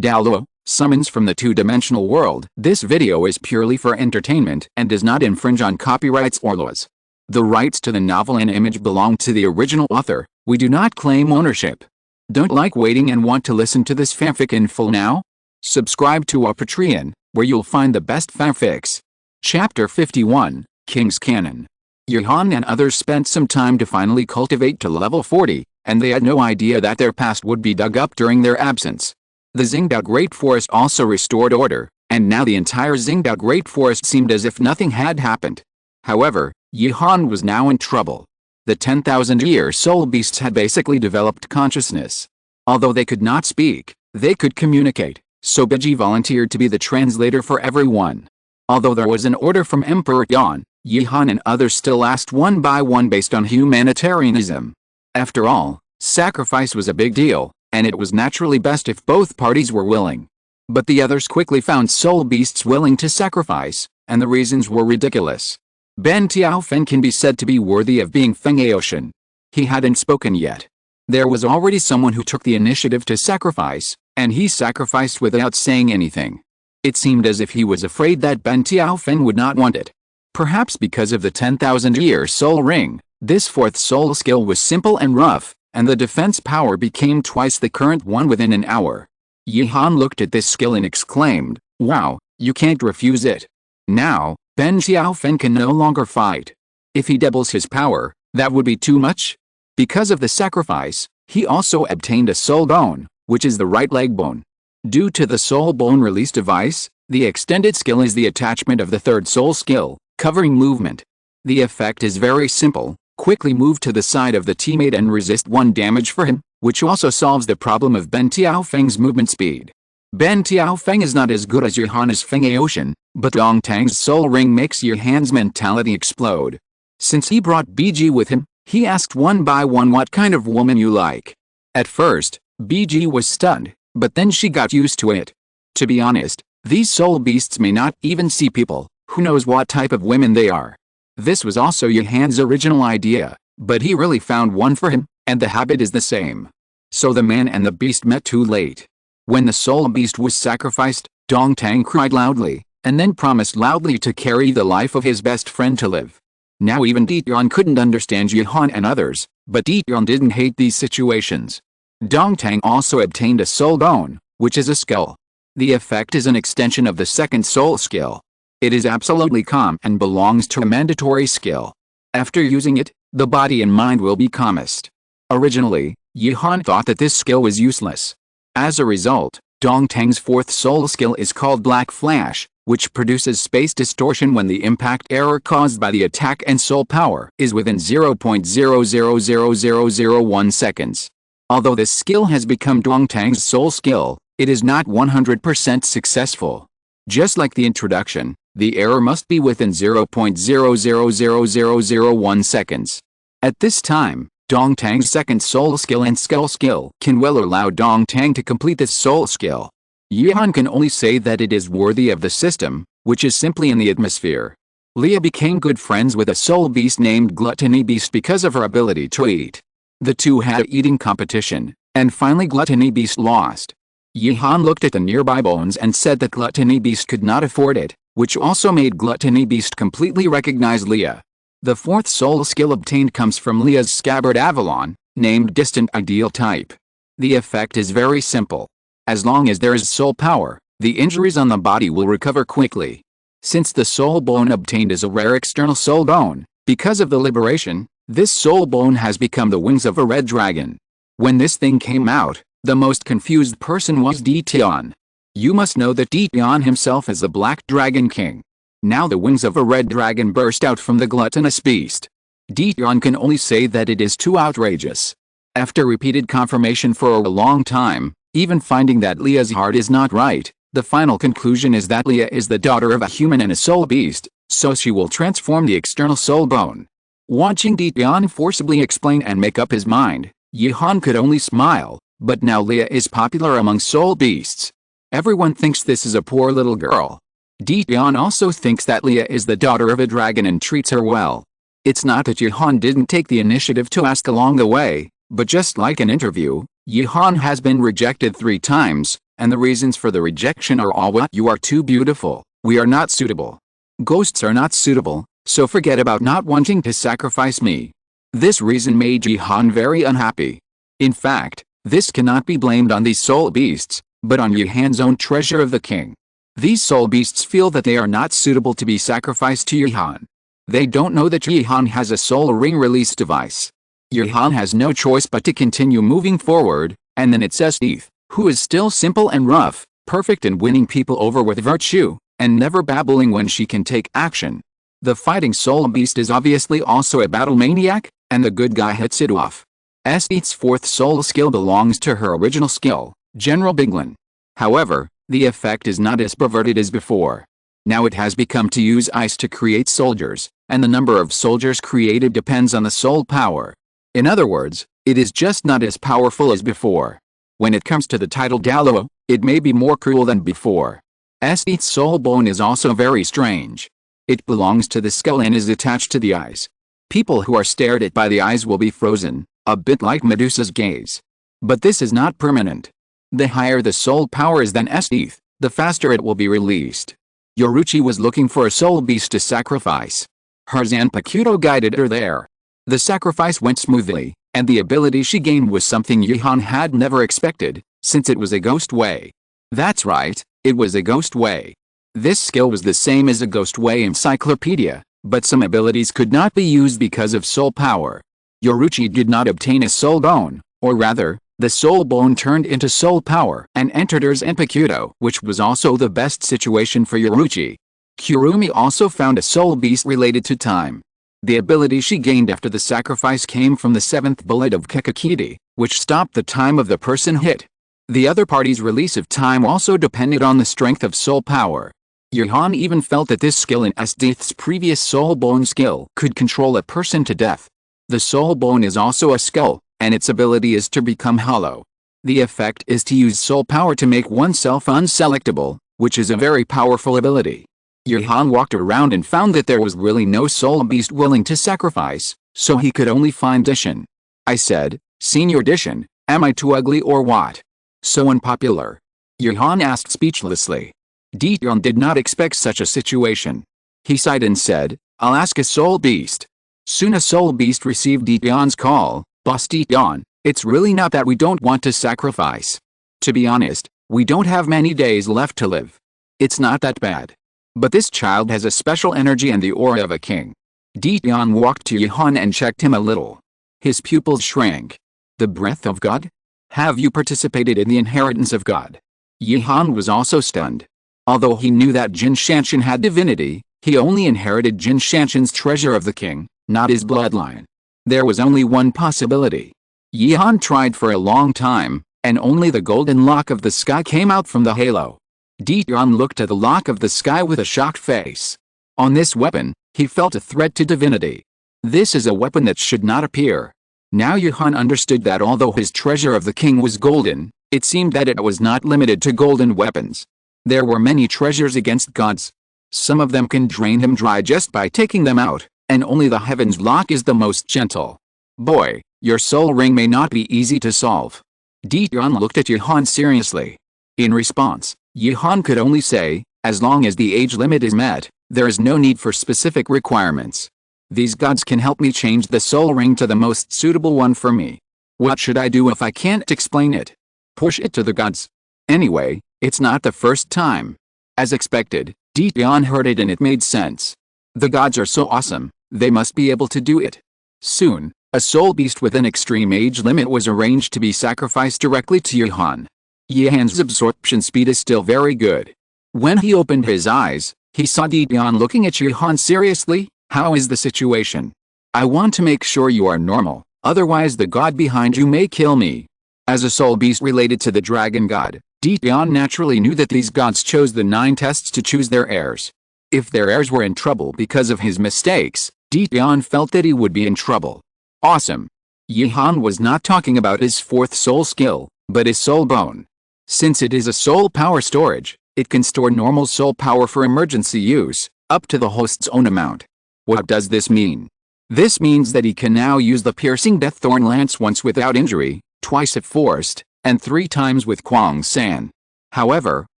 Douluo, summons from the two-dimensional world. This video is purely for entertainment and does not infringe on copyrights or laws. The rights to the novel and image belong to the original author. We do not claim ownership. Don't like waiting and want to listen to this fanfic in full now? Subscribe to our Patreon, where you'll find the best fanfics. Chapter 51, King's Canon. Johan and others spent some time to finally cultivate to level 40, and they had no idea that their past would be dug up during their absence. The Xingdao Great Forest also restored order, and now the entire Xingdao Great Forest seemed as if nothing had happened. However, Johan was now in trouble. The 10,000-year soul beasts had basically developed consciousness. Although they could not speak, they could communicate, so Biji volunteered to be the translator for everyone. Although there was an order from Emperor Yan, Johan and others still asked one by one based on humanitarianism. After all, sacrifice was a big deal, and it was naturally best if both parties were willing. But the others quickly found soul beasts willing to sacrifice, and the reasons were ridiculous. Ben Tiaofen can be said to be worthy of being Feng'Aoshan. He hadn't spoken yet. There was already someone who took the initiative to sacrifice, and he sacrificed without saying anything. It seemed as if he was afraid that Ben Tiaofen would not want it. Perhaps because of the 10,000-year soul ring, this fourth soul skill was simple and rough, and the defense power became twice the current one within an hour. Johan looked at this skill and exclaimed, "Wow, you can't refuse it." Now, Ben Tiaofen can no longer fight. If he doubles his power, that would be too much. Because of the sacrifice, he also obtained a soul bone, which is the right leg bone. Due to the soul bone release device, the extended skill is the attachment of the third soul skill, covering movement. The effect is very simple. Quickly move to the side of the teammate and resist 1 damage for him, which also solves the problem of Ben Tiaofeng's movement speed. Ben Tiaofeng is not as good as Johan's Feng'Aoshan, but Dong Tang's soul ring makes Johan's mentality explode. Since he brought BG with him, he asked one by one what kind of woman you like. At first, BG was stunned, but then she got used to it. To be honest, these soul beasts may not even see people. Who knows what type of women they are? This was also Johan's original idea, but he really found one for him, and the habit is the same. So the man and the beast met too late. When the soul beast was sacrificed, Dong Tang cried loudly, and then promised loudly to carry the life of his best friend to live. Now even Dietyan couldn't understand Johan and others, but Dietyan didn't hate these situations. Dong Tang also obtained a soul bone, which is a skill. The effect is an extension of the second soul skill. It is absolutely calm and belongs to a mandatory skill. After using it, the body and mind will be calmest. Originally, Johan thought that this skill was useless. As a result, Dong Tang's fourth soul skill is called Black Flash, which produces space distortion when the impact error caused by the attack and soul power is within 0.000001 seconds. Although this skill has become Dong Tang's soul skill, it is not 100% successful. Just like the introduction, the error must be within 0.000001 seconds. At this time, Dong Tang's second soul skill and skull skill can well allow Dong Tang to complete this soul skill. Johan can only say that it is worthy of the system, which is simply in the atmosphere. Leah became good friends with a soul beast named Gluttony Beast because of her ability to eat. The two had an eating competition, and finally Gluttony Beast lost. Johan looked at the nearby bones and said that Gluttony Beast could not afford it, which also made Gluttony Beast completely recognize Leah. The fourth soul skill obtained comes from Leah's scabbard Avalon, named Distant Ideal Type. The effect is very simple. As long as there is soul power, the injuries on the body will recover quickly. Since the soul bone obtained is a rare external soul bone, because of the liberation, this soul bone has become the wings of a red dragon. When this thing came out, the most confused person was Dietyan. You must know that Dietyan himself is the Black Dragon King. Now the wings of a red dragon burst out from the gluttonous beast. Dietyan can only say that it is too outrageous. After repeated confirmation for a long time, even finding that Leah's heart is not right, the final conclusion is that Leah is the daughter of a human and a soul beast, so she will transform the external soul bone. Watching Dietyan forcibly explain and make up his mind, Johan could only smile, but now Leah is popular among soul beasts. Everyone thinks this is a poor little girl. Dietyan also thinks that Leah is the daughter of a dragon and treats her well. It's not that Johan didn't take the initiative to ask along the way, but just like an interview, Yihan has been rejected 3 times, and the reasons for the rejection are all what? You are too beautiful, we are not suitable. Ghosts are not suitable, so forget about not wanting to sacrifice me. This reason made Yihan very unhappy. In fact, this cannot be blamed on these soul beasts, but on Yihan's own treasure of the king. These soul beasts feel that they are not suitable to be sacrificed to Yihan. They don't know that Yihan has a soul ring release device. Yihan has no choice but to continue moving forward, and then it's Esdeath, who is still simple and rough, perfect in winning people over with virtue, and never babbling when she can take action. The fighting soul beast is obviously also a battle maniac, and the good guy hits it off. Esdeath's 4th soul skill belongs to her original skill, General Biglin. However, the effect is not as perverted as before. Now it has become to use ice to create soldiers, and the number of soldiers created depends on the soul power. In other words, it is just not as powerful as before. When it comes to the title Douluo, it may be more cruel than before. Esdeath's soul bone is also very strange. It belongs to the skull and is attached to the eyes. People who are stared at by the eyes will be frozen, a bit like Medusa's gaze. But this is not permanent. The higher the soul power is than Esdeath, the faster it will be released. Yoruichi was looking for a soul beast to sacrifice. Her Zanpakuto guided her there. The sacrifice went smoothly, and the ability she gained was something Yihan had never expected, since it was a ghost way. That's right, it was a ghost way. This skill was the same as a ghost way encyclopedia, but some abilities could not be used because of soul power. Yoruichi did not obtain a soul bone, or rather, the soul bone turned into soul power and entered her Zanpakuto, which was also the best situation for Yoruichi. Kurumi also found a soul beast related to time. The ability she gained after the sacrifice came from the 7th bullet of Kekakiti, which stopped the time of the person hit. The other party's release of time also depended on the strength of soul power. Yihan even felt that this skill in Esdeath's previous soul bone skill could control a person to death. The soul bone is also a skull, and its ability is to become hollow. The effect is to use soul power to make oneself unselectable, which is a very powerful ability. Yihan walked around and found that there was really no soul beast willing to sacrifice, so he could only find Dishan. I said, "Senior Dishan, am I too ugly or what? So unpopular?" Yihan asked speechlessly. Dishan did not expect such a situation. He sighed and said, "I'll ask a soul beast." Soon a soul beast received Dishan's call. "Boss Dishan, it's really not that we don't want to sacrifice. To be honest, we don't have many days left to live. It's not that bad. But this child has a special energy and the aura of a king." Dishan walked to Yihan and checked him a little. His pupils shrank. "The breath of God? Have you participated in the inheritance of God?" Yihan was also stunned. Although he knew that Jin Shanshan had divinity, he only inherited Jin Shanshan's treasure of the king, not his bloodline. There was only one possibility. Yihan tried for a long time, and only the golden lock of the sky came out from the halo. Dishan looked at the lock of the sky with a shocked face. On this weapon, he felt a threat to divinity. This is a weapon that should not appear. Now Yihan understood that although his treasure of the king was golden, it seemed that it was not limited to golden weapons. There were many treasures against gods. Some of them can drain him dry just by taking them out, and only the heavens lock is the most gentle. "Boy, your soul ring may not be easy to solve." Dishan looked at Yihan seriously. In response, Yihan could only say, "As long as the age limit is met, there is no need for specific requirements. These gods can help me change the soul ring to the most suitable one for me. What should I do if I can't explain it? Push it to the gods. Anyway, it's not the first time." As expected, Dishan heard it and it made sense. The gods are so awesome, they must be able to do it. Soon, a soul beast with an extreme age limit was arranged to be sacrificed directly to Yihan. Yihan's absorption speed is still very good. When he opened his eyes, he saw Dishan looking at Yihan seriously. "How is the situation? I want to make sure you are normal, otherwise the god behind you may kill me." As a soul beast related to the dragon god, Dishan naturally knew that these gods chose the 9 tests to choose their heirs. If their heirs were in trouble because of his mistakes, Dishan felt that he would be in trouble. Awesome. Yihan was not talking about his 4th soul skill, but his soul bone. Since it is a soul power storage, it can store normal soul power for emergency use, up to the host's own amount. What does this mean? This means that he can now use the piercing Death Thorn Lance once without injury, twice at Forest, and 3 times with Tang San. However,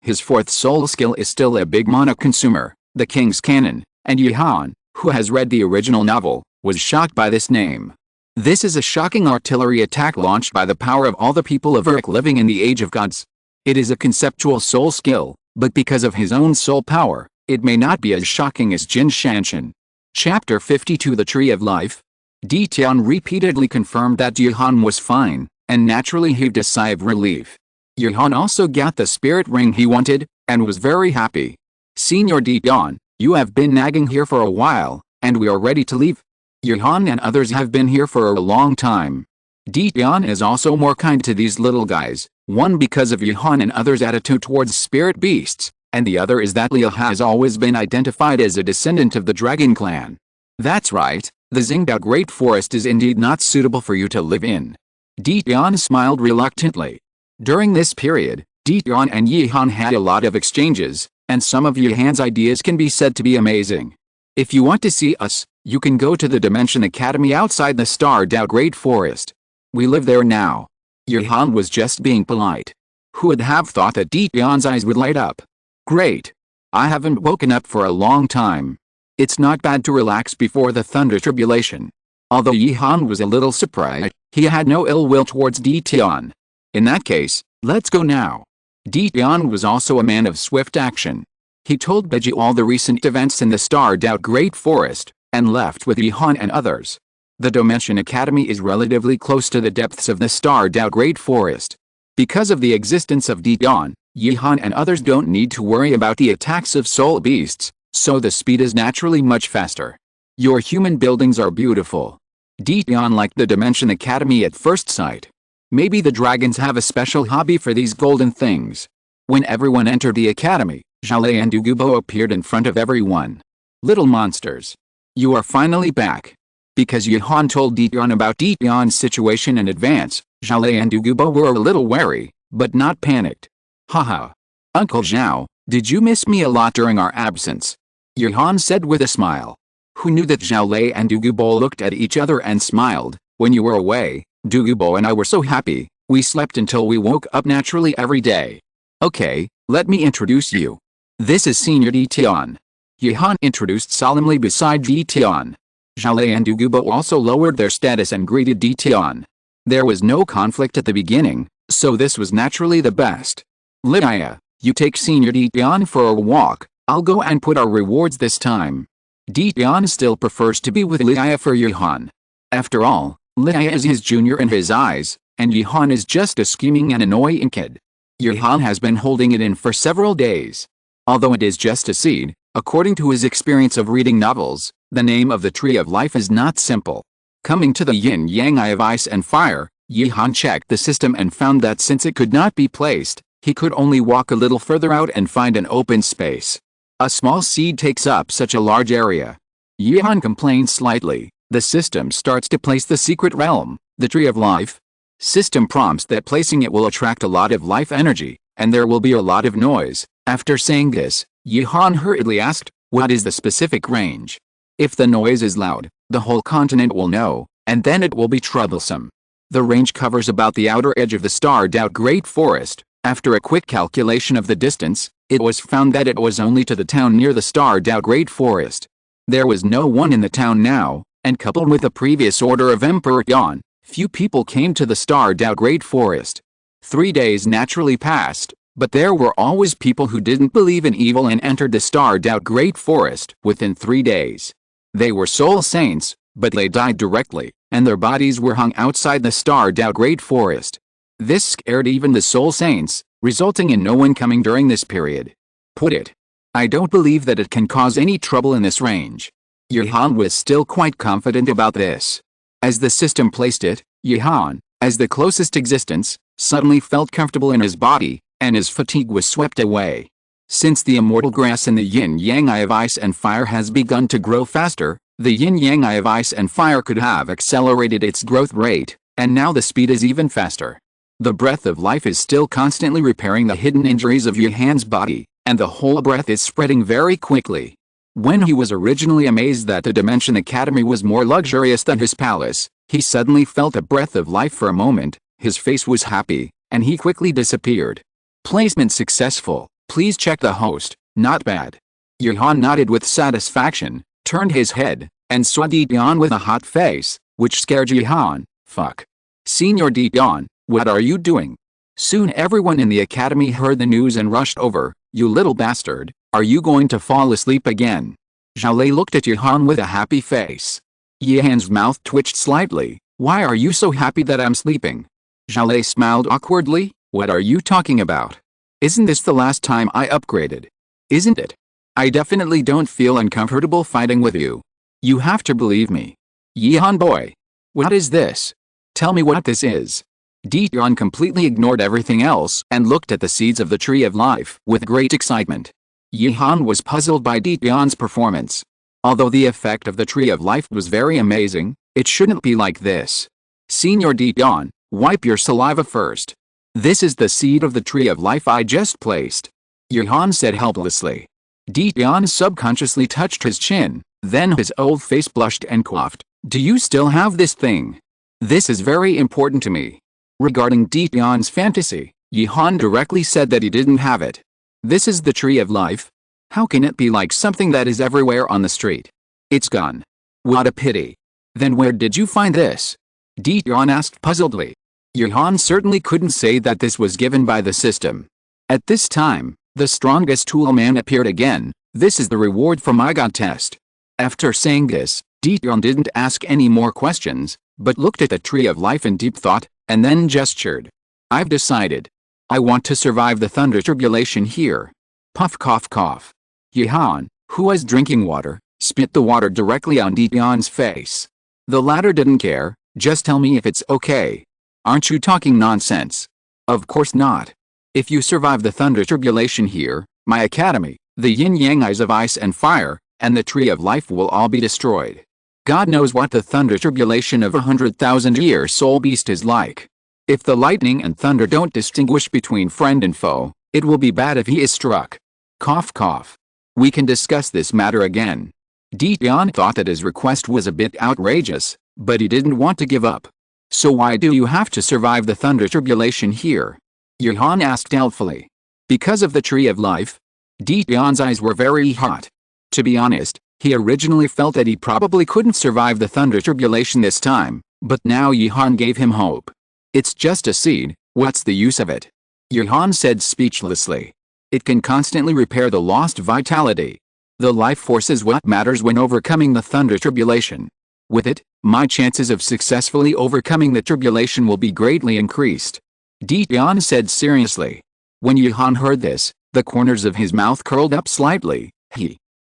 his 4th soul skill is still a big mana consumer, the King's Cannon, and Yuhan, who has read the original novel, was shocked by this name. This is a shocking artillery attack launched by the power of all the people of Uruk living in the Age of Gods. It is a conceptual soul skill, but because of his own soul power, it may not be as shocking as Jin Shanshan. Chapter 52 The Tree of Life. Di Tian repeatedly confirmed that Yuhan was fine, and naturally heaved a sigh of relief. Yuhan also got the spirit ring he wanted, and was very happy. Senior Di Tian, you have been nagging here for a while, and we are ready to leave. Yuhan and others have been here for a long time. Di Tian is also more kind to these little guys, one because of Yuhan and others' attitude towards spirit beasts, and the other is that Liu has always been identified as a descendant of the Dragon Clan. That's right, the Xingdao Great Forest is indeed not suitable for you to live in. Di Tian smiled reluctantly. During this period, Di Tian and Yuhan had a lot of exchanges, and some of Yuhan's ideas can be said to be amazing. If you want to see us, you can go to the Dimension Academy outside the Starred Out Great Forest. We live there now. Yuhan was just being polite. Who would have thought that Di Tian's eyes would light up? Great. I haven't woken up for a long time. It's not bad to relax before the thunder tribulation. Although Yuhan was a little surprised, he had no ill will towards Di Tian. In that case, let's go now. Di Tian was also a man of swift action. He told Beji all the recent events in the Starred Out Great Forest, and left with Yuhan and others. The Dimension Academy is relatively close to the depths of the Starred Out Great Forest. Because of the existence of Di Tian, Yuhan and others don't need to worry about the attacks of soul beasts, so the speed is naturally much faster. Your human buildings are beautiful. Di Tian liked the Dimension Academy at first sight. Maybe the dragons have a special hobby for these golden things. When everyone entered the academy, Jalei and Dugubo appeared in front of everyone. Little monsters. You are finally back. Because Yuhan told Di Tian about Di Tian's situation in advance, Jalei and Dugubo were a little wary, but not panicked. Haha. Uncle Zhao, did you miss me a lot during our absence? Yuhan said with a smile. Who knew that Jalei and Dugubo looked at each other and smiled? When you were away, Dugubo and I were so happy, we slept until we woke up naturally every day. Okay, let me introduce you. This is Senior Di Tian. Yuhan introduced solemnly beside Di Tian. Jalei and Dugubo also lowered their status and greeted Di Tian. There was no conflict at the beginning, so this was naturally the best. Lilia, you take Senior Di Tian for a walk, I'll go and put our rewards this time. Di Tian still prefers to be with Lilia for Yuhan. After all, Lilia is his junior in his eyes, and Yuhan is just a scheming and annoying kid. Yuhan has been holding it in for several days. Although it is just a seed, according to his experience of reading novels, the name of the Tree of Life is not simple. Coming to the yin-yang eye of ice and fire, Yuhan checked the system and found that since it could not be placed, he could only walk a little further out and find an open space. A small seed takes up such a large area. Yuhan complains slightly. The system starts to place the secret realm, the Tree of Life. System prompts that placing it will attract a lot of life energy, and there will be a lot of noise. After saying this, Yuhan hurriedly asked, what is the specific range? If the noise is loud, the whole continent will know, and then it will be troublesome. The range covers about the outer edge of the Starred Out Great Forest. After a quick calculation of the distance, it was found that it was only to the town near the Starred Out Great Forest. There was no one in the town now, and coupled with the previous order of Emperor Yan, few people came to the Starred Out Great Forest. 3 days naturally passed, but there were always people who didn't believe in evil and entered the Starred Out Great Forest within 3 days. They were soul saints, but they died directly, and their bodies were hung outside the Starred Out Great Forest. This scared even the soul saints, resulting in no one coming during this period. Put it. I don't believe that it can cause any trouble in this range. Yuhan was still quite confident about this. As the system placed it, Yuhan, as the closest existence, suddenly felt comfortable in his body, and his fatigue was swept away. Since the immortal grass in the yin-yang eye of ice and fire has begun to grow faster, the yin-yang eye of ice and fire could have accelerated its growth rate, and now the speed is even faster. The breath of life is still constantly repairing the hidden injuries of Yuhan's body, and the whole breath is spreading very quickly. When he was originally amazed that the Dimension Academy was more luxurious than his palace, he suddenly felt a breath of life for a moment. His face was happy, and he quickly disappeared. Placement successful. Please check the host. Not bad. Yuhan nodded with satisfaction, turned his head, and saw Dion with a hot face, which scared Yuhan. Fuck. Senior Dion, what are you doing? Soon everyone in the academy heard the news and rushed over. You little bastard, are you going to fall asleep again? Zhao looked at Yuhan with a happy face. Yuhan's mouth twitched slightly. Why are you so happy that I'm sleeping? Zhao smiled awkwardly. What are you talking about? Isn't this the last time I upgraded? Isn't it? I definitely don't feel uncomfortable fighting with you. You have to believe me. Yuhan boy. What is this? Tell me what this is. Dion completely ignored everything else and looked at the seeds of the tree of life with great excitement. Yuhan was puzzled by Dion's performance. Although the effect of the tree of life was very amazing, it shouldn't be like this. Senior Dion, wipe your saliva first. This is the seed of the tree of life I just placed. Yuhan said helplessly. Dion subconsciously touched his chin, then his old face blushed and coughed. Do you still have this thing? This is very important to me. Regarding Dion's fantasy, Yuhan directly said that he didn't have it. This is the tree of life? How can it be like something that is everywhere on the street? It's gone. What a pity. Then where did you find this? Dion asked puzzledly. Yuhan certainly couldn't say that this was given by the system. At this time, the strongest toolman appeared again. This is the reward for my god test. After saying this, Dion didn't ask any more questions, but looked at the tree of life in deep thought, and then gestured. I've decided. I want to survive the thunder tribulation here. Puff cough cough. Yuhan, who was drinking water, spit the water directly on Dion's face. The latter didn't care. Just tell me if it's okay. Aren't you talking nonsense? Of course not. If you survive the thunder tribulation here, my academy, the yin-yang eyes of ice and fire, and the tree of life will all be destroyed. God knows what the thunder tribulation of 100,000-year soul beast is like. If the lightning and thunder don't distinguish between friend and foe, it will be bad if he is struck. Cough cough. We can discuss this matter again. Dion thought that his request was a bit outrageous, but he didn't want to give up. So why do you have to survive the thunder tribulation here? Yuhan asked doubtfully. Because of the tree of life? Dion's eyes were very hot. To be honest, he originally felt that he probably couldn't survive the thunder tribulation this time, but now Yuhan gave him hope. It's just a seed, what's the use of it? Yuhan said speechlessly. It can constantly repair the lost vitality. The life force is what matters when overcoming the thunder tribulation. With it, my chances of successfully overcoming the tribulation will be greatly increased. Dion said seriously. When Yuhan heard this, the corners of his mouth curled up slightly.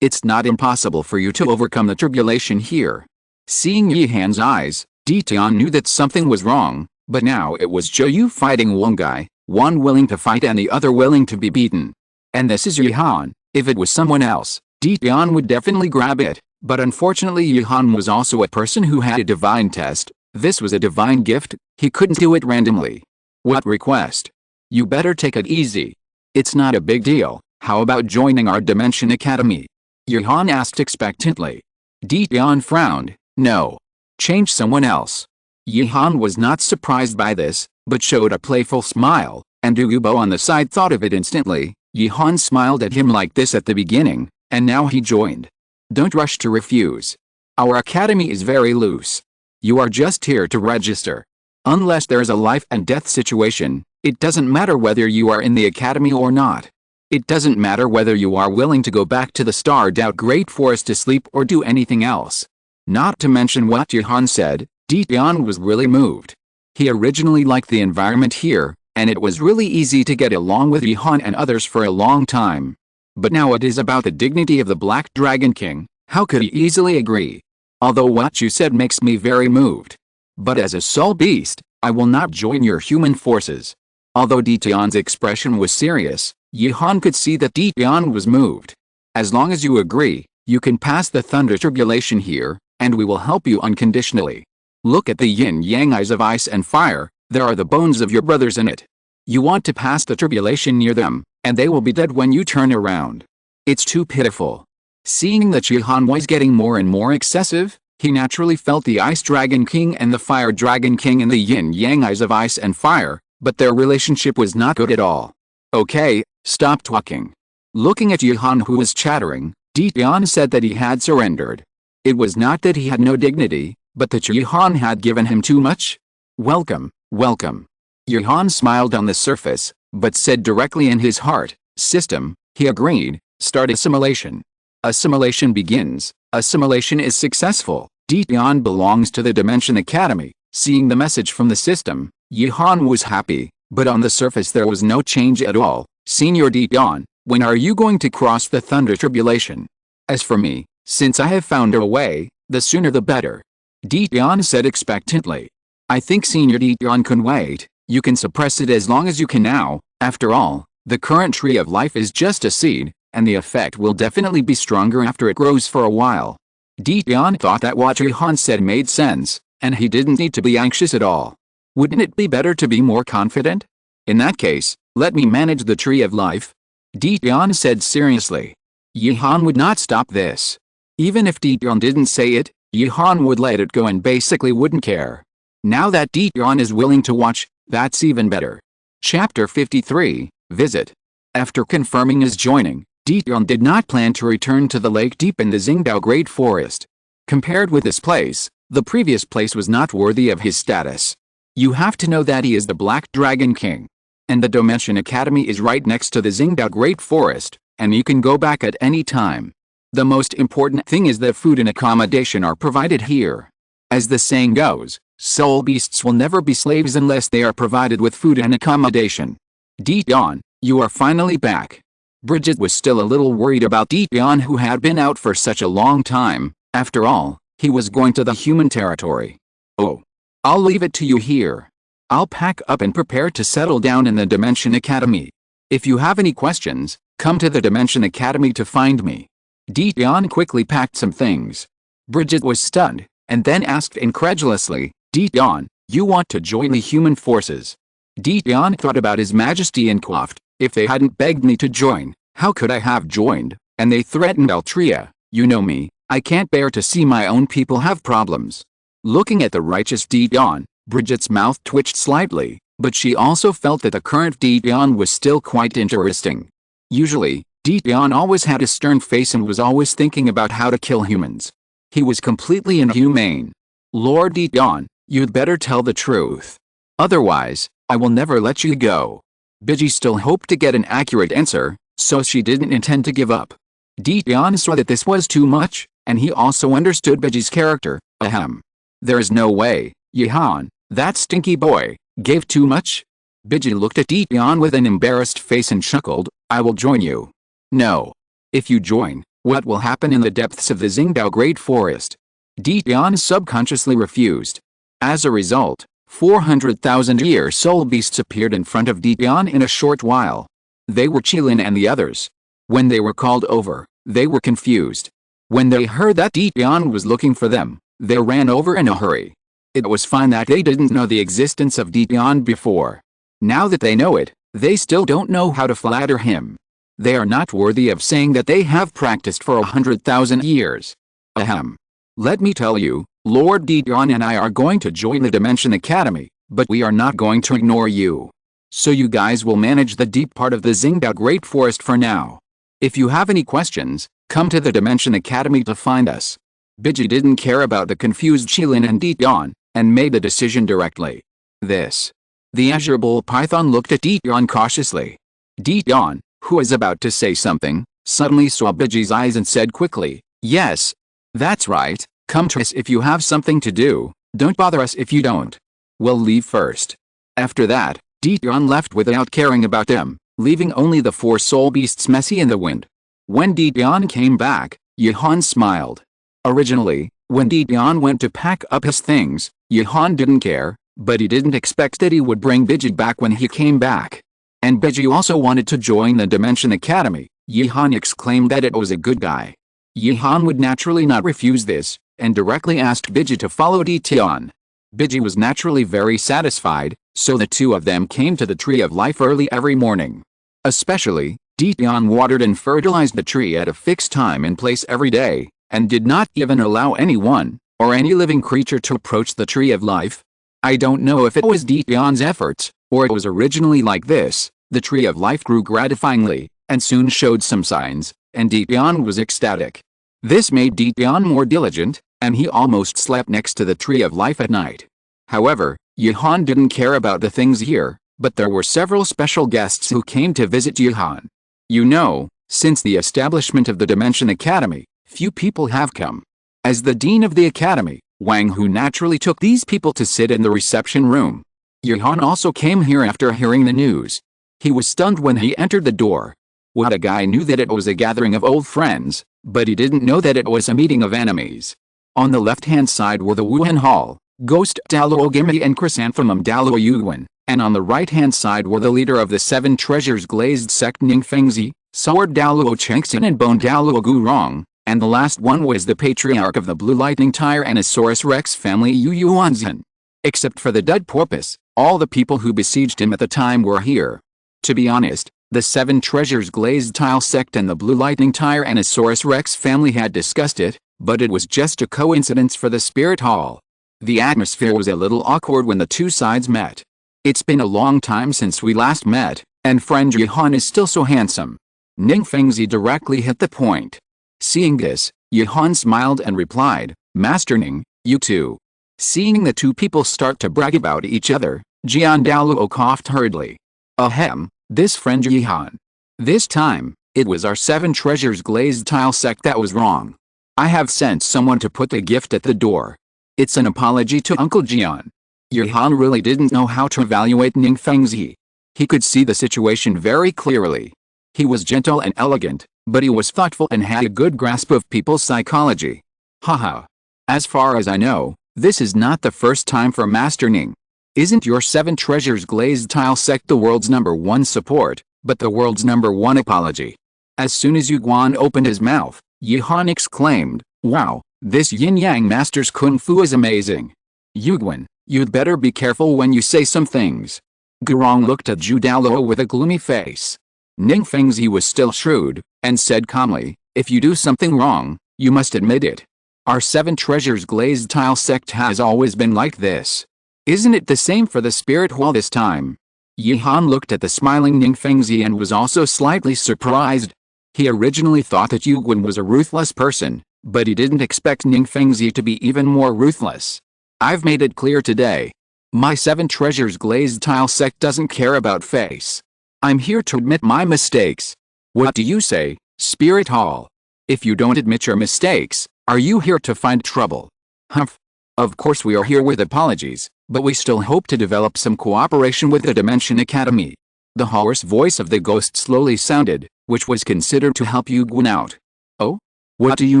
It's not impossible for you to overcome the tribulation here. Seeing Yuhan's eyes, Dion knew that something was wrong, but now it was Zhou fighting one guy, one willing to fight and the other willing to be beaten. And this is Yuhan. If it was someone else, Dion would definitely grab it, but unfortunately Yuhan was also a person who had a divine test. This was a divine gift, he couldn't do it randomly. What request? You better take it easy. It's not a big deal, how about joining our Dimension Academy? Yuhan asked expectantly. Dion frowned. No. Change someone else. Yuhan was not surprised by this, but showed a playful smile, and Douluo on the side thought of it instantly. Yuhan smiled at him like this at the beginning, and now he joined. Don't rush to refuse. Our academy is very loose. You are just here to register. Unless there's a life and death situation, it doesn't matter whether you are in the academy or not. It doesn't matter whether you are willing to go back to the starred out Great Forest to sleep or do anything else. Not to mention what Yuhan said, Dion was really moved. He originally liked the environment here, and it was really easy to get along with Yuhan and others for a long time. But now it is about the dignity of the Black Dragon King, how could he easily agree? Although what you said makes me very moved. But as a soul beast, I will not join your human forces. Although Dion's expression was serious, Yuhan could see that Dion was moved. As long as you agree, you can pass the thunder tribulation here, and we will help you unconditionally. Look at the yin-yang eyes of ice and fire, there are the bones of your brothers in it. You want to pass the tribulation near them, and they will be dead when you turn around. It's too pitiful. Seeing that Yuhan was getting more and more excessive, He naturally felt the Ice Dragon King and the Fire Dragon King in the yin-yang eyes of ice and fire, but their relationship was not good at all. Okay, stop talking. Looking at Yihan who was chattering, Dian said that he had surrendered. It was not that he had no dignity, but that Yihan had given him too much. Welcome, welcome. Yihan smiled on the surface, but said directly in his heart, system, he agreed, start assimilation. Assimilation begins, assimilation is successful. Dian belongs to the Dimension Academy. Seeing the message from the system, Yihan was happy, but on the surface there was no change at all. Senior Dian, when are you going to cross the Thunder Tribulation? As for me, since I have found a way, the sooner the better. Dian said expectantly. I think Senior Dian can wait, you can suppress it as long as you can now. After all, the current tree of life is just a seed, and the effect will definitely be stronger after it grows for a while. Dian thought that what Yihan said made sense, and he didn't need to be anxious at all. Wouldn't it be better to be more confident? In that case, let me manage the tree of life. Dian said seriously. Yihan would not stop this. Even if Dian didn't say it, Yihan would let it go and basically wouldn't care. Now that Dian is willing to watch, that's even better. Chapter 53, Visit. After confirming his joining, Dian did not plan to return to the lake deep in the Xingdao Great Forest. Compared with this place, the previous place was not worthy of his status. You have to know that he is the Black Dragon King. And the Dimension Academy is right next to the Xingdao Great Forest, and you can go back at any time. The most important thing is that food and accommodation are provided here. As the saying goes, soul beasts will never be slaves unless they are provided with food and accommodation. Dian, you are finally back. Bridget was still a little worried about Dian who had been out for such a long time. After all, he was going to the human territory. Oh. I'll leave it to you here. I'll pack up and prepare to settle down in the Dimension Academy. If you have any questions, come to the Dimension Academy to find me. Dian quickly packed some things. Bridget was stunned, and then asked incredulously, Dian, you want to join the human forces? Dian thought about His Majesty and coughed, if they hadn't begged me to join, how could I have joined? And they threatened Altria, you know me, I can't bear to see my own people have problems. Looking at the righteous Dian, Bridget's mouth twitched slightly, but she also felt that the current Dian was still quite interesting. Usually, Dian always had a stern face and was always thinking about how to kill humans. He was completely inhumane. Lord Dian, you'd better tell the truth. Otherwise, I will never let you go. Biji still hoped to get an accurate answer, so she didn't intend to give up. Dian saw that this was too much, and he also understood Biji's character. Ahem. There's no way, Yihan, that stinky boy, gave too much? Biji looked at Dian with an embarrassed face and chuckled, I will join you. No. If you join, what will happen in the depths of the Xingdao Great Forest? Dian subconsciously refused. As a result, 400,000-year soul beasts appeared in front of Dian in a short while. They were Qilin and the others. When they were called over, they were confused. When they heard that Dian was looking for them, they ran over in a hurry. It was fine that they didn't know the existence of Dian before. Now that they know it, they still don't know how to flatter him. They are not worthy of saying that they have practiced for 100,000 years. Ahem. Let me tell you, Lord Dian and I are going to join the Dimension Academy, but we are not going to ignore you. So you guys will manage the deep part of the Xingdao Great Forest for now. If you have any questions, come to the Dimension Academy to find us. Biji didn't care about the confused Qilin and Dian, and made the decision directly. This. The Azure Bull Python looked at Dian cautiously. Dian, who was about to say something, suddenly saw Biji's eyes and said quickly, yes. That's right, come to us if you have something to do, don't bother us if you don't. We'll leave first. After that, Dian left without caring about them, leaving only the 4 soul beasts messy in the wind. When Dian came back, Yihan smiled. Originally, when Dian went to pack up his things, Yihan didn't care, but he didn't expect that he would bring Biji back when he came back. And Biji also wanted to join the Dimension Academy. Yihan exclaimed that it was a good guy. Yihan would naturally not refuse this, and directly asked Biji to follow Dian. Biji was naturally very satisfied, so the two of them came to the Tree of Life early every morning. Especially, Dian watered and fertilized the tree at a fixed time and place every day, and did not even allow anyone, or any living creature to approach the Tree of Life. I don't know if it was Dian's efforts, or it was originally like this. The Tree of Life grew gratifyingly, and soon showed some signs, and Dian was ecstatic. This made Dian more diligent, and he almost slept next to the Tree of Life at night. However, Yuhan didn't care about the things here, but there were several special guests who came to visit Yuhan. You know, since the establishment of the Dimension Academy, few people have come. As the dean of the academy, Wang Hu naturally took these people to sit in the reception room. Yuhan also came here after hearing the news. He was stunned when he entered the door. What a guy knew that it was a gathering of old friends, but he didn't know that it was a meeting of enemies. On the left-hand side were the Wuhan Hall, Ghost Douluo Gimi and Chrysanthemum Douluo Yuguan, and on the right-hand side were the leader of the Seven Treasures Glazed Sect Ningfengzi, Sword Douluo Chengxin and Bone Douluo Gurong, and the last one was the patriarch of the Blue Lightning Tyrannosaurus Rex family Yu Yuanzhen. Except for the dead porpoise, all the people who besieged him at the time were here. To be honest, the Seven Treasures Glazed Tile Sect and the Blue Lightning Tyrannosaurus Rex family had discussed it, but it was just a coincidence for the Spirit Hall. The atmosphere was a little awkward when the two sides met. It's been a long time since we last met, and friend Yuhan is still so handsome. Ningfengzi directly hit the point. Seeing this, Yuhan smiled and replied, Master Ning, you too. Seeing the two people start to brag about each other, Jian Daoluo coughed hurriedly. Ahem, this friend Yuhan. This time, it was our Seven Treasures Glazed Tile Sect that was wrong. I have sent someone to put the gift at the door. It's an apology to Uncle Jian. Yuhan really didn't know how to evaluate Ningfengzi. He could see the situation very clearly. He was gentle and elegant, but he was thoughtful and had a good grasp of people's psychology. Haha. As far as I know, this is not the first time for Master Ning. Isn't your Seven Treasures Glazed Tile Sect the world's #1 support, but the world's #1 apology? As soon as Yuguan opened his mouth, Yuhan exclaimed, Wow, this yin-yang master's kung fu is amazing. Yuguan, you'd better be careful when you say some things. Gurong looked at Zhu Daoluo with a gloomy face. Ningfengzi was still shrewd, and said calmly, if you do something wrong, you must admit it. Our Seven Treasures Glazed Tile Sect has always been like this. Isn't it the same for the Spirit Hall this time? Yuhan looked at the smiling Ningfengzi and was also slightly surprised. He originally thought that Yuguan was a ruthless person, but he didn't expect Ningfengzi to be even more ruthless. I've made it clear today. My Seven Treasures Glazed Tile Sect doesn't care about face. I'm here to admit my mistakes. What do you say, Spirit Hall? If you don't admit your mistakes, are you here to find trouble? Humph. Of course we are here with apologies, but we still hope to develop some cooperation with the Dimension Academy. The hoarse voice of the ghost slowly sounded, which was considered to help Yuguan out. Oh? What do you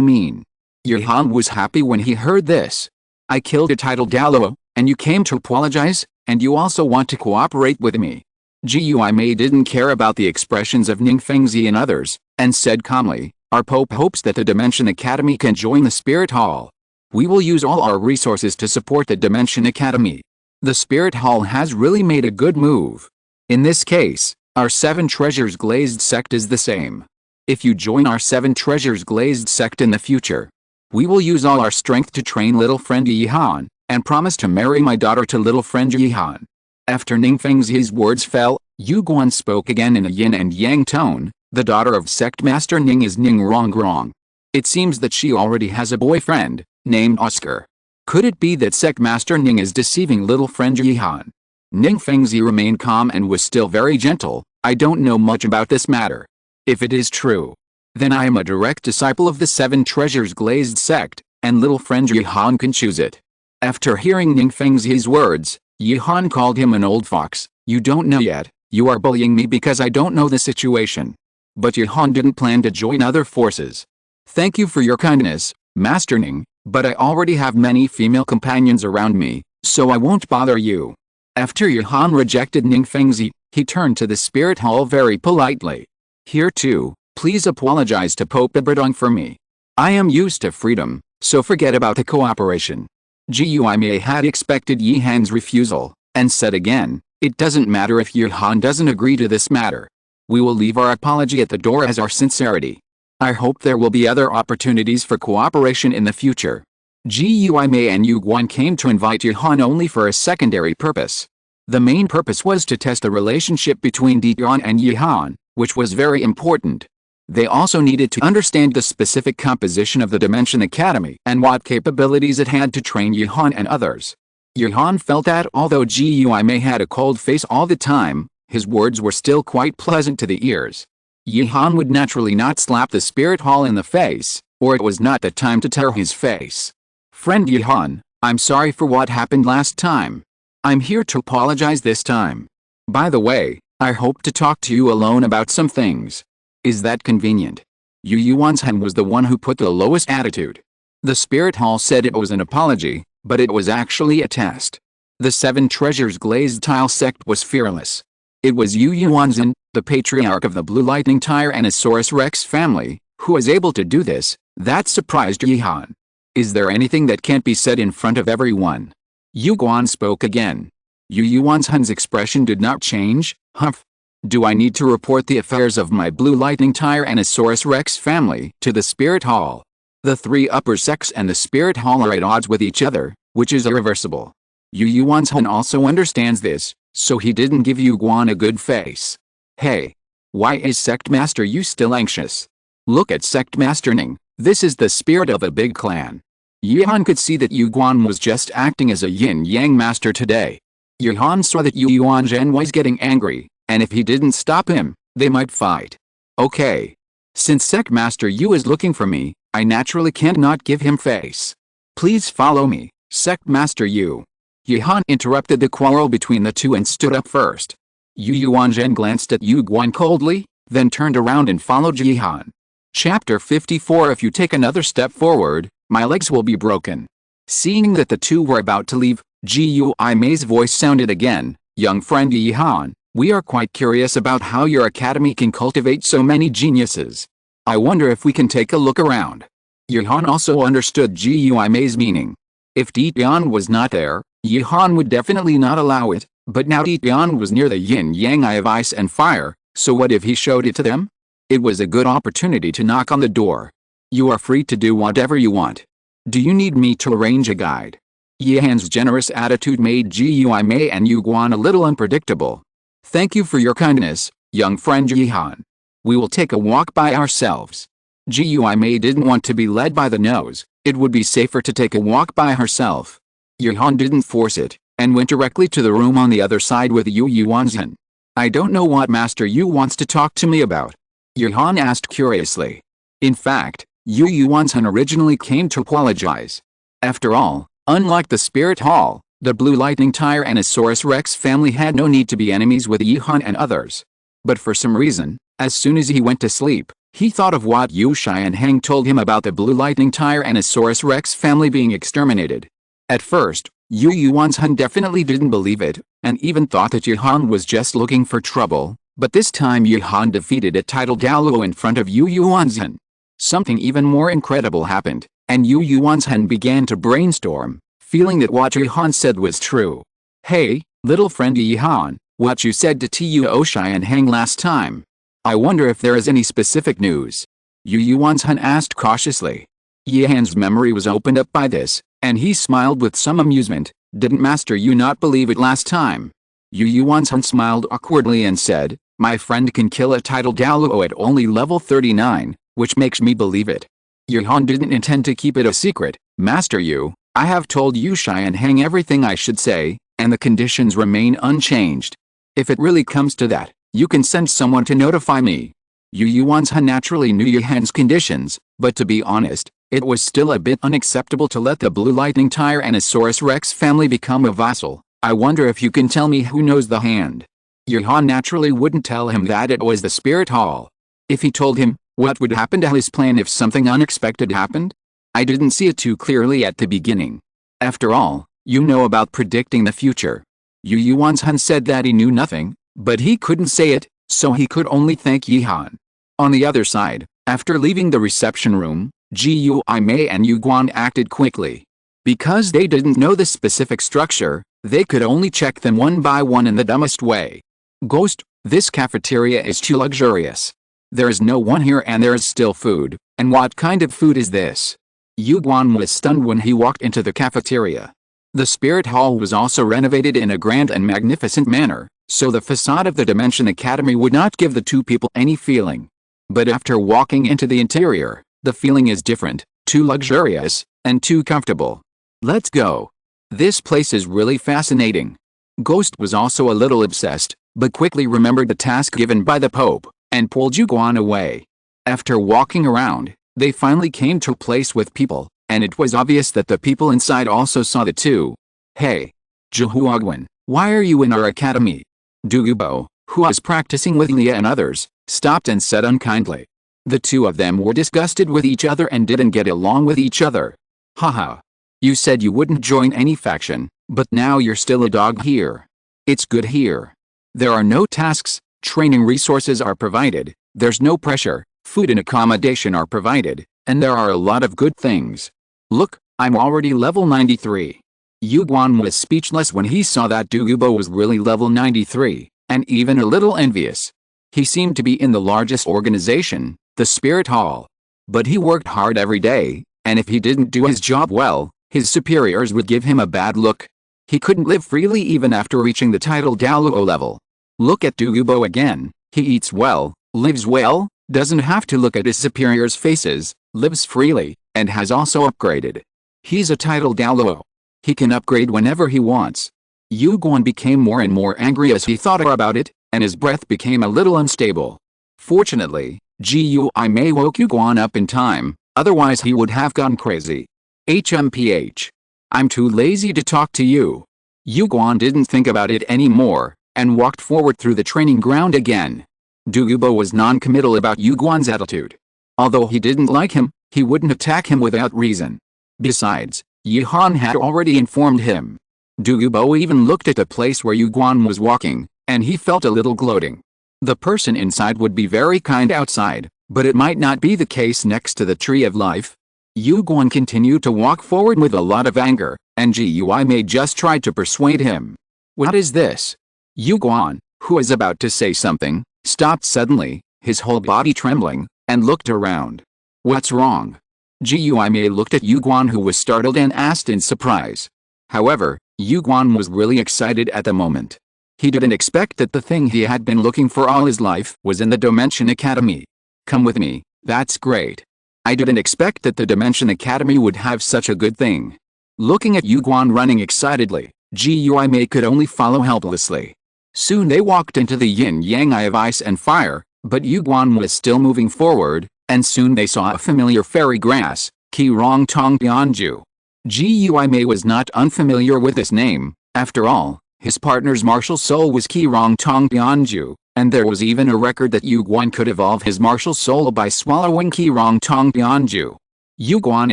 mean? Yuhan was happy when he heard this. I killed a title Daoluo, and you came to apologize, and you also want to cooperate with me. Gui Mei didn't care about the expressions of Ningfengzi and others, and said calmly, Our Pope hopes that the Dimension Academy can join the Spirit Hall. We will use all our resources to support the Dimension Academy. The Spirit Hall has really made a good move. In this case, our Seven Treasures Glazed Sect is the same. If you join our Seven Treasures Glazed Sect in the future, we will use all our strength to train little friend Yihan, and promise to marry my daughter to little friend Yihan. After Ningfengzi's words fell, Yuguan spoke again in a yin and yang tone, the daughter of Sect Master Ning is Ning Rongrong. It seems that she already has a boyfriend, named Oscar. Could it be that Sect Master Ning is deceiving little friend Yihan? Ningfengzi remained calm and was still very gentle, I don't know much about this matter. If it is true, then I am a direct disciple of the Seven Treasures Glazed Sect, and little friend Yihan can choose it. After hearing Ningfengzi's words, Yihan called him an old fox. You don't know yet, you are bullying me because I don't know the situation. But Yihan didn't plan to join other forces. Thank you for your kindness, Master Ning, but I already have many female companions around me, so I won't bother you. After Yihan rejected Ningfengzi, he turned to the Spirit Hall very politely. Here too, please apologize to Pope Iberdong for me. I am used to freedom, so forget about the cooperation. Gui Mei had expected Yihan's refusal, and said again, it doesn't matter if Yihan doesn't agree to this matter. We will leave our apology at the door as our sincerity. I hope there will be other opportunities for cooperation in the future. Gui Mei and Yu Guan came to invite Yuhan only for a secondary purpose. The main purpose was to test the relationship between Dian and Yuhan, which was very important. They also needed to understand the specific composition of the Dimension Academy and what capabilities it had to train Yuhan and others. Yuhan felt that although Gui Mei had a cold face all the time, his words were still quite pleasant to the ears. Yuhan would naturally not slap the spirit hall in the face, or it was not the time to tear his face. Friend Yuhan, I'm sorry for what happened last time. I'm here to apologize this time. By the way, I hope to talk to you alone about some things. Is that convenient? Yu Yuanzhen was the one who put the lowest attitude. The spirit hall said it was an apology, but it was actually a test. The Seven Treasures Glazed tile sect was fearless. It was Yu Yuanzhen, the patriarch of the Blue Lightning Tyrannosaurus Rex family, who was able to do this. That surprised Yuhan. Is there anything that can't be said in front of everyone? Yu Guan spoke again. Yu Yuanzhen's expression did not change. Humph. Do I need to report the affairs of my Blue Lightning Tyrannosaurus Rex family to the Spirit Hall? The three upper sects and the Spirit Hall are at odds with each other, which is irreversible. Yu Yuanzhen also understands this, so he didn't give Yu Guan a good face. Hey. Why is Sect Master Yu still anxious? Look at Sect Master Ning, this is the spirit of a big clan. Yuhan could see that Yu Guan was just acting as a yin-yang master today. Yuhan saw that Yu Yuanzhen was getting angry, and if he didn't stop him, they might fight. Okay. Since Sect Master Yu is looking for me, I naturally can't not give him face. Please follow me, Sect Master Yu. Yuhan interrupted the quarrel between the two and stood up first. Yu Yuanzhen glanced at Yu Guan coldly, then turned around and followed Yuhan. Chapter 54. If you take another step forward, my legs will be broken. Seeing that the two were about to leave, Gui Mei's voice sounded again. Young friend Yuhan, we are quite curious about how your academy can cultivate so many geniuses. I wonder if we can take a look around. Yuhan also understood Gui Mei's meaning. If Dian was not there, Yuhan would definitely not allow it, but now Dian was near the yin-yang eye of ice and fire, so what if he showed it to them? It was a good opportunity to knock on the door. You are free to do whatever you want. Do you need me to arrange a guide? Yuhan's generous attitude made Gui Mei and Yu Guan a little unpredictable. Thank you for your kindness, young friend Yuhan. We will take a walk by ourselves. Gui Mei didn't want to be led by the nose. It would be safer to take a walk by herself. Yuhan didn't force it, and went directly to the room on the other side with Yu Yuanzhen. I don't know what Master Yu wants to talk to me about. Yuhan asked curiously. In fact, Yu Yuanzhen originally came to apologize. After all, unlike the Spirit Hall, the Blue Lightning Tyrannosaurus Rex family had no need to be enemies with Yuhan and others. But for some reason, as soon as he went to sleep, he thought of what Yu Shai and Hang told him about the Blue Lightning Tyrannosaurus Rex family being exterminated. At first, Yu Yuanzhen definitely didn't believe it, and even thought that Yuhan was just looking for trouble, but this time Yuhan defeated a titled Douluo in front of Yu Yuanzhen. Something even more incredible happened, and Yu Yuanzhen began to brainstorm, feeling that what Yuhan said was true. Hey, little friend Yuhan, what you said to Tu Oshai and Hang last time. I wonder if there is any specific news. Yu Yuanzhen asked cautiously. Yuhan's memory was opened up by this, and he smiled with some amusement. Didn't Master Yu not believe it last time? Yu Yuanzhen smiled awkwardly and said, my friend can kill a titled Douluo at only level 39, which makes me believe it. Yuhan didn't intend to keep it a secret. Master Yu, I have told Yu Shai and Hang everything I should say, and the conditions remain unchanged. If it really comes to that, you can send someone to notify me. Yu Yuanzhen naturally knew Yuhan's conditions, but to be honest, it was still a bit unacceptable to let the Blue Lightning Tyrannosaurus Rex family become a vassal. I wonder if you can tell me who knows the hand. Yuhan naturally wouldn't tell him that it was the Spirit Hall. If he told him, what would happen to his plan if something unexpected happened? I didn't see it too clearly at the beginning. After all, you know about predicting the future. Yu Yuanzhen said that he knew nothing, but he couldn't say it, so he could only thank Yuhan. On the other side, after leaving the reception room, Gui Mei and Yu Guan acted quickly. Because they didn't know the specific structure, they could only check them one by one in the dumbest way. Ghost, this cafeteria is too luxurious. There is no one here and there is still food, and what kind of food is this? Yu Guan was stunned when he walked into the cafeteria. The spirit hall was also renovated in a grand and magnificent manner, so the facade of the Dimension Academy would not give the two people any feeling. But after walking into the interior, the feeling is different, too luxurious, and too comfortable. Let's go. This place is really fascinating. Ghost was also a little obsessed, but quickly remembered the task given by the Pope, and pulled Yu Guan away. After walking around, they finally came to a place with people, and it was obvious that the people inside also saw the two. Hey, Jihuagwan, why are you in our academy? Douluo, who was practicing with Lia and others, stopped and said unkindly. The two of them were disgusted with each other and didn't get along with each other. Haha. You said you wouldn't join any faction, but now you're still a dog here. It's good here. There are no tasks, training resources are provided, there's no pressure, food and accommodation are provided, and there are a lot of good things. Look, I'm already level 93. Yu Guan was speechless when he saw that Douluo was really level 93, and even a little envious. He seemed to be in the largest organization, the Spirit Hall. But he worked hard every day, and if he didn't do his job well, his superiors would give him a bad look. He couldn't live freely even after reaching the title Douluo level. Look at Douluo again, he eats well, lives well, doesn't have to look at his superiors' faces, lives freely, and has also upgraded. He's a title Douluo. He can upgrade whenever he wants. Yu Guan became more and more angry as he thought about it, and his breath became a little unstable. Fortunately, Gui Mei woke Yu Guan up in time, otherwise he would have gone crazy. HMPH. I'm too lazy to talk to you. Yu Guan didn't think about it anymore, and walked forward through the training ground again. Douluo was non-committal about Yu Guan's attitude. Although he didn't like him, he wouldn't attack him without reason. Besides, Yi Han had already informed him. Douluo even looked at the place where Yu Guan was walking, and he felt a little gloating. The person inside would be very kind outside, but it might not be the case next to the Tree of Life. Yu Guan continued to walk forward with a lot of anger, and Gui Mei just tried to persuade him. What is this? Yu Guan, who was about to say something, stopped suddenly, his whole body trembling, and looked around. What's wrong? Gui Mei looked at Yu Guan, who was startled, and asked in surprise. However, Yu Guan was really excited at the moment. He didn't expect that the thing he had been looking for all his life was in the Dimension Academy. Come with me, that's great. I didn't expect that the Dimension Academy would have such a good thing. Looking at Yu Guan running excitedly, Gui Mei could only follow helplessly. Soon they walked into the yin-yang eye of ice and fire, but Yu Guan was still moving forward, and soon they saw a familiar fairy grass, Qirong Tong Bianju. Gui Mei was not unfamiliar with this name, after all, his partner's martial soul was Qirong Tong Bianju, and there was even a record that Yu Guan could evolve his martial soul by swallowing Qirong Tong Bianju. Yu Guan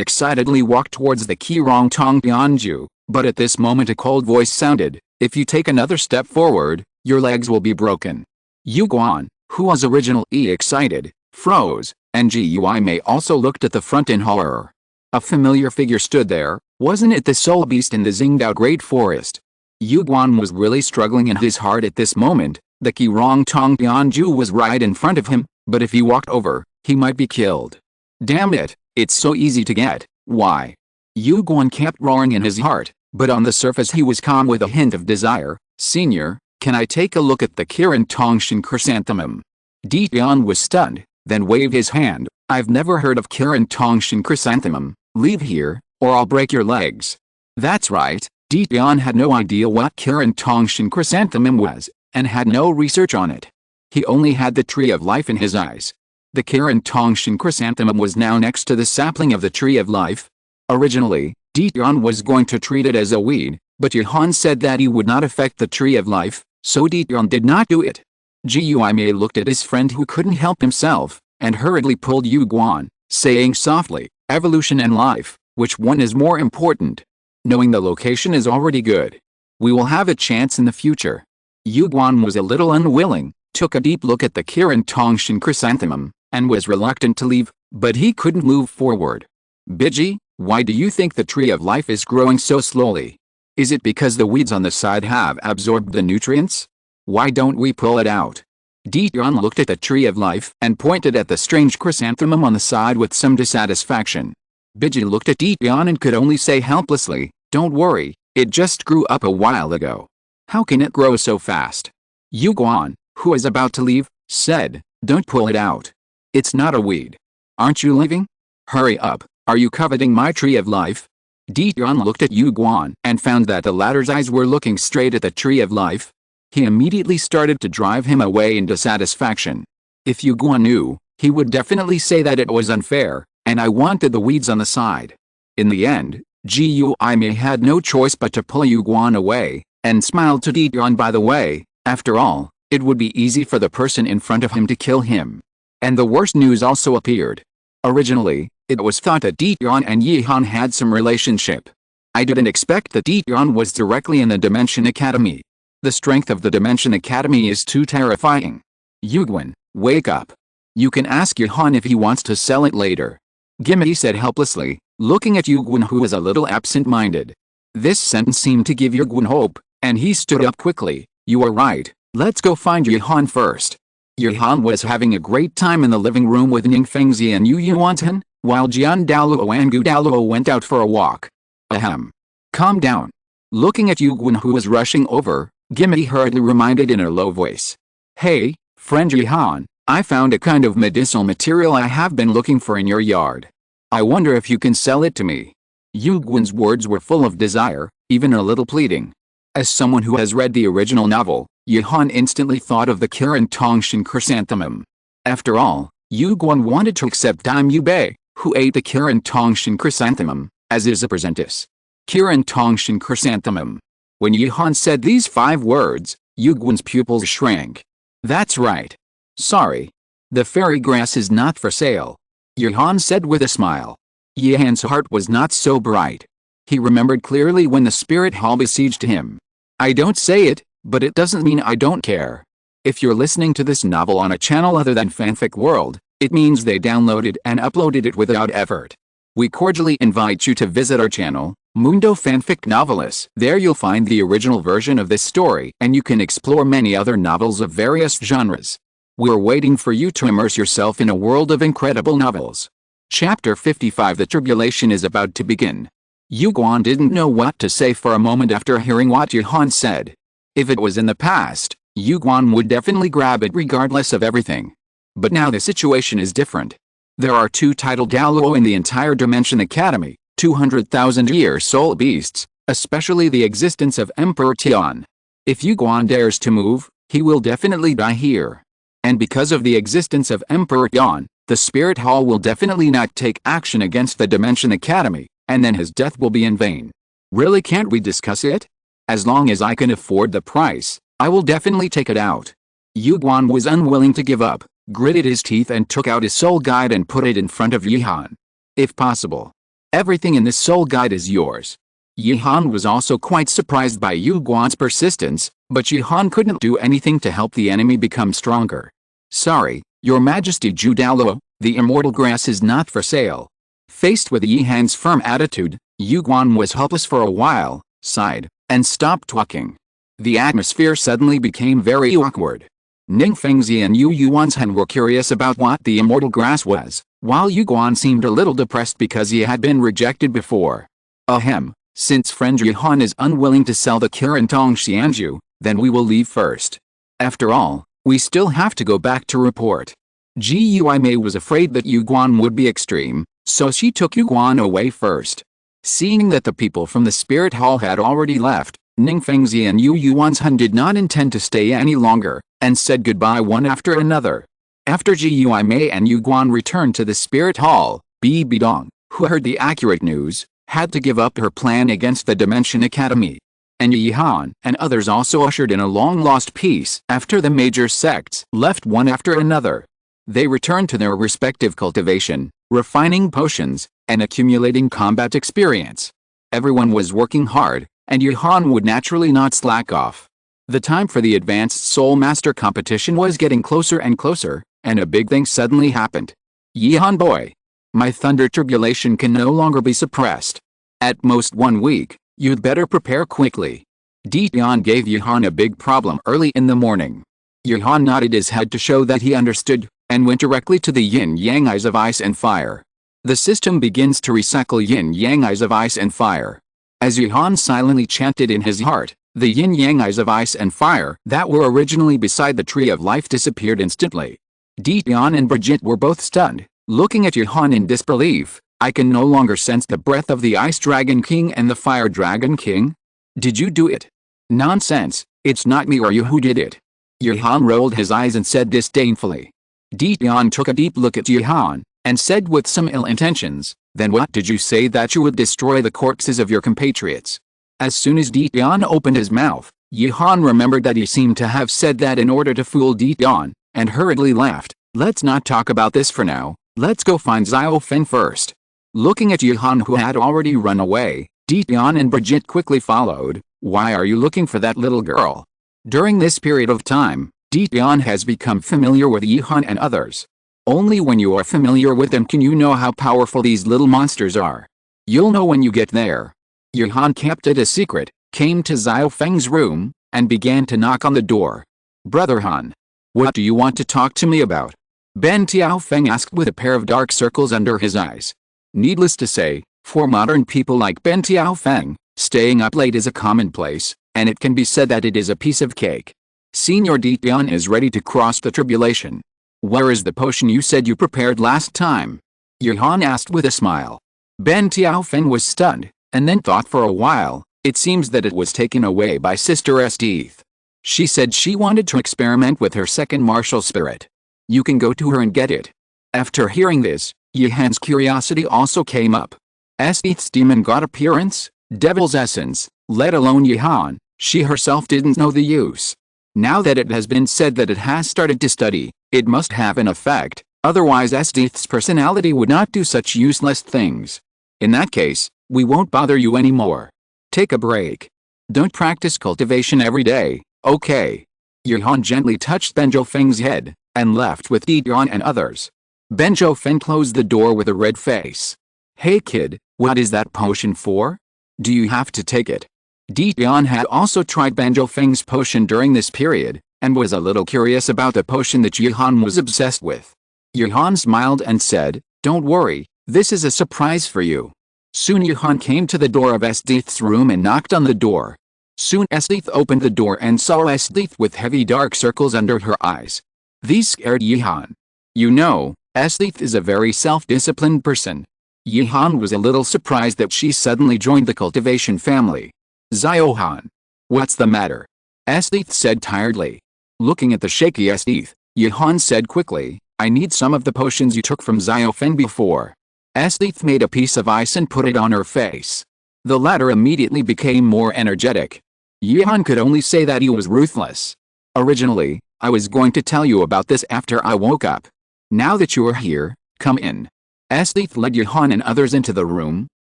excitedly walked towards the Qirong Tong Bianju, but at this moment a cold voice sounded, if you take another step forward, your legs will be broken. Yu Guan, who was originally excited, froze, and Gui Mei also looked at the front in horror. A familiar figure stood there, wasn't it the soul beast in the Xingdao Great Forest? Yu Guan was really struggling in his heart at this moment. The Qirong Tong Bianju was right in front of him, but if he walked over, he might be killed. Damn it, it's so easy to get, why? Yu Guan kept roaring in his heart, but on the surface he was calm with a hint of desire. Senior, can I take a look at the Kirin Tongshan Chrysanthemum? Dian was stunned, then waved his hand. I've never heard of Kirin Tongshan Chrysanthemum, leave here, or I'll break your legs. That's right, Dian had no idea what Kirin Tongshan Chrysanthemum was, and had no research on it. He only had the Tree of Life in his eyes. The Kirin Tongshan Chrysanthemum was now next to the sapling of the Tree of Life. Originally, Dian was going to treat it as a weed, but Yuhan said that he would not affect the Tree of Life, so Dian did not do it. Gui Mei looked at his friend who couldn't help himself, and hurriedly pulled Yu Guan, saying softly, evolution and life, which one is more important? Knowing the location is already good. We will have a chance in the future. Yu Guan was a little unwilling, took a deep look at the Kirin Tongshan Chrysanthemum, and was reluctant to leave, but he couldn't move forward. Biji, why do you think the Tree of Life is growing so slowly? Is it because the weeds on the side have absorbed the nutrients? Why don't we pull it out? Dian looked at the Tree of Life and pointed at the strange chrysanthemum on the side with some dissatisfaction. Biji looked at Dion and could only say helplessly, "Don't worry, it just grew up a while ago." "How can it grow so fast?" Yu Guan, who was about to leave, said, "Don't pull it out. It's not a weed." "Aren't you leaving? Hurry up, are you coveting my tree of life?" Dion looked at Yu Guan and found that the latter's eyes were looking straight at the tree of life. He immediately started to drive him away in dissatisfaction. If Yu Guan knew, he would definitely say that it was unfair, and I wanted the weeds on the side. In the end, Guime had no choice but to pull Yu Guan away, and smiled to Dion. "By the way, after all, it would be easy for the person in front of him to kill him." And the worst news also appeared. Originally, it was thought that Dion and Yihan had some relationship. I didn't expect that Dion was directly in the Dimension Academy. The strength of the Dimension Academy is too terrifying. "Yuguan, wake up. You can ask Yihan if he wants to sell it later," Gimme said helplessly, looking at Yuguan, who was a little absent-minded. This sentence seemed to give Yuguan hope, and he stood up quickly. "You are right, let's go find Yihan first." Yihan was having a great time in the living room with Ning Fengzi and Yu Yuantan, while Jian Douluo and Gu Douluo went out for a walk. "Ahem. Calm down." Looking at Yuguan, who was rushing over, Gimme hurriedly reminded in a low voice. "Hey, friend Yihan, I found a kind of medicinal material I have been looking for in your yard. I wonder if you can sell it to me." Yuguan's words were full of desire, even a little pleading. As someone who has read the original novel, Yihan instantly thought of the Kirin Tongshan chrysanthemum. After all, Yuguan wanted to accept Daimyo Bei, who ate the Kirin Tongshan chrysanthemum, as his apprentice. Kirin Tongshan chrysanthemum. When Yihan said these 5 words, Yuguan's pupils shrank. "That's right. Sorry. The fairy grass is not for sale," Yihan said with a smile. Yihan's heart was not so bright. He remembered clearly when the spirit hall besieged him. "I don't say it, but it doesn't mean I don't care. If you're listening to this novel on a channel other than Fanfic World, it means they downloaded and uploaded it without effort. We cordially invite you to visit our channel, Mundo Fanfic Novelis. There you'll find the original version of this story, and you can explore many other novels of various genres. We're waiting for you to immerse yourself in a world of incredible novels. Chapter 55. The tribulation is about to begin. Yuguan didn't know what to say for a moment after hearing what Yihan said. If it was in the past, Yuguan would definitely grab it regardless of everything. But now the situation is different. There are 2 titled Douluo in the entire Dimension Academy, 200,000-year soul beasts, especially the existence of Emperor Tian. If Yuguan dares to move, he will definitely die here. And because of the existence of Emperor Tian, the Spirit Hall will definitely not take action against the Dimension Academy, and then his death will be in vain. Really, can't we discuss it? As long as I can afford the price, I will definitely take it out. Yuguan was unwilling to give up, gritted his teeth and took out his soul guide and put it in front of Yihan. "If possible, everything in this soul guide is yours." Yihan was also quite surprised by Yuguan's persistence, but Yihan couldn't do anything to help the enemy become stronger. "Sorry, Your Majesty Ju Douluo, the immortal grass is not for sale." Faced with Yihan's firm attitude, Yuguan was helpless for a while, sighed, and stopped talking. The atmosphere suddenly became very awkward. Ning Fengzi and Yu Yuanzhen were curious about what the immortal grass was, while Yuguan seemed a little depressed because he had been rejected before. "Ahem, since friend Yihan is unwilling to sell the Kirin Tongshanju, then we will leave first. After all, we still have to go back to report." Guime was afraid that Yuguan would be extreme, so she took Yuguan away first. Seeing that the people from the Spirit Hall had already left, Ning Fengzi and Yu Yuanzhen did not intend to stay any longer, and said goodbye one after another. After Guime and Yuguan returned to the Spirit Hall, Bi Bidong, who heard the accurate news, had to give up her plan against the Dimension Academy. And Yihan and others also ushered in a long-lost peace after the major sects left one after another. They returned to their respective cultivation, refining potions, and accumulating combat experience. Everyone was working hard, and Yihan would naturally not slack off. The time for the Advanced Soul Master competition was getting closer and closer, and a big thing suddenly happened. "Yihan boy, my thunder tribulation can no longer be suppressed. At most 1 week, you'd better prepare quickly." Dian gave Yihan a big problem early in the morning. Yihan nodded his head to show that he understood, and went directly to the yin-yang eyes of ice and fire. The system begins to recycle yin-yang eyes of ice and fire. As Yuhan silently chanted in his heart, the yin-yang eyes of ice and fire that were originally beside the tree of life disappeared instantly. Dion and Brigitte were both stunned, looking at Yuhan in disbelief. I can no longer sense the breath of the Ice Dragon King and the Fire Dragon King. Did you do it? Nonsense, it's not me or you who did it. Yuhan rolled his eyes and said disdainfully. Dion took a deep look at Yuhan, and said with some ill intentions, then what did you say that you would destroy the corpses of your compatriots? As soon as Dion opened his mouth, Yuhan remembered that he seemed to have said that in order to fool Dion, and hurriedly laughed. Let's not talk about this for now, let's go find Xiao Feng first. Looking at Yuhan who had already run away, Dion and Brigitte quickly followed. Why are you looking for that little girl? During this period of time, Dion has become familiar with Yuhan and others. Only when you are familiar with them can you know how powerful these little monsters are. You'll know when you get there. Yuhan kept it a secret, came to Xiao Feng's room, and began to knock on the door. Brother Han. What do you want to talk to me about? Ben Tiao Feng asked with a pair of dark circles under his eyes. Needless to say, for modern people like Ben Tiao Feng, staying up late is a commonplace, and it can be said that it is a piece of cake. Senior Dion is ready to cross the tribulation. Where is the potion you said you prepared last time? Yuhan asked with a smile. Ben Tiao Feng was stunned, and then thought for a while. It seems that it was taken away by Sister Esdeath. She said she wanted to experiment with her second martial spirit. You can go to her and get it. After hearing this, Yuhan's curiosity also came up. Esdeath's demon god appearance, devil's essence, let alone Yuhan, she herself didn't know the use. Now that it has been said that it has started to study, it must have an effect, otherwise Esdeath's personality would not do such useless things. In that case, we won't bother you anymore. Take a break. Don't practice cultivation every day, okay? Yuhan gently touched Benjo Feng's head, and left with Dion and others. Benjo Feng closed the door with a red face. Hey kid, what is that potion for? Do you have to take it? Dion had also tried Benjo Feng's potion during this period, and was a little curious about the potion that Yuhan was obsessed with. Yuhan smiled and said, don't worry, this is a surprise for you. Soon Yuhan came to the door of Esdeath's room and knocked on the door. Soon Esdeath opened the door and saw Esdeath with heavy dark circles under her eyes. These scared Yuhan. You know, Esdeath is a very self-disciplined person. Yuhan was a little surprised that she suddenly joined the cultivation family. Ziohan. What's the matter? Esdeath said tiredly. Looking at the shaky Esdeath, Yuhan said quickly, I need some of the potions you took from Xiao Feng before. Esdeath made a piece of ice and put it on her face. The latter immediately became more energetic. Yuhan could only say that he was ruthless. Originally, I was going to tell you about this after I woke up. Now that you are here, come in. Esdeath led Yuhan and others into the room,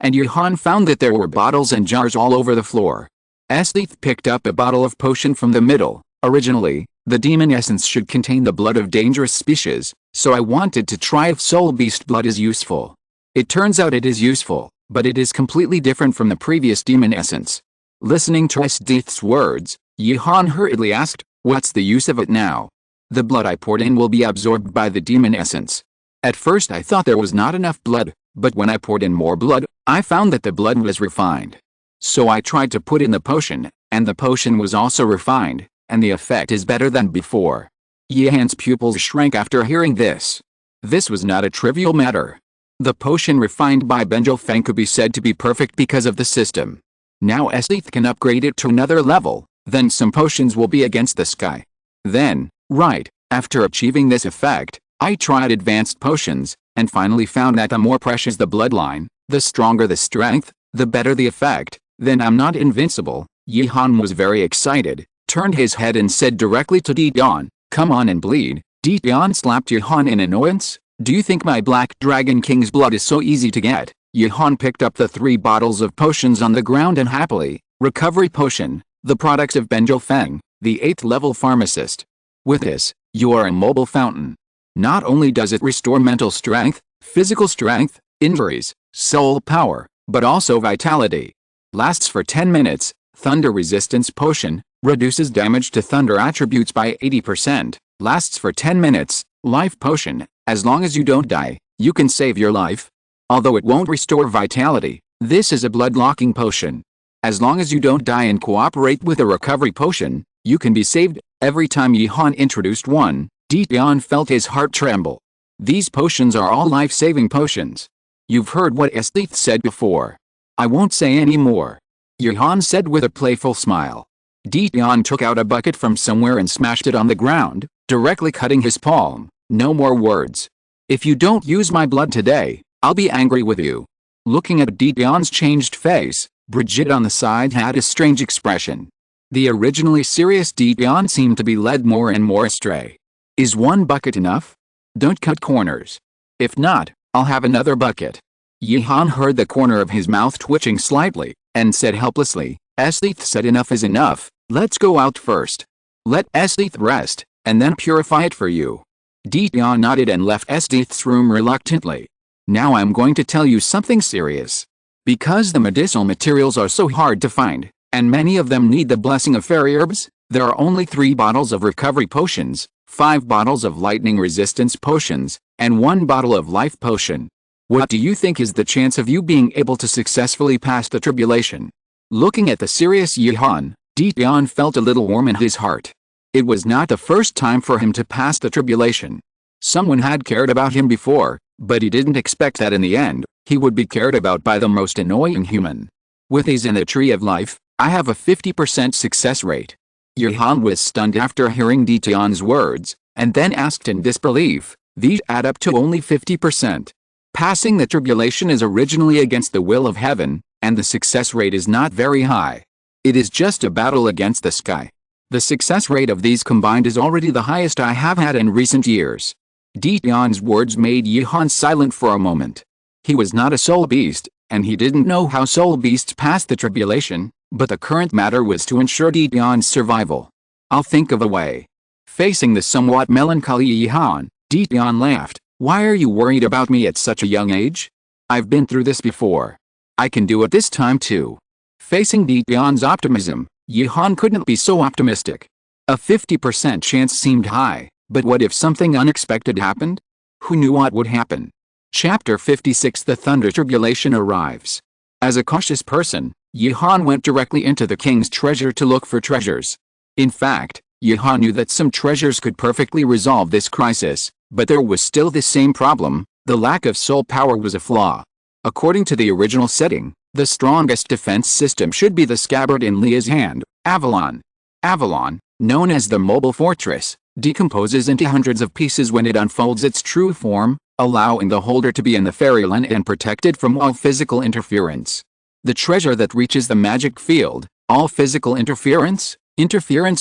and Yuhan found that there were bottles and jars all over the floor. Esdeath picked up a bottle of potion from the middle. Originally, the demon essence should contain the blood of dangerous species, so I wanted to try if soul beast blood is useful. It turns out it is useful, but it is completely different from the previous demon essence. Listening to Esdeath's words, Yuhan hurriedly asked, what's the use of it now? The blood I poured in will be absorbed by the demon essence. At first I thought there was not enough blood, but when I poured in more blood, I found that the blood was refined. So I tried to put in the potion, and the potion was also refined, and the effect is better than before. Yuhan's pupils shrank after hearing this. This was not a trivial matter. The potion refined by Benjo Feng could be said to be perfect because of the system. Now Esdeath can upgrade it to another level, then some potions will be against the sky. Then, right, after achieving this effect, I tried advanced potions, and finally found that the more precious the bloodline, the stronger the strength, the better the effect, then I'm not invincible. Yuhan was very excited, turned his head and said directly to Dion, come on and bleed. Dion slapped Yuhan in annoyance. Do you think my Black Dragon King's blood is so easy to get? Yuhan picked up the 3 bottles of potions on the ground and happily, recovery potion, the products of Benjo Feng, the 8th level pharmacist. With this, you are a mobile fountain. Not only does it restore mental strength, physical strength, injuries, soul power, but also vitality. Lasts for 10 minutes, thunder resistance potion, reduces damage to thunder attributes by 80%, lasts for 10 minutes, life potion, as long as you don't die, you can save your life. Although it won't restore vitality, this is a blood-locking potion. As long as you don't die and cooperate with a recovery potion, you can be saved. Every time Yihan introduced one, Dian felt his heart tremble. These potions are all life-saving potions. You've heard what Esdeath said before. I won't say any more. Yihan said with a playful smile. Dian took out a bucket from somewhere and smashed it on the ground, directly cutting his palm. No more words. If you don't use my blood today, I'll be angry with you. Looking at Dian's changed face, Brigitte on the side had a strange expression. The originally serious Dian seemed to be led more and more astray. Is one bucket enough? Don't cut corners. If not, I'll have another bucket. Yihan heard the corner of his mouth twitching slightly, and said helplessly, Esdeath said enough is enough, let's go out first. Let Esdeath rest, and then purify it for you. Dian nodded and left Esdeath's room reluctantly. Now I'm going to tell you something serious. Because the medicinal materials are so hard to find, and many of them need the blessing of fairy herbs, there are only 3 bottles of recovery potions, 5 bottles of lightning resistance potions, and 1 bottle of life potion. What do you think is the chance of you being able to successfully pass the tribulation? Looking at the serious Yihan, Dian felt a little warm in his heart. It was not the first time for him to pass the tribulation. Someone had cared about him before, but he didn't expect that in the end, he would be cared about by the most annoying human. With these in the tree of life, I have a 50% success rate. Yihan was stunned after hearing Dian's words, and then asked in disbelief, these add up to only 50%. Passing the tribulation is originally against the will of heaven, and the success rate is not very high. It is just a battle against the sky. The success rate of these combined is already the highest I have had in recent years. Dian's words made Yihan silent for a moment. He was not a soul beast, and he didn't know how soul beasts pass the tribulation, but the current matter was to ensure Dian's survival. I'll think of a way. Facing the somewhat melancholy Yihan, Dian laughed. Why are you worried about me at such a young age? I've been through this before. I can do it this time too. Facing Dian's optimism, Yihan couldn't be so optimistic. A 50% chance seemed high, but what if something unexpected happened? Who knew what would happen? Chapter 56 The Thunder Tribulation Arrives. As a cautious person, Yihan went directly into the king's treasure to look for treasures. In fact, Yihan knew that some treasures could perfectly resolve this crisis, but there was still the same problem, the lack of soul power was a flaw. According to the original setting, the strongest defense system should be the scabbard in Leah's hand, Avalon. Avalon, known as the mobile fortress, decomposes into hundreds of pieces when it unfolds its true form, allowing the holder to be in the fairyland and protected from all physical interference. The treasure that reaches the magic field, all physical interference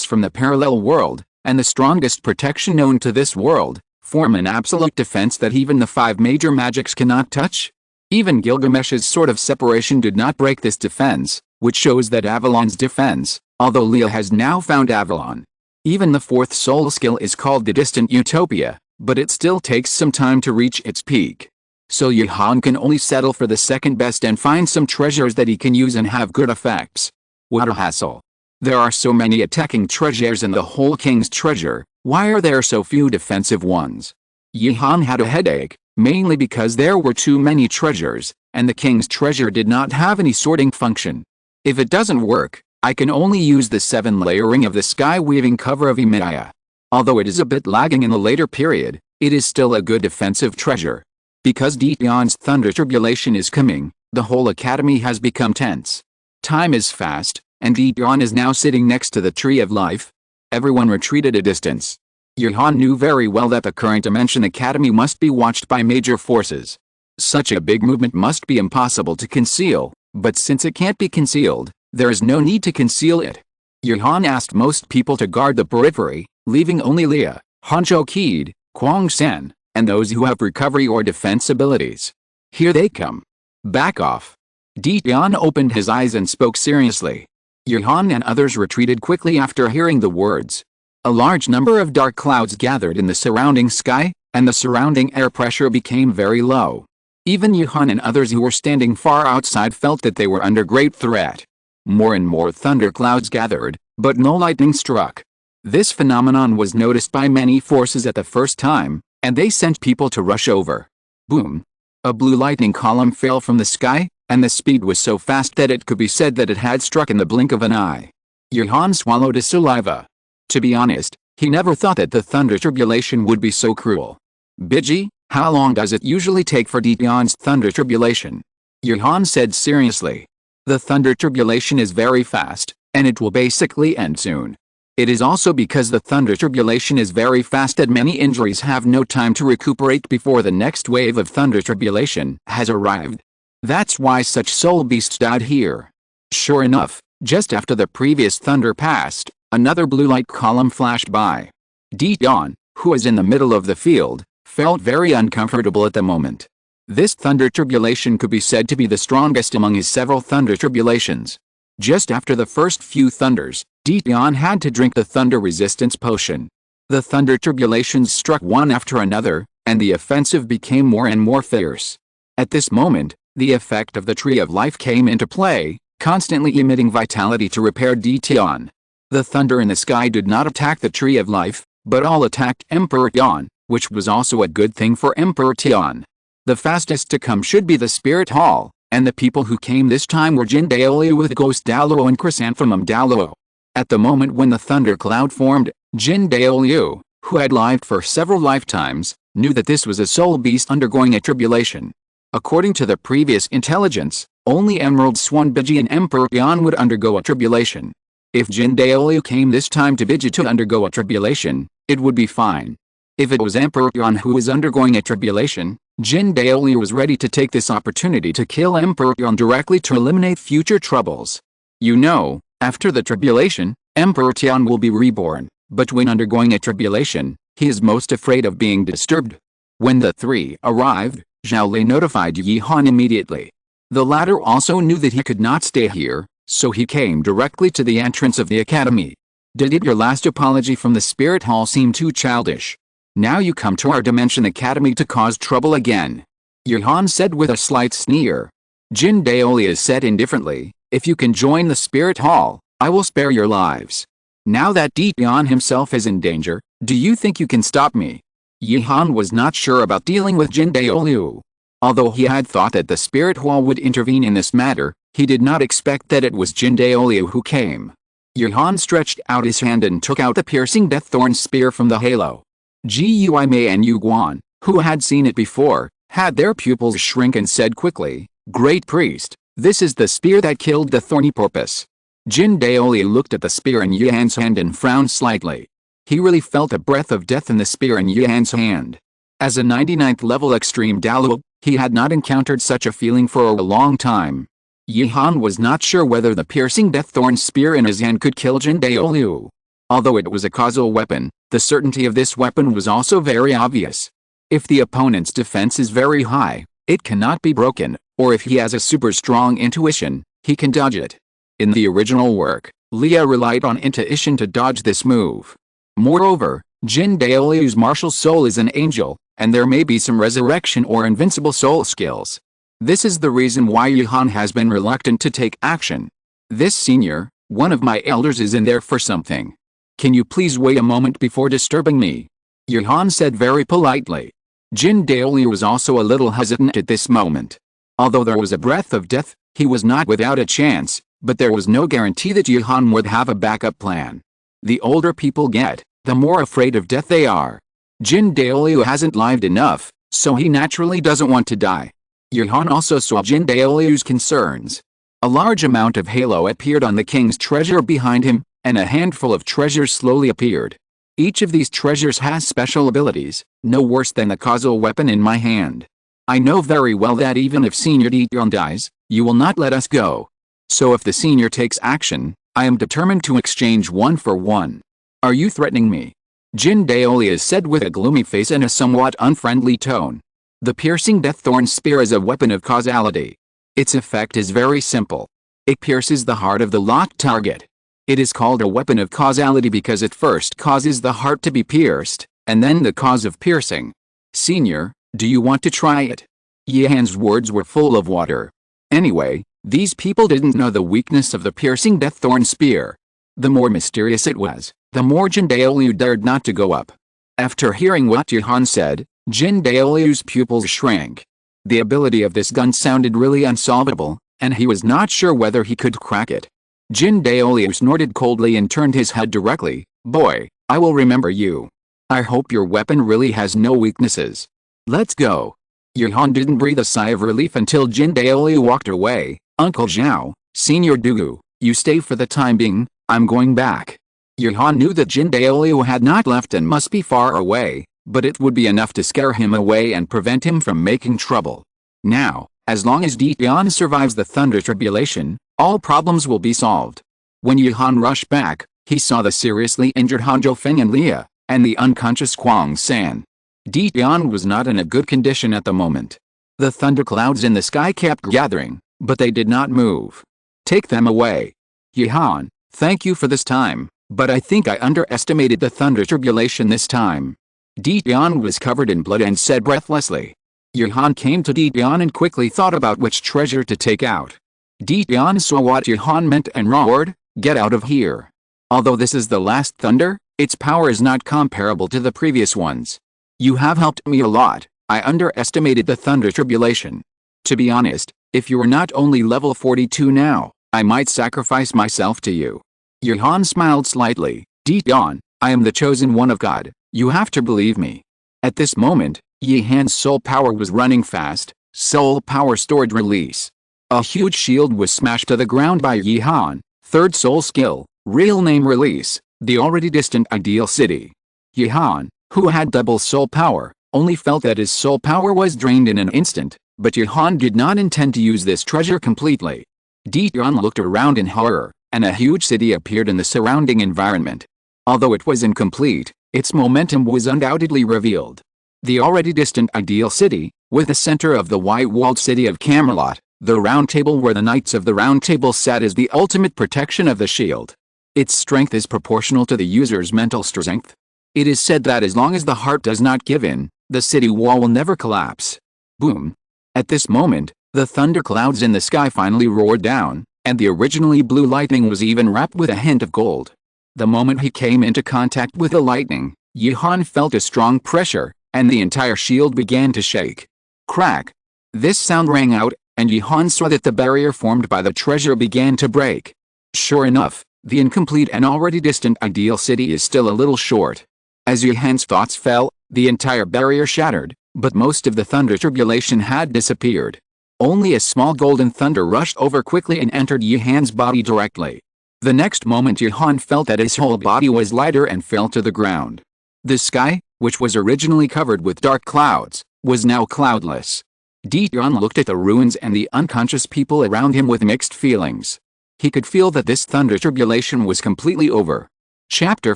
from the parallel world, and the strongest protection known to this world, form an absolute defense that even the 5 major magics cannot touch. Even Gilgamesh's Sword of Separation did not break this defense, which shows that Avalon's defense, although Leah has now found Avalon. Even the 4th soul skill is called the Distant Utopia, but it still takes some time to reach its peak. So Yihan can only settle for the second best and find some treasures that he can use and have good effects. What a hassle. There are so many attacking treasures in the whole king's treasure, why are there so few defensive ones? Yihan had a headache, mainly because there were too many treasures, and the king's treasure did not have any sorting function. If it doesn't work, I can only use the 7 layering of the sky-weaving cover of Himalaya. Although it is a bit lagging in the later period, it is still a good defensive treasure. Because Dian's thunder tribulation is coming, the whole academy has become tense. Time is fast, and Dian is now sitting next to the Tree of Life. Everyone retreated a distance. Yihan knew very well that the current Dimension Academy must be watched by major forces. Such a big movement must be impossible to conceal, but since it can't be concealed, there is no need to conceal it. Yihan asked most people to guard the periphery, leaving only Leah, Hanzhou Qid, Tang San, and those who have recovery or defense abilities. Here they come. Back off. Dian opened his eyes and spoke seriously. Yihan and others retreated quickly after hearing the words. A large number of dark clouds gathered in the surrounding sky, and the surrounding air pressure became very low. Even Yihan and others who were standing far outside felt that they were under great threat. More and more thunder clouds gathered, but no lightning struck. This phenomenon was noticed by many forces at the first time, and they sent people to rush over. Boom! A blue lightning column fell from the sky, and the speed was so fast that it could be said that it had struck in the blink of an eye. Yuhan swallowed his saliva. To be honest, he never thought that the thunder tribulation would be so cruel. Biji, how long does it usually take for Dion's thunder tribulation? Yuhan said seriously. The thunder tribulation is very fast, and it will basically end soon. It is also because the thunder tribulation is very fast that many injuries have no time to recuperate before the next wave of thunder tribulation has arrived. That's why such soul beasts died here. Sure enough, just after the previous thunder passed, another blue light column flashed by. Dion, who was in the middle of the field, felt very uncomfortable at the moment. This thunder tribulation could be said to be the strongest among his several thunder tribulations. Just after the first few thunders, Dion had to drink the thunder resistance potion. The thunder tribulations struck one after another, and the offensive became more and more fierce. At this moment, the effect of the Tree of Life came into play, constantly emitting vitality to repair Dion. The thunder in the sky did not attack the Tree of Life, but all attacked Emperor Tian, which was also a good thing for Emperor Tian. The fastest to come should be the Spirit Hall, and the people who came this time were Jin Daoliu with Ghost Douluo and Chrysanthemum Douluo. At the moment when the thunder cloud formed, Jin Daoliu, who had lived for several lifetimes, knew that this was a soul beast undergoing a tribulation. According to the previous intelligence, only Emerald Swan Biji and Emperor Tian would undergo a tribulation. If Jin Daoliu came this time to Biji to undergo a tribulation, it would be fine. If it was Emperor Tian who was undergoing a tribulation, Jin Daoliu was ready to take this opportunity to kill Emperor Tian directly to eliminate future troubles. You know, after the tribulation, Emperor Tian will be reborn, but when undergoing a tribulation, he is most afraid of being disturbed. When the three arrived, Zhao Lei notified Yi Han immediately. The latter also knew that he could not stay here, so he came directly to the entrance of the academy. Did your last apology from the Spirit Hall seem too childish? Now you come to our Dimension Academy to cause trouble again. Yi Han said with a slight sneer. Jin Daoliu said indifferently, if you can join the Spirit Hall, I will spare your lives. Now that Dion himself is in danger, do you think you can stop me? Yi Han was not sure about dealing with Jin Daoliu. Although he had thought that the Spirit Hall would intervene in this matter, he did not expect that it was Jin Daoliu who came. Yi Han stretched out his hand and took out the piercing Deaththorn spear from the halo. Gui Mei and Yu Guan, who had seen it before, had their pupils shrink and said quickly, Great Priest, this is the spear that killed the thorny porpoise. Jin Daoliu looked at the spear in Yi Han's hand and frowned slightly. He really felt a breath of death in the spear in Yi Han's hand. As a 99th level extreme Daluo, he had not encountered such a feeling for a long time. Yi Han was not sure whether the piercing Deaththorn spear in his hand could kill Jin Daoliu. Although it was a causal weapon, the certainty of this weapon was also very obvious. If the opponent's defense is very high, it cannot be broken, or if he has a super strong intuition, he can dodge it. In the original work, Leah relied on intuition to dodge this move. Moreover, Jin Daoliu's martial soul is an angel, and there may be some resurrection or invincible soul skills. This is the reason why Yi Han has been reluctant to take action. This senior, one of my elders, is in there for something. Can you please wait a moment before disturbing me? Yi Han said very politely. Jin Daoliu was also a little hesitant at this moment. Although there was a breath of death, he was not without a chance, but there was no guarantee that Yi Han would have a backup plan. The older people get, the more afraid of death they are. Jin Daoliu hasn't lived enough, so he naturally doesn't want to die. Yi Han also saw Jin Daoliu's concerns. A large amount of halo appeared on the king's treasure behind him, and a handful of treasures slowly appeared. Each of these treasures has special abilities, no worse than the causal weapon in my hand. I know very well that even if Senior Dion dies, you will not let us go. So if the senior takes action, I am determined to exchange one for one. Are you threatening me? Jin Daoliu said with a gloomy face and a somewhat unfriendly tone. The piercing Deaththorn spear is a weapon of causality. Its effect is very simple. It pierces the heart of the locked target. It is called a weapon of causality because it first causes the heart to be pierced, and then the cause of piercing. Senior, do you want to try it? Yi Han's words were full of water. Anyway, these people didn't know the weakness of the piercing Deaththorn spear. The more mysterious it was, the more Jin Daoliu dared not to go up. After hearing what Yi Han said, Jin Daoliu's pupils shrank. The ability of this gun sounded really unsolvable, and he was not sure whether he could crack it. Jin Daoliu snorted coldly and turned his head directly. Boy, I will remember you. I hope your weapon really has no weaknesses. Let's go. Yuhan didn't breathe a sigh of relief until Jin Daoliu walked away. Uncle Zhao, Senior Dugu, you stay for the time being, I'm going back. Yuhan knew that Jin Daoliu had not left and must be far away, but it would be enough to scare him away and prevent him from making trouble. Now, as long as Dian survives the Thunder Tribulation, all problems will be solved. When Yuhan rushed back, he saw the seriously injured Hanzhou Feng and Leah, and the unconscious Tang San. Dian was not in a good condition at the moment. The thunderclouds in the sky kept gathering, but they did not move. Take them away. Yuhan, thank you for this time, but I think I underestimated the Thunder Tribulation this time. Dian was covered in blood and said breathlessly. Yuhan came to Dian and quickly thought about which treasure to take out. Dian saw what Yuhan meant and roared, get out of here. Although this is the last thunder, its power is not comparable to the previous ones. You have helped me a lot. I underestimated the Thunder Tribulation. To be honest, if you were not only level 42 now, I might sacrifice myself to you. Yuhan smiled slightly. Dian, I am the chosen one of God. You have to believe me. At this moment, Yihan's soul power was running fast. Soul power stored release. A huge shield was smashed to the ground by Yihan. Third soul skill, real name release, the already distant ideal city. Yihan, who had double soul power, only felt that his soul power was drained in an instant, but Yuhan did not intend to use this treasure completely. Dian looked around in horror, and a huge city appeared in the surrounding environment. Although it was incomplete, its momentum was undoubtedly revealed. The already distant ideal city, with the center of the white-walled city of Camelot, the round table where the knights of the round table sat is the ultimate protection of the shield. Its strength is proportional to the user's mental strength. It is said that as long as the heart does not give in, the city wall will never collapse. Boom. At this moment, the thunderclouds in the sky finally roared down, and the originally blue lightning was even wrapped with a hint of gold. The moment he came into contact with the lightning, Yuhan felt a strong pressure, and the entire shield began to shake. Crack. This sound rang out, and Yuhan saw that the barrier formed by the treasure began to break. Sure enough, the incomplete and already distant ideal city is still a little short. As Yuhan's thoughts fell, the entire barrier shattered, but most of the Thunder Tribulation had disappeared. Only a small golden thunder rushed over quickly and entered Yuhan's body directly. The next moment Yuhan felt that his whole body was lighter and fell to the ground. The sky, which was originally covered with dark clouds, was now cloudless. Dian looked at the ruins and the unconscious people around him with mixed feelings. He could feel that this Thunder Tribulation was completely over. Chapter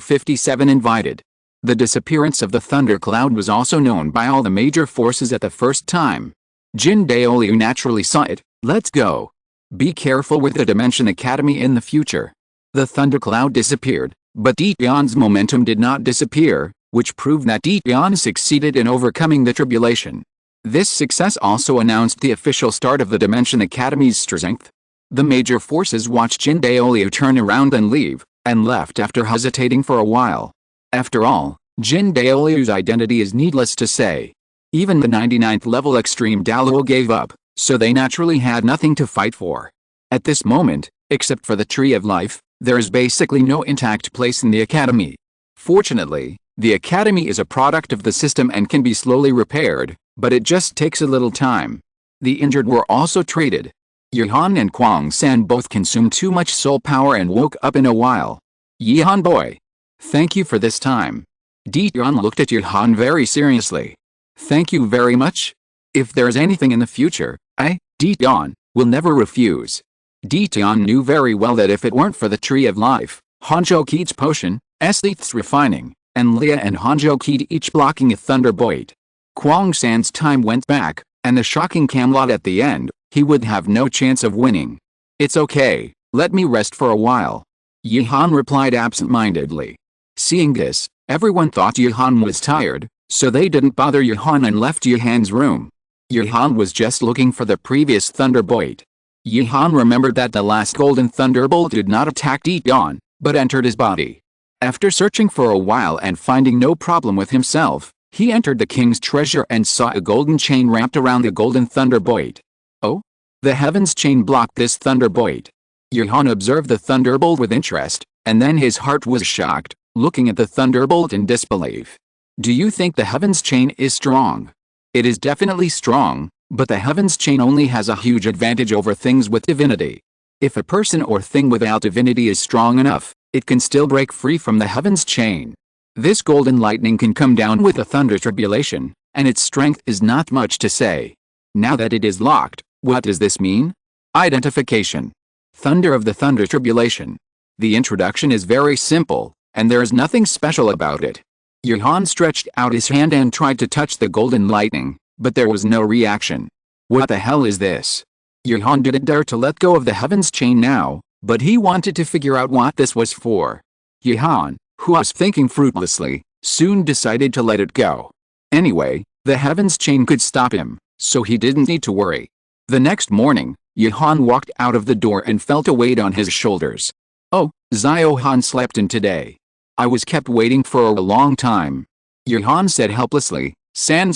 57 Invited. The disappearance of the thundercloud was also known by all the major forces at the first time. Jin Daoliu naturally saw it. Let's go. Be careful with the Dimension Academy in the future. The thundercloud disappeared, but Dian's momentum did not disappear, which proved that Dian succeeded in overcoming the tribulation. This success also announced the official start of the Dimension Academy's strength. The major forces watched Jin Daoliu turn around and leave, and left after hesitating for a while. After all, Jin Daoliu's identity is needless to say. Even the 99th level Extreme Douluo gave up, so they naturally had nothing to fight for. At this moment, except for the Tree of Life, there is basically no intact place in the Academy. Fortunately, the Academy is a product of the system and can be slowly repaired, but it just takes a little time. The injured were also treated. Yuhan and Tang San both consumed too much soul power and woke up in a while. Yuhan boy. Thank you for this time. Dian looked at Yuhan very seriously. Thank you very much. If there's anything in the future, Dian, will never refuse. Dian knew very well that if it weren't for the Tree of Life, Hanzhou Keat's potion, Esdeath's refining, and Leah and Hanzhou Keat each blocking a thunderbolt, Tang San's time went back, and the shocking Camelot at the end, he would have no chance of winning. It's okay, let me rest for a while. Yuhan replied absent-mindedly. Seeing this, everyone thought Yuhan was tired, so they didn't bother Yuhan and left Yuhan's room. Yuhan was just looking for the previous thunderbolt. Yuhan remembered that the last golden thunderbolt did not attack Dian, but entered his body. After searching for a while and finding no problem with himself, He entered the king's treasure and saw a golden chain wrapped around the golden thunderbolt. Oh? The heaven's chain blocked this thunderbolt. Yuhan observed the thunderbolt with interest, and then his heart was shocked, looking at the thunderbolt in disbelief. Do you think the heaven's chain is strong? It is definitely strong, but the heaven's chain only has a huge advantage over things with divinity. If a person or thing without divinity is strong enough, it can still break free from the heaven's chain. This golden lightning can come down with a thunder tribulation, and its strength is not much to say. Now that it is locked, what does this mean? Identification. Thunder of the thunder tribulation. The introduction is very simple, and there is nothing special about it. Yuhan stretched out his hand and tried to touch the golden lightning, but there was no reaction. What the hell is this? Yuhan didn't dare to let go of the heaven's chain now, but he wanted to figure out what this was for. Yuhan, who was thinking fruitlessly, soon decided to let it go. Anyway, the heaven's chain could stop him, so he didn't need to worry. The next morning, Yuhan walked out of the door and felt a weight on his shoulders. Oh, Ziohan slept in today. I was kept waiting for a long time. Yuhan said helplessly, San,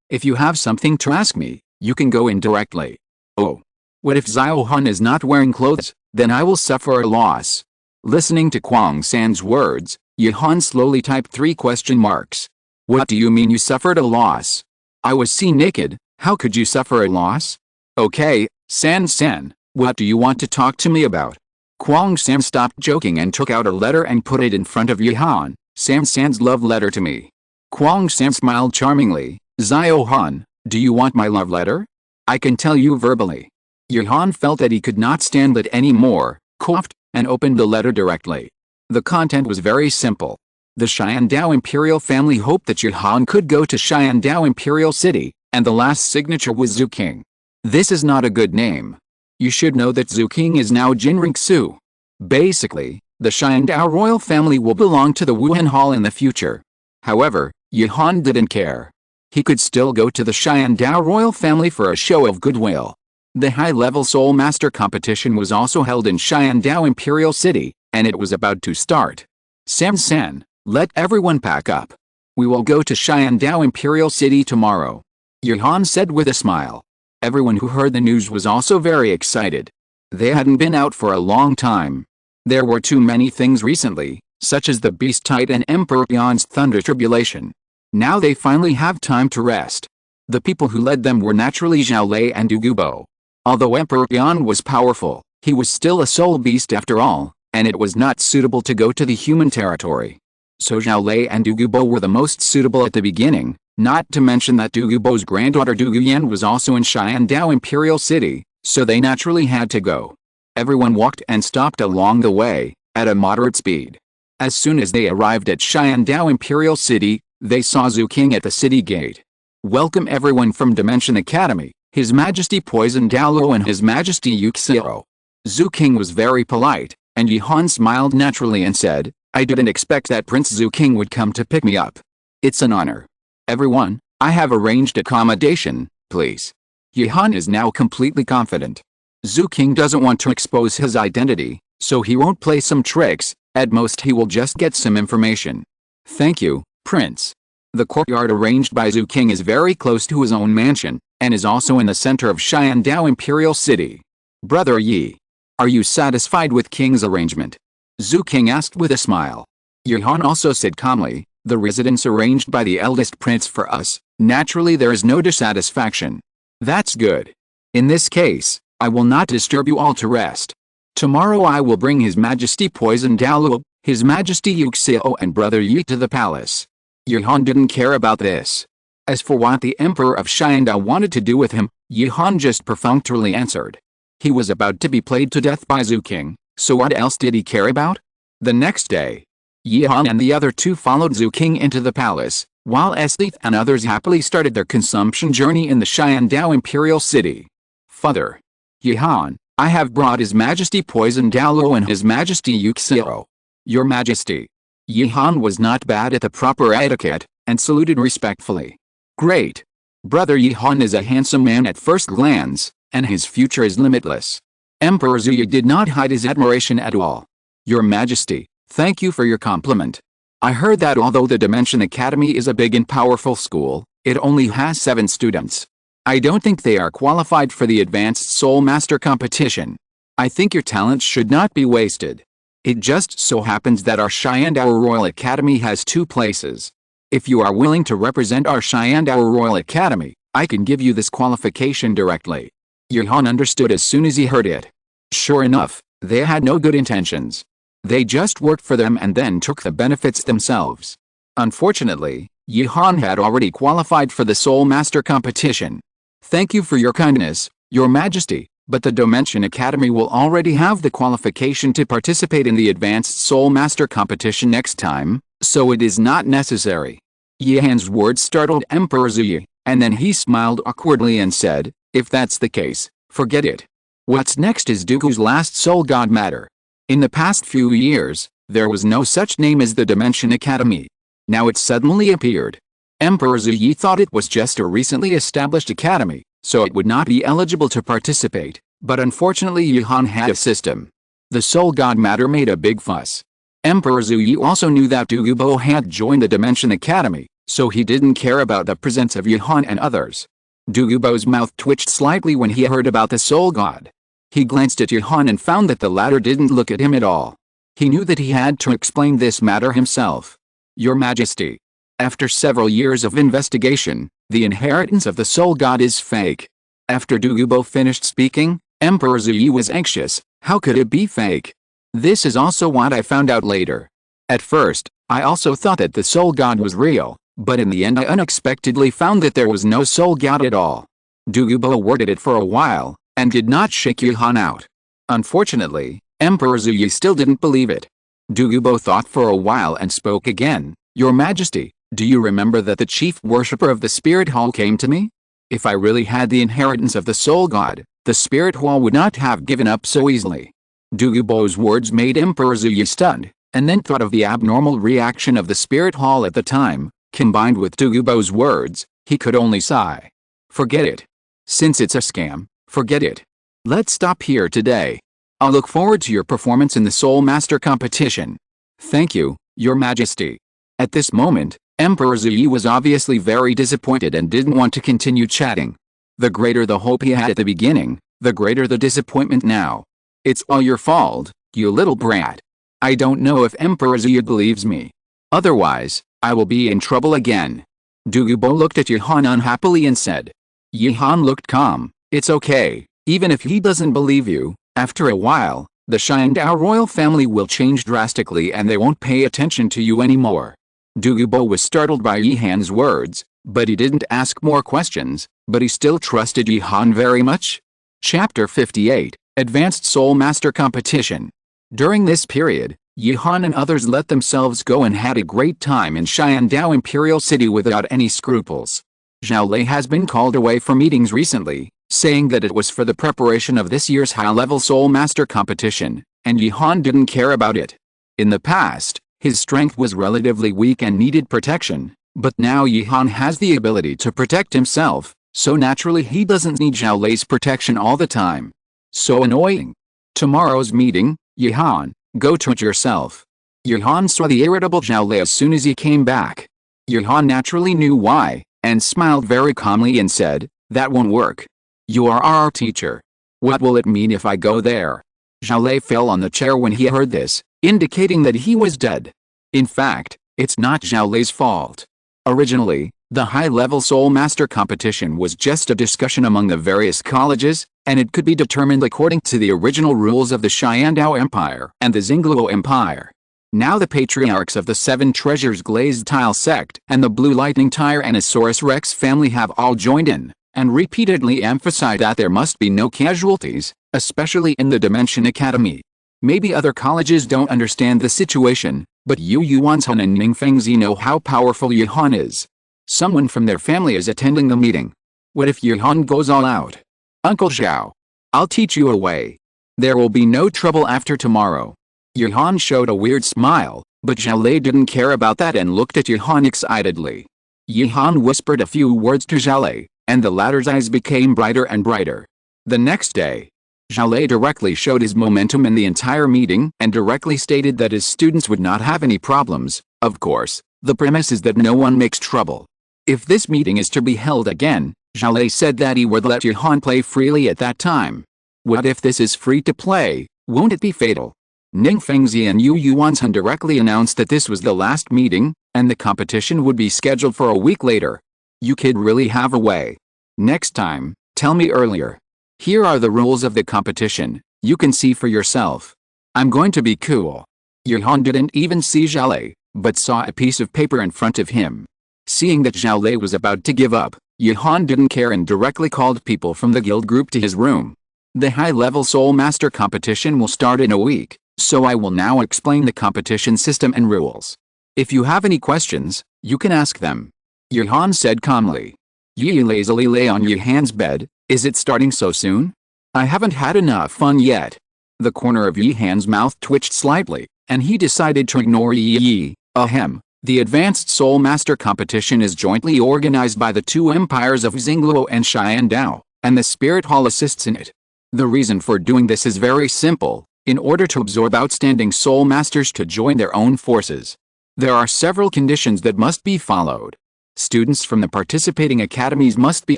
if you have something to ask me, you can go in directly. Oh. What if Ziohan is not wearing clothes? Then I will suffer a loss. Listening to Tang San's words, Yuhan slowly typed 3 question marks. What do you mean you suffered a loss? I was seen naked, how could you suffer a loss? Okay, San, what do you want to talk to me about? Tang San stopped joking and took out a letter and put it in front of Yuhan. San's love letter to me. Tang San smiled charmingly. Ziohan, do you want my love letter? I can tell you verbally. Yuhan felt that he could not stand it anymore, coughed, and opened the letter directly. The content was very simple. The Xiandao imperial family hoped that Yuhan could go to Xiandao imperial city, and the last signature was Zhu King. This is not a good name. You should know that Zhu King is now Jinriksu. Basically, the Xiandao royal family will belong to the Wuhan Hall in the future. However, Yuhan didn't care. He could still go to the Xiandao royal family for a show of goodwill. The high-level Soul Master competition was also held in Xiandao Imperial City, and it was about to start. San, let everyone pack up. We will go to Xiandao Imperial City tomorrow. Yuhan said with a smile. Everyone who heard the news was also very excited. They hadn't been out for a long time. There were too many things recently, such as the Beast Titan Emperor Yan's Thunder Tribulation. Now they finally have time to rest. The people who led them were naturally Zhao Lei and Dugubo. Although Emperor Yan was powerful, he was still a soul beast after all, and it was not suitable to go to the human territory. So Zhao Lei and Dugubo were the most suitable at the beginning, not to mention that Dugubo's granddaughter Duguyan was also in Xiandao Imperial City, so they naturally had to go. Everyone walked and stopped along the way, at a moderate speed. As soon as they arrived at Xiandao Imperial City, they saw Zhu King at the city gate. Welcome everyone from Dimension Academy, His Majesty Poison Douluo and His Majesty Yuxio. Zhu King was very polite, and Yuhan smiled naturally and said, I didn't expect that Prince Zhu King would come to pick me up. It's an honor. Everyone, I have arranged accommodation, please. Yuhan is now completely confident. Zhu King doesn't want to expose his identity, so he won't play some tricks, at most he will just get some information. Thank you, Prince. The courtyard arranged by Zhu King is very close to his own mansion, and is also in the center of Xiandao Imperial City. Brother Yi, are you satisfied with King's arrangement? Zhu King asked with a smile. Yuhan also said calmly, the residence arranged by the eldest prince for us, naturally there is no dissatisfaction. That's good. In this case, I will not disturb you all to rest. Tomorrow I will bring His Majesty Poison Douluo, His Majesty Yuxio and Brother Yi to the palace. Yuhan didn't care about this. As for what the Emperor of Xiandao wanted to do with him, Yuhan just perfunctorily answered. He was about to be played to death by Zhu King, so what else did he care about? The next day, Yuhan and the other two followed Zhu King into the palace, while Esdeath and others happily started their consumption journey in the Xiandao Imperial City. Father. Yuhan, I have brought His Majesty Poison Douluo and His Majesty Yuxio. Your Majesty. Yuhan was not bad at the proper etiquette, and saluted respectfully. Great. Brother Yuhan is a handsome man at first glance, and his future is limitless. Emperor Zhu did not hide his admiration at all. Your Majesty, thank you for your compliment. I heard that although the Dimension Academy is a big and powerful school, it only has 7 students. I don't think they are qualified for the Advanced Soul Master competition. I think your talents should not be wasted. It just so happens that our Shyandao Royal Academy has 2 places. If you are willing to represent our Shyandao Royal Academy, I can give you this qualification directly. Yuhan understood as soon as he heard it. Sure enough, they had no good intentions. They just worked for them and then took the benefits themselves. Unfortunately, Yuhan had already qualified for the Soul Master competition. Thank you for your kindness, Your Majesty, but the Dimension Academy will already have the qualification to participate in the Advanced Soul Master competition next time, so it is not necessary. Yihan's words startled Emperor Zuyi, and then he smiled awkwardly and said, if that's the case, forget it. What's next is Dooku's last soul god matter. In the past few years, there was no such name as the Dimension Academy. Now it suddenly appeared. Emperor Zuyi thought it was just a recently established academy, so it would not be eligible to participate, but unfortunately Yuhan had a system. The soul god matter made a big fuss. Emperor Zuyi also knew that Douluo had joined the Dimension Academy, so he didn't care about the presence of Yuhan and others. Douluo's mouth twitched slightly when he heard about the soul god. He glanced at Yuhan and found that the latter didn't look at him at all. He knew that he had to explain this matter himself. Your Majesty. After several years of investigation, the inheritance of the soul god is fake. After Douluo finished speaking, Emperor Zuyi was anxious. How could it be fake? This is also what I found out later. At first, I also thought that the soul god was real, but in the end I unexpectedly found that there was no soul god at all. Douluo worded it for a while, and did not shake Yuhan out. Unfortunately, Emperor Zuyi still didn't believe it. Douluo thought for a while and spoke again. Your Majesty, do you remember that the chief worshipper of the Spirit Hall came to me? If I really had the inheritance of the soul god, the Spirit Hall would not have given up so easily. Douluo's words made Emperor Zuyi stunned, and then thought of the abnormal reaction of the Spirit Hall at the time. Combined with Douluo's words, he could only sigh. Forget it. Since it's a scam, forget it. Let's stop here today. I'll look forward to your performance in the Soul Master competition. Thank you, Your Majesty. At this moment, Emperor Zuyi was obviously very disappointed and didn't want to continue chatting. The greater the hope he had at the beginning, the greater the disappointment now. It's all your fault, you little brat. I don't know if Emperor Zuyi believes me. Otherwise, I will be in trouble again. Douluo looked at Yuhan unhappily and said. Yuhan looked calm. It's okay, even if he doesn't believe you, after a while, the Shyandao royal family will change drastically and they won't pay attention to you anymore. Douluo was startled by Yihan's words, but he didn't ask more questions, but he still trusted Yuhan very much. Chapter 58, Advanced Soul Master Competition. During this period, Yuhan and others let themselves go and had a great time in Shyandao Imperial City without any scruples. Zhao Lei has been called away for meetings recently, saying that it was for the preparation of this year's high-level Soul Master competition, and Yuhan didn't care about it. In the past, his strength was relatively weak and needed protection, but now Yuhan has the ability to protect himself, so naturally he doesn't need Zhao Lei's protection all the time. So annoying. Tomorrow's meeting, Yuhan, go to it yourself. Yuhan saw the irritable Zhao Lei as soon as he came back. Yuhan naturally knew why, and smiled very calmly and said, that won't work. You are our teacher. What will it mean if I go there? Zhao Lei fell on the chair when he heard this, indicating that he was dead. In fact, it's not Zhao Lei's fault. Originally, the high-level Soul Master competition was just a discussion among the various colleges, and it could be determined according to the original rules of the Shyandao Empire and the Xingluo Empire. Now the patriarchs of the Seven Treasures Glazed Tile Sect and the Blue Lightning Tyrannosaurus Rex family have all joined in, and repeatedly emphasized that there must be no casualties, especially in the Dimension Academy. Maybe other colleges don't understand the situation, but Yu Yuanzhan and Ningfengzi know how powerful Yuhan is. Someone from their family is attending the meeting. What if Yuhan goes all out? Uncle Zhao. I'll teach you a way. There will be no trouble after tomorrow. Yuhan showed a weird smile, but Zhao Lei didn't care about that and looked at Yuhan excitedly. Yuhan whispered a few words to Zhao Lei, and the latter's eyes became brighter and brighter. The next day, Zhao Lei directly showed his momentum in the entire meeting and directly stated that his students would not have any problems. Of course, the premise is that no one makes trouble. If this meeting is to be held again, Zhao Lei said that he would let Yuhan play freely at that time. What if this is free to play? Won't it be fatal? Ning Fengzi and Yu Yuanzhen directly announced that this was the last meeting, and the competition would be scheduled for a week later. You kid really have a way. Next time, tell me earlier. Here are the rules of the competition, you can see for yourself. I'm going to be cool. Yuhan didn't even see Zhao Lei, but saw a piece of paper in front of him. Seeing that Zhao Lei was about to give up, Yuhan didn't care and directly called people from the guild group to his room. The high-level Soul Master competition will start in a week, so I will now explain the competition system and rules. If you have any questions, you can ask them. Yuhan said calmly. Yi lazily lay on Yuhan's bed. Is it starting so soon? I haven't had enough fun yet. The corner of Yuhan's mouth twitched slightly, and he decided to ignore Yi. Ahem. The Advanced Soul Master competition is jointly organized by the two empires of Xingluo and Xiandao, and the Spirit Hall assists in it. The reason for doing this is very simple, in order to absorb outstanding Soul Masters to join their own forces. There are several conditions that must be followed. Students from the participating academies must be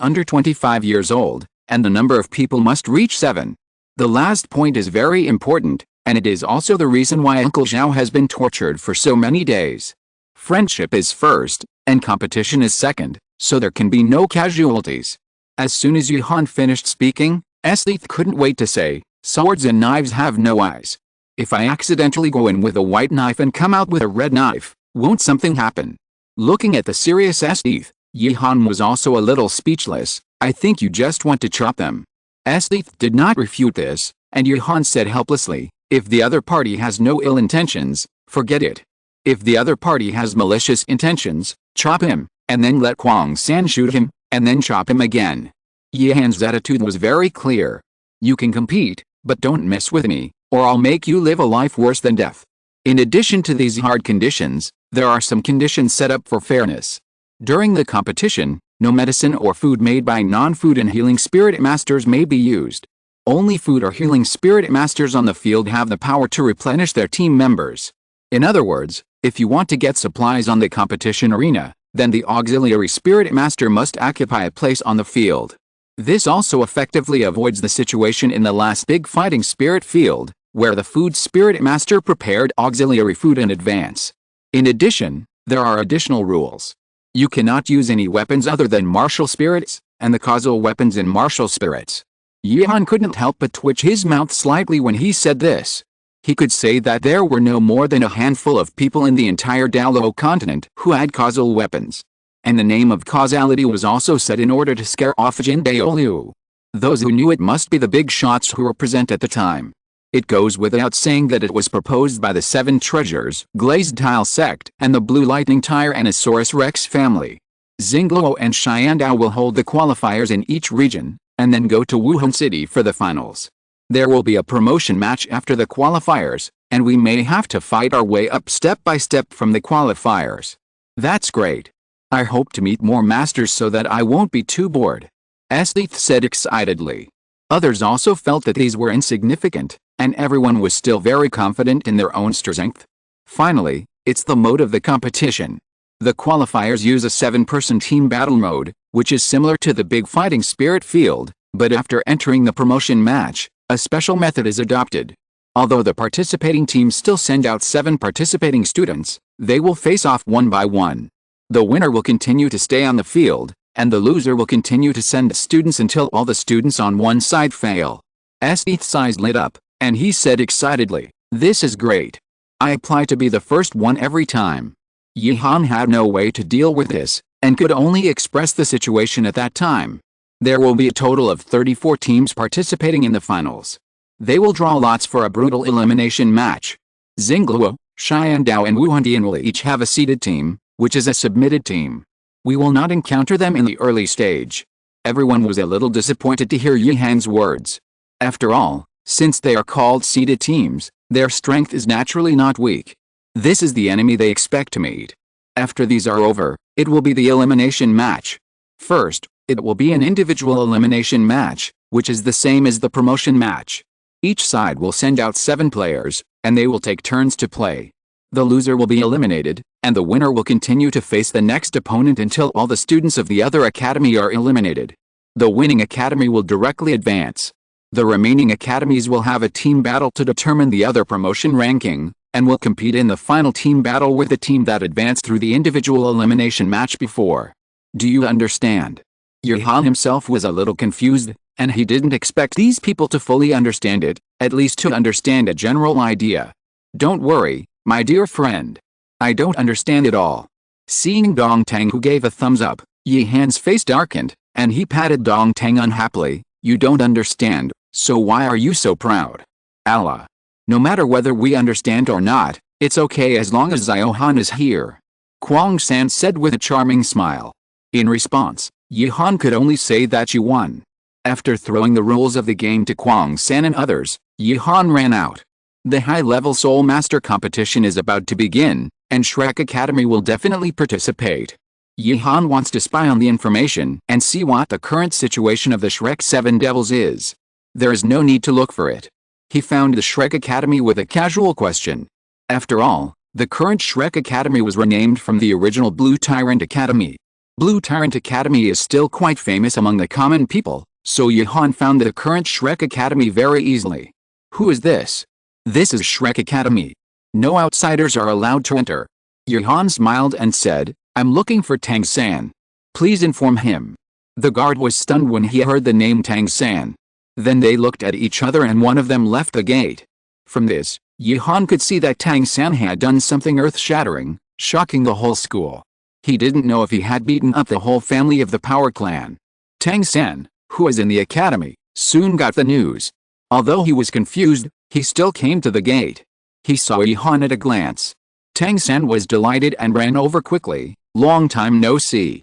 under 25 years old, and the number of people must reach 7. The last point is very important, and it is also the reason why Uncle Zhao has been tortured for so many days. Friendship is first, and competition is second, so there can be no casualties. As soon as Yuhan finished speaking, Esdeath couldn't wait to say, swords and knives have no eyes. If I accidentally go in with a white knife and come out with a red knife, won't something happen? Looking at the serious Esdeath, Yuhan was also a little speechless. I think you just want to chop them. Esdeath did not refute this, and Yuhan said helplessly, if the other party has no ill intentions, forget it. If the other party has malicious intentions, chop him, and then let Tang San shoot him, and then chop him again. Yuhan's attitude was very clear. You can compete, but don't mess with me, or I'll make you live a life worse than death. In addition to these hard conditions, there are some conditions set up for fairness. During the competition, no medicine or food made by non-food and healing spirit masters may be used. Only food or healing spirit masters on the field have the power to replenish their team members. In other words, if you want to get supplies on the competition arena, then the auxiliary spirit master must occupy a place on the field. This also effectively avoids the situation in the last big fighting spirit field, where the food spirit master prepared auxiliary food in advance. In addition, there are additional rules. You cannot use any weapons other than martial spirits, and the causal weapons in martial spirits. Yuhan couldn't help but twitch his mouth slightly when he said this. He could say that there were no more than a handful of people in the entire Douluo Continent who had causal weapons. And the name of causality was also said in order to scare off Jin Daoliu. Those who knew it must be the big shots who were present at the time. It goes without saying that it was proposed by the 7 treasures, Glazed Tile Sect, and the Blue Lightning Tyrannosaurus Rex family. Xingluo and Xiandao will hold the qualifiers in each region, and then go to Wuhan City for the finals. There will be a promotion match after the qualifiers, and we may have to fight our way up step by step from the qualifiers. That's great. I hope to meet more masters so that I won't be too bored. Esdeath said excitedly. Others also felt that these were insignificant, and everyone was still very confident in their own strength. Finally, it's the mode of the competition. The qualifiers use a 7-person team battle mode, which is similar to the big fighting spirit field, but after entering the promotion match, a special method is adopted. Although the participating teams still send out 7 participating students, they will face off one by one. The winner will continue to stay on the field, and the loser will continue to send students until all the students on one side fail. Esdeath's eyes lit up, and he said excitedly, this is great. I apply to be the first one every time. Yuhan had no way to deal with this, and could only express the situation at that time. There will be a total of 34 teams participating in the finals. They will draw lots for a brutal elimination match. Xingluo, Xiandao and Wuhandian will each have a seeded team, which is a submitted team. We will not encounter them in the early stage. Everyone was a little disappointed to hear Yuhan's words. After all, since they are called seeded teams, their strength is naturally not weak. This is the enemy they expect to meet. After these are over, it will be the elimination match. First, it will be an individual elimination match, which is the same as the promotion match. Each side will send out 7 players, and they will take turns to play. The loser will be eliminated, and the winner will continue to face the next opponent until all the students of the other academy are eliminated. The winning academy will directly advance. The remaining academies will have a team battle to determine the other promotion ranking, and will compete in the final team battle with the team that advanced through the individual elimination match before. Do you understand? Johan himself was a little confused, and he didn't expect these people to fully understand it, at least to understand a general idea. Don't worry, my dear friend. I don't understand it all. Seeing Dong Tang, who gave a thumbs up, Johan's face darkened, and he patted Dong Tang unhappily. You don't understand, so why are you so proud? Allah. No matter whether we understand or not, it's okay as long as Johan is here. Tang San said with a charming smile. In response, Johan could only say that you won. After throwing the rules of the game to Tang San and others, Johan ran out. The high-level Soul Master competition is about to begin, and Shrek Academy will definitely participate. Johan wants to spy on the information and see what the current situation of the Shrek 7 Devils is. There is no need to look for it. He found the Shrek Academy with a casual question. After all, the current Shrek Academy was renamed from the original Blue Tyrant Academy. Blue Tyrant Academy is still quite famous among the common people, so Johan found the current Shrek Academy very easily. Who is this? This is Shrek Academy. No outsiders are allowed to enter. Johan smiled and said, I'm looking for Tang San. Please inform him. The guard was stunned when he heard the name Tang San. Then they looked at each other and one of them left the gate. From this, Johan could see that Tang San had done something earth-shattering, shocking the whole school. He didn't know if he had beaten up the whole family of the Power Clan. Tang San, who was in the academy, soon got the news. Although he was confused, he still came to the gate. He saw Johan at a glance. Tang San was delighted and ran over quickly. Long time no see.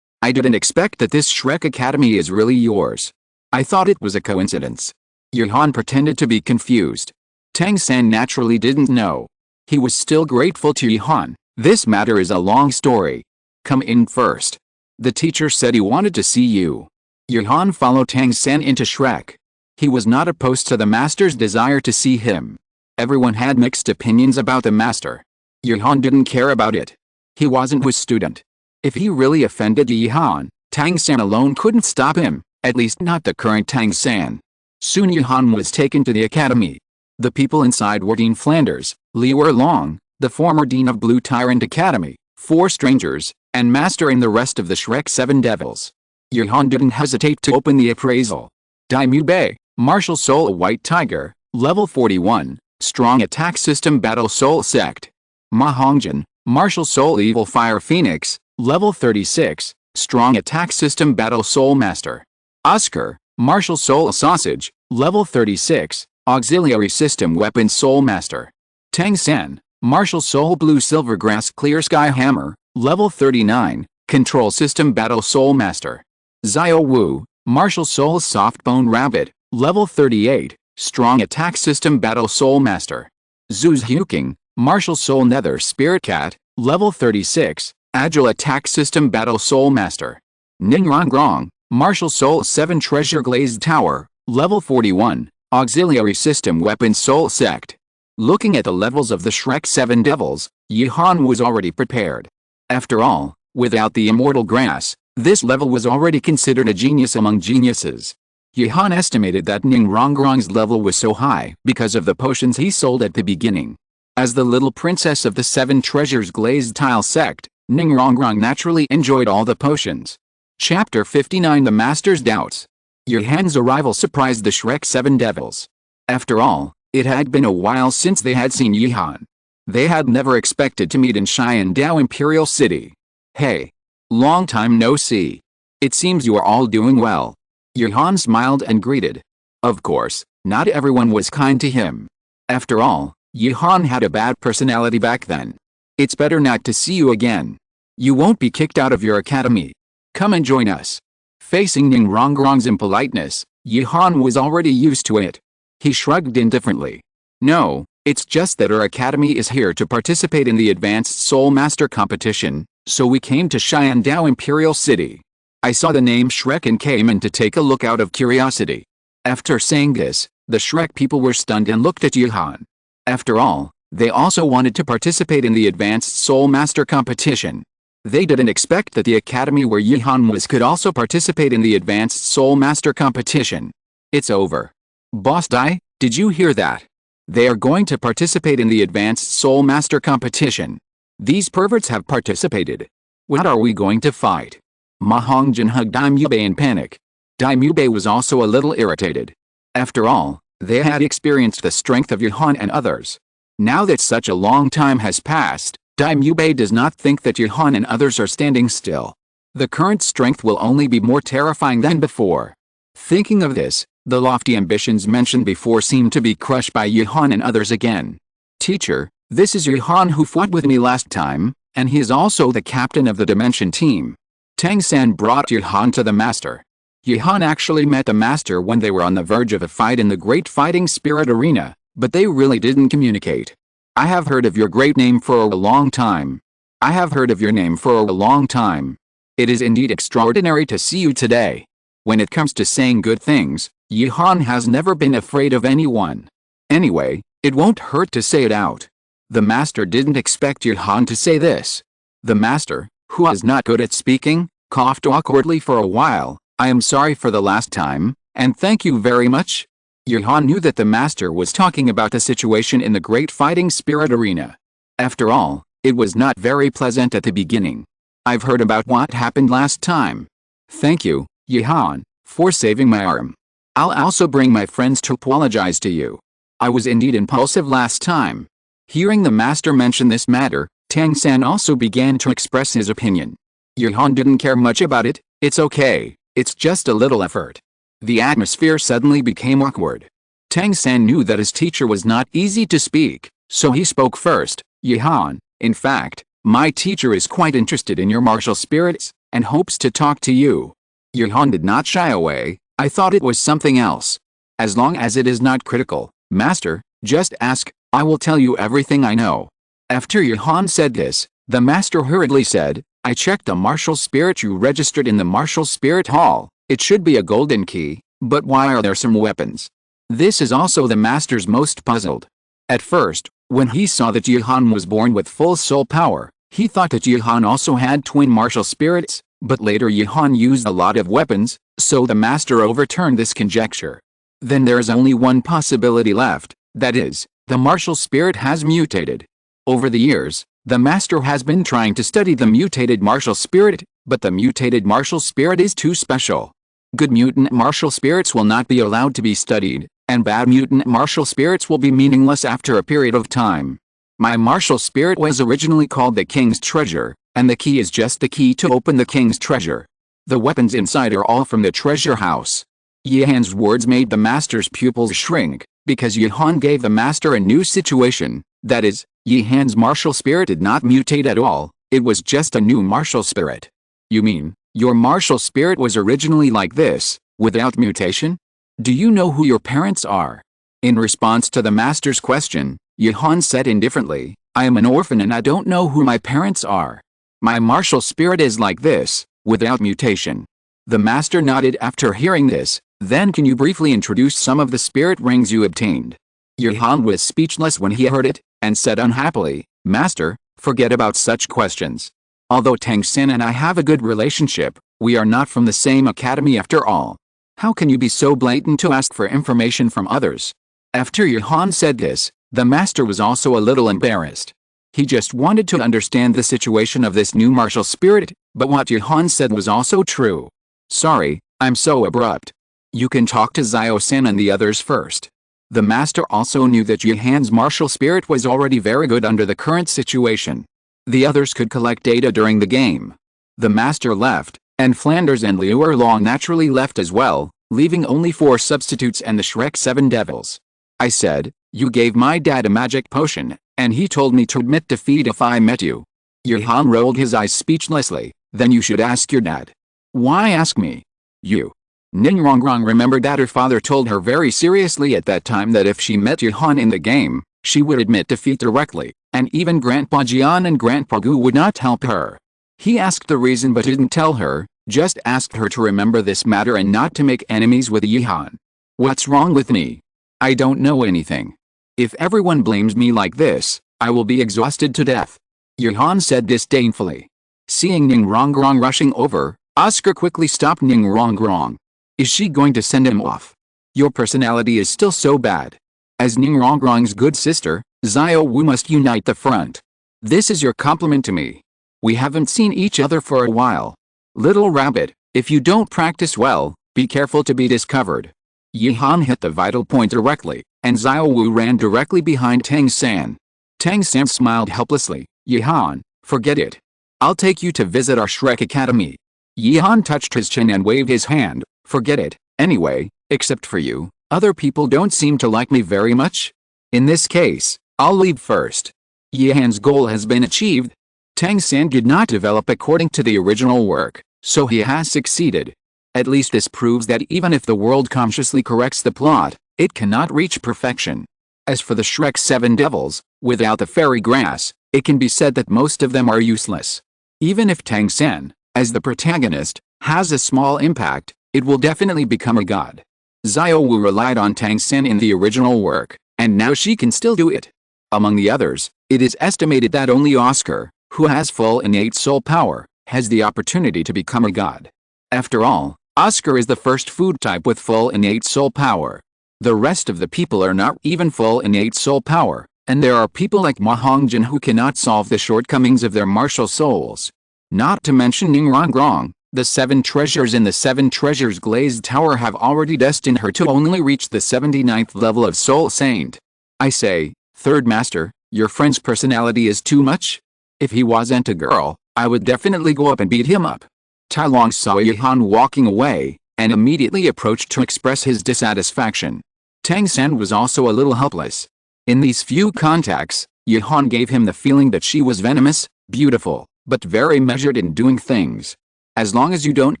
I didn't expect that this Shrek Academy is really yours. I thought it was a coincidence. Johan pretended to be confused. Tang San naturally didn't know. He was still grateful to Johan. This matter is a long story. Come in first. The teacher said he wanted to see you. Johan followed Tang San into Shrek. He was not opposed to the master's desire to see him. Everyone had mixed opinions about the master. Johan didn't care about it. He wasn't his student. If he really offended Johan, Tang San alone couldn't stop him, at least not the current Tang San. Soon Johan was taken to the academy. The people inside were Dean Flanders, Liu Long, the former dean of Blue Tyrant Academy, 4 strangers, and Master and the rest of the Shrek 7 Devils. Johan didn't hesitate to open the appraisal. Daimyu Bei, Martial Soul White Tiger, level 41, Strong Attack System Battle Soul Sect. Ma Hongjin, Martial Soul Evil Fire Phoenix, level 36, Strong Attack System Battle Soul Master. Oscar, Martial Soul Sausage, level 36, Auxiliary System Weapon Soul Master. Tang San, Martial Soul Blue Silvergrass Clear Sky Hammer, level 39, Control System Battle Soul Master. Xiao Wu, Martial Soul Softbone Rabbit, level 38, Strong Attack System Battle Soul Master. Zuz Huking, Martial Soul Nether Spirit Cat, level 36, Agile Attack System Battle Soul Master. Ningrong Grong, Martial Soul 7 Treasure Glazed Tower, level 41, Auxiliary System Weapon Soul Sect. Looking at the levels of the Shrek 7 Devils, Johan was already prepared. After all, without the immortal grass, this level was already considered a genius among geniuses. Johan estimated that Ningrongrong's level was so high because of the potions he sold at the beginning. As the little princess of the 7 Treasures Glazed Tile Sect, Ningrongrong naturally enjoyed all the potions. Chapter 59 The Master's Doubts. Johan's arrival surprised the Shrek 7 Devils. After all, it had been a while since they had seen Johan. They had never expected to meet in Xiandao Imperial City. Hey. Long time no see. It seems you are all doing well. Johan smiled and greeted. Of course, not everyone was kind to him. After all, Johan had a bad personality back then. It's better not to see you again. You won't be kicked out of your academy. Come and join us. Facing Ningrongrong's impoliteness, Johan was already used to it. He shrugged indifferently. No, it's just that our academy is here to participate in the Advanced Soul Master competition, so we came to Xiandao Imperial City. I saw the name Shrek and came in to take a look out of curiosity. After saying this, the Shrek people were stunned and looked at Johan. After all, they also wanted to participate in the Advanced Soul Master competition. They didn't expect that the academy where Johan was could also participate in the Advanced Soul Master competition. It's over. Boss Dai, did you hear that? They are going to participate in the Advanced Soul Master competition. These perverts have participated. What are we going to fight? Mahongjin hugged Daimube in panic. Daimube was also a little irritated. After all, they had experienced the strength of Johan and others. Now that such a long time has passed, Daimube does not think that Johan and others are standing still. The current strength will only be more terrifying than before. Thinking of this, the lofty ambitions mentioned before seemed to be crushed by Johan and others again. Teacher, this is Johan who fought with me last time, and he is also the captain of the Dimension team. Tang San brought Johan to the master. Johan actually met the master when they were on the verge of a fight in the Great Fighting Spirit Arena, but they really didn't communicate. I have heard of your great name for a long time. I have heard of your name for a long time. It is indeed extraordinary to see you today. When it comes to saying good things, Johan has never been afraid of anyone. Anyway, it won't hurt to say it out. The master didn't expect Johan to say this. The master, who is not good at speaking, coughed awkwardly for a while. I am sorry for the last time, and thank you very much. Johan knew that the master was talking about the situation in the Great Fighting Spirit Arena. After all, it was not very pleasant at the beginning. I've heard about what happened last time. Thank you, Johan, for saving my arm. I'll also bring my friends to apologize to you. I was indeed impulsive last time. Hearing the master mention this matter, Tang San also began to express his opinion. Johan didn't care much about it. It's okay, it's just a little effort. The atmosphere suddenly became awkward. Tang San knew that his teacher was not easy to speak, so he spoke first. Johan, in fact, my teacher is quite interested in your martial spirits, and hopes to talk to you. Johan did not shy away. I thought it was something else. As long as it is not critical, master, just ask, I will tell you everything I know. After Johan said this, the master hurriedly said, I checked the martial spirit you registered in the martial spirit hall. It should be a golden key, but why are there some weapons? This is also the master's most puzzled. At first, when he saw that Johan was born with full soul power, he thought that Johan also had twin martial spirits, but later Johan used a lot of weapons, so the master overturned this conjecture. Then there is only one possibility left, that is, the martial spirit has mutated. Over the years, the master has been trying to study the mutated martial spirit, but the mutated martial spirit is too special. Good mutant martial spirits will not be allowed to be studied, and bad mutant martial spirits will be meaningless after a period of time. My martial spirit was originally called the King's Treasure, and the key is just the key to open the King's Treasure. The weapons inside are all from the treasure house. Johan's words made the master's pupils shrink, because Johan gave the master a new situation, that is, Johan's martial spirit did not mutate at all, it was just a new martial spirit. You mean, your martial spirit was originally like this, without mutation? Do you know who your parents are? In response to the master's question, Johan said indifferently, I am an orphan and I don't know who my parents are. My martial spirit is like this, without mutation. The master nodded after hearing this. Then can you briefly introduce some of the spirit rings you obtained? Johan was speechless when he heard it, and said unhappily, Master, forget about such questions. Although Tang San and I have a good relationship, we are not from the same academy after all. How can you be so blatant to ask for information from others? After Johan said this, the master was also a little embarrassed. He just wanted to understand the situation of this new martial spirit, but what Johan said was also true. Sorry, I'm so abrupt. You can talk to Zio-san and the others first. The master also knew that Johan's martial spirit was already very good under the current situation. The others could collect data during the game. The master left, and Flanders and Liu Erlong naturally left as well, leaving only 4 substitutes and the Shrek 7 devils. I said, you gave my dad a magic potion, and he told me to admit defeat if I met you. Johan rolled his eyes speechlessly. Then you should ask your dad. Why ask me? You. Ningrongrong remembered that her father told her very seriously at that time that if she met Johan in the game, she would admit defeat directly, and even Grandpa Jian and Grandpa Gu would not help her. He asked the reason but didn't tell her, Just asked her to remember this matter and not to make enemies with Yihan. What's wrong with me? I don't know anything. If everyone blames me like this, I will be exhausted to death. Yihan said disdainfully. Seeing Ningrongrong rushing over, Oscar quickly stopped Ningrongrong. Is she going to send him off? Your personality is still so bad. As Ningrongrong's good sister, Xiao Wu must unite the front. This is your compliment to me. We haven't seen each other for a while. Little rabbit, if you don't practice well, be careful to be discovered. Yihan hit the vital point directly, and Xiao Wu ran directly behind Tang San. Tang San smiled helplessly. Yihan, forget it. I'll take you to visit our Shrek Academy. Yihan touched his chin and waved his hand. Forget it, anyway, except for you, other people don't seem to like me very much. In this case, I'll leave first. Yihan's goal has been achieved. Tang San did not develop according to the original work, so he has succeeded. At least this proves that even if the world consciously corrects the plot, it cannot reach perfection. As for the Shrek 7 devils, without the fairy grass, it can be said that most of them are useless. Even if Tang San, as the protagonist, has a small impact, it will definitely become a god. Xiao Wu relied on Tang San in the original work, and now she can still do it. Among the others, it is estimated that only Oscar, who has full innate soul power, has the opportunity to become a god. After all, Oscar is the first food type with full innate soul power. The rest of the people are not even full innate soul power, and there are people like Ma Hongjin who cannot solve the shortcomings of their martial souls. Not to mention Ningrongrong, the 7 treasures in the 7 treasures Glazed Tower have already destined her to only reach the 79th level of Soul Saint. I say, Third Master, your friend's personality is too much? If he wasn't a girl, I would definitely go up and beat him up. Tai Long saw Yihan walking away, and immediately approached to express his dissatisfaction. Tang San was also a little helpless. In these few contacts, Yihan gave him the feeling that she was venomous, beautiful, but very measured in doing things. As long as you don't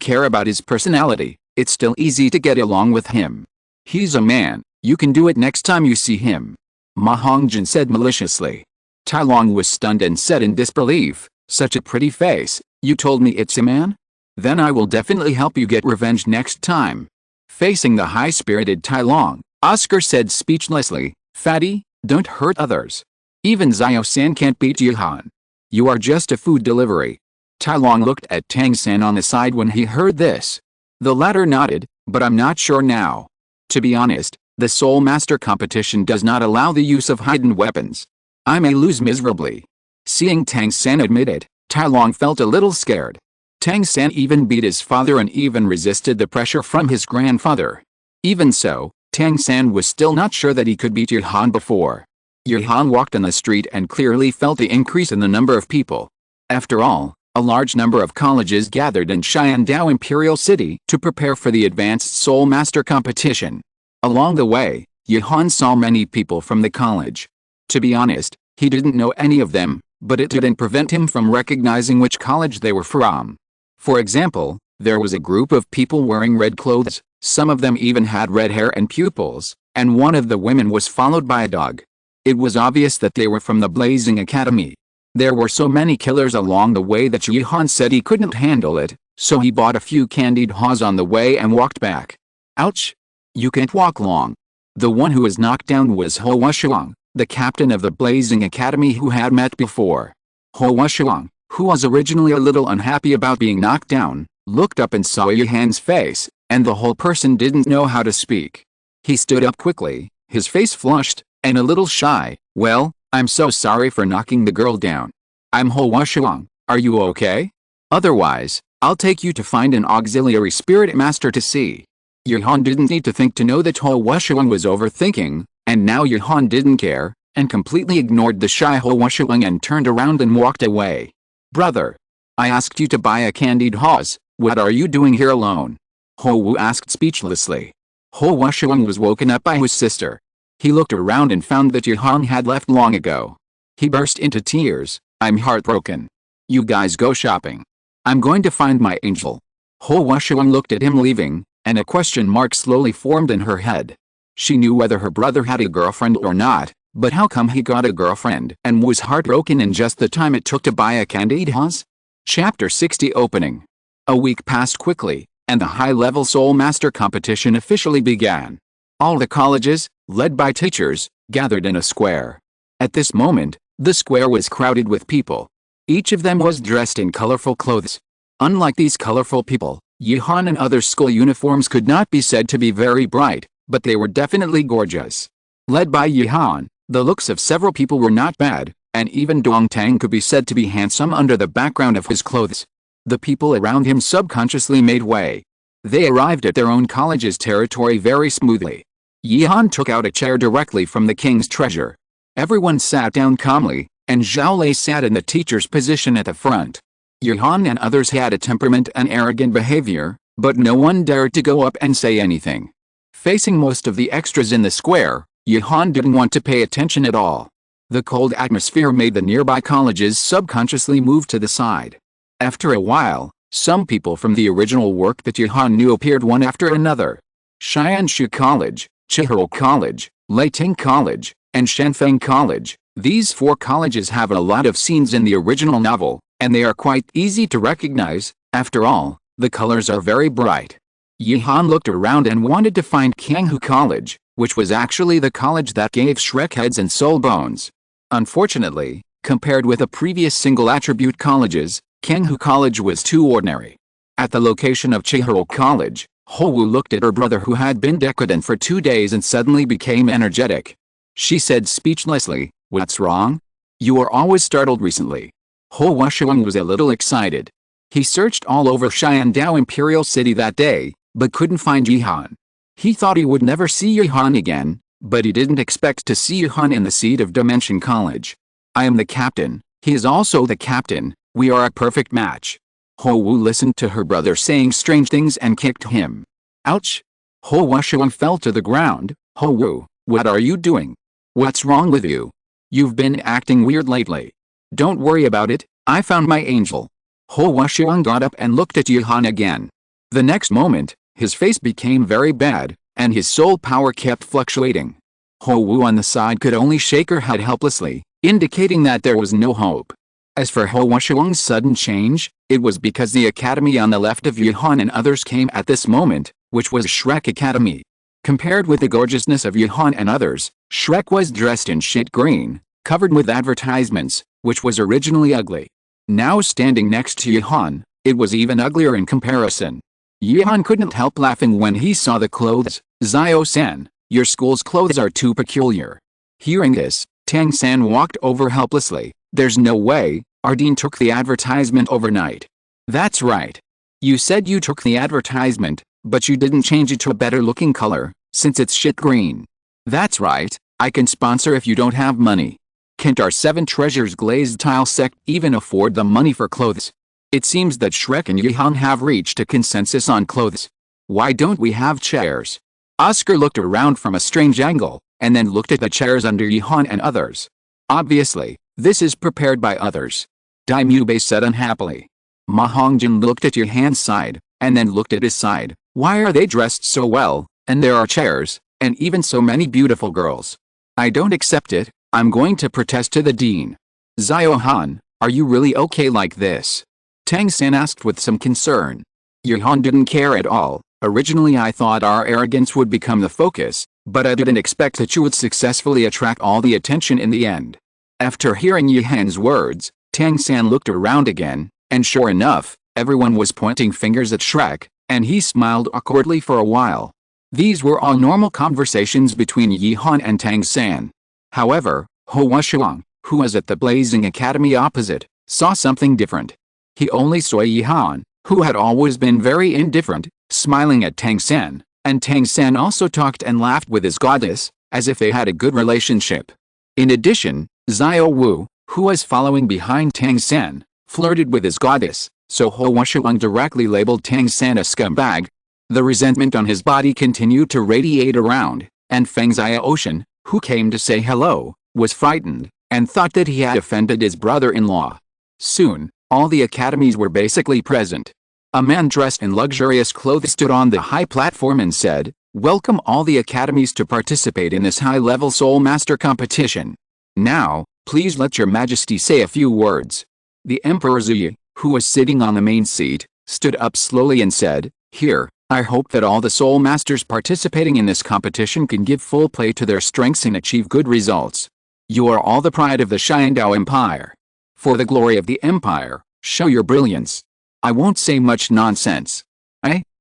care about his personality, it's still easy to get along with him. He's a man, you can do it next time you see him. Ma Hongjin said maliciously. Tai Long was stunned and said in disbelief, such a pretty face, you told me it's a man? Then I will definitely help you get revenge next time. Facing the high-spirited Tai Long, Oscar said speechlessly, Fatty, don't hurt others. Even Xiao San can't beat Yihan. You are just a food delivery. Tai Long looked at Tang San on the side when he heard this. The latter nodded, but I'm not sure now. To be honest, the Soul Master competition does not allow the use of hidden weapons. I may lose miserably. Seeing Tang San admit it, Tai Long felt a little scared. Tang San even beat his father and even resisted the pressure from his grandfather. Even so, Tang San was still not sure that he could beat Yihan before. Yihan walked on the street and clearly felt the increase in the number of people. After all, a large number of colleges gathered in Xiandao Imperial City to prepare for the Advanced Soul Master competition. Along the way, Yihan saw many people from the college. To be honest, he didn't know any of them, but it didn't prevent him from recognizing which college they were from. For example, there was a group of people wearing red clothes, some of them even had red hair and pupils, and one of the women was followed by a dog. It was obvious that they were from the Blazing Academy. There were so many killers along the way that Yihan said he couldn't handle it, so he bought a few candied haws on the way and walked back. Ouch! You can't walk long. The one who was knocked down was Ho Wuxiang, the captain of the Blazing Academy who had met before. Ho Wuxiang, who was originally a little unhappy about being knocked down, looked up and saw Yihan's face, and the whole person didn't know how to speak. He stood up quickly, his face flushed, and a little shy. Well, I'm so sorry for knocking the girl down. I'm Ho Wuxiang, are you okay? Otherwise, I'll take you to find an auxiliary spirit master to see. Yihan didn't need to think to know that Ho Wuxiang was overthinking, and now Yihan didn't care, and completely ignored the shy Ho Wuxiang and turned around and walked away. Brother, I asked you to buy a candied haws, what are you doing here alone? Ho Wu asked speechlessly. Ho Wuxiang was woken up by his sister. He looked around and found that Yihan had left long ago. He burst into tears. I'm heartbroken. You guys go shopping. I'm going to find my angel. Ho Wuxiang looked at him leaving, and a question mark slowly formed in her head. She knew whether her brother had a girlfriend or not, but how come he got a girlfriend and was heartbroken in just the time it took to buy a candied haws? Chapter 60 Opening. A week passed quickly, and the high-level Soul Master competition officially began. All the colleges, led by teachers, gathered in a square. At this moment, the square was crowded with people. Each of them was dressed in colorful clothes. Unlike these colorful people, Yihan and other school uniforms could not be said to be very bright, but they were definitely gorgeous. Led by Yihan, the looks of several people were not bad, and even Dongtang could be said to be handsome under the background of his clothes. The people around him subconsciously made way. They arrived at their own college's territory very smoothly. Yihan took out a chair directly from the king's treasure. Everyone sat down calmly, and Zhao Lei sat in the teacher's position at the front. Yihan and others had a temperament and arrogant behavior, but no one dared to go up and say anything. Facing most of the extras in the square, Yihan didn't want to pay attention at all. The cold atmosphere made the nearby colleges subconsciously move to the side. After a while, some people from the original work that Yihan knew appeared one after another. Xianshu College, Chihiro College, Leiting College, and Shenfeng College. These 4 colleges have a lot of scenes in the original novel, and they are quite easy to recognize. After all, the colors are very bright. Yihan looked around and wanted to find Kanghu College, which was actually the college that gave Shrek heads and soul bones. Unfortunately, compared with the previous single-attribute colleges, Kanghu College was too ordinary. At the location of Chihiro College, Howu looked at her brother who had been decadent for 2 days and suddenly became energetic. She said speechlessly, "What's wrong? You are always startled recently." Hou Shuang was a little excited. He searched all over Xiandao Imperial City that day, but couldn't find Yihan. He thought he would never see Yihan again, but he didn't expect to see Yihan in the seat of Dimension College. "I am the captain, he is also the captain, we are a perfect match." Hou listened to her brother saying strange things and kicked him. Ouch! Hou Shuang fell to the ground. "Hou, what are you doing? What's wrong with you? You've been acting weird lately." "Don't worry about it, I found my angel." Hou Shuang got up and looked at Yihan again. The next moment, his face became very bad, and his soul power kept fluctuating. Hou on the side could only shake her head helplessly, indicating that there was no hope. As for Hou Shuang's sudden change, it was because the academy on the left of Yihan and others came at this moment, which was Shrek Academy. Compared with the gorgeousness of Yihan and others, Shrek was dressed in shit green, covered with advertisements, which was originally ugly. Now standing next to Yihan, it was even uglier in comparison. Yihan couldn't help laughing when he saw the clothes. "Zio-san, your school's clothes are too peculiar." Hearing this, Tang San walked over helplessly. "There's no way, Ardeen took the advertisement overnight." "That's right. You said you took the advertisement, but you didn't change it to a better looking color, since it's shit green." "That's right, I can sponsor if you don't have money." "Can't our 7 treasures Glazed tile sect even afford the money for clothes?" "It seems that Shrek and Yihan have reached a consensus on clothes. Why don't we have chairs?" Oscar looked around from a strange angle, and then looked at the chairs under Yihan and others. "Obviously, this is prepared by others," Daimube said unhappily. Ma Hongjin looked at Yihan's side, and then looked at his side. "Why are they dressed so well, and there are chairs, and even so many beautiful girls? I don't accept it, I'm going to protest to the dean." "Zio-han, are you really okay like this?" Tang San asked with some concern. Yihan didn't care at all. "Originally I thought our arrogance would become the focus, but I didn't expect that you would successfully attract all the attention in the end." After hearing Yihan's words, Tang San looked around again, and sure enough, everyone was pointing fingers at Shrek, and he smiled awkwardly for a while. These were all normal conversations between Yihan and Tang San. However, Hou Shuang, who was at the Blazing Academy opposite, saw something different. He only saw Yihan, who had always been very indifferent, smiling at Tang San, and Tang San also talked and laughed with his goddess, as if they had a good relationship. In addition, Zio Wu, who was following behind Tang San, flirted with his goddess, so Hou Shuang directly labeled Tang San a scumbag. The resentment on his body continued to radiate around, and Feng Zio-ocean, who came to say hello, was frightened, and thought that he had offended his brother-in-law. Soon, all the academies were basically present. A man dressed in luxurious clothes stood on the high platform and said, "Welcome all the academies to participate in this high-level Soul Master competition. Now, please let your majesty say a few words." The Emperor Zuyi, who was sitting on the main seat, stood up slowly and said, "Here, I hope that all the Soul Masters participating in this competition can give full play to their strengths and achieve good results. You are all the pride of the Xiandao Empire. For the glory of the Empire, show your brilliance. I won't say much nonsense.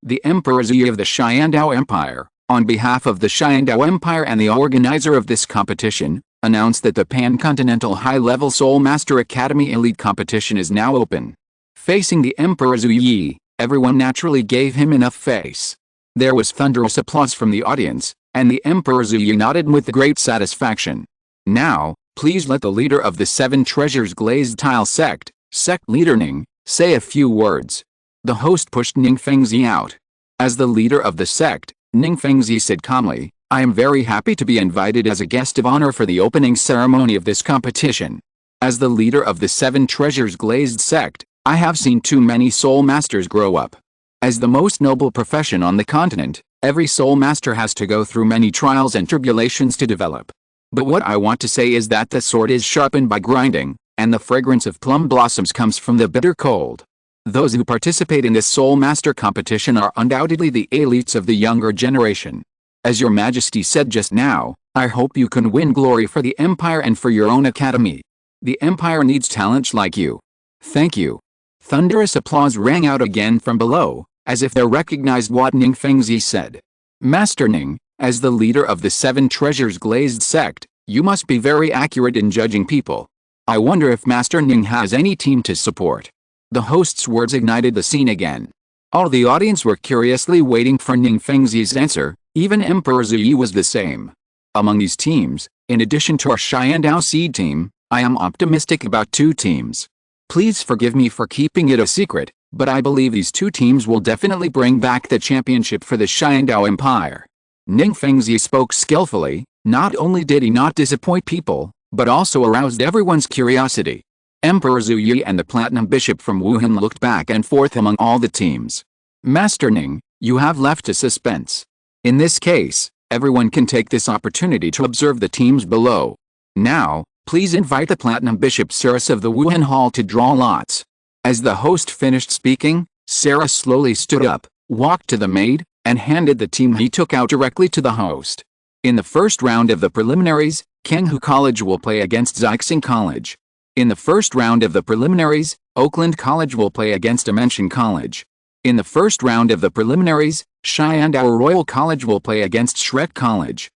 The Emperor Zui of the Xiandao Empire, on behalf of the Xiandao Empire and the organizer of this competition, announced that the Pan-Continental High-Level Soul Master Academy Elite Competition is now open." Facing the Emperor Zui, everyone naturally gave him enough face. There was thunderous applause from the audience, and the Emperor Zui nodded with great satisfaction. "Now, please let the leader of the 7 Treasures Glazed Tile Sect, Sect Leader Ning, say a few words." The host pushed Ning Fengzi out. As the leader of the sect, Ning Fengzi said calmly, "I am very happy to be invited as a guest of honor for the opening ceremony of this competition. As the leader of the 7 Treasures Glazed Sect, I have seen too many Soul Masters grow up. As the most noble profession on the continent, every Soul Master has to go through many trials and tribulations to develop. But what I want to say is that the sword is sharpened by grinding, and the fragrance of plum blossoms comes from the bitter cold. Those who participate in this Soul Master competition are undoubtedly the elites of the younger generation. As your Majesty said just now, I hope you can win glory for the Empire and for your own academy. The Empire needs talent like you. Thank you." Thunderous applause rang out again from below, as if they recognized what Ning Fengzi said. "Master Ning, as the leader of the 7 Treasures Glazed Sect, you must be very accurate in judging people. I wonder if Master Ning has any team to support." The host's words ignited the scene again. All the audience were curiously waiting for Ning Fengzi's answer, even Emperor Zui was the same. "Among these teams, in addition to our Xiandao Seed team, I am optimistic about 2 teams. Please forgive me for keeping it a secret, but I believe these 2 teams will definitely bring back the championship for the Xiandao Empire." Ning Fengzi spoke skillfully. Not only did he not disappoint people, but also aroused everyone's curiosity. Emperor Zui and the Platinum Bishop from Wuhan looked back and forth among all the teams. "Master Ning, you have left a suspense. In this case, everyone can take this opportunity to observe the teams below. Now, please invite the Platinum Bishop Saras of the Wuhan Hall to draw lots." As the host finished speaking, Saras slowly stood up, walked to the maid, and handed the team he took out directly to the host. "In the first round of the preliminaries, Kanghu College will play against Zixing College. In the first round of the preliminaries, Oakland College will play against Dimension College. In the first round of the preliminaries, Xiandao Royal College will play against Shrek College."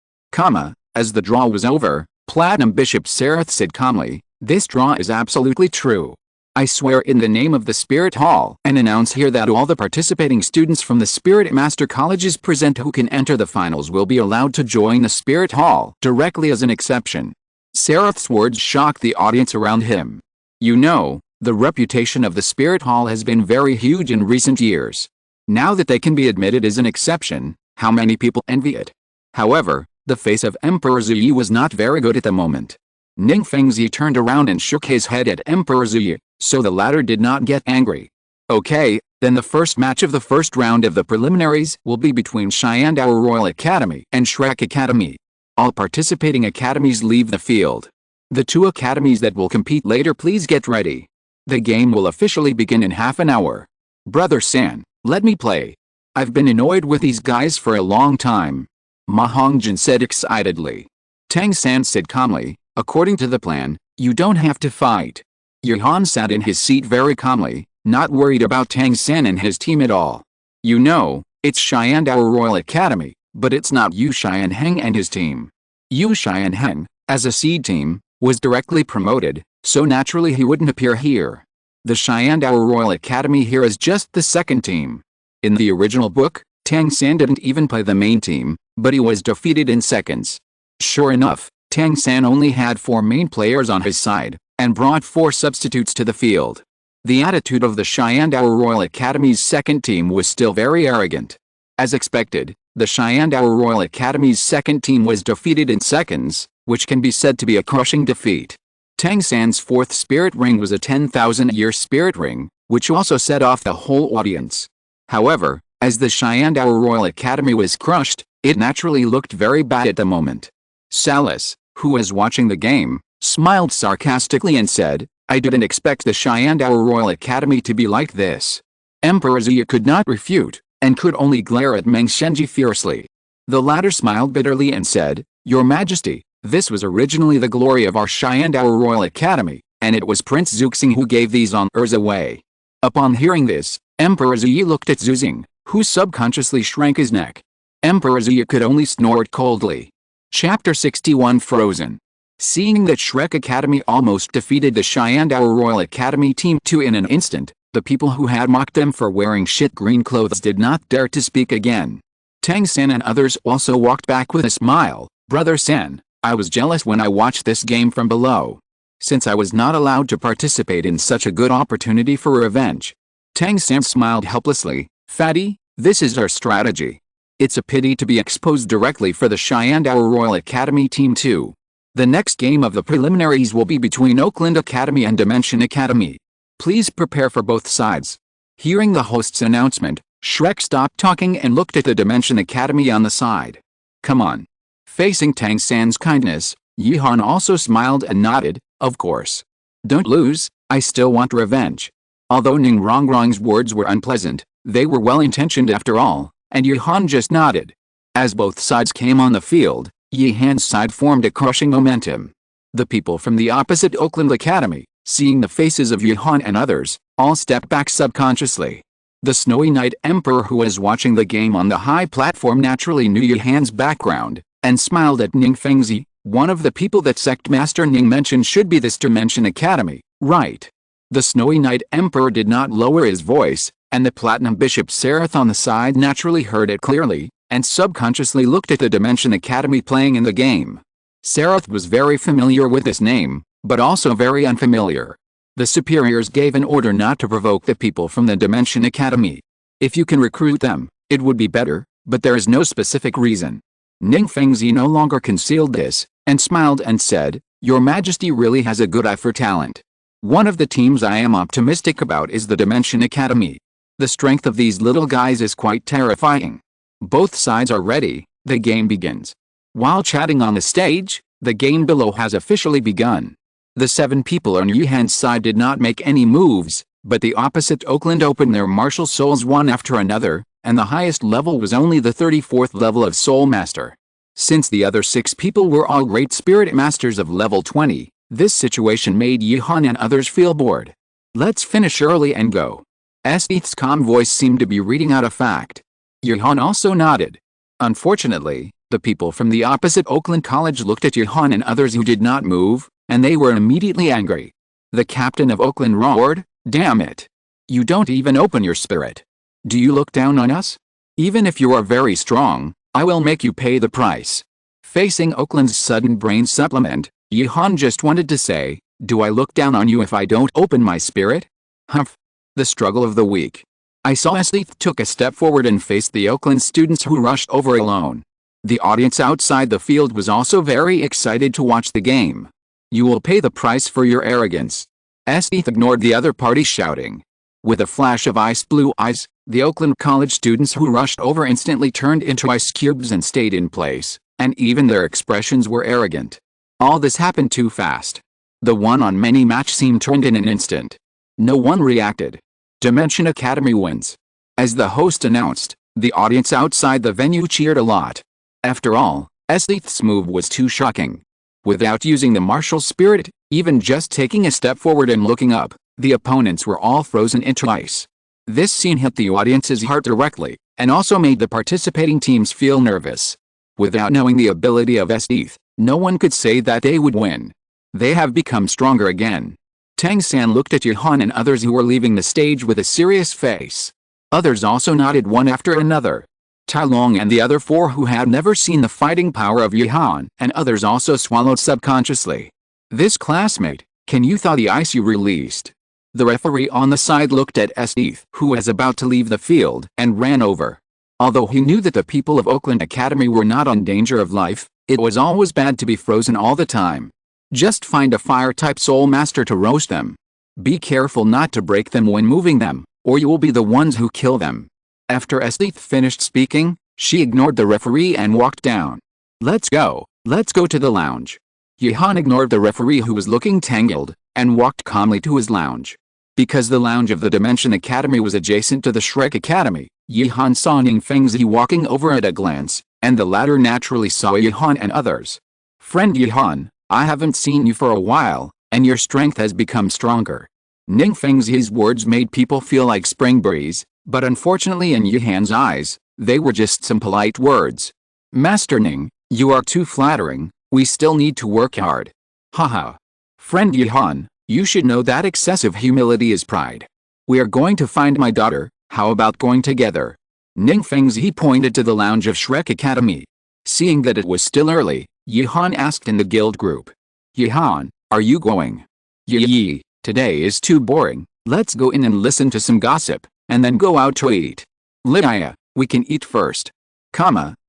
As the draw was over, Platinum Bishop Sarath said calmly, "This draw is absolutely true. I swear in the name of the Spirit Hall and announce here that all the participating students from the Spirit Master Colleges present who can enter the finals will be allowed to join the Spirit Hall directly as an exception." Sarath's words shocked the audience around him. You know, the reputation of the Spirit Hall has been very huge in recent years. Now that they can be admitted as an exception, how many people envy it? However, the face of Emperor Zui was not very good at the moment. Ning Fengzi turned around and shook his head at Emperor Zui, so the latter did not get angry. "Okay, then the first match of the first round of the preliminaries will be between Xiandao Royal Academy and Shrek Academy. All participating academies leave the field. The 2 academies that will compete later, please get ready. The game will officially begin in half an hour. Brother San, let me play. I've been annoyed with these guys for a long time," Ma Hongjin said excitedly. Tang San said calmly, "According to the plan, you don't have to fight." Yuhan sat in his seat very calmly, not worried about Tang San and his team at all. "You know, it's Xiandao Royal Academy, but it's not Yu Xianheng and his team. Yu Xianheng, as a seed team, was directly promoted, so naturally he wouldn't appear here. The Xiandao Royal Academy here is just the second team. In the original book, Tang San didn't even play the main team, but he was defeated in seconds. Sure enough, Tang San only had 4 main players on his side, and brought 4 substitutes to the field. The attitude of the Xiandao Royal Academy's second team was still very arrogant. As expected, the Xiandao Royal Academy's second team was defeated in seconds, which can be said to be a crushing defeat. Tang San's 4th spirit ring was a 10,000-year spirit ring, which also set off the whole audience. However, as the Xiandao Royal Academy was crushed, it naturally looked very bad at the moment. Salas, who was watching the game, smiled sarcastically and said, "I didn't expect the Xiandao Royal Academy to be like this." Emperor Zuya could not refute, and could only glare at Meng Shenji fiercely. The latter smiled bitterly and said, "Your Majesty, this was originally the glory of our Shyandao Royal Academy, and it was Prince Zuxing who gave these honors away." Upon hearing this, Emperor Zuya looked at Zuzing, who subconsciously shrank his neck. Emperor Zuya could only snort coldly. Chapter 61 Frozen. Seeing that Shrek Academy almost defeated the Shyandao Royal Academy Team 2 in an instant, the people who had mocked them for wearing shit green clothes did not dare to speak again. Tang San and others also walked back with a smile. "Brother San, I was jealous when I watched this game from below. Since I was not allowed to participate in such a good opportunity for revenge." Tang San smiled helplessly. "Fatty, this is our strategy. It's a pity to be exposed directly for the Shyandao Royal Academy Team 2. The next game of the preliminaries will be between Oakland Academy and Dimension Academy. Please prepare for both sides." Hearing the host's announcement, Shrek stopped talking and looked at the Dimension Academy on the side. "Come on." Facing Tang San's kindness, Yihan also smiled and nodded, "Of course. Don't lose, I still want revenge." Although Ning Rongrong's words were unpleasant, they were well-intentioned after all, and Yihan just nodded. As both sides came on the field, Yihan's side formed a crushing momentum. The people from the opposite Oakland Academy, seeing the faces of Yihan and others, all stepped back subconsciously. The Snowy Knight Emperor, who was watching the game on the high platform, naturally knew Yihan's background, and smiled at Ning Fengzi, one of the people that Sect Master Ning mentioned should be this Dimension Academy, right? The Snowy Knight Emperor did not lower his voice, and the Platinum Bishop Seraph on the side naturally heard it clearly, and subconsciously looked at the Dimension Academy playing in the game. Seraph was very familiar with this name, but also very unfamiliar. The superiors gave an order not to provoke the people from the Dimension Academy. If you can recruit them, it would be better, but there is no specific reason. Ning Fengzi no longer concealed this, and smiled and said, "Your Majesty really has a good eye for talent. One of the teams I am optimistic about is the Dimension Academy. The strength of these little guys is quite terrifying." Both sides are ready, the game begins. While chatting on the stage, the game below has officially begun. The 7 people on Yihan's side did not make any moves, but the opposite Oakland opened their martial souls one after another, and the highest level was only the 34th level of Soul Master. Since the other 6 people were all Great Spirit Masters of level 20, this situation made Yihan and others feel bored. "Let's finish early and go." Esdeath's calm voice seemed to be reading out a fact. Yihan also nodded. Unfortunately, the people from the opposite Oakland College looked at Yihan and others who did not move, and they were immediately angry. The captain of Oakland roared, "Damn it! You don't even open your spirit. Do you look down on us? Even if you are very strong, I will make you pay the price." Facing Oakland's sudden brain supplement, Yihan just wanted to say, "Do I look down on you if I don't open my spirit?" Humph. The struggle of the week. I saw Esdeath took a step forward and faced the Oakland students who rushed over alone. The audience outside the field was also very excited to watch the game. "You will pay the price for your arrogance." Esdeath ignored the other party shouting. With a flash of ice blue eyes, the Oakland College students who rushed over instantly turned into ice cubes and stayed in place, and even their expressions were arrogant. All this happened too fast. The one-on-many match seemed turned in an instant. No one reacted. Dimension Academy wins. As the host announced, the audience outside the venue cheered a lot. After all, Esdeath's move was too shocking. Without using the martial spirit, even just taking a step forward and looking up, the opponents were all frozen into ice. This scene hit the audience's heart directly, and also made the participating teams feel nervous. Without knowing the ability of Esdeath, no one could say that they would win. They have become stronger again. Tang San looked at Yihan and others who were leaving the stage with a serious face. Others also nodded one after another. Tai Long and the other 4 who had never seen the fighting power of Yihan and others also swallowed subconsciously. "This classmate, can you thaw the ice you released?" The referee on the side looked at Esdeath, who was about to leave the field, and ran over. Although he knew that the people of Oakland Academy were not in danger of life, it was always bad to be frozen all the time. Just find a fire-type soul master to roast them. Be careful not to break them when moving them, or you will be the ones who kill them. After Esdeath finished speaking, she ignored the referee and walked down. Let's go to the lounge." Yihan ignored the referee who was looking tangled, and walked calmly to his lounge. Because the lounge of the Dimension Academy was adjacent to the Shrek Academy, Yihan saw Ning Fengzi walking over at a glance, and the latter naturally saw Yihan and others. "Friend Yihan, I haven't seen you for a while, and your strength has become stronger." Ning Fengzi's words made people feel like spring breeze, but unfortunately in Yihan's eyes, they were just some polite words. "Master Ning, you are too flattering, we still need to work hard." Haha. "Friend Yihan, you should know that excessive humility is pride. We are going to find my daughter, how about going together?" Ning Fengzi pointed to the lounge of Shrek Academy. Seeing that it was still early, Yihan asked in the guild group. "Yihan, are you going?" "Yi, today is too boring, let's go in and listen to some gossip, and then go out to eat." "Leia, we can eat first."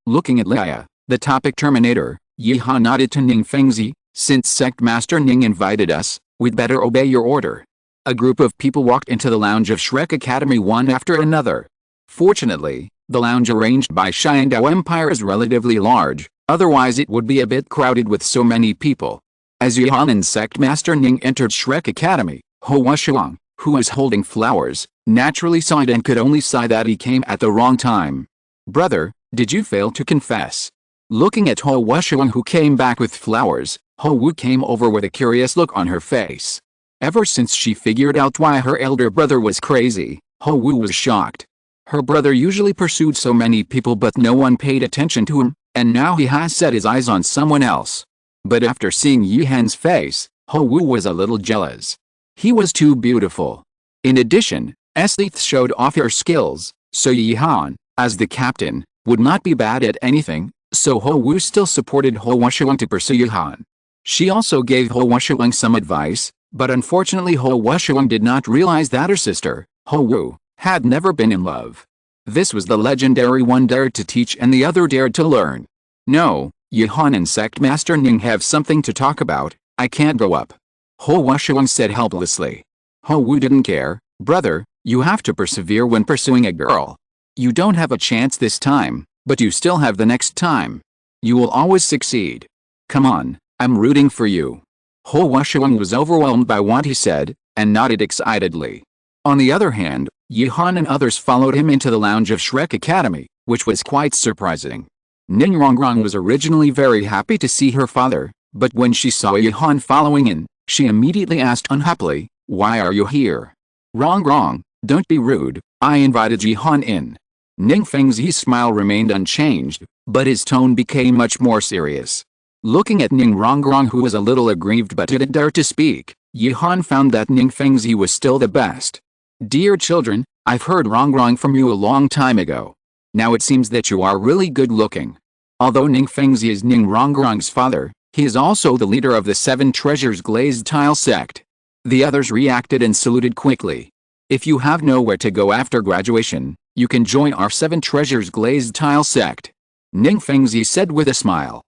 Looking at Leia, the topic terminator, Yihan nodded to Ning Fengzi. "Since Sect Master Ning invited us, we'd better obey your order." A group of people walked into the lounge of Shrek Academy one after another. Fortunately, the lounge arranged by Xiandao Empire is relatively large, otherwise it would be a bit crowded with so many people. As Yihan and Sect Master Ning entered Shrek Academy, Ho Wuxiang, who was holding flowers, naturally saw it and could only sigh that he came at the wrong time. "Brother, did you fail to confess?" Looking at Ho Wuxiang who came back with flowers, Ho Wu came over with a curious look on her face. Ever since she figured out why her elder brother was crazy, Ho Wu was shocked. Her brother usually pursued so many people but no one paid attention to him, and now he has set his eyes on someone else. But after seeing Yihan's face, Ho Wu was a little jealous. He was too beautiful. In addition, Esdeath showed off her skills, so Yihan, as the captain, would not be bad at anything, so Ho Wu still supported Ho Wuxiang to pursue Yihan. She also gave Ho Wuxiang some advice, but unfortunately Ho Wuxiang did not realize that her sister, Ho Wu, had never been in love. This was the legendary one dared to teach and the other dared to learn. "No, Yihan and Sect Master Ning have something to talk about, I can't go up," Ho Wuxiang said helplessly. Ho Wu didn't care. "Brother, you have to persevere when pursuing a girl. You don't have a chance this time, but you still have the next time. You will always succeed. Come on, I'm rooting for you." Ho Wuxiang was overwhelmed by what he said, and nodded excitedly. On the other hand, Yihan and others followed him into the lounge of Shrek Academy, which was quite surprising. Ning Rongrong was originally very happy to see her father, but when she saw Yihan following in, she immediately asked unhappily, "Why are you here?" "Rongrong, don't be rude, I invited Yihan in." Ning Fengzi's smile remained unchanged, but his tone became much more serious. Looking at Ning Rongrong who was a little aggrieved but didn't dare to speak, Yihan found that Ning Fengzi was still the best. "Dear children, I've heard Rongrong from you a long time ago. Now it seems that you are really good looking." Although Ning Fengzi is Ning Rongrong's father, he is also the leader of the 7 Treasures Glazed Tile Sect. The others reacted and saluted quickly. "If you have nowhere to go after graduation, you can join our 7 Treasures Glazed Tile Sect," Ning Fengzi said with a smile.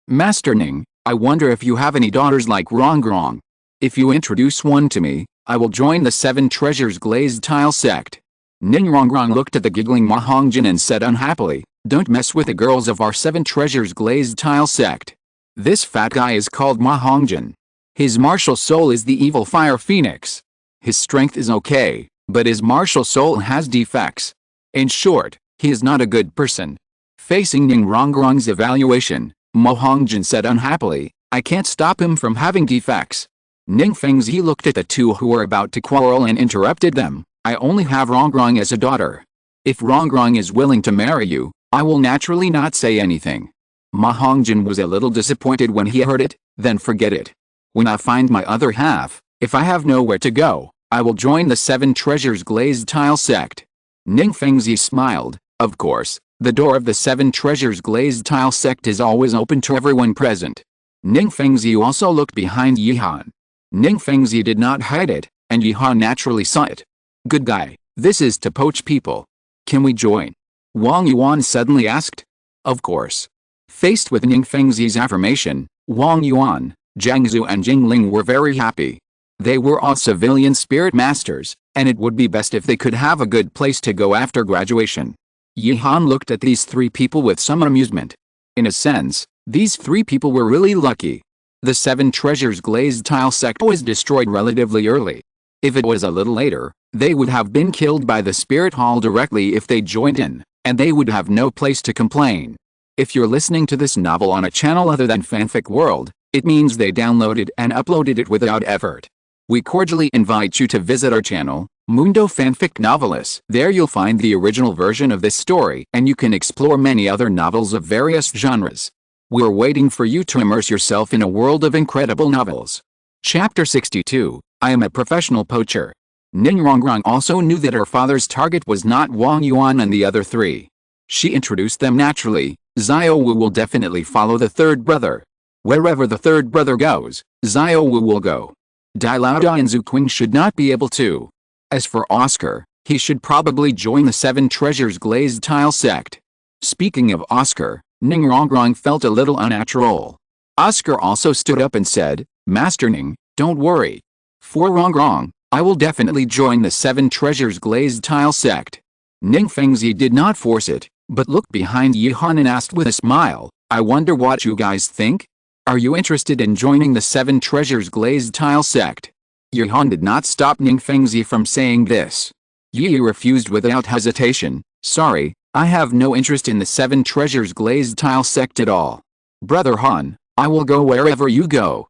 "Master Ning, I wonder if you have any daughters like Rongrong. If you introduce one to me, I will join the 7 Treasures Glazed Tile Sect." Ning Rongrong looked at the giggling Ma Hongjin and said unhappily, "Don't mess with the girls of our 7 Treasures Glazed Tile Sect. This fat guy is called Ma Hongjin. His martial soul is the evil fire phoenix. His strength is okay, but his martial soul has defects. In short, he is not a good person." Facing Ning Rongrong's evaluation, Ma Hongjin said unhappily, "I can't stop him from having defects." Ning Fengzi looked at the two who were about to quarrel and interrupted them. "I only have Rongrong as a daughter. If Rongrong is willing to marry you, I will naturally not say anything." Ma Hongjin was a little disappointed when he heard it. "Then forget it. When I find my other half, if I have nowhere to go, I will join the 7 Treasures Glazed Tile Sect." Ning Fengzi smiled. Of course, the door of the 7 Treasures Glazed Tile Sect is always open to everyone present. Ning Fengzi also looked behind Yihan. Ning Fengzi did not hide it, and Yihan naturally saw it. "Good guy, this is to poach people. Can we join?" Wang Yuan suddenly asked. Of course. Faced with Ning Fengzi's affirmation, Wang Yuan, Jiang Zhu and Jingling were very happy. They were all civilian spirit masters, and it would be best if they could have a good place to go after graduation. Yihan looked at these 3 people with some amusement. In a sense, these 3 people were really lucky. The 7 Treasures Glazed Tile Sect was destroyed relatively early. If it was a little later, they would have been killed by the spirit hall directly if they joined in, and they would have no place to complain. If you're listening to this novel on a channel other than Fanfic World, it means they downloaded and uploaded it without effort. We cordially invite you to visit our channel, Mundo Fanfic Novelists. There you'll find the original version of this story, and you can explore many other novels of various genres. We're waiting for you to immerse yourself in a world of incredible novels. Chapter 62, I am a professional poacher. Ning Rongrong also knew that her father's target was not Wang Yuan and the other three. She introduced them naturally. Xiao Wu will definitely follow the third brother. Wherever the third brother goes, Xiao Wu will go. Dai Lao and Zhu Qing should not be able to. As for Oscar, he should probably join the Seven Treasures Glazed Tile sect. Speaking of Oscar, Ning Rongrong felt a little unnatural. Oscar also stood up and said, Master Ning, don't worry. For Rongrong, I will definitely join the Seven Treasures Glazed Tile sect. Ning Fengzi did not force it, but looked behind Yihan and asked with a smile, I wonder what you guys think? Are you interested in joining the Seven Treasures Glazed Tile sect? Yihan did not stop Ning Fengzi from saying this. Yi refused without hesitation, sorry, I have no interest in the Seven Treasures Glazed Tile sect at all. Brother Han, I will go wherever you go.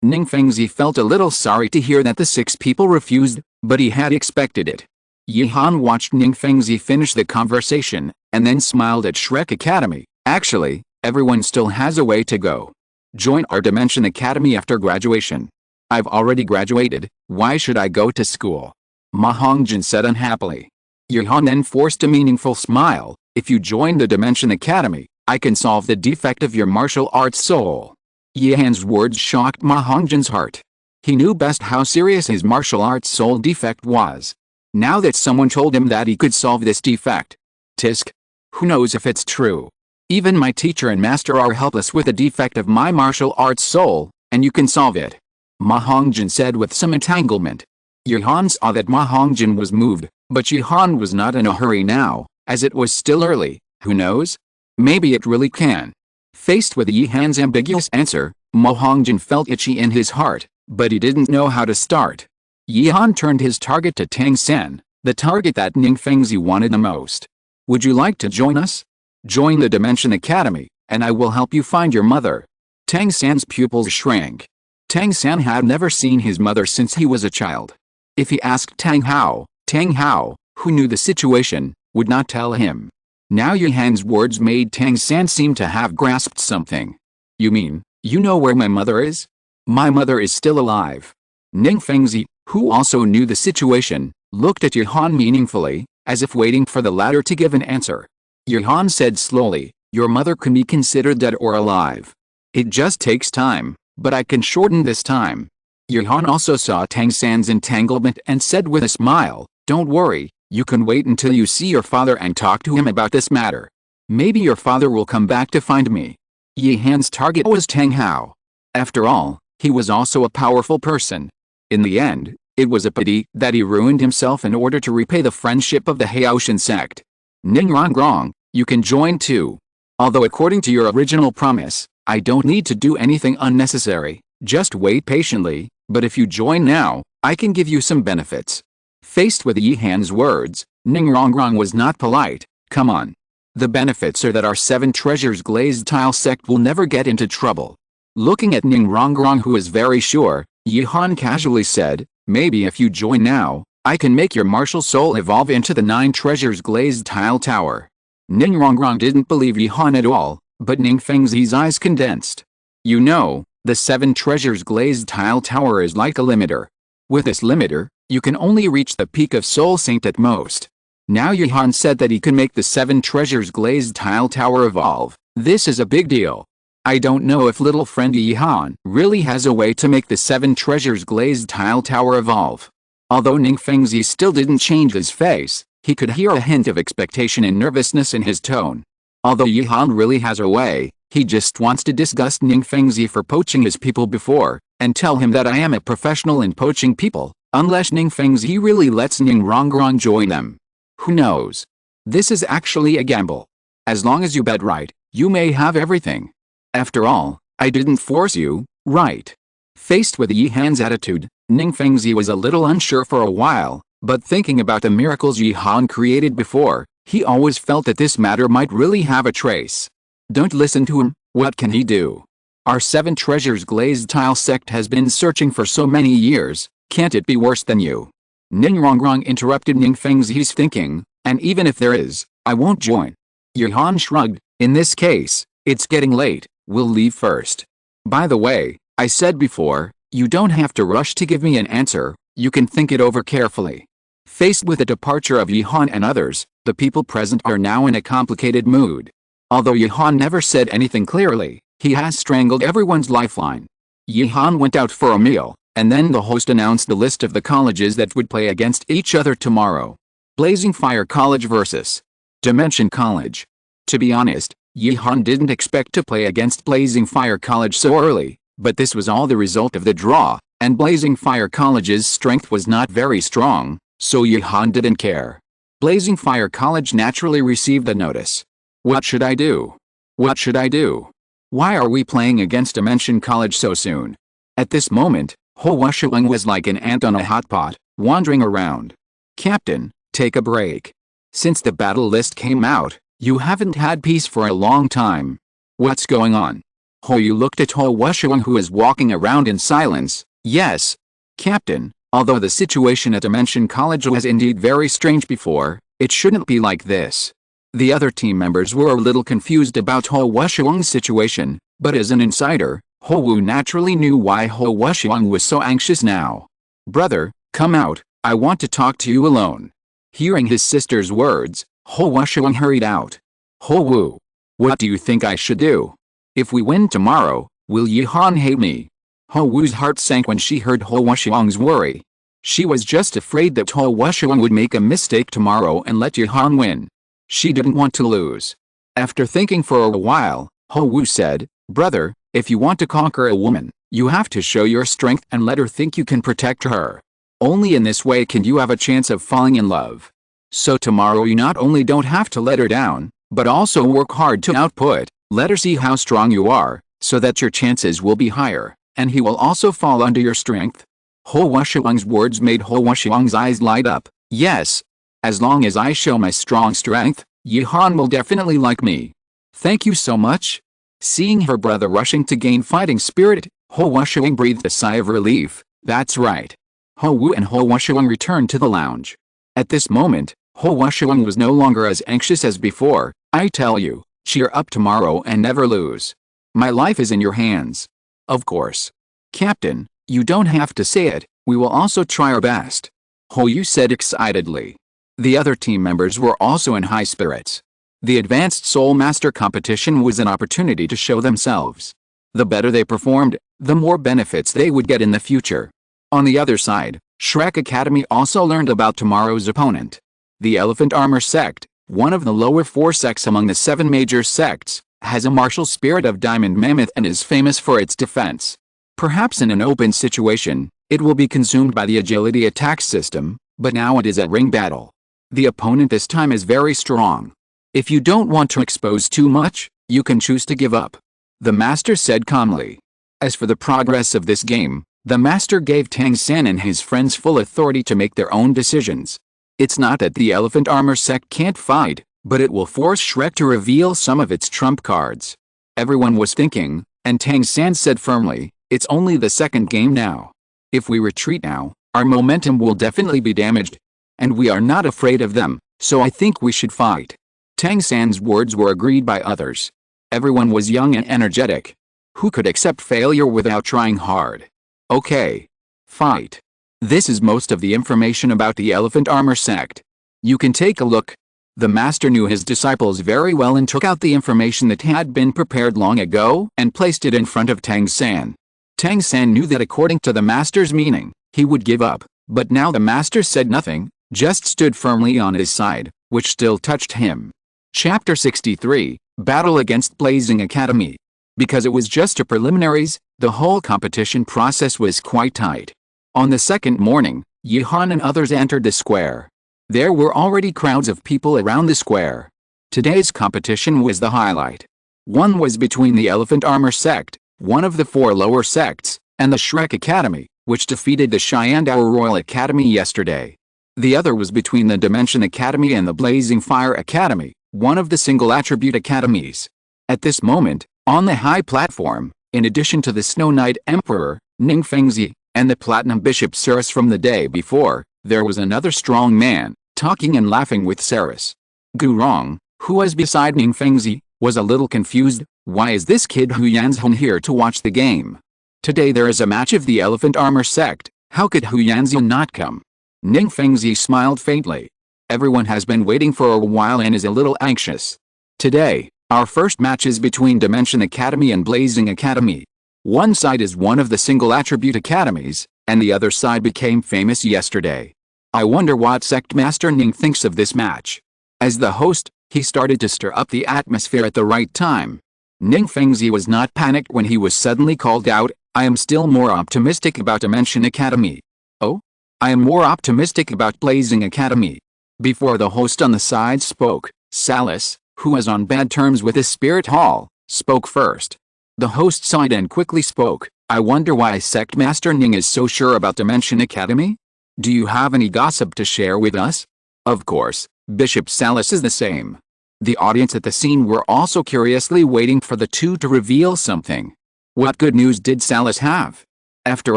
Ning Fengzi felt a little sorry to hear that the 6 people refused, but he had expected it. Yihan watched Ning Fengzi finish the conversation, and then smiled at Shrek Academy. Actually, everyone still has a way to go. Join our Dimension Academy after graduation. I've already graduated, why should I go to school? Ma Hongjin said unhappily. Yihan then forced a meaningful smile, if you join the Dimension Academy, I can solve the defect of your martial arts soul. Yihan's words shocked Ma Hongjin's heart. He knew best how serious his martial arts soul defect was. Now that someone told him that he could solve this defect. Tisk. Who knows if it's true? Even my teacher and master are helpless with the defect of my martial arts soul, and you can solve it. Ma Hongjin said with some entanglement. Yihan saw that Ma Hongjin was moved, but Yihan was not in a hurry now, as it was still early. Who knows? Maybe it really can. Faced with Yihan's ambiguous answer, Ma Hongjin felt itchy in his heart, but he didn't know how to start. Yihan turned his target to Tang San, the target that Ning Fengzi wanted the most. Would you like to join us? Join the Dimension Academy, and I will help you find your mother. Tang San's pupils shrank. Tang San had never seen his mother since he was a child. If he asked Tang Hao, who knew the situation, would not tell him. Now Yihan's words made Tang San seem to have grasped something. You mean, you know where my mother is? My mother is still alive. Ning Fengzi, who also knew the situation, looked at Yihan meaningfully, as if waiting for the latter to give an answer. Yihan said slowly, your mother can be considered dead or alive. It just takes time, but I can shorten this time. Yihan also saw Tang San's entanglement and said with a smile, don't worry, you can wait until you see your father and talk to him about this matter. Maybe your father will come back to find me. Yihan's target was Tang Hao. After all, he was also a powerful person. In the end, it was a pity that he ruined himself in order to repay the friendship of the Haoshan sect. Ning Rongrong, you can join too. Although according to your original promise, I don't need to do anything unnecessary, just wait patiently, but if you join now, I can give you some benefits. Faced with Yihan's words, Ning Rongrong was not polite, come on. The benefits are that our Seven Treasures Glazed Tile sect will never get into trouble. Looking at Ning Rongrong, who is very sure, Yihan casually said, maybe if you join now, I can make your martial soul evolve into the 9 Treasures Glazed Tile Tower. Ning Rongrong didn't believe Yihan at all, but Ning Fengzi's eyes condensed. You know, the 7 Treasures Glazed Tile Tower is like a limiter. With this limiter, you can only reach the peak of Soul Saint at most. Now Yihan said that he can make the 7 Treasures Glazed Tile Tower evolve. This is a big deal. I don't know if little friend Yihan really has a way to make the 7 Treasures Glazed Tile Tower evolve. Although Ning Fengzi still didn't change his face, he could hear a hint of expectation and nervousness in his tone. Although Yihan really has a way, he just wants to disgust Ning Fengzi for poaching his people before, and tell him that I am a professional in poaching people, unless Ning Fengzi really lets Ning Rongrong join them. Who knows? This is actually a gamble. As long as you bet right, you may have everything. After all, I didn't force you, right? Faced with Yihan's attitude, Ning Fengzi was a little unsure for a while, but thinking about the miracles Yihan created before, he always felt that this matter might really have a trace. Don't listen to him, what can he do? Our 7 treasures glazed tile sect has been searching for so many years, can't it be worse than you? Ning Rongrong interrupted Ning Fengzi's thinking, and even if there is, I won't join. Yihan shrugged, in this case, it's getting late, we'll leave first. By the way, I said before, you don't have to rush to give me an answer, you can think it over carefully. Faced with the departure of Yihan and others, the people present are now in a complicated mood. Although Yihan never said anything clearly, he has strangled everyone's lifeline. Yihan went out for a meal, and then the host announced the list of the colleges that would play against each other tomorrow. Blazing Fire College vs. Dimension College. To be honest, Yihan didn't expect to play against Blazing Fire College so early, but this was all the result of the draw, and Blazing Fire College's strength was not very strong, so Yihan didn't care. Blazing Fire College naturally received the notice. What should I do? What should I do? Why are we playing against Dimension College so soon? At this moment, Ho Wusheng was like an ant on a hot pot, wandering around. Captain, take a break. Since the battle list came out, you haven't had peace for a long time. What's going on? Ho Yu looked at Ho Wusheng, who is walking around in silence. Yes. Captain, although the situation at Dimension College was indeed very strange before, it shouldn't be like this. The other team members were a little confused about Ho Wusheng's situation, but as an insider, Ho Wu naturally knew why Ho Wusheng was so anxious now. Brother, come out, I want to talk to you alone. Hearing his sister's words, Ho Wusheng hurried out. Ho Wu, what do you think I should do? If we win tomorrow, will Yihan hate me? Ho Wu's heart sank when she heard Ho Wusheng's worry. She was just afraid that Ho Wusheng would make a mistake tomorrow and let Yihan win. She didn't want to lose. After thinking for a while, Ho Wu said, Brother, if you want to conquer a woman, you have to show your strength and let her think you can protect her. Only in this way can you have a chance of falling in love. So tomorrow you not only don't have to let her down, but also work hard to output, let her see how strong you are, so that your chances will be higher, and he will also fall under your strength. Ho Wusheng's words made Ho Wusheng's eyes light up. Yes. As long as I show my strong strength, Yihan will definitely like me. Thank you so much. Seeing her brother rushing to gain fighting spirit, Ho Wusheng breathed a sigh of relief. That's right. Ho Wu and Ho Wusheng returned to the lounge. At this moment, Ho Wusheng was no longer as anxious as before. I tell you, cheer up tomorrow and never lose. My life is in your hands. Of course. Captain, you don't have to say it, we will also try our best. Ho Yu said excitedly. The other team members were also in high spirits. The Advanced Soul Master competition was an opportunity to show themselves. The better they performed, the more benefits they would get in the future. On the other side, Shrek Academy also learned about tomorrow's opponent. The Elephant Armor Sect, one of the lower 4 sects among the 7 major sects, has a martial spirit of Diamond Mammoth and is famous for its defense. Perhaps in an open situation, it will be consumed by the agility attack system, but now it is a ring battle. The opponent this time is very strong. If you don't want to expose too much, you can choose to give up. The master said calmly. As for the progress of this game, the master gave Tang San and his friends full authority to make their own decisions. It's not that the Elephant Armor Sect can't fight, but it will force Shrek to reveal some of its trump cards. Everyone was thinking, and Tang San said firmly, it's only the second game now. If we retreat now, our momentum will definitely be damaged. And we are not afraid of them, so I think we should fight. Tang San's words were agreed by others. Everyone was young and energetic. Who could accept failure without trying hard? Okay. Fight. This is most of the information about the Elephant Armor Sect. You can take a look. The master knew his disciples very well and took out the information that had been prepared long ago and placed it in front of Tang San. Tang San knew that according to the master's meaning, he would give up, but now the master said nothing, just stood firmly on his side, which still touched him. Chapter 63, Battle Against Blazing Academy. Because it was just a preliminaries, the whole competition process was quite tight. On the second morning, Yihan and others entered the square. There were already crowds of people around the square. Today's competition was the highlight. One was between the Elephant Armor Sect, one of the 4 lower sects, and the Shrek Academy, which defeated the Shyandao Royal Academy yesterday. The other was between the Dimension Academy and the Blazing Fire Academy, one of the single attribute academies. At this moment, on the high platform, in addition to the Snow Knight Emperor, Ning Fengzi, and the Platinum Bishop Ceres from the day before, there was another strong man, talking and laughing with Ceres. Gu Rong, who was beside Ning Fengzi, was a little confused. Why is this kid Hu Yanzhong here to watch the game? Today there is a match of the Elephant Armor Sect, how could Hu Yanzhong not come? Ning Fengzi smiled faintly. Everyone has been waiting for a while and is a little anxious. Today, our first match is between Dimension Academy and Blazing Academy. One side is one of the single attribute academies, and the other side became famous yesterday. I wonder what Sect Master Ning thinks of this match. As the host, he started to stir up the atmosphere at the right time. Ning Fengzi was not panicked when he was suddenly called out. I am still more optimistic about Dimension Academy. Oh? I am more optimistic about Blazing Academy. Before the host on the side spoke, Salis, who was on bad terms with the Spirit Hall, spoke first. The host sighed and quickly spoke. I wonder why Sect Master Ning is so sure about Dimension Academy? Do you have any gossip to share with us? Of course, Bishop Salis is the same. The audience at the scene were also curiously waiting for the two to reveal something. What good news did Salis have? After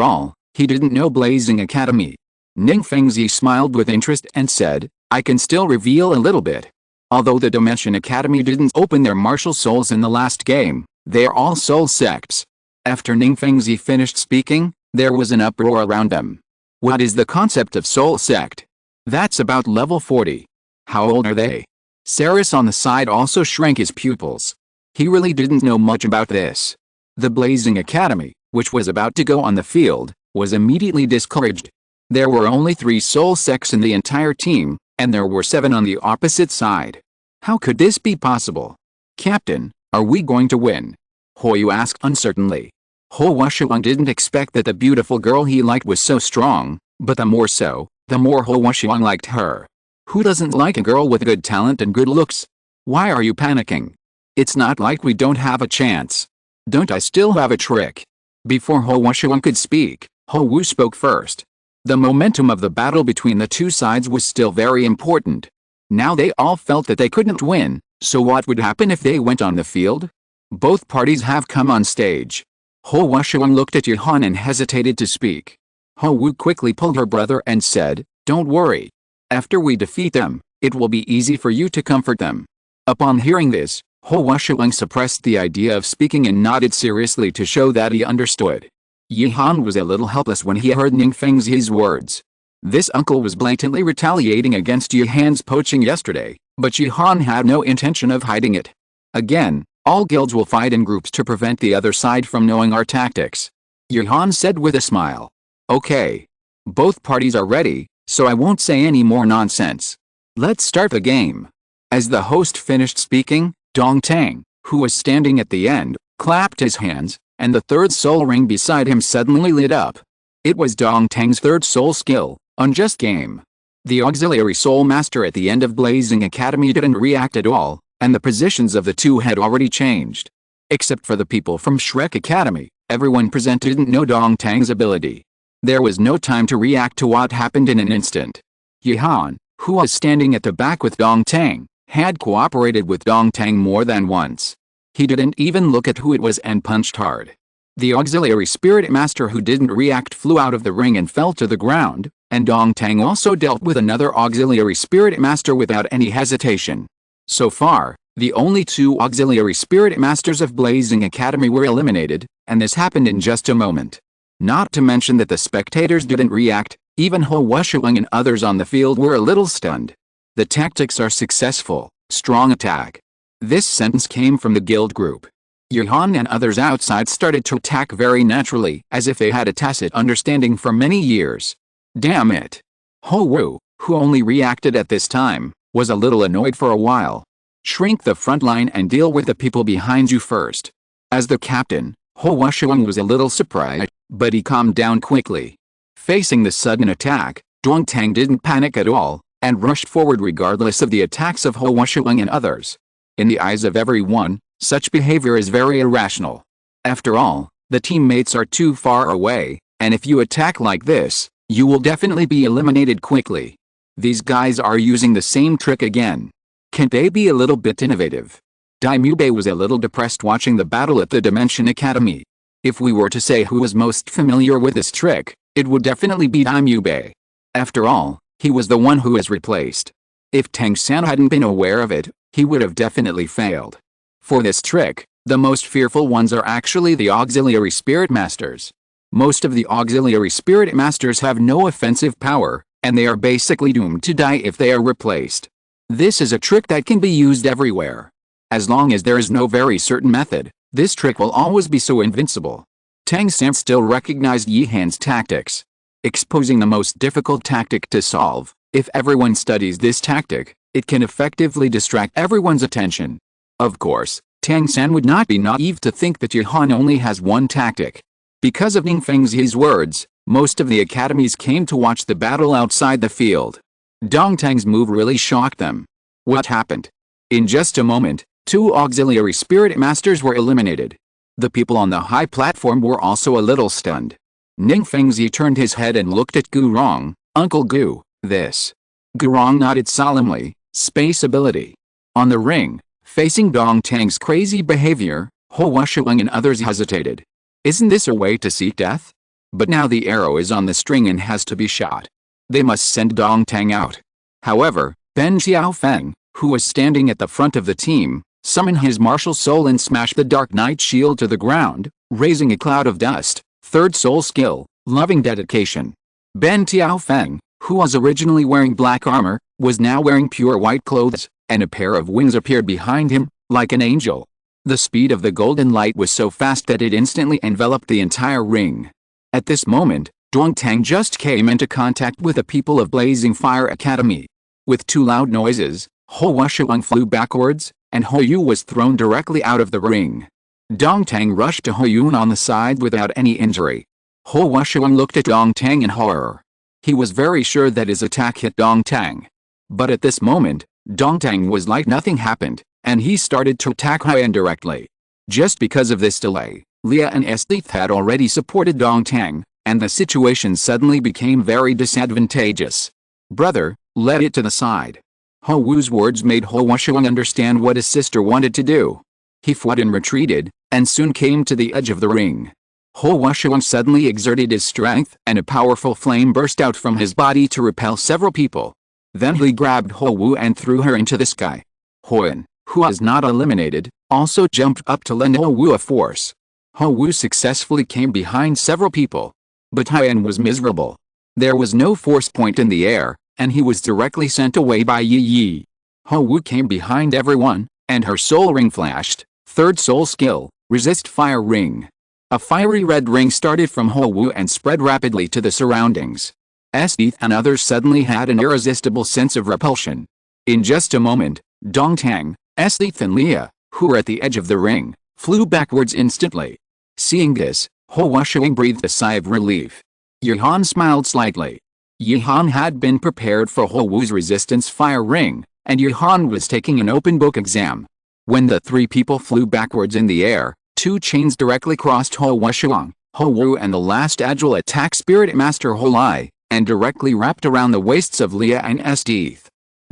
all, he didn't know Blazing Academy. Ning Fengzi smiled with interest and said, I can still reveal a little bit. Although the Dimension Academy didn't open their martial souls in the last game, they are all soul sects. After Ning Fengzi finished speaking, there was an uproar around them. What is the concept of soul sect? That's about level 40. How old are they? Ceres on the side also shrank his pupils. He really didn't know much about this. The Blazing Academy, which was about to go on the field, was immediately discouraged. There were only 3 soul sects in the entire team, and there were 7 on the opposite side. How could this be possible? Captain, are we going to win? Hoyu asked uncertainly. Ho Washuang didn't expect that the beautiful girl he liked was so strong, but the more Ho Washuang liked her. Who doesn't like a girl with good talent and good looks? Why are you panicking? It's not like we don't have a chance. Don't I still have a trick? Before Ho Washuang could speak, Ho Wu spoke first. The momentum of the battle between the two sides was still very important. Now they all felt that they couldn't win, so what would happen if they went on the field? Both parties have come on stage. Ho Washuang looked at Yuhan and hesitated to speak. Ho Wu quickly pulled her brother and said, Don't worry. After we defeat them, it will be easy for you to comfort them. Upon hearing this, Ho Washuang suppressed the idea of speaking and nodded seriously to show that he understood. Yuhan was a little helpless when he heard Ning Fengzi's words. This uncle was blatantly retaliating against Yuhan's poaching yesterday, but Yuhan had no intention of hiding it. Again, all guilds will fight in groups to prevent the other side from knowing our tactics. Yuhan said with a smile. Okay. Both parties are ready, so I won't say any more nonsense. Let's start the game. As the host finished speaking, Dong Tang, who was standing at the end, clapped his hands, and the third soul ring beside him suddenly lit up. It was Dong Tang's third soul skill, Unjust Game. The auxiliary soul master at the end of Blazing Academy didn't react at all, and the positions of the two had already changed. Except for the people from Shrek Academy, everyone present didn't know Dong Tang's ability. There was no time to react to what happened in an instant. Yuhan, who was standing at the back with Dong Tang, had cooperated with Dong Tang more than once. He didn't even look at who it was and punched hard. The auxiliary spirit master who didn't react flew out of the ring and fell to the ground, and Dong Tang also dealt with another auxiliary spirit master without any hesitation. So far, the only 2 auxiliary spirit masters of Blazing Academy were eliminated, and this happened in just a moment. Not to mention that the spectators didn't react, even Ho Washuang and others on the field were a little stunned. The tactics are successful, strong attack. This sentence came from the guild group. Yuhan and others outside started to attack very naturally, as if they had a tacit understanding for many years. Damn it. Ho Wu, who only reacted at this time, was a little annoyed for a while. Shrink the front line and deal with the people behind you first. As the captain, Ho Washuang was a little surprised, but he calmed down quickly. Facing the sudden attack, Dong Tang didn't panic at all, and rushed forward regardless of the attacks of Ho Washuang and others. In the eyes of everyone, such behavior is very irrational. After all, the teammates are too far away, And if you attack like this, you will definitely be eliminated quickly. These guys are using the same trick again. Can't they be a little bit innovative? Daimube was a little depressed watching the battle at the Dimension Academy. If we were to say who was most familiar with this trick, it would definitely be Daimube. After all, he was the one who was replaced. If Tang San hadn't been aware of it, he would have definitely failed. For this trick, the most fearful ones are actually the auxiliary spirit masters. Most of the auxiliary spirit masters have no offensive power, and they are basically doomed to die if they are replaced. This is a trick that can be used everywhere. As long as there is no very certain method, this trick will always be so invincible. Tang San still recognized Yi Han's tactics, exposing the most difficult tactic to solve. If everyone studies this tactic, it can effectively distract everyone's attention. Of course, Tang San would not be naive to think that Yi Han only has one tactic. Because of Ning Fengzi's words, most of the academies came to watch the battle outside the field. Dong Tang's move really shocked them. What happened? In just a moment, 2 auxiliary spirit masters were eliminated. The people on the high platform were also a little stunned. Ning Fengzi turned his head and looked at Gu Rong. Uncle Gu, this. Gu Rong nodded solemnly. Space ability. On the ring, facing Dong Tang's crazy behavior, Ho Wusheng and others hesitated. Isn't this a way to seek death? But now the arrow is on the string and has to be shot. They must send Dong Tang out. However, Ben Xiaofeng, who was standing at the front of the team, summoned his martial soul and smashed the Dark Knight shield to the ground, raising a cloud of dust. Third soul skill, loving dedication. Ben Xiaofeng, who was originally wearing black armor, was now wearing pure white clothes, and a pair of wings appeared behind him, like an angel. The speed of the golden light was so fast that it instantly enveloped the entire ring. At this moment, Dong Tang just came into contact with the people of Blazing Fire Academy. With 2 loud noises, Ho Wusheng flew backwards, and Ho Yu was thrown directly out of the ring. Dong Tang rushed to Ho Yun on the side without any injury. Ho Wusheng looked at Dong Tang in horror. He was very sure that his attack hit Dong Tang. But at this moment, Dong Tang was like nothing happened, and he started to attack Hyan directly. Just because of this delay, Leah and Esdeath had already supported Dong Tang, and the situation suddenly became very disadvantageous. Brother, let it to the side. Ho Wu's words made Ho Wusheng understand what his sister wanted to do. He fled and retreated, and soon came to the edge of the ring. Ho Wusheng suddenly exerted his strength, and a powerful flame burst out from his body to repel several people. Then he grabbed Ho Wu and threw her into the sky. Hoyan, who was not eliminated, also jumped up to lend Ho Wu a force. Ho Wu successfully came behind several people. But Hyan was miserable. There was no force point in the air, and he was directly sent away by Yi Yi. Ho Wu came behind everyone, and her soul ring flashed. Third soul skill, resist fire ring. A fiery red ring started from Ho Wu and spread rapidly to the surroundings. Esdeath and others suddenly had an irresistible sense of repulsion. In just a moment, Dong Tang, Esdeath and Leah, who were at the edge of the ring, flew backwards instantly. Seeing this, Ho Wusheng breathed a sigh of relief. Yi Han smiled slightly. Yi Han had been prepared for Ho Wu's resistance fire ring, and Yi Han was taking an open book exam. When the 3 people flew backwards in the air, 2 chains directly crossed Ho Wusheng, Ho Wu and the last agile attack spirit master Ho Lai, and directly wrapped around the waists of Leah and Esdeath.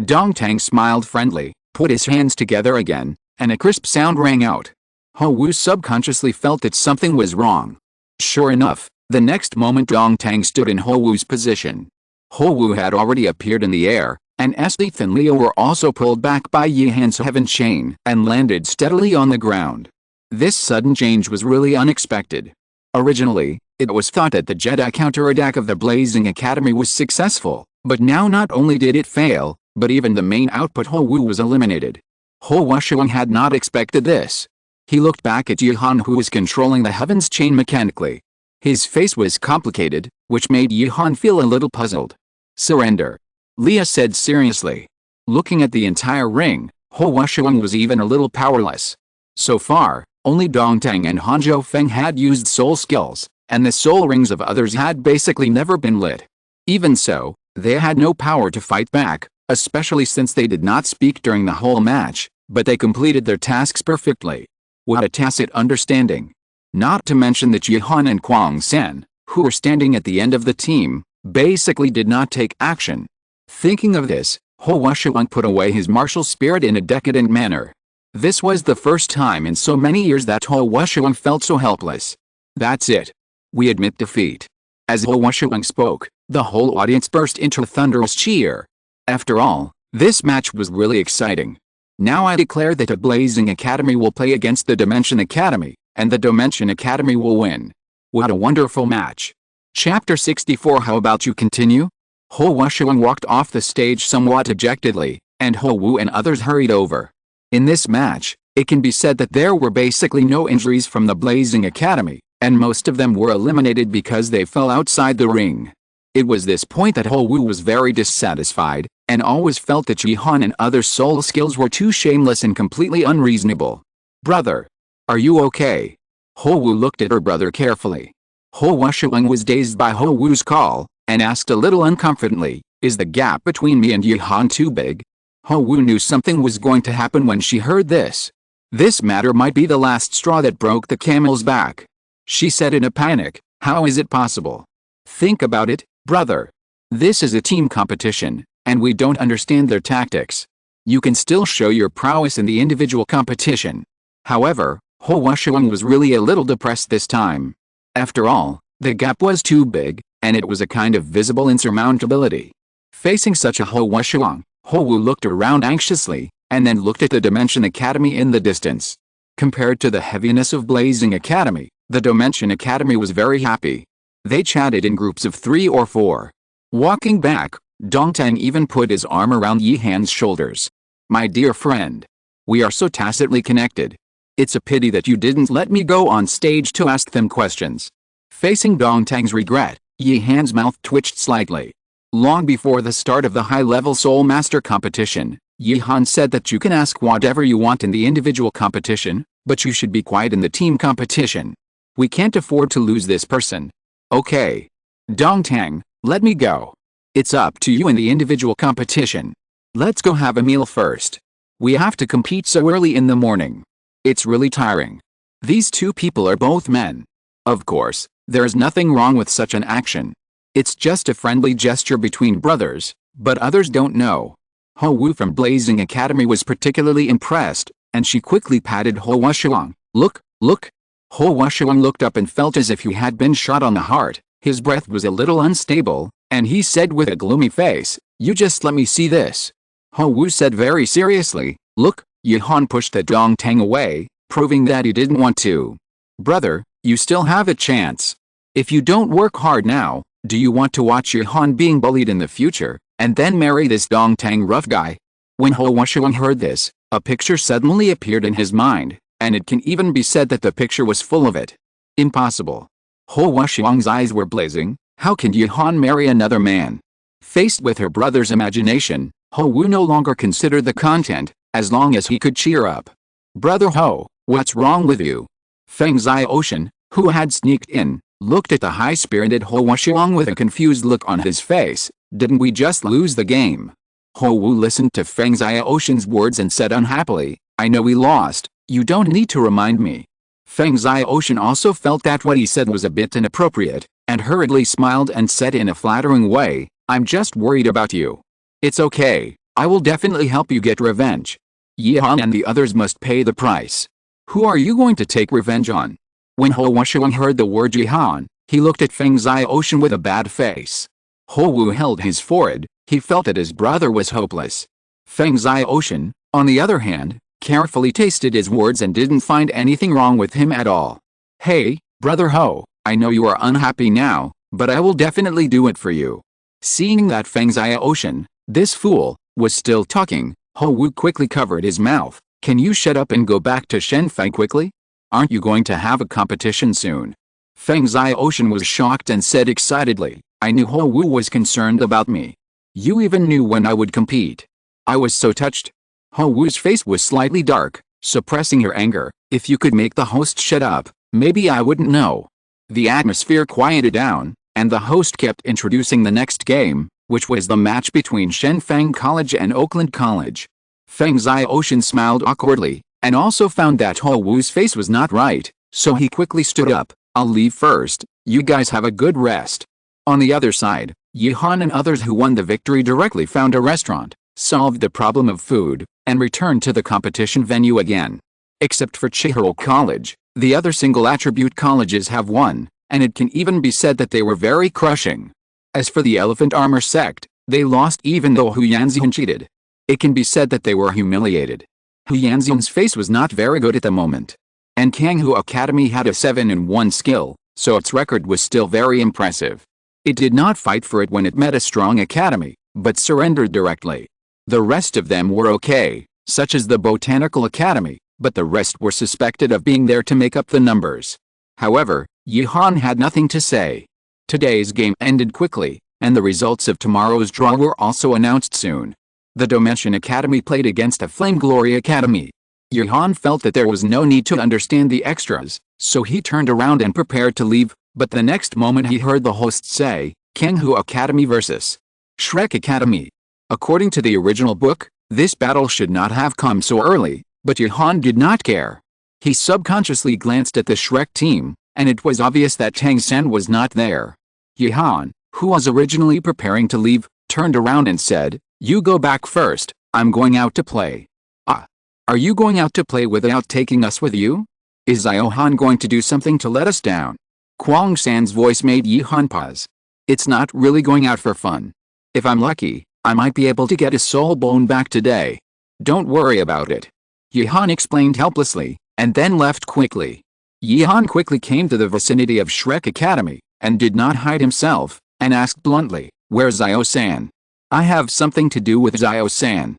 Dong Tang smiled friendly, put his hands together again, and a crisp sound rang out. Ho Wu subconsciously felt that something was wrong. Sure enough, the next moment Dong Tang stood in Ho Wu's position. Ho Wu had already appeared in the air, and Esdeath and Leah were also pulled back by Yi Han's heaven chain and landed steadily on the ground. This sudden change was really unexpected. Originally, it was thought that the Jedi counterattack of the Blazing Academy was successful, but now not only did it fail, but even the main output Ho Wu was eliminated. Ho Wusheng had not expected this. He looked back at Yi Han, who was controlling the heavens chain mechanically. His face was complicated, which made Yi Han feel a little puzzled. Surrender. Leah said seriously. Looking at the entire ring, Ho Wusheng was even a little powerless. So far, only Dong Tang and Han Zhou had used soul skills, and the soul rings of others had basically never been lit. Even so, they had no power to fight back, especially since they did not speak during the whole match, but they completed their tasks perfectly. What a tacit understanding. Not to mention that Yi Han and Tang San, who were standing at the end of the team, basically did not take action. Thinking of this, Ho Wuxiang put away his martial spirit in a decadent manner. This was the first time in so many years that Ho Wuxiang felt so helpless. That's it. We admit defeat. As Ho Wuxiang spoke, the whole audience burst into a thunderous cheer. After all, this match was really exciting. Now I declare that the Blazing Academy will play against the Dimension Academy, and the Dimension Academy will win. What a wonderful match. Chapter 64. How about you continue? Ho Wuxiang walked off the stage somewhat dejectedly, and Ho Wu and others hurried over. In this match, it can be said that there were basically no injuries from the Blazing Academy, and most of them were eliminated because they fell outside the ring. It was this point that Ho Wu was very dissatisfied, and always felt that Jihan and other soul skills were too shameless and completely unreasonable. Brother, are you okay? Ho Wu looked at her brother carefully. Ho Wuxiang was dazed by Ho Wu's call, and asked a little uncomfortably, is the gap between me and Jihan too big? Ho Wu knew something was going to happen when she heard this. This matter might be the last straw that broke the camel's back. She said in a panic, how is it possible? Think about it, brother. This is a team competition, and we don't understand their tactics. You can still show your prowess in the individual competition. However, Ho Wuxiang was really a little depressed this time. After all, the gap was too big, and it was a kind of visible insurmountability. Facing such a Ho Wuxiang, Ho Wu looked around anxiously, and then looked at the Dimension Academy in the distance. Compared to the heaviness of Blazing Academy, the Dimension Academy was very happy. They chatted in groups of 3 or 4. Walking back, Dongtang even put his arm around Yihan's shoulders. My dear friend. We are so tacitly connected. It's a pity that you didn't let me go on stage to ask them questions. Facing Dongtang's regret, Yihan's mouth twitched slightly. Long before the start of the high-level Soul Master competition, Yihan said that you can ask whatever you want in the individual competition, but you should be quiet in the team competition. We can't afford to lose this person. Okay. Dongtang, let me go. It's up to you in the individual competition. Let's go have a meal first. We have to compete so early in the morning. It's really tiring. These two people are both men. Of course, there is nothing wrong with such an action. It's just a friendly gesture between brothers, but others don't know. Ho Wu from Blazing Academy was particularly impressed, and she quickly patted Ho Wuxiang. Look, look. Ho Wuxiang looked up and felt as if he had been shot on the heart. His breath was a little unstable, and he said with a gloomy face, you just let me see this. Ho Wu said very seriously, look. Yihan pushed the Dongtang away, proving that he didn't want to. Brother, you still have a chance. If you don't work hard now, do you want to watch Yihan being bullied in the future, and then marry this Dongtang rough guy? When Ho Wuxiang heard this, a picture suddenly appeared in his mind, and it can even be said that the picture was full of it. Impossible. Ho Wuxiang's eyes were blazing. How can Yihan marry another man? Faced with her brother's imagination, Ho Wu no longer considered the content, as long as he could cheer up. Brother Ho, what's wrong with you? Feng Zai Ocean, who had sneaked in, looked at the high-spirited Ho Wuxiang with a confused look on his face. Didn't we just lose the game? Ho Wu listened to Feng Zai Ocean's words and said unhappily, I know we lost, you don't need to remind me. Feng Zai Ocean also felt that what he said was a bit inappropriate, and hurriedly smiled and said in a flattering way, I'm just worried about you. It's okay, I will definitely help you get revenge. Yihan and the others must pay the price. Who are you going to take revenge on? When Ho Wuxiang heard the word Yihan, he looked at Feng Zai Ocean with a bad face. Ho Wu held his forehead. He felt that his brother was hopeless. Feng Zai Ocean, on the other hand, carefully tasted his words and didn't find anything wrong with him at all. Hey, brother Ho, I know you are unhappy now, but I will definitely do it for you. Seeing that Feng Zai Ocean, this fool, was still talking, Ho Wu quickly covered his mouth. Can you shut up and go back to Shenfei quickly? Aren't you going to have a competition soon? Feng Zai Ocean was shocked and said excitedly, I knew Ho Wu was concerned about me. You even knew when I would compete. I was so touched. Ho Wu's face was slightly dark, suppressing her anger. If you could make the host shut up, maybe I wouldn't know. The atmosphere quieted down, and the host kept introducing the next game, which was the match between Shenfeng College and Oakland College. Feng Zai Ocean smiled awkwardly, and also found that Ho Wu's face was not right, so he quickly stood up. I'll leave first, you guys have a good rest. On the other side, Yihan and others who won the victory directly found a restaurant, solved the problem of food, and returned to the competition venue again. Except for Chihiro College, the other single attribute colleges have won, and it can even be said that they were very crushing. As for the Elephant Armor Sect, they lost even though Hu Yanxian cheated. It can be said that they were humiliated. Hu Yanxian's face was not very good at the moment. And Kanghu Academy had a 7-in-1 skill, so its record was still very impressive. It did not fight for it when it met a strong academy, but surrendered directly. The rest of them were okay, such as the Botanical Academy, but the rest were suspected of being there to make up the numbers. However, Yihan had nothing to say. Today's game ended quickly, and the results of tomorrow's draw were also announced soon. The Dimension Academy played against a Flame Glory Academy. Yihan felt that there was no need to understand the extras, so he turned around and prepared to leave, but the next moment he heard the host say, Kanghu Academy vs. Shrek Academy. According to the original book, this battle should not have come so early, but Yihan did not care. He subconsciously glanced at the Shrek team, and it was obvious that Tang San was not there. Yihan, who was originally preparing to leave, turned around and said, "You go back first, I'm going out to play." "Ah. Are you going out to play without taking us with you? Is Ziohan going to do something to let us down?" Kwang San's voice made Yihan pause. "It's not really going out for fun. If I'm lucky, I might be able to get his soul bone back today. Don't worry about it." Yihan explained helplessly, and then left quickly. Yihan quickly came to the vicinity of Shrek Academy, and did not hide himself, and asked bluntly, "Where's Zio-san?" "I have something to do with Zio-san."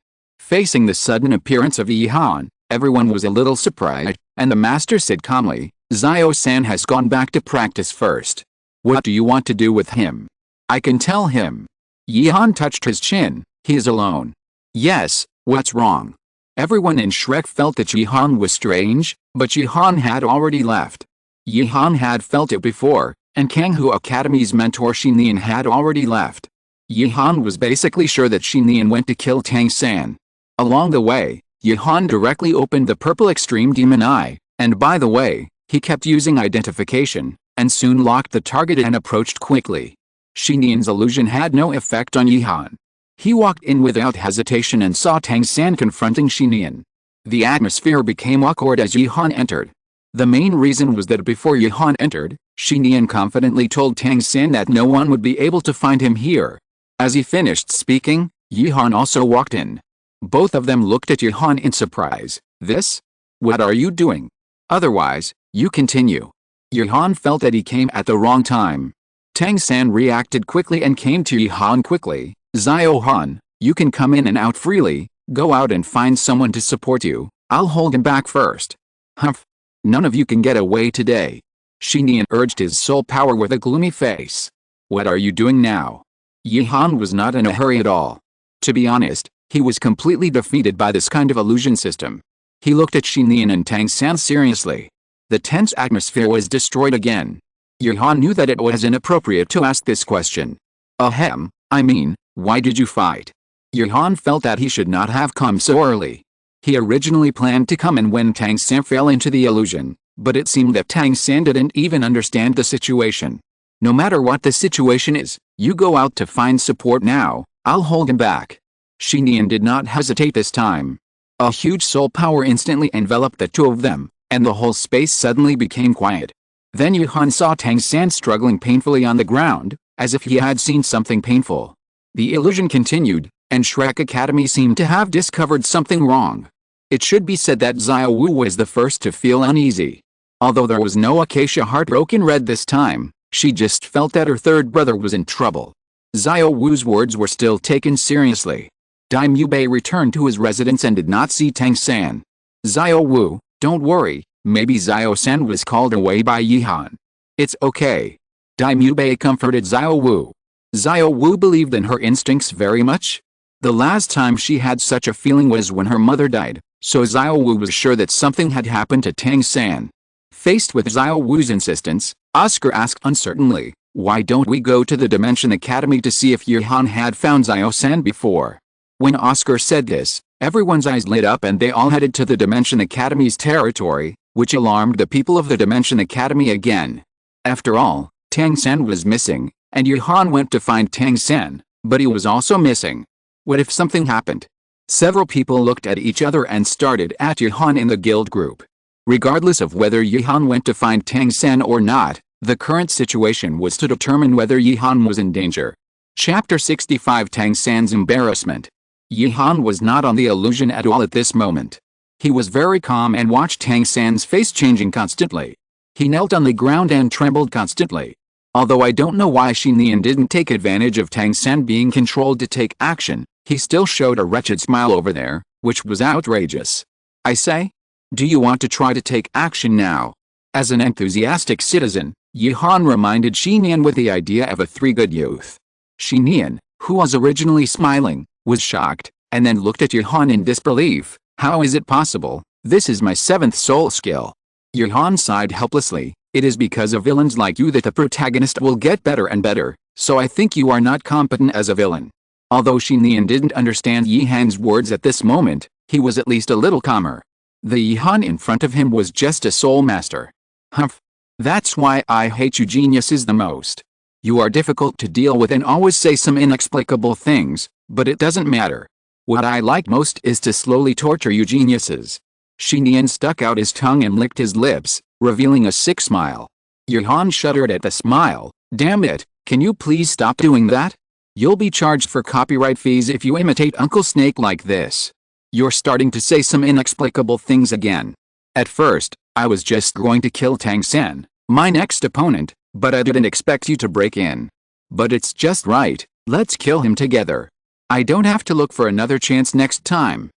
Facing the sudden appearance of Yihan, everyone was a little surprised, and the master said calmly, "Zio-san has gone back to practice first. What do you want to do with him?" "I can tell him." Yihan touched his chin. "He is alone." "Yes, what's wrong?" Everyone in Shrek felt that Yihan was strange, but Yihan had already left. Yihan had felt it before, and Kanghu Academy's mentor Xinian had already left. Yihan was basically sure that Xinian went to kill Tang San. Along the way, Yihan directly opened the purple extreme demon eye, and by the way, he kept using identification, and soon locked the target and approached quickly. Xinian's illusion had no effect on Yihan. He walked in without hesitation and saw Tang San confronting Xinian. The atmosphere became awkward as Yihan entered. The main reason was that before Yihan entered, Xinian confidently told Tang San that no one would be able to find him here. As he finished speaking, Yihan also walked in. Both of them looked at Yihan in surprise. "This? What are you doing? Otherwise, you continue." Yihan felt that he came at the wrong time. Tang San reacted quickly and came to Yihan quickly. "Zio-han, you can come in and out freely, go out and find someone to support you, I'll hold him back first." "Humph. None of you can get away today." Xinian urged his soul power with a gloomy face. "What are you doing now?" Yihan was not in a hurry at all. To be honest, he was completely defeated by this kind of illusion system. He looked at Xinian and Tang San seriously. The tense atmosphere was destroyed again. Yihan knew that it was inappropriate to ask this question. "Ahem, I mean, why did you fight?" Yihan felt that he should not have come so early. He originally planned to come in when Tang San fell into the illusion, but it seemed that Tang San didn't even understand the situation. "No matter what the situation is, you go out to find support now, I'll hold him back." Xinian did not hesitate this time. A huge soul power instantly enveloped the two of them, and the whole space suddenly became quiet. Then Yihan saw Tang San struggling painfully on the ground, as if he had seen something painful. The illusion continued, and Shrek Academy seemed to have discovered something wrong. It should be said that Xiao Wu was the first to feel uneasy. Although there was no Acacia heartbroken red this time, she just felt that her third brother was in trouble. Xiao Wu's words were still taken seriously. Daimyo Bei returned to his residence and did not see Tang San. "Xiao Wu, don't worry, maybe Xiao-san was called away by Yihan. It's okay." Daimyo Bei comforted Xiao Wu. Xiao Wu believed in her instincts very much. The last time she had such a feeling was when her mother died, so Xiao Wu was sure that something had happened to Tang San. Faced with Xiao Wu's insistence, Oscar asked uncertainly, "Why don't we go to the Dimension Academy to see if Yihan had found Xiao-san before?" When Oscar said this, everyone's eyes lit up and they all headed to the Dimension Academy's territory, which alarmed the people of the Dimension Academy again. After all, Tang San was missing, and Yuhan went to find Tang San, but he was also missing. What if something happened? Several people looked at each other and started at Yuhan in the guild group. Regardless of whether Yuhan went to find Tang San or not, the current situation was to determine whether Yuhan was in danger. Chapter 65 Tang San's Embarrassment. Yuhan was not on the illusion at all at this moment. He was very calm and watched Tang San's face changing constantly. He knelt on the ground and trembled constantly. Although I don't know why Xinian didn't take advantage of Tang San being controlled to take action, he still showed a wretched smile over there, which was outrageous. I say? Do you want to try to take action now? As an enthusiastic citizen, Yuhan reminded Xinian with the idea of a three-good youth. Xinian, who was originally smiling, was shocked, and then looked at Yuhan in disbelief. How is it possible? This is my 7th soul skill. Yuhan sighed helplessly. It is because of villains like you that the protagonist will get better and better, so I think you are not competent as a villain. Although Xinian didn't understand Yuhan's words at this moment, he was at least a little calmer. The Yuhan in front of him was just a soul master. Humph. That's why I hate you geniuses the most. You are difficult to deal with and always say some inexplicable things, but it doesn't matter. What I like most is to slowly torture you geniuses. Xinian stuck out his tongue and licked his lips, revealing a sick smile. Yuhan shuddered at the smile. Damn it, can you please stop doing that? You'll be charged for copyright fees if you imitate Uncle Snake like this. You're starting to say some inexplicable things again. At first, I was just going to kill Tang San, my next opponent, but I didn't expect you to break in. But it's just right, let's kill him together. I don't have to look for another chance next time.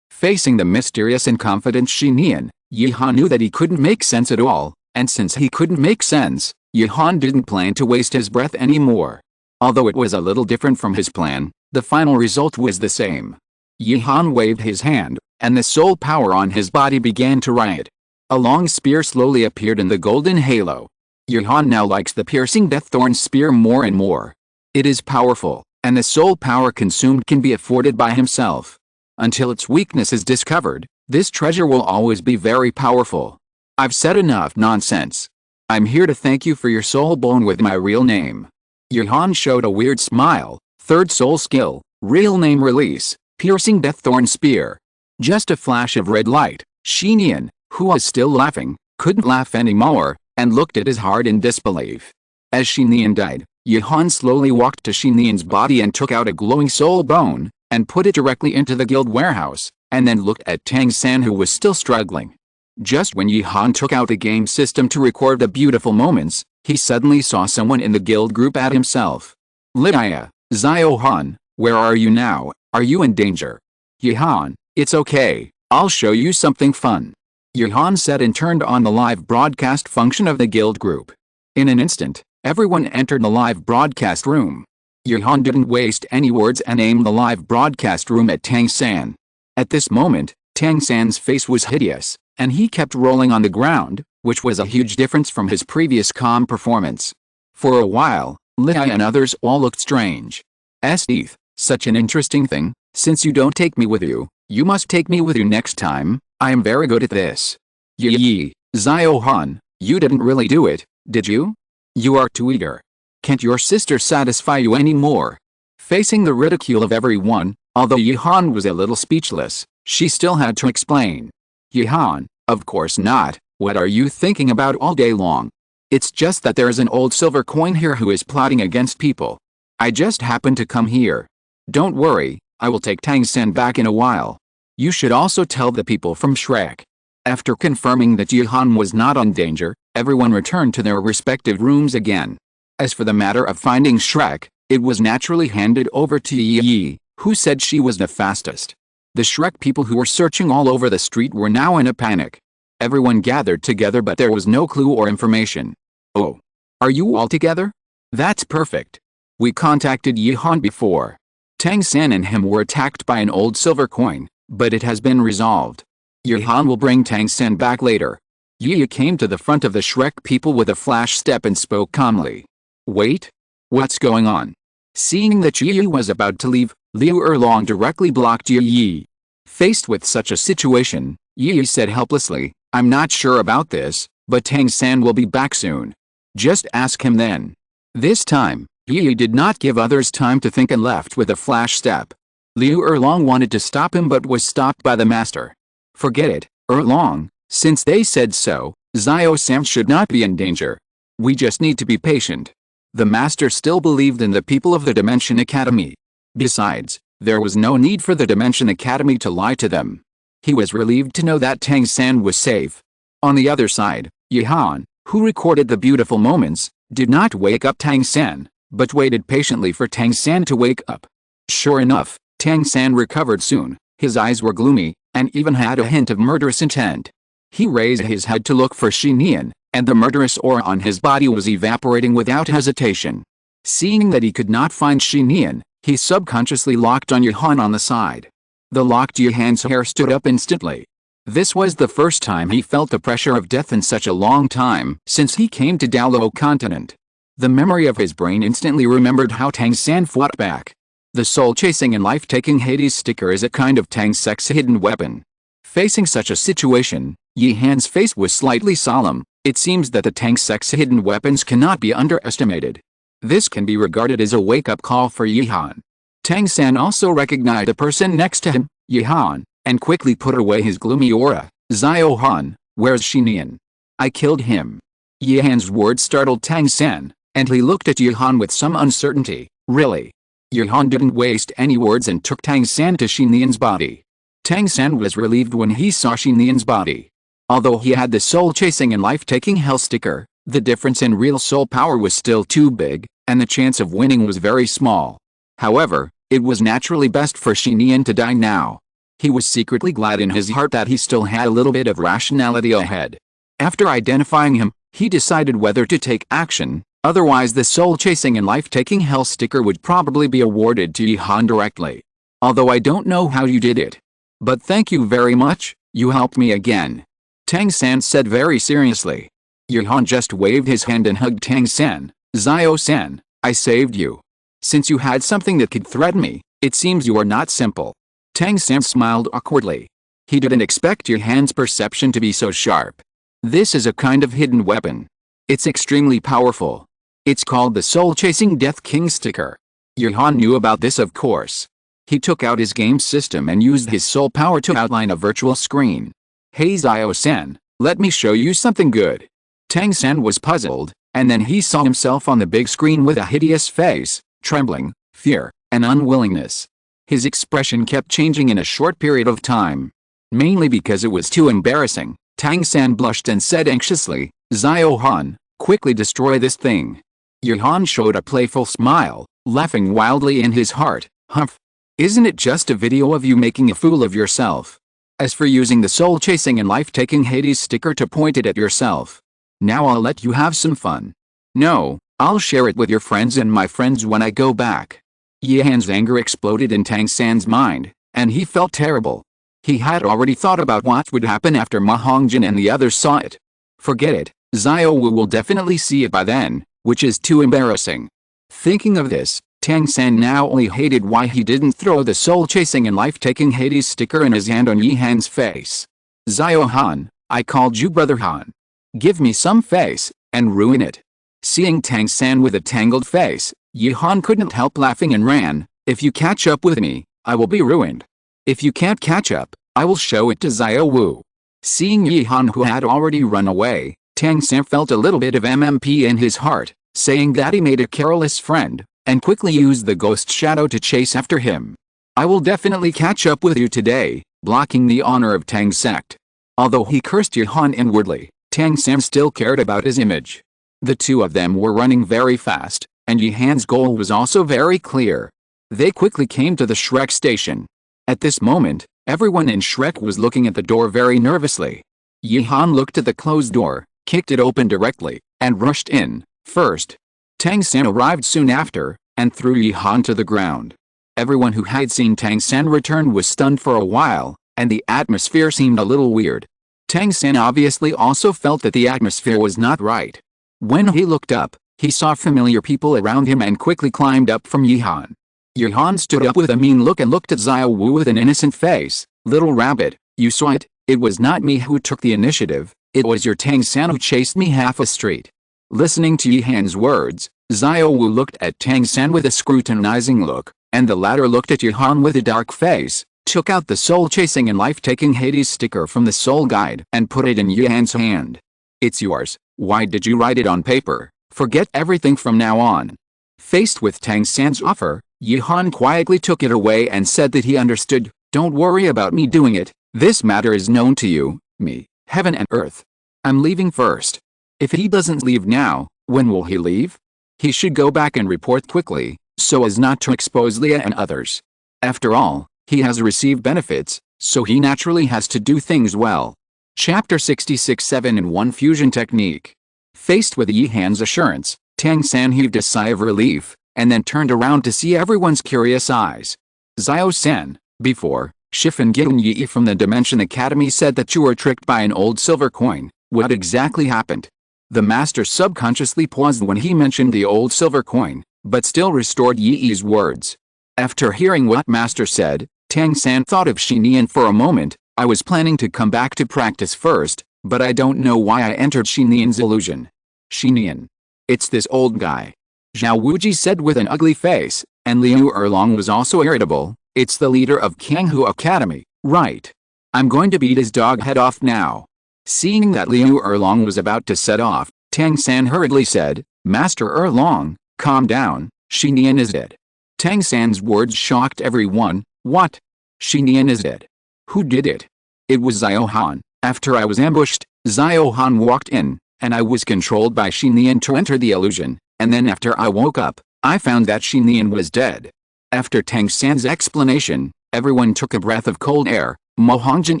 Facing the mysterious and confident Xinian, Yuhan knew that he couldn't make sense at all, and since he couldn't make sense, Yuhan didn't plan to waste his breath anymore. Although it was a little different from his plan, the final result was the same. Yuhan waved his hand, and the soul power on his body began to riot. A long spear slowly appeared in the golden halo. Yuhan now likes the piercing deaththorn spear more and more. It is powerful, and the soul power consumed can be afforded by himself. Until its weakness is discovered, this treasure will always be very powerful. I've said enough nonsense. I'm here to thank you for your soul bone with my real name. Yuhan showed a weird smile. 3rd soul skill, real name release, piercing deaththorn spear. Just a flash of red light. Xinian, who was still laughing, couldn't laugh anymore, and looked at his heart in disbelief. As Xinian died, Yuhan slowly walked to Xinian's body and took out a glowing soul bone, and put it directly into the guild warehouse, and then looked at Tang San who was still struggling. Just when Yuhan took out the game system to record the beautiful moments, he suddenly saw someone in the guild group at himself. Lydia, Ziohan, where are you now? Are you in danger? Yuhan, it's okay, I'll show you something fun. Yuhan said and turned on the live broadcast function of the guild group. In an instant, everyone entered the live broadcast room. Yuhan didn't waste any words and aimed the live broadcast room at Tang San. At this moment, Tang San's face was hideous, and he kept rolling on the ground, which was a huge difference from his previous calm performance. For a while, Lydia and others all looked strange. Esdeath, such an interesting thing, since you don't take me with you, you must take me with you next time, I am very good at this. Yi, Ziohan, you didn't really do it, did you? You are too eager. Can't your sister satisfy you anymore? Facing the ridicule of everyone, although Yuhan was a little speechless, she still had to explain. Yuhan, of course not, what are you thinking about all day long? It's just that there's an old silver coin here who is plotting against people. I just happened to come here. Don't worry, I will take Tang San back in a while. You should also tell the people from Shrek. After confirming that Yuhan was not in danger, everyone returned to their respective rooms again. As for the matter of finding Shrek, it was naturally handed over to Yi, who said she was the fastest. The Shrek people who were searching all over the street were now in a panic. Everyone gathered together but there was no clue or information. Oh. Are you all together? That's perfect. We contacted Yuhan before. Tang San and him were attacked by an old silver coin, but it has been resolved. Yuhan will bring Tang San back later. Yi came to the front of the Shrek people with a flash step and spoke calmly. Wait? What's going on? Seeing that Yi was about to leave, Liu Erlong directly blocked Yi. Faced with such a situation, Yi said helplessly, I'm not sure about this, but Tang San will be back soon. Just ask him then. This time, Yi did not give others time to think and left with a flash step. Liu Erlong wanted to stop him but was stopped by the master. Forget it, Erlong, since they said so, Xiao-san should not be in danger. We just need to be patient. The master still believed in the people of the Dimension Academy. Besides, there was no need for the Dimension Academy to lie to them. He was relieved to know that Tang San was safe. On the other side, Yihan, who recorded the beautiful moments, did not wake up Tang San, but waited patiently for Tang San to wake up. Sure enough, Tang San recovered soon. His eyes were gloomy, and even had a hint of murderous intent. He raised his head to look for Xinian, and the murderous aura on his body was evaporating without hesitation. Seeing that he could not find Xinian, he subconsciously locked on Yihan on the side. The locked Yihan's hair stood up instantly. This was the first time he felt the pressure of death in such a long time since he came to Douluo Continent. The memory of his brain instantly remembered how Tang San fought back. The soul-chasing and life-taking Hades sticker is a kind of Tang Sect's hidden weapon. Facing such a situation, Yihan's face was slightly solemn. It seems that the Tang Sect's hidden weapons cannot be underestimated. This can be regarded as a wake-up call for Yihan. Tang San also recognized the person next to him, Yihan, and quickly put away his gloomy aura. Xiao Han, where's Xinian? I killed him. Yihan's words startled Tang San, and he looked at Yihan with some uncertainty. Really? Yihan didn't waste any words and took Tang San to Xinian's body. Tang San was relieved when he saw Xinian's body. Although he had the soul-chasing and life-taking hell sticker, the difference in real soul power was still too big, and the chance of winning was very small. However, it was naturally best for Xinian to die now. He was secretly glad in his heart that he still had a little bit of rationality ahead. After identifying him, he decided whether to take action. Otherwise the soul-chasing and life-taking hell sticker would probably be awarded to Yihan directly. Although I don't know how you did it. But thank you very much, you helped me again. Tang San said very seriously. Yihan just waved his hand and hugged Tang San. Xiao-san, I saved you. Since you had something that could threaten me, it seems you are not simple. Tang San smiled awkwardly. He didn't expect Yihan's perception to be so sharp. This is a kind of hidden weapon. It's extremely powerful. It's called the Soul-Chasing Death King sticker. Yihan knew about this of course. He took out his game system and used his soul power to outline a virtual screen. Hey Xiao-san, let me show you something good. Tang San was puzzled, and then he saw himself on the big screen with a hideous face, trembling, fear, and unwillingness. His expression kept changing in a short period of time. Mainly because it was too embarrassing, Tang San blushed and said anxiously, Xiao Han, quickly destroy this thing. Yihan showed a playful smile, laughing wildly in his heart. Humph. Isn't it just a video of you making a fool of yourself? As for using the soul-chasing and life-taking Hades sticker to point it at yourself. Now I'll let you have some fun. No, I'll share it with your friends and my friends when I go back. Yihan's anger exploded in Tang San's mind, and he felt terrible. He had already thought about what would happen after Ma Hongjin and the others saw it. Forget it, Xiao Wu will definitely see it by then, which is too embarrassing. Thinking of this, Tang San now only hated why he didn't throw the soul-chasing and life-taking Hades sticker in his hand on Yihan's face. Xiao Han, I called you Brother Han. Give me some face, and ruin it. Seeing Tang San with a tangled face, Yihan couldn't help laughing and ran. If you catch up with me, I will be ruined. If you can't catch up, I will show it to Xiao Wu. Seeing Yihan who had already run away, Tang San felt a little bit of MMP in his heart, saying that he made a careless friend, and quickly used the ghost shadow to chase after him. I will definitely catch up with you today, blocking the honor of Tang Sect. Although he cursed Yihan inwardly, Tang San still cared about his image. The two of them were running very fast, and Yihan's goal was also very clear. They quickly came to the Shrek station. At this moment, everyone in Shrek was looking at the door very nervously. Yihan looked at the closed door, kicked it open directly, and rushed in, first. Tang San arrived soon after, and threw Yihan to the ground. Everyone who had seen Tang San return was stunned for a while, and the atmosphere seemed a little weird. Tang San obviously also felt that the atmosphere was not right. When he looked up, he saw familiar people around him and quickly climbed up from Yihan. Yihan stood up with a mean look and looked at Xiao Wu with an innocent face. Little rabbit, you saw it, it was not me who took the initiative, it was your Tang San who chased me half a street. Listening to Yi Han's words, Xiao Wu looked at Tang San with a scrutinizing look, and the latter looked at Yi Han with a dark face, took out the soul-chasing and life-taking Hades sticker from the soul guide and put it in Yi Han's hand. "It's yours. Why did you write it on paper? Forget everything from now on." Faced with Tang San's offer, Yi Han quietly took it away and said that he understood. "Don't worry about me doing it. This matter is known to you, me, heaven and earth. I'm leaving first. If he doesn't leave now, when will he leave? He should go back and report quickly, so as not to expose Leah and others. After all, he has received benefits, so he naturally has to do things well." Chapter 66 7-in-1 Fusion Technique. Faced with Yi Han's assurance, Tang San heaved a sigh of relief, and then turned around to see everyone's curious eyes. "Xiao San, before, Shifen Gyun Yi from the Dimension Academy said that you were tricked by an old silver coin. What exactly happened?" The master subconsciously paused when he mentioned the old silver coin, but still restored Yi's words. After hearing what master said, Tang San thought of Xinian for a moment. "I was planning to come back to practice first, but I don't know why I entered Xinian's illusion." "Xinian. It's this old guy," Zhao Wuji said with an ugly face, and Liu Erlong was also irritable. "It's the leader of Kanghu Academy, right? I'm going to beat his dog head off now." Seeing that Liu Erlong was about to set off, Tang San hurriedly said, "Master Erlong, calm down, Xinian is dead." Tang San's words shocked everyone. "What? Xinian is dead? Who did it?" "It was Xiao Han. After I was ambushed, Xiao Han walked in, and I was controlled by Xinian to enter the illusion, and then after I woke up, I found that Xinian was dead." After Tang San's explanation, everyone took a breath of cold air. Mo Hongjian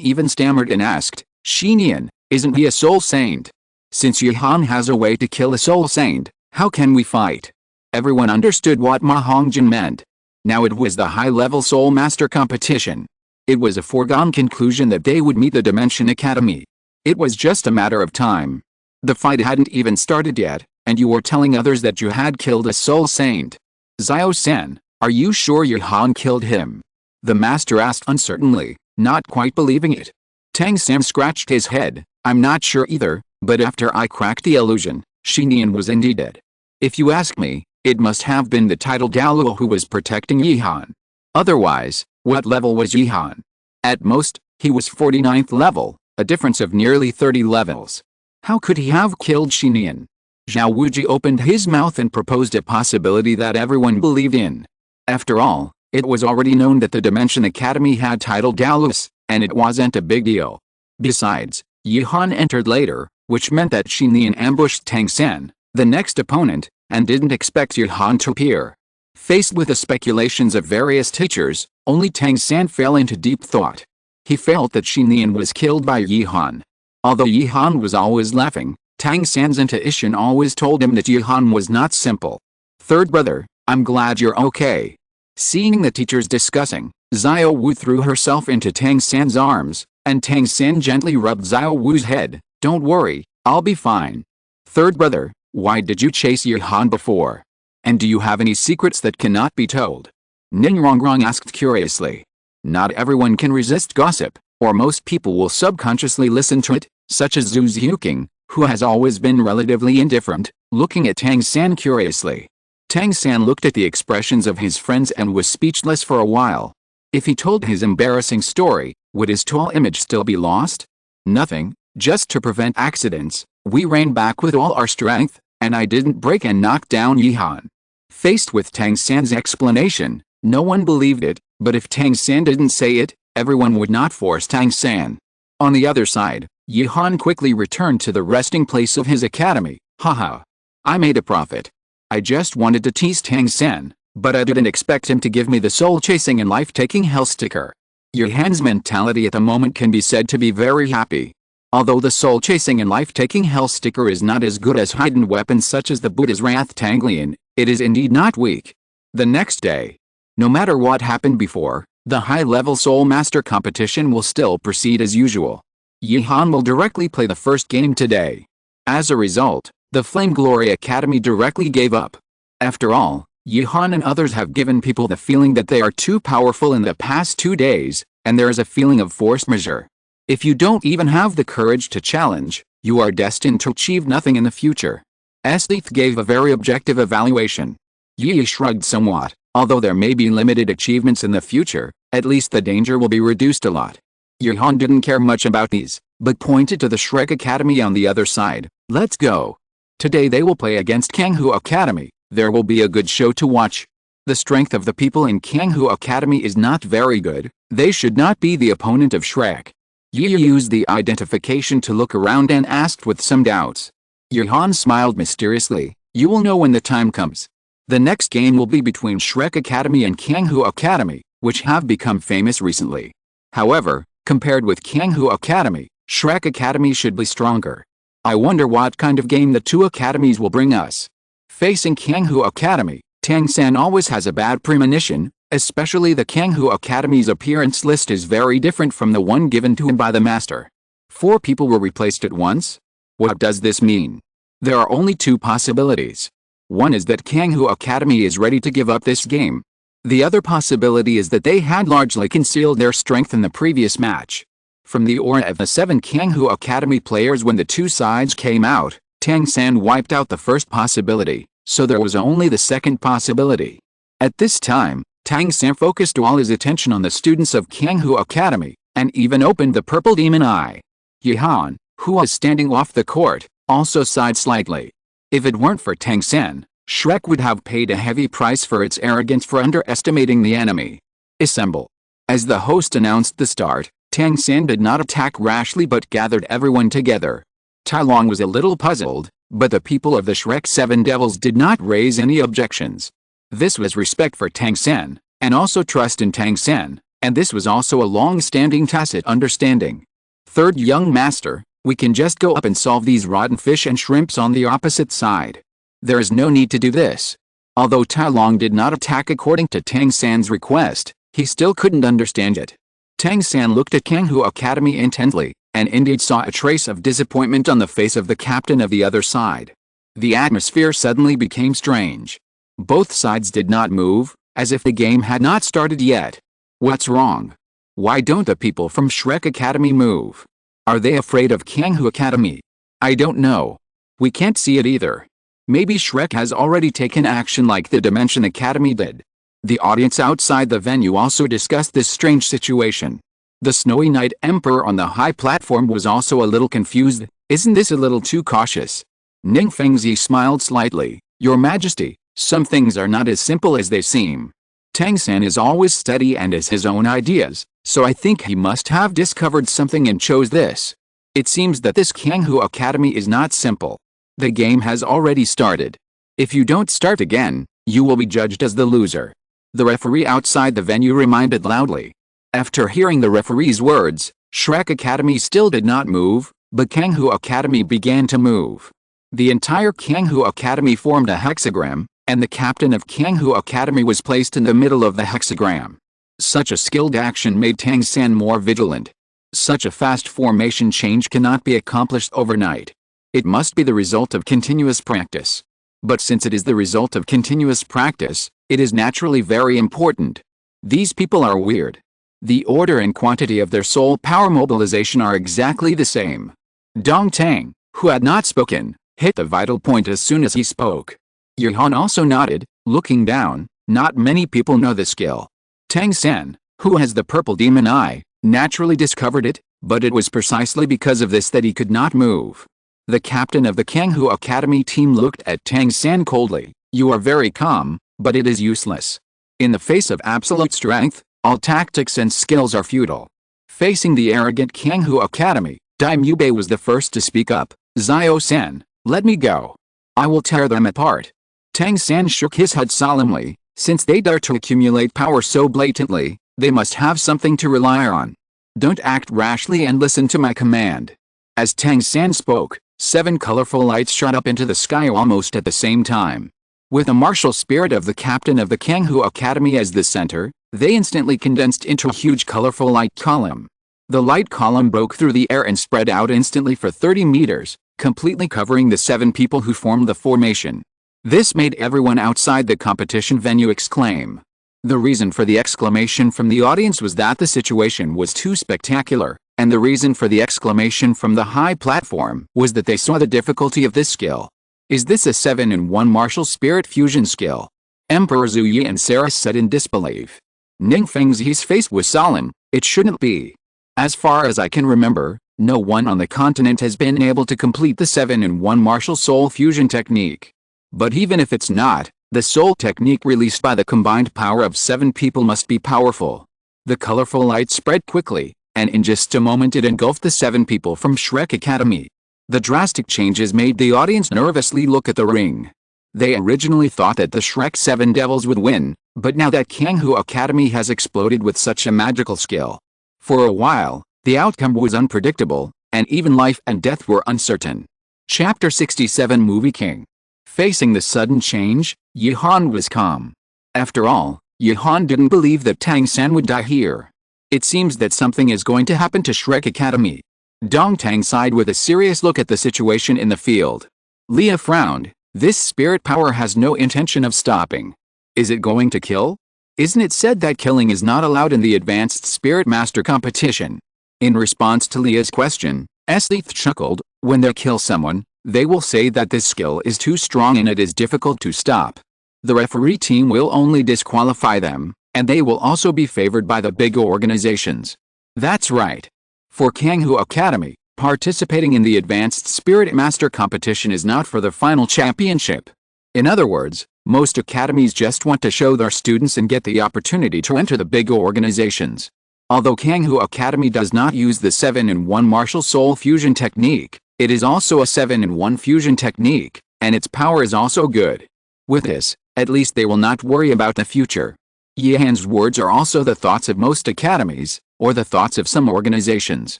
even stammered and asked, "Xinian, isn't he a soul saint? Since Yi Han has a way to kill a soul saint, how can we fight?" Everyone understood what Ma Hongjian meant. Now it was the high-level Soul Master competition. It was a foregone conclusion that they would meet the Dimension Academy. It was just a matter of time. The fight hadn't even started yet, and you were telling others that you had killed a soul saint. "Xiao San, are you sure Yi Han killed him?" the master asked uncertainly, not quite believing it. Tang San scratched his head. "I'm not sure either, but after I cracked the illusion, Xinian was indeed dead. If you ask me, it must have been the titled Douluo who was protecting Yi Han. Otherwise, what level was Yi Han? At most, he was 49th level, a difference of nearly 30 levels. How could he have killed Xinian?" Zhao Wuji opened his mouth and proposed a possibility that everyone believed in. After all, it was already known that the Dimension Academy had titled Douluo, and it wasn't a big deal. Besides, Yi Han entered later, which meant that Xinian ambushed Tang San, the next opponent, and didn't expect Yi Han to appear. Faced with the speculations of various teachers, only Tang San fell into deep thought. He felt that Xinian was killed by Yi Han. Although Yi Han was always laughing, Tang San's intuition always told him that Yi Han was not simple. "Third brother, I'm glad you're okay." Seeing the teachers discussing, Xiao Wu threw herself into Tang San's arms, and Tang San gently rubbed Xiao Wu's head. "Don't worry, I'll be fine." "Third brother, why did you chase Yi Han before? And do you have any secrets that cannot be told?" Ningrongrong asked curiously. Not everyone can resist gossip, or most people will subconsciously listen to it, such as Zhu Xiuqing, who has always been relatively indifferent, looking at Tang San curiously. Tang San looked at the expressions of his friends and was speechless for a while. If he told his embarrassing story, would his tall image still be lost? Nothing, just to prevent accidents, we ran back with all our strength, and I didn't break and knock down Yi Han. Faced with Tang San's explanation, no one believed it, but if Tang San didn't say it, everyone would not force Tang San. On the other side, Yi Han quickly returned to the resting place of his academy. "Haha. I made a profit. I just wanted to tease Tang San, but I didn't expect him to give me the soul-chasing and life-taking hell sticker." Yi Han's mentality at the moment can be said to be very happy. Although the soul-chasing and life-taking hell sticker is not as good as hidden weapons such as the Buddha's Wrath Tanglian, it is indeed not weak. The next day, no matter what happened before, the high-level Soul Master competition will still proceed as usual. Yi Han will directly play the first game today. As a result, the Flame Glory Academy directly gave up. After all, Yi Han and others have given people the feeling that they are too powerful in the past 2 days, and there is a feeling of force majeure. If you don't even have the courage to challenge, you are destined to achieve nothing in the future. Esdeath gave a very objective evaluation. Yi shrugged somewhat. Although there may be limited achievements in the future, at least the danger will be reduced a lot. Johan didn't care much about these, but pointed to the Shrek Academy on the other side. Let's go. Today they will play against Kanghu Academy. There will be a good show to watch. The strength of the people in Kanghu Academy is not very good. They should not be the opponent of Shrek. Yi used the identification to look around and asked with some doubts. Johan smiled mysteriously. You will know when the time comes. The next game will be between Shrek Academy and Kanghu Academy, which have become famous recently. However, compared with Kanghu Academy, Shrek Academy should be stronger. I wonder what kind of game the two academies will bring us. Facing Kanghu Academy, Tang San always has a bad premonition, especially the Kanghu Academy's appearance list is very different from the one given to him by the master. 4 people were replaced at once? What does this mean? There are only 2 possibilities. One is that Kanghu Academy is ready to give up this game. The other possibility is that they had largely concealed their strength in the previous match. From the aura of the 7 Kanghu Academy players when the 2 sides came out, Tang San wiped out the first possibility, so there was only the second possibility. At this time, Tang San focused all his attention on the students of Kanghu Academy, and even opened the purple demon eye. Johan, who was standing off the court, also sighed slightly. If it weren't for Tang San, Shrek would have paid a heavy price for its arrogance for underestimating the enemy. Assemble. As the host announced the start, Tang San did not attack rashly but gathered everyone together. Tai Long was a little puzzled, but the people of the Shrek 7 Devils did not raise any objections. This was respect for Tang San, and also trust in Tang San, and this was also a long-standing tacit understanding. Third young master, we can just go up and solve these rotten fish and shrimps on the opposite side. There is no need to do this. Although Tai Long did not attack according to Tang San's request, he still couldn't understand it. Tang San looked at Kanghu Academy intently, and indeed saw a trace of disappointment on the face of the captain of the other side. The atmosphere suddenly became strange. Both sides did not move, as if the game had not started yet. What's wrong? Why don't the people from Shrek Academy move? Are they afraid of Kanghu Academy? I don't know. We can't see it either. Maybe Shrek has already taken action like the Dimension Academy did. The audience outside the venue also discussed this strange situation. The Snowy Knight Emperor on the high platform was also a little confused. Isn't this a little too cautious? Ning Fengzi smiled slightly. Your Majesty, some things are not as simple as they seem. Tang San is always steady and has his own ideas, so I think he must have discovered something and chose this. It seems that this Kanghu Academy is not simple. The game has already started. If you don't start again, you will be judged as the loser. The referee outside the venue reminded loudly. After hearing the referee's words, Shrek Academy still did not move, but Kanghu Academy began to move. The entire Kanghu Academy formed a hexagram, and the captain of Kanghu Academy was placed in the middle of the hexagram. Such a skilled action made Tang San more vigilant. Such a fast formation change cannot be accomplished overnight. It must be the result of continuous practice. But since it is the result of continuous practice, it is naturally very important. These people are weird. The order and quantity of their soul power mobilization are exactly the same. Dong Tang, who had not spoken, hit the vital point as soon as he spoke. Johan also nodded, looking down. Not many people know the skill. Tang San, who has the purple demon eye, naturally discovered it, but it was precisely because of this that he could not move. The captain of the Kanghu Academy team looked at Tang San coldly. You are very calm, but it is useless. In the face of absolute strength, all tactics and skills are futile. Facing the arrogant Kanghu Academy, Daimyubei was the first to speak up. Zio-san, let me go. I will tear them apart. Tang San shook his head solemnly. Since they dare to accumulate power so blatantly, they must have something to rely on. Don't act rashly and listen to my command. As Tang San spoke, 7 colorful lights shot up into the sky almost at the same time. With the martial spirit of the captain of the Kanghu Academy as the center, they instantly condensed into a huge colorful light column. The light column broke through the air and spread out instantly for 30 meters, completely covering the 7 people who formed the formation. This made everyone outside the competition venue exclaim. The reason for the exclamation from the audience was that the situation was too spectacular, and the reason for the exclamation from the high platform was that they saw the difficulty of this skill. Is this a 7-in-1 martial spirit fusion skill? Emperor Zhu Yi and Sarah said in disbelief. Ning Fengzi's face was solemn. It shouldn't be. As far as I can remember, no one on the continent has been able to complete the 7-in-1 martial soul fusion technique. But even if it's not, the soul technique released by the combined power of 7 people must be powerful. The colorful light spread quickly, and in just a moment it engulfed the 7 people from Shrek Academy. The drastic changes made the audience nervously look at the ring. They originally thought that the Shrek 7 Devils would win, but now that Kanghu Academy has exploded with such a magical skill. For a while, the outcome was unpredictable, and even life and death were uncertain. Chapter 67 Movie King. Facing the sudden change, Yihan was calm. After all, Yihan didn't believe that Tang San would die here. It seems that something is going to happen to Shrek Academy. Dong Tang sighed with a serious look at the situation in the field. Leah frowned. This spirit power has no intention of stopping. Is it going to kill? Isn't it said that killing is not allowed in the Advanced Spirit Master competition? In response to Leah's question, Esdeath chuckled. When they kill someone, they will say that this skill is too strong and it is difficult to stop. The referee team will only disqualify them, and they will also be favored by the big organizations. That's right. For Kanghu Academy, participating in the Advanced Spirit Master competition is not for the final championship. In other words, most academies just want to show their students and get the opportunity to enter the big organizations. Although Kanghu Academy does not use the 7-in-1 martial soul fusion technique, it is also a 7-in-1 fusion technique, and its power is also good. With this, at least they will not worry about the future. Yihan's words are also the thoughts of most academies, or the thoughts of some organizations.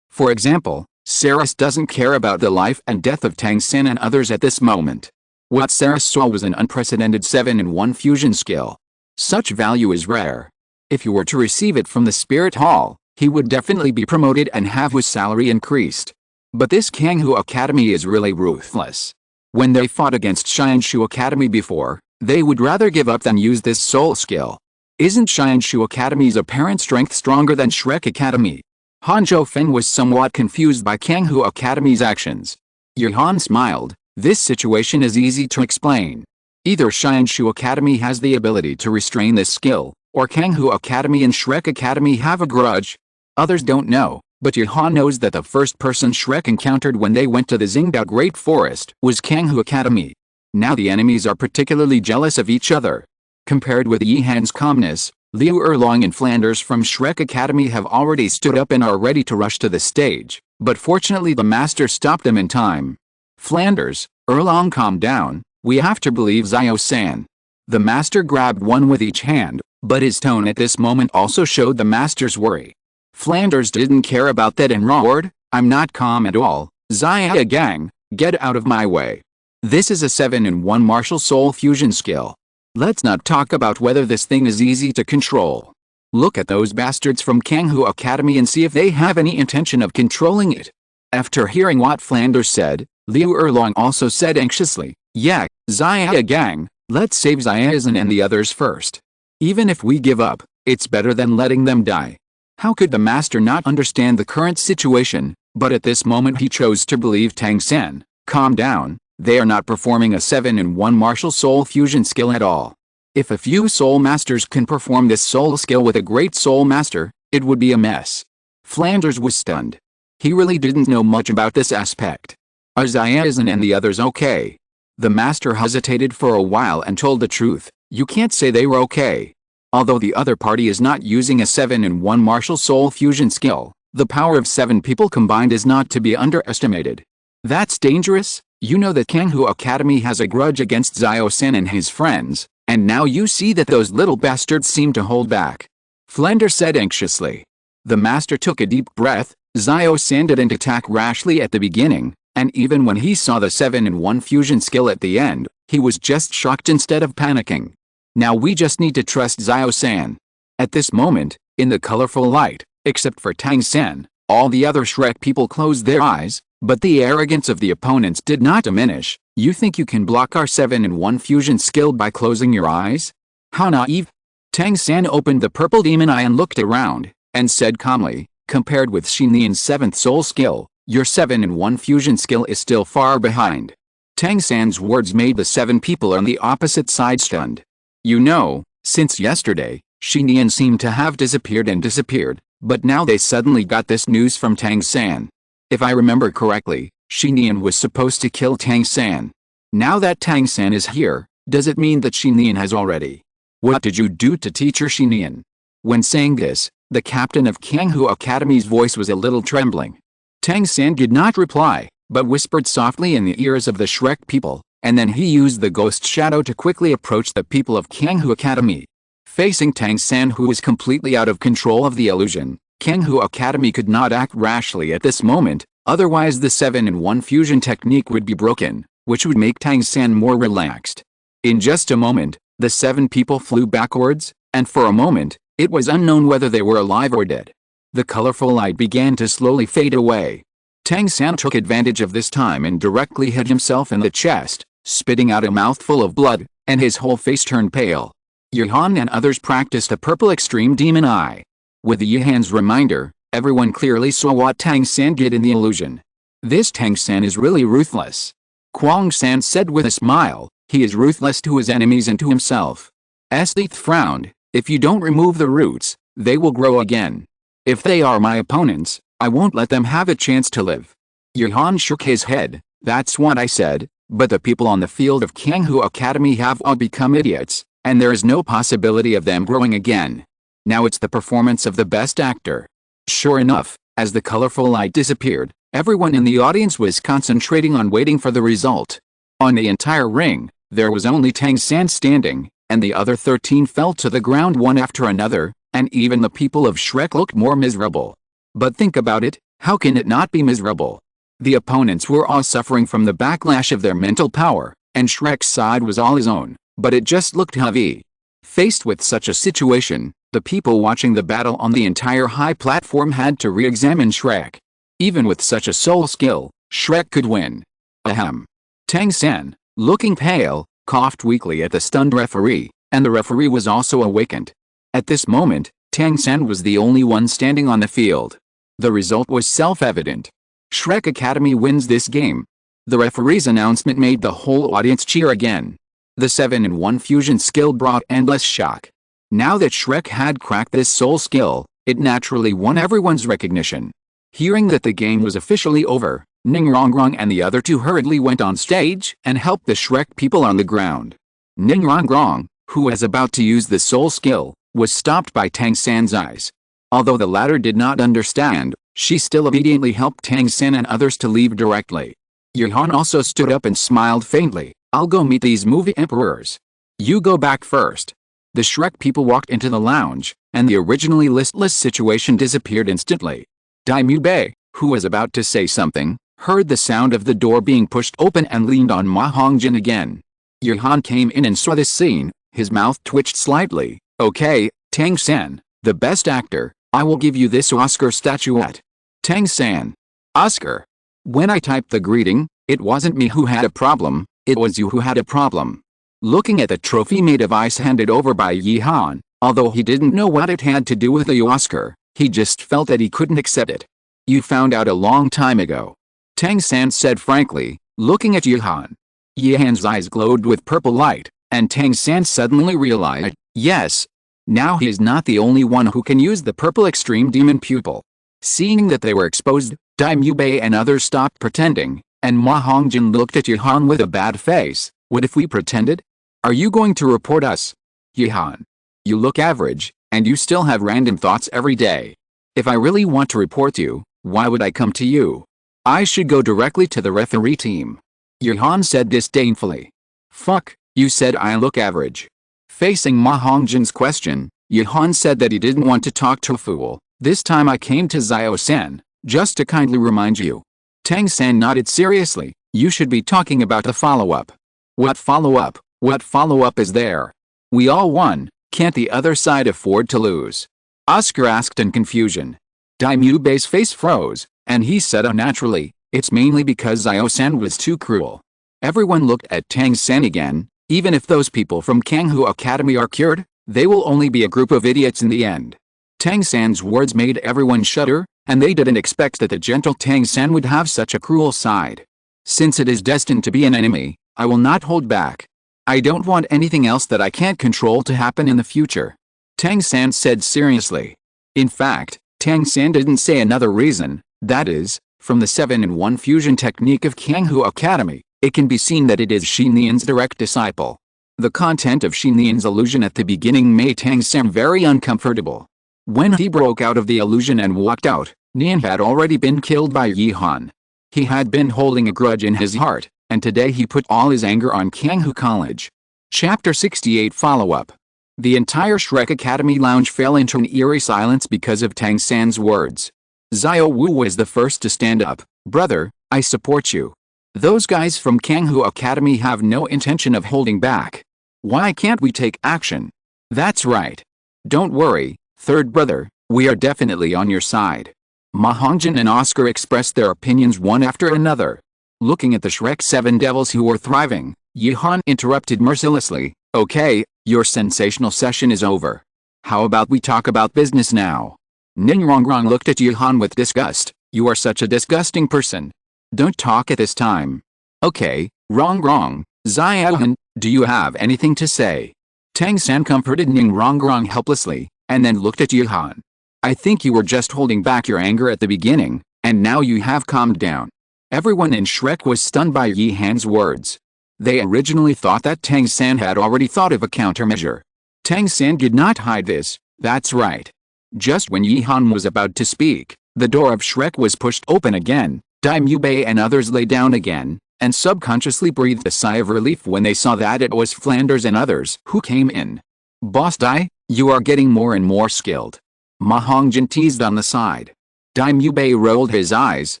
For example, Saras doesn't care about the life and death of Tang San and others at this moment. What Saras saw was an unprecedented 7-in-1 fusion skill. Such value is rare. If he were to receive it from the Spirit Hall, he would definitely be promoted and have his salary increased. But this Kanghu Academy is really ruthless. When they fought against Xianshu Academy before, they would rather give up than use this soul skill. Isn't Xianshu Academy's apparent strength stronger than Shrek Academy? Hanzhou Fen was somewhat confused by Kanghu Academy's actions. Yihan smiled. This situation is easy to explain. Either Xianshu Academy has the ability to restrain this skill, or Kanghu Academy and Shrek Academy have a grudge. Others don't know, but Yihan knows that the first person Shrek encountered when they went to the Xingdao Great Forest was Kanghu Academy. Now the enemies are particularly jealous of each other. Compared with Yihan's calmness, Liu Erlong and Flanders from Shrek Academy have already stood up and are ready to rush to the stage, but fortunately the master stopped them in time. Flanders, Erlong, calm down, we have to believe Xiao-san. The master grabbed one with each hand, but his tone at this moment also showed the master's worry. Flanders didn't care about that and roared, I'm not calm at all, Xia gang, get out of my way. This is a 7-in-1 martial soul fusion skill. Let's not talk about whether this thing is easy to control. Look at those bastards from Kanghu Academy and see if they have any intention of controlling it. After hearing what Flanders said, Liu Erlong also said anxiously, yeah, Xia gang, let's save Xiaozhen and the others first. Even if we give up, it's better than letting them die. How could the master not understand the current situation, but at this moment he chose to believe Tang San. Calm down, they are not performing a 7-in-1 martial soul fusion skill at all. If a few soul masters can perform this soul skill with a great soul master, it would be a mess. Flanders was stunned. He really didn't know much about this aspect. Are Xiaozhen and the others okay? The master hesitated for a while and told the truth, you can't say they were okay. Although the other party is not using a 7-in-1 martial soul fusion skill, the power of 7 people combined is not to be underestimated. That's dangerous. You know that Kanghu Academy has a grudge against Xiao-san and his friends, and now you see that those little bastards seem to hold back. Flanders said anxiously. The master took a deep breath. Xiao-san didn't attack rashly at the beginning, and even when he saw the 7-in-1 fusion skill at the end, he was just shocked instead of panicking. Now we just need to trust Xiao-san. At this moment, in the colorful light, except for Tang San, all the other Shrek people closed their eyes, but the arrogance of the opponents did not diminish. You think you can block our 7-in-1 fusion skill by closing your eyes? How naive! Tang San opened the purple demon eye and looked around, and said calmly, compared with Xinlian's 7th soul skill, your 7-in-1 fusion skill is still far behind. Tang San's words made the 7 people on the opposite side stunned. You know, since yesterday, Xinian seemed to have disappeared, but now they suddenly got this news from Tang San. If I remember correctly, Xinian was supposed to kill Tang San. Now that Tang San is here, does it mean that Xinian has already? What did you do to teacher Xinian? When saying this, the captain of Kanghu Academy's voice was a little trembling. Tang San did not reply, but whispered softly in the ears of the Shrek people, and then he used the ghost shadow to quickly approach the people of Kanghu Academy. Facing Tang San, who was completely out of control of the illusion, Kanghu Academy could not act rashly at this moment, otherwise the 7-in-1 fusion technique would be broken, which would make Tang San more relaxed. In just a moment, the 7 people flew backwards, and for a moment, it was unknown whether they were alive or dead. The colorful light began to slowly fade away. Tang San took advantage of this time and directly hit himself in the chest, spitting out a mouthful of blood, and his whole face turned pale. Yihan and others practiced a purple extreme demon eye. With the Yihan's reminder, everyone clearly saw what Tang San did in the illusion. This Tang San is really ruthless. Kwang San said with a smile, he is ruthless to his enemies and to himself. Esdeath frowned, if you don't remove the roots, they will grow again. If they are my opponents, I won't let them have a chance to live. Yihan shook his head, that's what I said, but the people on the field of Kanghu Academy have all become idiots, and there is no possibility of them growing again. Now it's the performance of the best actor. Sure enough, as the colorful light disappeared, everyone in the audience was concentrating on waiting for the result. On the entire ring, there was only Tang San standing, and the other 13 fell to the ground one after another, and even the people of Shrek looked more miserable. But think about it, how can it not be miserable? The opponents were all suffering from the backlash of their mental power, and Shrek's side was all his own, but it just looked heavy. Faced with such a situation, the people watching the battle on the entire high platform had to re-examine Shrek. Even with such a soul skill, Shrek could win. Ahem. Tang San, looking pale, coughed weakly at the stunned referee, and the referee was also awakened. At this moment, Tang San was the only one standing on the field. The result was self-evident. Shrek Academy wins this game. The referee's announcement made the whole audience cheer again. The 7-in-1 fusion skill brought endless shock. Now that Shrek had cracked this soul skill, it naturally won everyone's recognition. Hearing that the game was officially over, Ningrongrong and the other 2 hurriedly went on stage and helped the Shrek people on the ground. Ningrongrong, who was about to use the soul skill, was stopped by Tang San's eyes. Although the latter did not understand, she still obediently helped Tang San and others to leave directly. Yihan also stood up and smiled faintly, I'll go meet these movie emperors. You go back first. The Shrek people walked into the lounge, and the originally listless situation disappeared instantly. Daimyo Bei, who was about to say something, heard the sound of the door being pushed open and leaned on Ma Hongjin again. Yihan came in and saw this scene, his mouth twitched slightly. Okay, Tang San, the best actor, I will give you this Oscar statuette. Tang San. Oscar. When I typed the greeting, it wasn't me who had a problem, it was you who had a problem. Looking at the trophy made of ice handed over by Yihan, although he didn't know what it had to do with the Oscar, he just felt that he couldn't accept it. You found out a long time ago. Tang San said frankly, looking at Yihan. Yihan's eyes glowed with purple light, and Tang San suddenly realized, yes. Now he is not the only one who can use the purple extreme demon pupil. Seeing that they were exposed, Daimyo Bei and others stopped pretending, and Ma Hongjin looked at Yihan with a bad face. What if we pretended? Are you going to report us? Yihan. You look average, and you still have random thoughts every day. If I really want to report you, why would I come to you? I should go directly to the referee team. Yihan said disdainfully. Fuck, you said I look average. Facing Ma Hongjin's question, Yihan said that he didn't want to talk to a fool. This time I came to Zio-san, just to kindly remind you. Tang San nodded seriously, you should be talking about the follow-up. What follow-up? What follow-up is there? We all won, can't the other side afford to lose? Oscar asked in confusion. Daimyo Bei's face froze, and he said unnaturally, it's mainly because Zio-san was too cruel. Everyone looked at Tang San again, even if those people from Kanghu Academy are cured, they will only be a group of idiots in the end. Tang San's words made everyone shudder, and they didn't expect that the gentle Tang San would have such a cruel side. Since it is destined to be an enemy, I will not hold back. I don't want anything else that I can't control to happen in the future. Tang San said seriously. In fact, Tang San didn't say another reason, that is, from the 7-in-1 fusion technique of Kanghu Academy, it can be seen that it is Shi Nian's direct disciple. The content of Shi Nian's illusion at the beginning made Tang San very uncomfortable. When he broke out of the illusion and walked out, Nian had already been killed by Yi Han. He had been holding a grudge in his heart, and today he put all his anger on Kanghu College. Chapter 68 Follow-up. The entire Shrek Academy lounge fell into an eerie silence because of Tang San's words. Xiao Wu was the first to stand up. Brother, I support you. Those guys from Kanghu Academy have no intention of holding back. Why can't we take action? That's right. Don't worry, third brother, we are definitely on your side. Ma Hongjin and Oscar expressed their opinions one after another. Looking at the Shrek 7 devils who were thriving, Yi Han interrupted mercilessly. Okay, your sensational session is over. How about we talk about business now? Ning Rongrong looked at Yi Han with disgust. You are such a disgusting person. Don't talk at this time. Okay, Rongrong, Xiaohan, do you have anything to say? Tang San comforted Ning Rongrong helplessly, and then looked at Yi Han. I think you were just holding back your anger at the beginning, and now you have calmed down. Everyone in Shrek was stunned by Yi Han's words. They originally thought that Tang San had already thought of a countermeasure. Tang San did not hide this, that's right. Just when Yi Han was about to speak, the door of Shrek was pushed open again. Dai Mubei and others lay down again, and subconsciously breathed a sigh of relief when they saw that it was Flanders and others who came in. Boss Dai, you are getting more and more skilled. Ma Hongjin teased on the side. Dai Mubei rolled his eyes.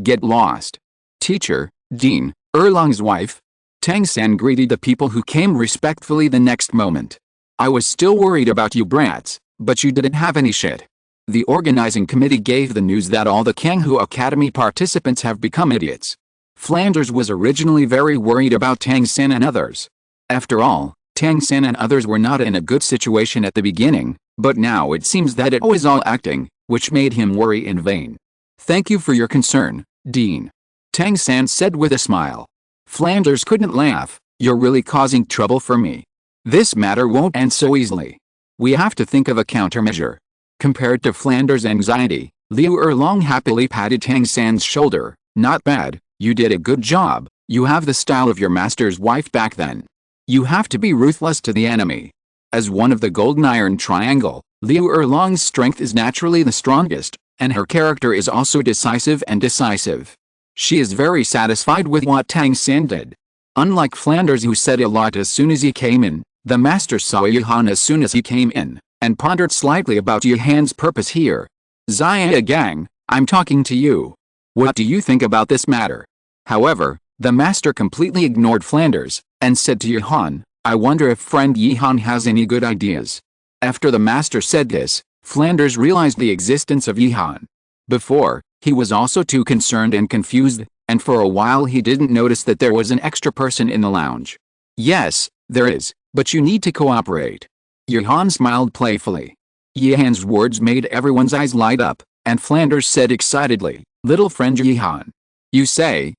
Get lost. Teacher, Dean, Erlong's wife. Tang San greeted the people who came respectfully the next moment. I was still worried about you brats, but you didn't have any shit. The organizing committee gave the news that all the Kanghu Academy participants have become idiots. Flanders was originally very worried about Tang San and others. After all, Tang San and others were not in a good situation at the beginning, but now it seems that it was all acting, which made him worry in vain. Thank you for your concern, Dean. Tang San said with a smile. Flanders couldn't laugh. You're really causing trouble for me. This matter won't end so easily. We have to think of a countermeasure. Compared to Flanders' anxiety, Liu Erlong happily patted Tang San's shoulder. Not bad, you did a good job. You have the style of your master's wife back then. You have to be ruthless to the enemy. As one of the Golden Iron Triangle, Liu Erlong's strength is naturally the strongest, and her character is also decisive and decisive. She is very satisfied with what Tang San did. Unlike Flanders, who said a lot as soon as he came in, the master saw Yi Han as soon as he came in, and pondered slightly about Yi Han's purpose here. Xia Gang, I'm talking to you. What do you think about this matter? However, the master completely ignored Flanders, and said to Yi Han, I wonder if friend Yi Han has any good ideas. After the master said this, Flanders realized the existence of Yi Han. Before, he was also too concerned and confused, and for a while he didn't notice that there was an extra person in the lounge. Yes, there is, but you need to cooperate. Yi Han smiled playfully. Yi Han's words made everyone's eyes light up, and Flanders said excitedly, Little friend Yi Han. You say,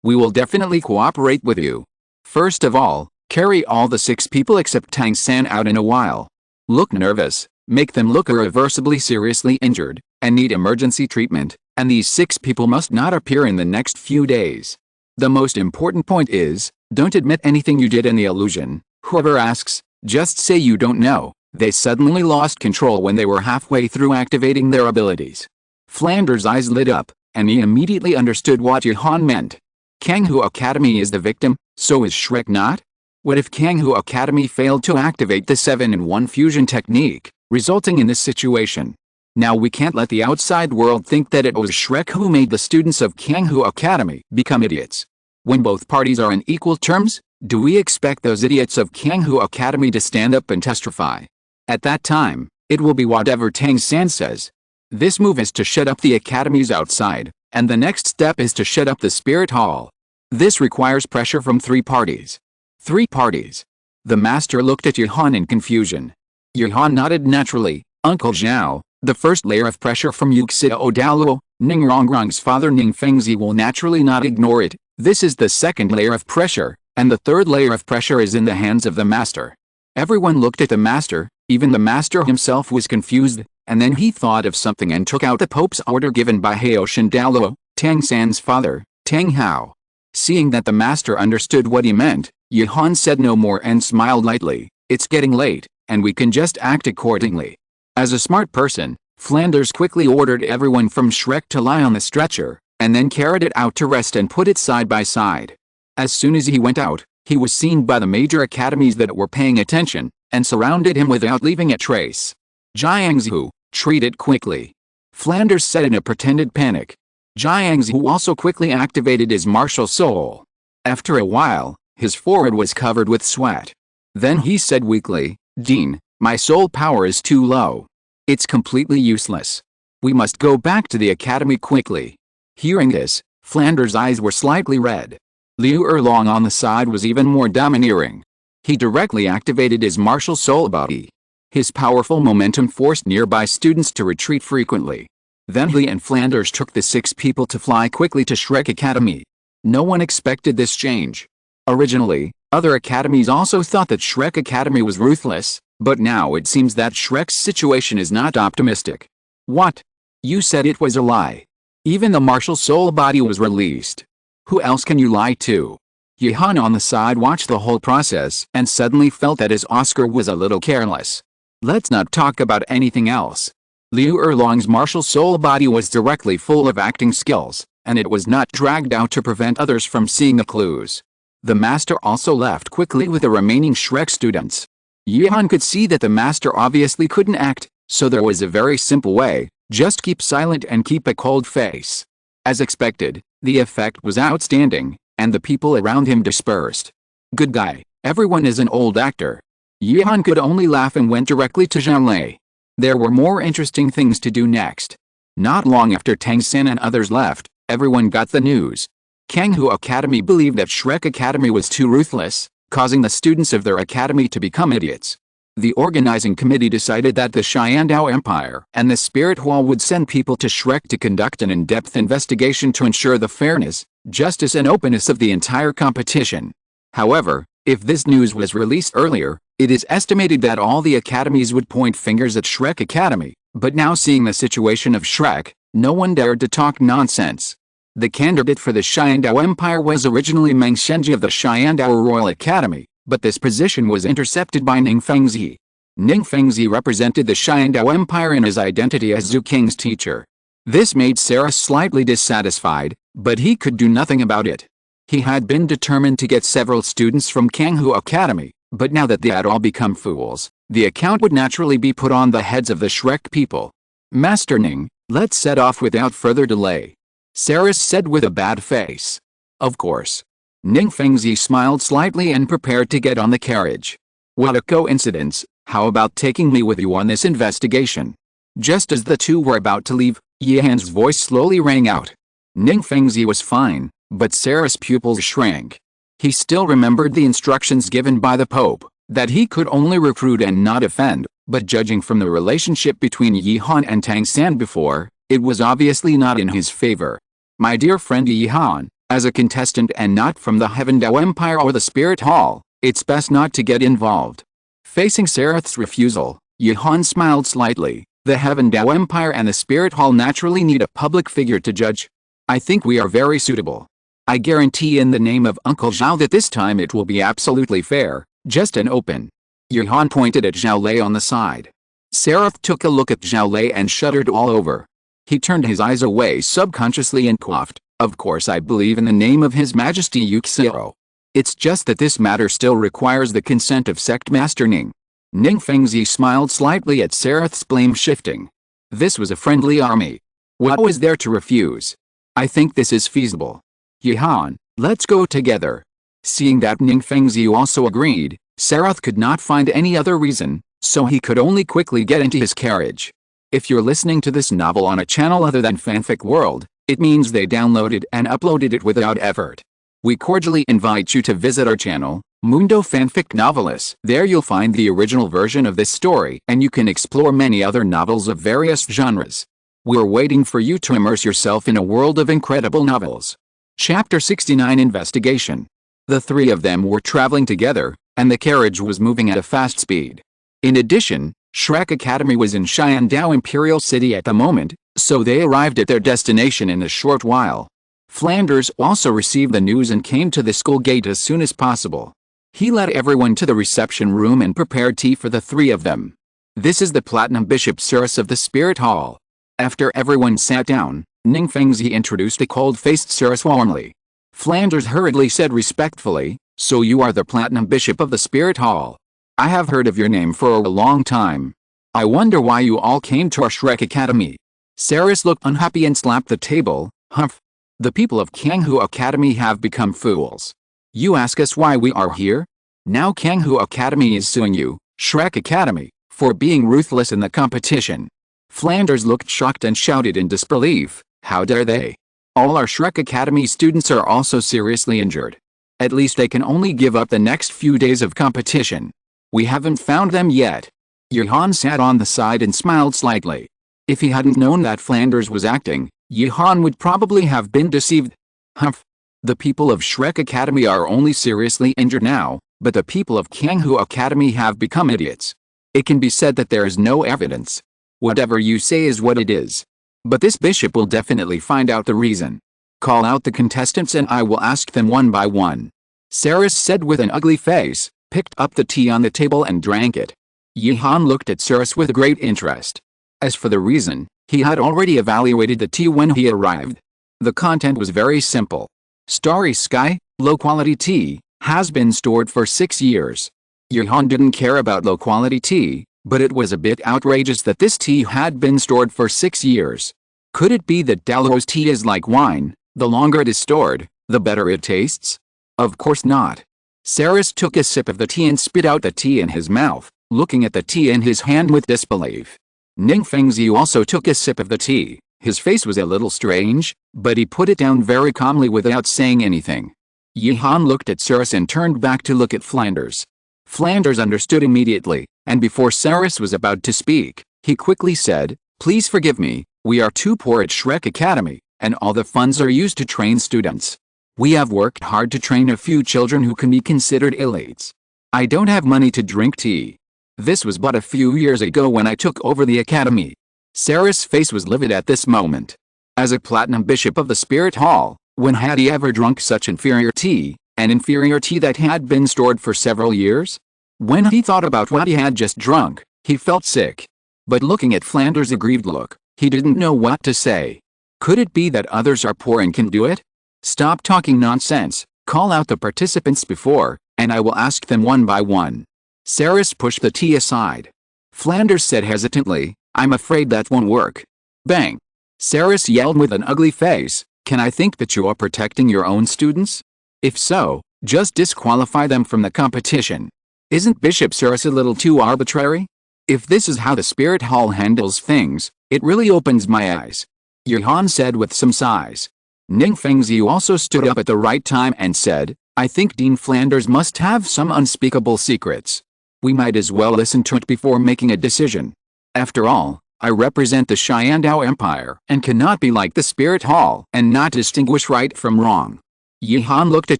we will definitely cooperate with you. First of all, carry all the 6 people except Tang San out in a while. Look nervous, make them look irreversibly seriously injured, and need emergency treatment, and these 6 people must not appear in the next few days. The most important point is, don't admit anything you did in the illusion. Whoever asks, just say you don't know. They suddenly lost control when they were halfway through activating their abilities. Flanders' eyes lit up, and he immediately understood what Yi Han meant. Kanghu Academy is the victim, so is Shrek not? What if Kanghu Academy failed to activate the 7-in-1 fusion technique, resulting in this situation? Now we can't let the outside world think that it was Shrek who made the students of Kanghu Academy become idiots. When both parties are in equal terms, do we expect those idiots of Kanghu Academy to stand up and testify? At that time, it will be whatever Tang San says. This move is to shut up the academies outside, and the next step is to shut up the Spirit Hall. This requires pressure from 3 parties. 3 parties. The master looked at Yi Han in confusion. Yi Han nodded naturally. Uncle Zhao, the first layer of pressure from Yuxia Douluo, Ning Rongrong's father Ning Fengzi will naturally not ignore it. This is the second layer of pressure, and the third layer of pressure is in the hands of the master. Everyone looked at the master, even the master himself was confused, and then he thought of something and took out the Pope's order given by Haoshin Douluo, Tang San's father, Tang Hao. Seeing that the master understood what he meant, Yuhan said no more and smiled lightly. It's getting late, and we can just act accordingly. As a smart person, Flanders quickly ordered everyone from Shrek to lie on the stretcher, and then carried it out to rest and put it side by side. As soon as he went out, he was seen by the major academies that were paying attention, and surrounded him without leaving a trace. Jiangsu, treat it quickly. Flanders said in a pretended panic. Jiangsu also quickly activated his martial soul. After a while, his forehead was covered with sweat. Then he said weakly, Dean, my soul power is too low. It's completely useless. We must go back to the academy quickly. Hearing this, Flanders' eyes were slightly red. Liu Erlong on the side was even more domineering. He directly activated his martial soul body. His powerful momentum forced nearby students to retreat frequently. Then he and Flanders took the 6 people to fly quickly to Shrek Academy. No one expected this change. Originally, other academies also thought that Shrek Academy was ruthless, but now it seems that Shrek's situation is not optimistic. What? You said it was a lie. Even the martial soul body was released. Who else can you lie to? Yuhan on the side watched the whole process and suddenly felt that his Oscar was a little careless. Let's not talk about anything else. Liu Erlong's martial soul body was directly full of acting skills, and it was not dragged out to prevent others from seeing the clues. The master also left quickly with the remaining Shrek students. Yuhan could see that the master obviously couldn't act, so there was a very simple way, just keep silent and keep a cold face. As expected, the effect was outstanding, and the people around him dispersed. Good guy, everyone is an old actor. Yuhan could only laugh and went directly to Zhao. There were more interesting things to do next. Not long after Tang San and others left, everyone got the news. Kanghu Academy believed that Shrek Academy was too ruthless, causing the students of their academy to become idiots. The organizing committee decided that the Xiandao Empire and the Spirit Hall would send people to Shrek to conduct an in-depth investigation to ensure the fairness, justice and openness of the entire competition. However, if this news was released earlier, it is estimated that all the academies would point fingers at Shrek Academy, but now seeing the situation of Shrek, no one dared to talk nonsense. The candidate for the Xiandao Empire was originally Meng Shenji of the Xiandao Royal Academy, but this position was intercepted by Ning Fengzi. Ning Fengzi represented the Xiandao Empire in his identity as Zhu King's teacher. This made Sarah slightly dissatisfied, but he could do nothing about it. He had been determined to get several students from Kanghu Academy, but now that they had all become fools, the account would naturally be put on the heads of the Shrek people. Master Ning, let's set off without further delay. Saris said with a bad face. Of course. Ning Fengzi smiled slightly and prepared to get on the carriage. What a coincidence, how about taking me with you on this investigation? Just as the two were about to leave, Yihan's voice slowly rang out. Ning Fengzi was fine, but Saris' pupils shrank. He still remembered the instructions given by the Pope, that he could only recruit and not offend, but judging from the relationship between Yihan and Tang San before, it was obviously not in his favor. My dear friend Yihan, as a contestant and not from the Heavendao Empire or the Spirit Hall, it's best not to get involved. Facing Sareth's refusal, Yihan smiled slightly. The Heavendao Empire and the Spirit Hall naturally need a public figure to judge. I think we are very suitable. I guarantee in the name of Uncle Zhao that this time it will be absolutely fair, just and open. Yuhan pointed at Zhao Lei on the side. Seraph took a look at Zhao Lei and shuddered all over. He turned his eyes away subconsciously and coughed. Of course I believe in the name of His Majesty Yuxio. It's just that this matter still requires the consent of Sect Master Ning. Ning Fengzi smiled slightly at Sereth's blame shifting. This was a friendly army. What was there to refuse? I think this is feasible. Yihan, let's go together. Seeing that Ning Fengzi also agreed, Sereth could not find any other reason, so he could only quickly get into his carriage. If you're listening to this novel on a channel other than Fanfic World, it means they downloaded and uploaded it without effort. We cordially invite you to visit our channel, Mundo Fanfic Novelists. There you'll find the original version of this story and you can explore many other novels of various genres. We're waiting for you to immerse yourself in a world of incredible novels. Chapter 69 Investigation. The three of them were traveling together, and the carriage was moving at a fast speed. In addition, Shrek Academy was in Xiandao Imperial City at the moment, so they arrived at their destination in a short while. Flanders also received the news and came to the school gate as soon as possible. He led everyone to the reception room and prepared tea for the three of them. This is the Platinum Bishop Cirrus of the Spirit Hall. After everyone sat down, Ning Fengzi introduced the cold-faced Cirrus warmly. Flanders hurriedly said respectfully, "So you are the Platinum Bishop of the Spirit Hall. I have heard of your name for a long time. I wonder why you all came to our Shrek Academy." Cirrus looked unhappy and slapped the table. "Humph. The people of Kanghu Academy have become fools. You ask us why we are here? Now Kanghu Academy is suing you, Shrek Academy, for being ruthless in the competition." Flanders looked shocked and shouted in disbelief, "How dare they? All our Shrek Academy students are also seriously injured. At least they can only give up the next few days of competition. We haven't found them yet." Johan sat on the side and smiled slightly. If he hadn't known that Flanders was acting, Johan would probably have been deceived. "Humph. The people of Shrek Academy are only seriously injured now, but the people of Kanghu Academy have become idiots. It can be said that there is no evidence. Whatever you say is what it is. But this bishop will definitely find out the reason. Call out the contestants and I will ask them one by one." Cirrus said with an ugly face, picked up the tea on the table and drank it. Johan looked at Cirrus with great interest. As for the reason, he had already evaluated the tea when he arrived. The content was very simple. Starry Sky, low-quality tea, has been stored for 6 years. Johan didn't care about low-quality tea, but it was a bit outrageous that this tea had been stored for 6 years. Could it be that Douluo's tea is like wine, the longer it is stored, the better it tastes? Of course not. Cirrus took a sip of the tea and spit out the tea in his mouth, looking at the tea in his hand with disbelief. Ning Fengzi also took a sip of the tea. His face was a little strange, but he put it down very calmly without saying anything. Johan looked at Cirrus and turned back to look at Flanders. Flanders understood immediately, and before Cirrus was about to speak, he quickly said, "Please forgive me, we are too poor at Shrek Academy, and all the funds are used to train students. We have worked hard to train a few children who can be considered elites. I don't have money to drink tea. This was but a few years ago when I took over the academy." Cirrus' face was livid at this moment. As a Platinum Bishop of the Spirit Hall, when had he ever drunk such inferior tea, an inferior tea that had been stored for several years? When he thought about what he had just drunk, he felt sick. But looking at Flanders' aggrieved look, he didn't know what to say. Could it be that others are poor and can do it? "Stop talking nonsense, call out the participants before, and I will ask them one by one." Cirrus pushed the tea aside. Flanders said hesitantly, "I'm afraid that won't work." Bang! Cirrus yelled with an ugly face, "Can I think that you are protecting your own students? If so, just disqualify them from the competition. Isn't Bishop Cirrus a little too arbitrary? If this is how the Spirit Hall handles things, it really opens my eyes." Johan said with some sighs. Ning Fengzi also stood up at the right time and said, "I think Dean Flanders must have some unspeakable secrets. We might as well listen to it before making a decision. After all, I represent the Xiandao Empire and cannot be like the Spirit Hall and not distinguish right from wrong." Johan looked at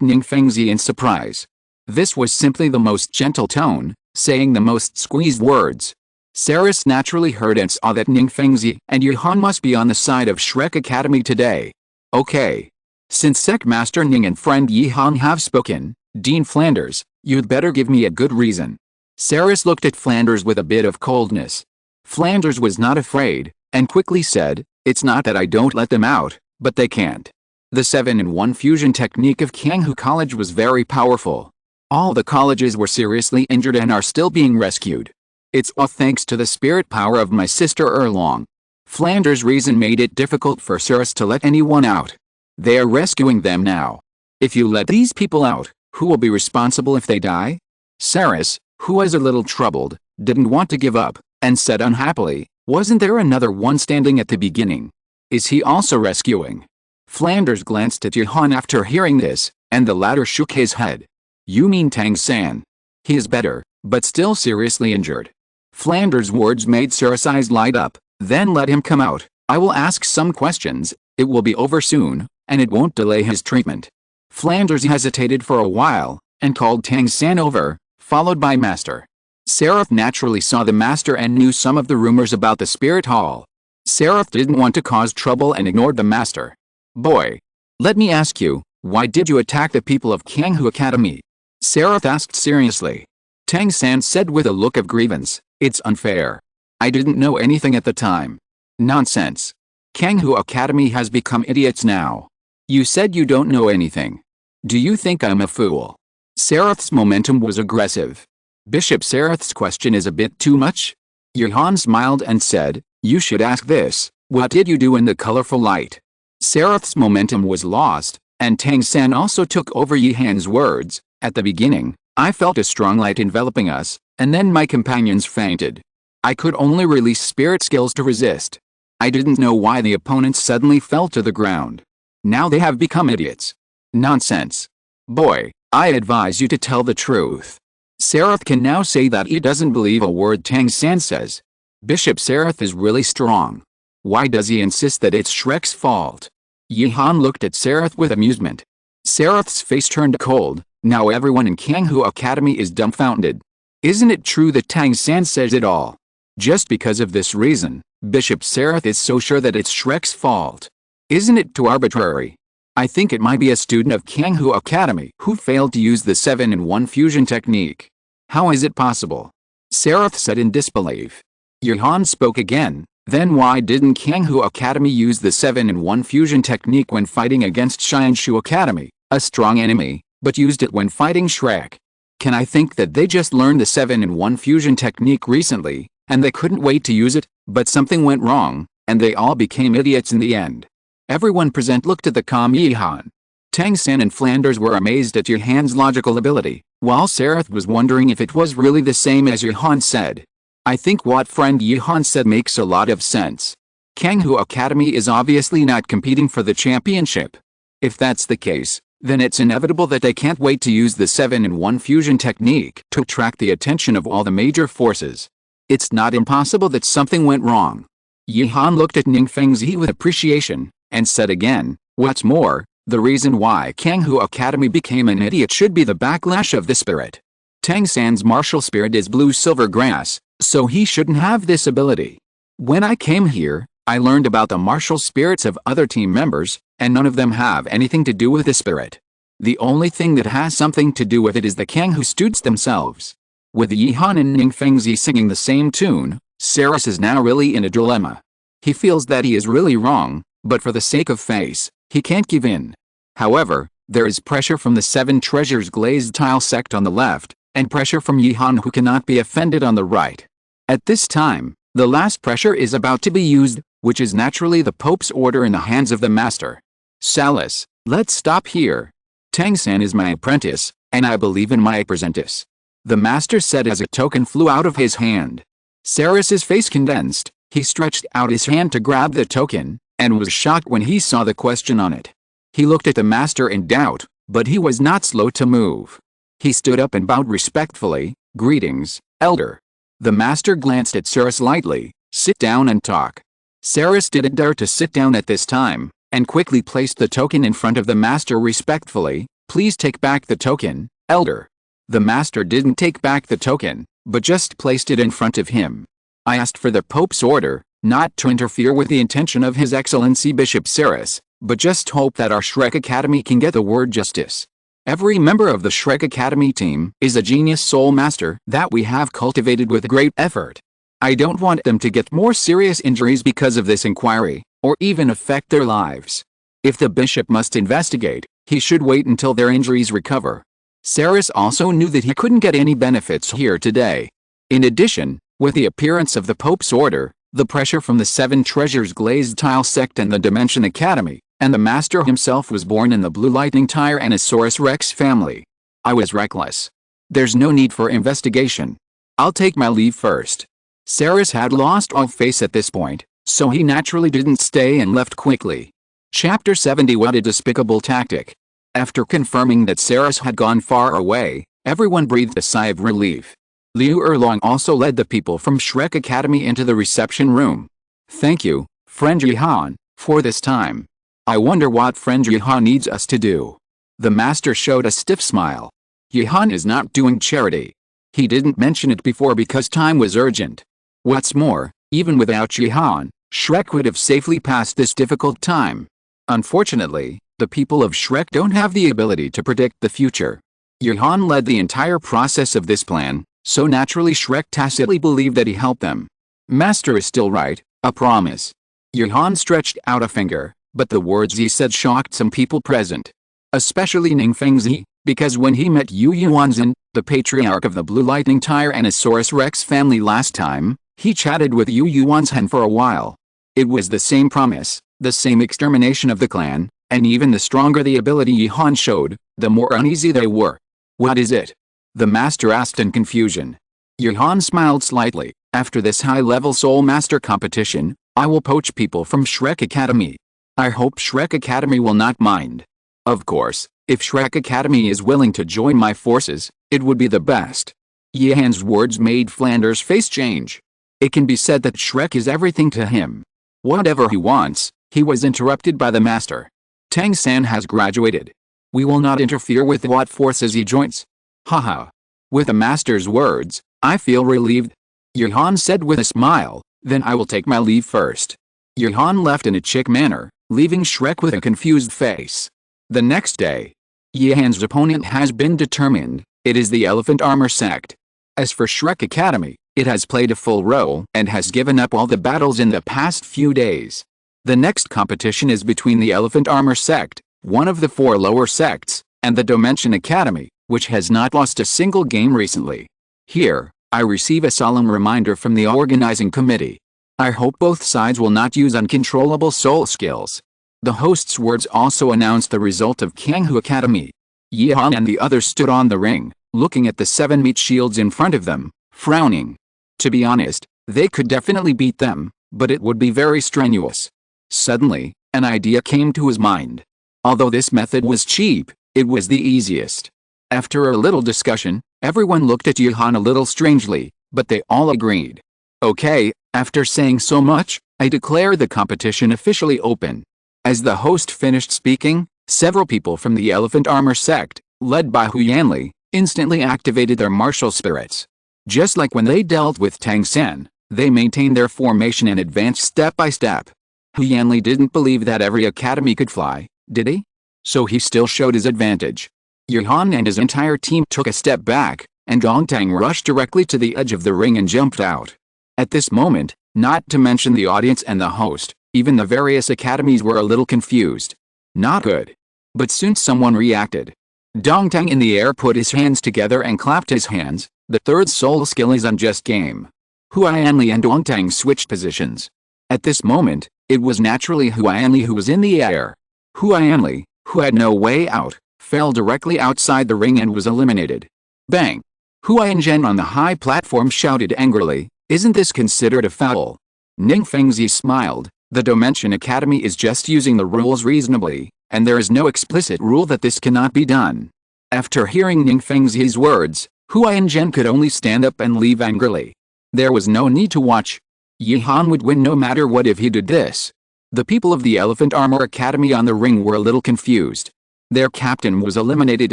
Ning Fengzi in surprise. This was simply the most gentle tone, saying the most squeezed words. Cirrus naturally heard and saw that Ning Fengzi and Johan must be on the side of Shrek Academy today. "Okay. Since Sect Master Ning and friend Johan have spoken, Dean Flanders, you'd better give me a good reason." Cirrus looked at Flanders with a bit of coldness. Flanders was not afraid, and quickly said, "It's not that I don't let them out, but they can't. The 7-in-1 fusion technique of Kanghu College was very powerful. All the colleges were seriously injured and are still being rescued. It's all thanks to the spirit power of my sister Erlong." Flanders' reason made it difficult for Cirrus to let anyone out. "They are rescuing them now. If you let these people out, who will be responsible if they die?" Cirrus, who was a little troubled, didn't want to give up, and said unhappily, "Wasn't there another one standing at the beginning? Is he also rescuing?" Flanders glanced at Johan after hearing this, and the latter shook his head. "You mean Tang San? He is better, but still seriously injured." Flanders' words made Cirrus' eyes light up. "Then let him come out. I will ask some questions, it will be over soon, and it won't delay his treatment. Flanders hesitated for a while, and called Tang San over, followed by Master. Seraph naturally saw the Master and knew some of the rumors about the Spirit Hall. Seraph didn't want to cause trouble and ignored the Master. "Boy, let me ask you, why did you attack the people of Kanghu Academy?" Seraph asked seriously. Tang San said with a look of grievance, "It's unfair. I didn't know anything at the time." "Nonsense. Kanghu Academy has become idiots now. You said you don't know anything. Do you think I'm a fool?" Seraph's momentum was aggressive. "Bishop Seraph's question is a bit too much?" Yihan smiled and said, "You should ask this, what did you do in the colorful light?" Seraph's momentum was lost, and Tang San also took over Yihan's words. "At the beginning, I felt a strong light enveloping us, and then my companions fainted. I could only release spirit skills to resist. I didn't know why the opponents suddenly fell to the ground. Now they have become idiots." "Nonsense. Boy, I advise you to tell the truth." Seraph can now say that he doesn't believe a word Tang San says. Bishop Seraph is really strong. Why does he insist that it's Shrek's fault? Yihan looked at Seraph with amusement. Seraph's face turned cold. Now everyone in Kanghu Academy is dumbfounded. Isn't it true that Tang San says it all? Just because of this reason, Bishop Seraph is so sure that it's Shrek's fault. Isn't it too arbitrary? I think it might be a student of Kanghu Academy who failed to use the 7-in-1 fusion technique. How is it possible? Seraph said in disbelief. Yihan spoke again. Then why didn't Kanghu Academy use the 7-in-1 fusion technique when fighting against Xianshu Academy, a strong enemy, but used it when fighting Shrek? Can I think that they just learned the 7-in-1 fusion technique recently, and they couldn't wait to use it, but something went wrong, and they all became idiots in the end? Everyone present looked at the calm Yihan. Tang San and Flanders were amazed at Yihan's logical ability, while Seraph was wondering if it was really the same as Yihan said. I think what friend Yihan said makes a lot of sense. Kanghu Academy is obviously not competing for the championship. If that's the case, then it's inevitable that they can't wait to use the 7-in-1 fusion technique to attract the attention of all the major forces. It's not impossible that something went wrong. Yihan looked at Ningfengzi with appreciation, and said again, what's more, the reason why Kanghu Academy became an idiot should be the backlash of the spirit. Tang San's martial spirit is blue-silver grass, so he shouldn't have this ability. When I came here, I learned about the martial spirits of other team members, and none of them have anything to do with the spirit. The only thing that has something to do with it is the Kanghu students themselves. With Yihan and Ningfengzi singing the same tune, Saras is now really in a dilemma. He feels that he is really wrong, but for the sake of face, he can't give in. However, there is pressure from the 7 treasures glazed tile sect on the left, and pressure from Yihan who cannot be offended on the right. At this time, the last pressure is about to be used, which is naturally the Pope's order in the hands of the Master. Salas, let's stop here. Tang San is my apprentice, and I believe in my apprentice. The Master said as a token flew out of his hand. Saras's face condensed. He stretched out his hand to grab the token, and was shocked when he saw the question on it. He looked at the Master in doubt, but he was not slow to move. He stood up and bowed respectfully. Greetings, Elder. The Master glanced at Saras lightly. Sit down and talk. Saras didn't dare to sit down at this time, and quickly placed the token in front of the Master respectfully. Please take back the token, Elder. The Master didn't take back the token, but just placed it in front of him. I asked for the Pope's order, not to interfere with the intention of His Excellency Bishop Saras, but just hope that our Shrek Academy can get the word justice. Every member of the Shrek Academy team is a genius soul master that we have cultivated with great effort. I don't want them to get more serious injuries because of this inquiry, or even affect their lives. If the bishop must investigate, he should wait until their injuries recover. Saras also knew that he couldn't get any benefits here today. In addition, with the appearance of the Pope's order, the pressure from the 7 treasures glazed tile sect and the Dimension Academy, and the Master himself was born in the Blue Lightning Tyrannosaurus Rex family. I was reckless. There's no need for investigation. I'll take my leave first. Saras had lost all face at this point, so he naturally didn't stay and left quickly. Chapter 70. What a despicable tactic. After confirming that Saras had gone far away, everyone breathed a sigh of relief. Liu Erlong also led the people from Shrek Academy into the reception room. Thank you, friend Yihan, for this time. I wonder what friend Yuhan needs us to do. The master showed a stiff smile. Yuhan is not doing charity. He didn't mention it before because time was urgent. What's more, even without Yuhan, Shrek would have safely passed this difficult time. Unfortunately, the people of Shrek don't have the ability to predict the future. Yuhan led the entire process of this plan, so naturally Shrek tacitly believed that he helped them. Master is still right, a promise. Yuhan stretched out a finger, but the words he said shocked some people present. Especially Ning Fengzi, because when he met Yu Yuanzhen, the patriarch of the Blue Lightning Tyrannosaurus Rex family last time, he chatted with Yu Yuanzhen for a while. It was the same promise, the same extermination of the clan, and even the stronger the ability Yuhan showed, the more uneasy they were. What is it? The master asked in confusion. Yuhan smiled slightly. After this high-level Soul Master competition, I will poach people from Shrek Academy. I hope Shrek Academy will not mind. Of course, if Shrek Academy is willing to join my forces, it would be the best. Yuhan's words made Flanders' face change. It can be said that Shrek is everything to him. Whatever he wants, he was interrupted by the master. Tang San has graduated. We will not interfere with what forces he joins. Haha. With the master's words, I feel relieved. Yuhan said with a smile, then I will take my leave first. Yuhan left in a chic manner, leaving Shrek with a confused face. The next day, Yuhan's opponent has been determined. It is the Elephant Armor Sect. As for Shrek Academy, it has played a full role and has given up all the battles in the past few days. The next competition is between the Elephant Armor Sect, one of the 4 lower sects, and the Dimension Academy, which has not lost a single game recently. Here, I receive a solemn reminder from the organizing committee. I hope both sides will not use uncontrollable soul skills. The host's words also announced the result of Kanghu Academy. Yuhan and the others stood on the ring, looking at the 7 meat shields in front of them, frowning. To be honest, they could definitely beat them, but it would be very strenuous. Suddenly, an idea came to his mind. Although this method was cheap, it was the easiest. After a little discussion, everyone looked at Yuhan a little strangely, but they all agreed. Okay, after saying so much, I declare the competition officially open. As the host finished speaking, several people from the Elephant Armor Sect, led by Hu Yanli, instantly activated their martial spirits. Just like when they dealt with Tang San, they maintained their formation and advanced step by step. Hu Yanli didn't believe that every academy could fly, did he? So he still showed his advantage. Yuhan and his entire team took a step back, and Dongtang rushed directly to the edge of the ring and jumped out. At this moment, not to mention the audience and the host, even the various academies were a little confused. Not good. But soon someone reacted. Dongtang in the air put his hands together and clapped his hands. The third soul skill is unjust game. Huayanli and Dongtang switched positions. At this moment, it was naturally Huayanli who was in the air. Huayanli, who had no way out, fell directly outside the ring and was eliminated. Bang! Huayanzhen on the high platform shouted angrily, "Isn't this considered a foul?" Ning Fengzi smiled. The Dimension Academy is just using the rules reasonably, and there is no explicit rule that this cannot be done. After hearing Ning Fengzi's words, Huayanzhen could only stand up and leave angrily. There was no need to watch. Yuhan would win no matter what if he did this. The people of the Elephant Armor Academy on the ring were a little confused. Their captain was eliminated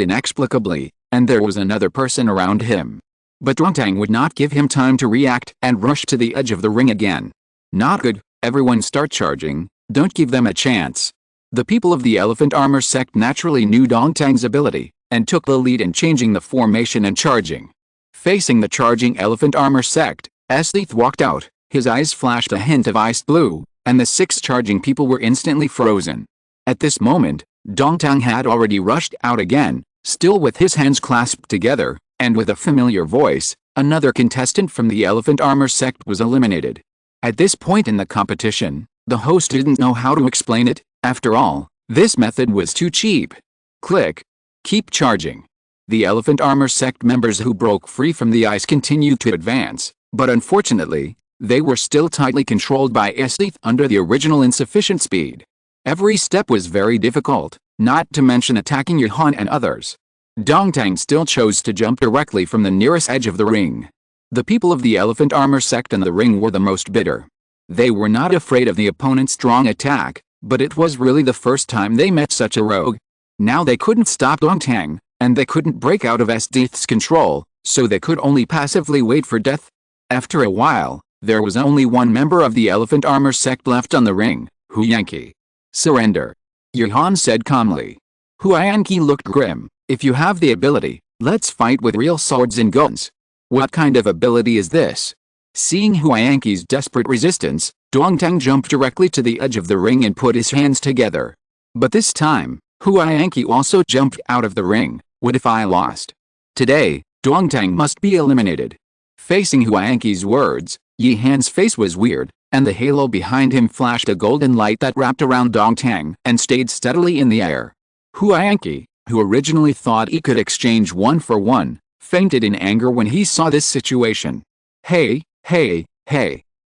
inexplicably, and there was another person around him. But Dongtang would not give him time to react and rushed to the edge of the ring again. Not good, everyone start charging, don't give them a chance. The people of the Elephant Armor Sect naturally knew Dongtang's ability, and took the lead in changing the formation and charging. Facing the charging Elephant Armor Sect, Esdeath walked out, his eyes flashed a hint of ice blue, and the 6 charging people were instantly frozen. At this moment, Dongtang had already rushed out again, still with his hands clasped together, and with a familiar voice, another contestant from the Elephant Armor Sect was eliminated. At this point in the competition, the host didn't know how to explain it. After all, this method was too cheap. Click. Keep charging. The Elephant Armor Sect members who broke free from the ice continued to advance, but unfortunately, they were still tightly controlled by Esdeath under the original insufficient speed. Every step was very difficult, not to mention attacking Yuhan and others. Dongtang still chose to jump directly from the nearest edge of the ring. The people of the Elephant Armor Sect in the ring were the most bitter. They were not afraid of the opponent's strong attack, but it was really the first time they met such a rogue. Now they couldn't stop Dongtang, and they couldn't break out of Esdeath's control, so they could only passively wait for death. After a while, there was only one member of the elephant armor sect left on the ring, Huyanqi. Surrender. Yuhan said calmly. Huyanqi looked grim. If you have the ability, let's fight with real swords and guns. What kind of ability is this? Seeing Huyanqi's desperate resistance, Dongtang jumped directly to the edge of the ring and put his hands together. But this time, Huyanqi also jumped out of the ring. What if I lost? Today, Dongtang must be eliminated. Facing Huyanqi's words, Yihan's face was weird, and the halo behind him flashed a golden light that wrapped around Dongtang and stayed steadily in the air. Huyanqi, who originally thought he could exchange 1-for-1, fainted in anger when he saw this situation. Hey,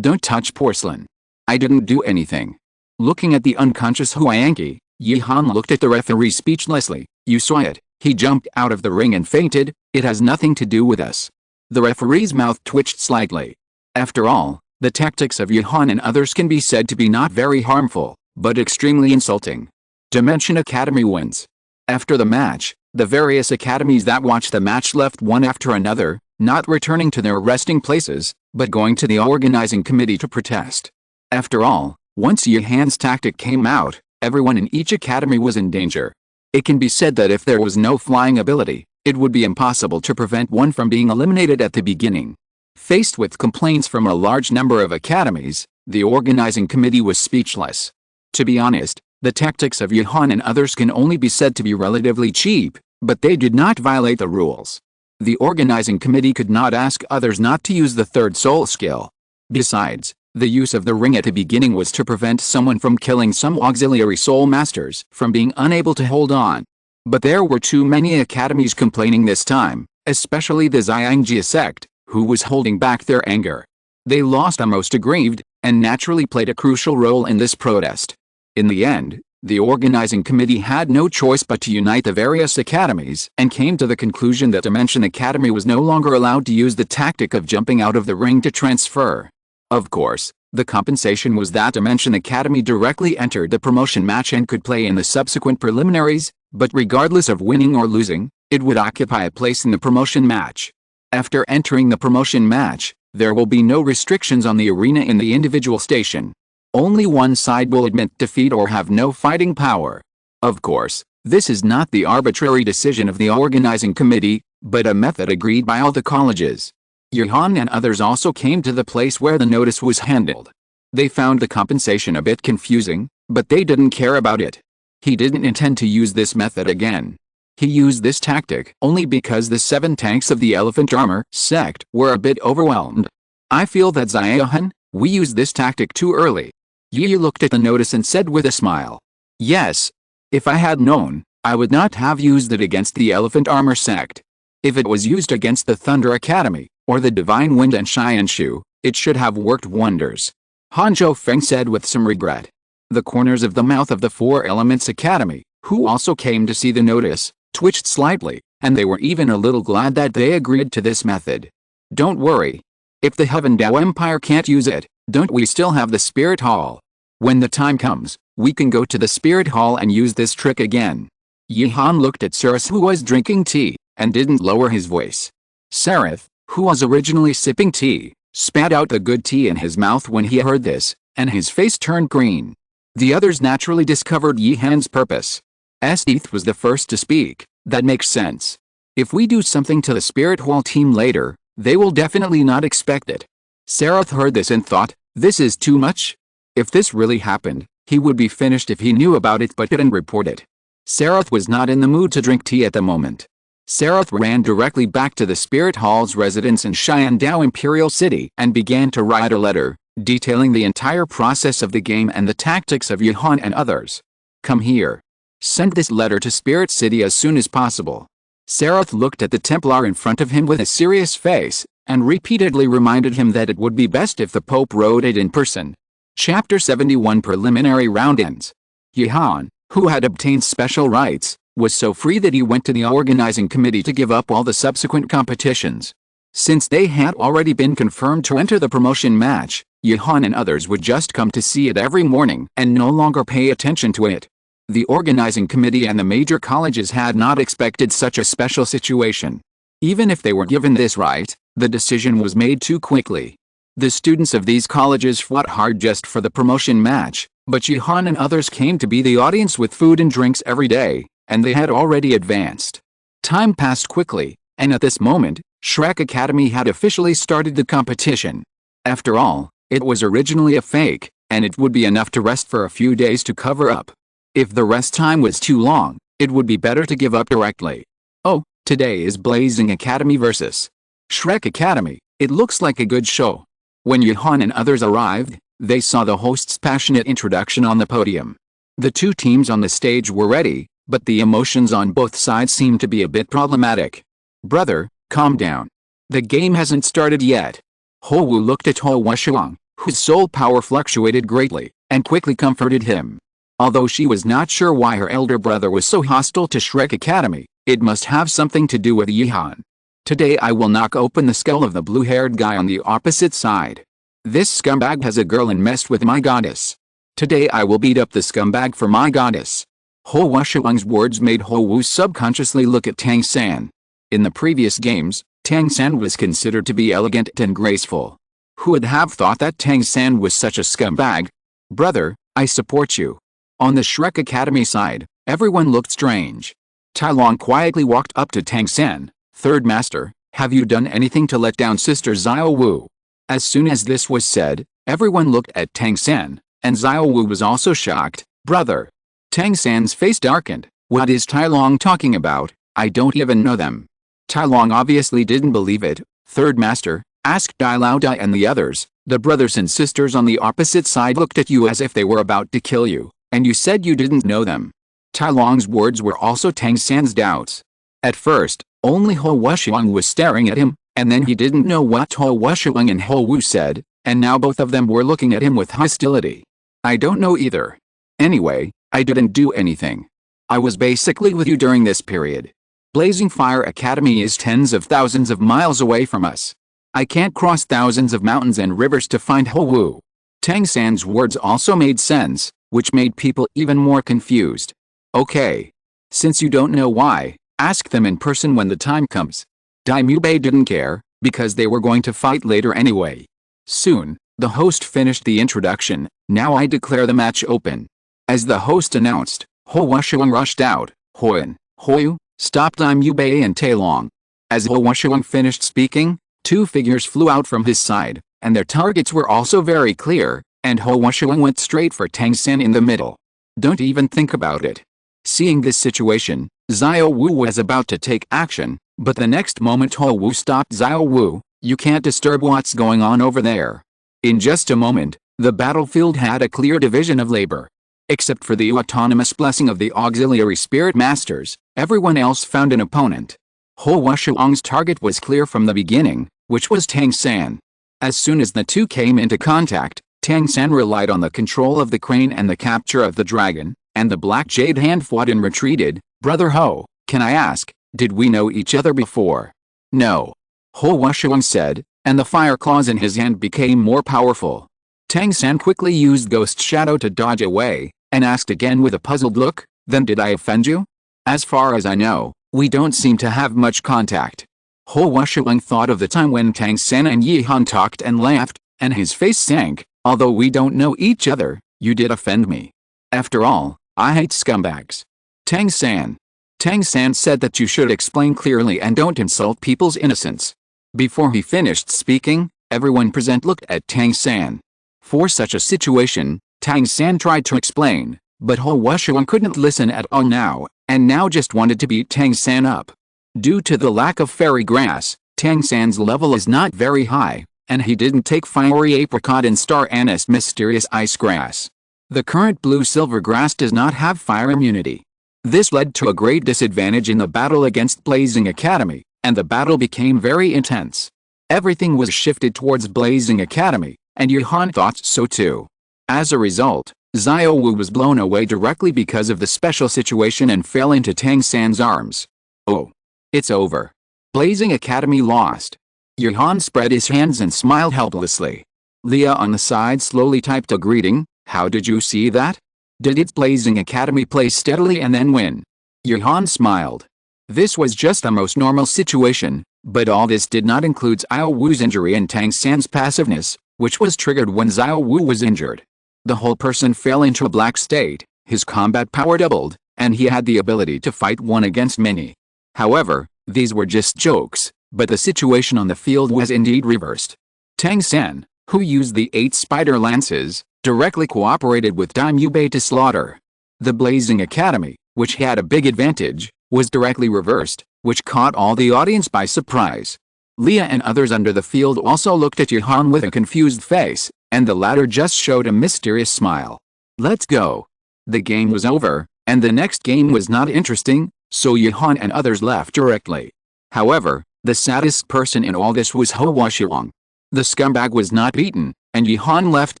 don't touch porcelain. I didn't do anything. Looking at the unconscious Huyanqi, Yihan looked at the referee speechlessly. You saw it, he jumped out of the ring and fainted, it has nothing to do with us. The referee's mouth twitched slightly. After all, the tactics of Yihan and others can be said to be not very harmful, but extremely insulting. Dimension Academy wins. After the match, the various academies that watched the match left one after another, not returning to their resting places, but going to the organizing committee to protest. After all, once Yihan's tactic came out, everyone in each academy was in danger. It can be said that if there was no flying ability, it would be impossible to prevent one from being eliminated at the beginning. Faced with complaints from a large number of academies, the organizing committee was speechless. To be honest, the tactics of Yihan and others can only be said to be relatively cheap, but they did not violate the rules. The organizing committee could not ask others not to use the third soul skill. Besides, the use of the ring at the beginning was to prevent someone from killing some auxiliary soul masters from being unable to hold on. But there were too many academies complaining this time, especially the Xiangjia sect, who was holding back their anger. They lost the most aggrieved, and naturally played a crucial role in this protest. In the end, the organizing committee had no choice but to unite the various academies and came to the conclusion that Dimension Academy was no longer allowed to use the tactic of jumping out of the ring to transfer. Of course, the compensation was that Dimension Academy directly entered the promotion match and could play in the subsequent preliminaries, but regardless of winning or losing, it would occupy a place in the promotion match. After entering the promotion match, there will be no restrictions on the arena in the individual station. Only one side will admit defeat or have no fighting power. Of course, this is not the arbitrary decision of the organizing committee, but a method agreed by all the colleges. Yihan and others also came to the place where the notice was handled. They found the compensation a bit confusing, but they didn't care about it. He didn't intend to use this method again. He used this tactic only because the 7 tanks of the Elephant Armor sect were a bit overwhelmed. I feel that Xiaohan, we used this tactic too early. Yi looked at the notice and said with a smile. Yes. If I had known, I would not have used it against the Elephant Armor sect. If it was used against the Thunder Academy, or the Divine Wind and Xianshu, it should have worked wonders. Han Zhou said with some regret. The corners of the mouth of the 4 Elements Academy, who also came to see the notice, twitched slightly, and they were even a little glad that they agreed to this method. Don't worry. If the Heaven Dao Empire can't use it, don't we still have the Spirit Hall? When the time comes, we can go to the Spirit Hall and use this trick again. Yihan looked at Sarath, who was drinking tea, and didn't lower his voice. Sarath, who was originally sipping tea, spat out the good tea in his mouth when he heard this, and his face turned green. The others naturally discovered Yihan's purpose. Esdeath was the first to speak. That makes sense. If we do something to the Spirit Hall team later, they will definitely not expect it. Sarath heard this and thought, this is too much? If this really happened, he would be finished if he knew about it but didn't report it. Sarath was not in the mood to drink tea at the moment. Sarath ran directly back to the Spirit Hall's residence in Xiandao Imperial City and began to write a letter, detailing the entire process of the game and the tactics of Yihan and others. Come here. Send this letter to Spirit City as soon as possible. Sarath looked at the Templar in front of him with a serious face, and repeatedly reminded him that it would be best if the Pope wrote it in person. Chapter 71 Preliminary Round ends. Yihan, who had obtained special rights, was so free that he went to the organizing committee to give up all the subsequent competitions. Since they had already been confirmed to enter the promotion match, Yuhan and others would just come to see it every morning and no longer pay attention to it. The organizing committee and the major colleges had not expected such a special situation. Even if they were given this right, the decision was made too quickly. The students of these colleges fought hard just for the promotion match, but Yuhan and others came to be the audience with food and drinks every day, and they had already advanced. Time passed quickly, and at this moment, Shrek Academy had officially started the competition. After all, it was originally a fake, and it would be enough to rest for a few days to cover up. If the rest time was too long, it would be better to give up directly. Oh, today is Blazing Academy vs. Shrek Academy. It looks like a good show. When Yuhan and others arrived, they saw the host's passionate introduction on the podium. The two teams on the stage were ready, but the emotions on both sides seemed to be a bit problematic. Brother, calm down. The game hasn't started yet. Ho Wu looked at Ho Wuxiang, whose soul power fluctuated greatly, and quickly comforted him. Although she was not sure why her elder brother was so hostile to Shrek Academy, it must have something to do with Yuhan. Today I will knock open the skull of the blue-haired guy on the opposite side. This scumbag has a girl and messed with my goddess. Today I will beat up the scumbag for my goddess. Ho Wuxiang's words made Ho Wu subconsciously look at Tang San. In the previous games, Tang San was considered to be elegant and graceful. Who would have thought that Tang San was such a scumbag? Brother, I support you. On the Shrek Academy side, everyone looked strange. Tai Long quietly walked up to Tang San. Third Master, have you done anything to let down Sister Xiao Wu? As soon as this was said, everyone looked at Tang San, and Xiao Wu was also shocked. Brother. Tang San's face darkened. What is Tai Long talking about? I don't even know them. Tai Long obviously didn't believe it. Third Master, asked Dai Lao Dai and the others. The brothers and sisters on the opposite side looked at you as if they were about to kill you, and you said you didn't know them. Tai Long's words were also Tang San's doubts. At first, only Ho Wuxiang was staring at him, and then he didn't know what Ho Wuxiang and Ho Wu said, and now both of them were looking at him with hostility. I don't know either. Anyway, I didn't do anything. I was basically with you during this period. Blazing Fire Academy is tens of thousands of miles away from us. I can't cross thousands of mountains and rivers to find Ho Wu. Tang San's words also made sense, which made people even more confused. Okay. Since you don't know why, ask them in person when the time comes. Dai Mubei didn't care, because they were going to fight later anyway. Soon, the host finished the introduction. Now I declare the match open. As the host announced, Ho Wuxiang rushed out. Hoyan, Hoyu, stop Dai Mubei and Tai Long. As Ho Wuxiang finished speaking, two figures flew out from his side, and their targets were also very clear, and Ho Wuxiang went straight for Tang San in the middle. Don't even think about it. Seeing this situation, Xiao Wu was about to take action, but the next moment Ho Wu stopped Xiao Wu. You can't disturb what's going on over there. In just a moment, the battlefield had a clear division of labor. Except for the autonomous blessing of the auxiliary spirit masters, everyone else found an opponent. Ho Wuxiang's target was clear from the beginning, which was Tang San. As soon as the two came into contact, Tang San relied on the control of the crane and the capture of the dragon, and the black jade hand fought and retreated. Brother Ho, can I ask, did we know each other before? No. Ho Wuxiang said, and the fire claws in his hand became more powerful. Tang San quickly used Ghost Shadow to dodge away, and asked again with a puzzled look, then did I offend you? As far as I know, we don't seem to have much contact. Ho Wuxiang thought of the time when Tang San and Yuhan talked and laughed, and his face sank. Although we don't know each other, you did offend me. After all, I hate scumbags. Tang San. Tang San said that you should explain clearly and don't insult people's innocence. Before he finished speaking, everyone present looked at Tang San. For such a situation, Tang San tried to explain, but Ho Wuxiang couldn't listen at all now, and now just wanted to beat Tang San up. Due to the lack of fairy grass, Tang San's level is not very high, and he didn't take fiery apricot and star anise mysterious ice grass. The current blue-silver grass does not have fire immunity. This led to a great disadvantage in the battle against Blazing Academy, and the battle became very intense. Everything was shifted towards Blazing Academy, and Yuhan thought so too. As a result, Xiao Wu was blown away directly because of the special situation and fell into Tang San's arms. Oh. It's over. Blazing Academy lost. Yuhan spread his hands and smiled helplessly. Leah on the side slowly typed a greeting. How did you see that? Did its Blazing Academy play steadily and then win? Johan smiled. This was just a most normal situation, but all this did not include Xiao Wu's injury and Tang San's passiveness, which was triggered when Xiao Wu was injured. The whole person fell into a black state, his combat power doubled, and he had the ability to fight one against many. However, these were just jokes, but the situation on the field was indeed reversed. Tang San, who used the 8 spider lances, directly cooperated with Daimyo Bei to slaughter. The Blazing Academy, which had a big advantage, was directly reversed, which caught all the audience by surprise. Leah and others under the field also looked at Johan with a confused face, and the latter just showed a mysterious smile. Let's go. The game was over, and the next game was not interesting, so Johan and others left directly. However, the saddest person in all this was Ho Washiwang. The scumbag was not beaten, and Johan left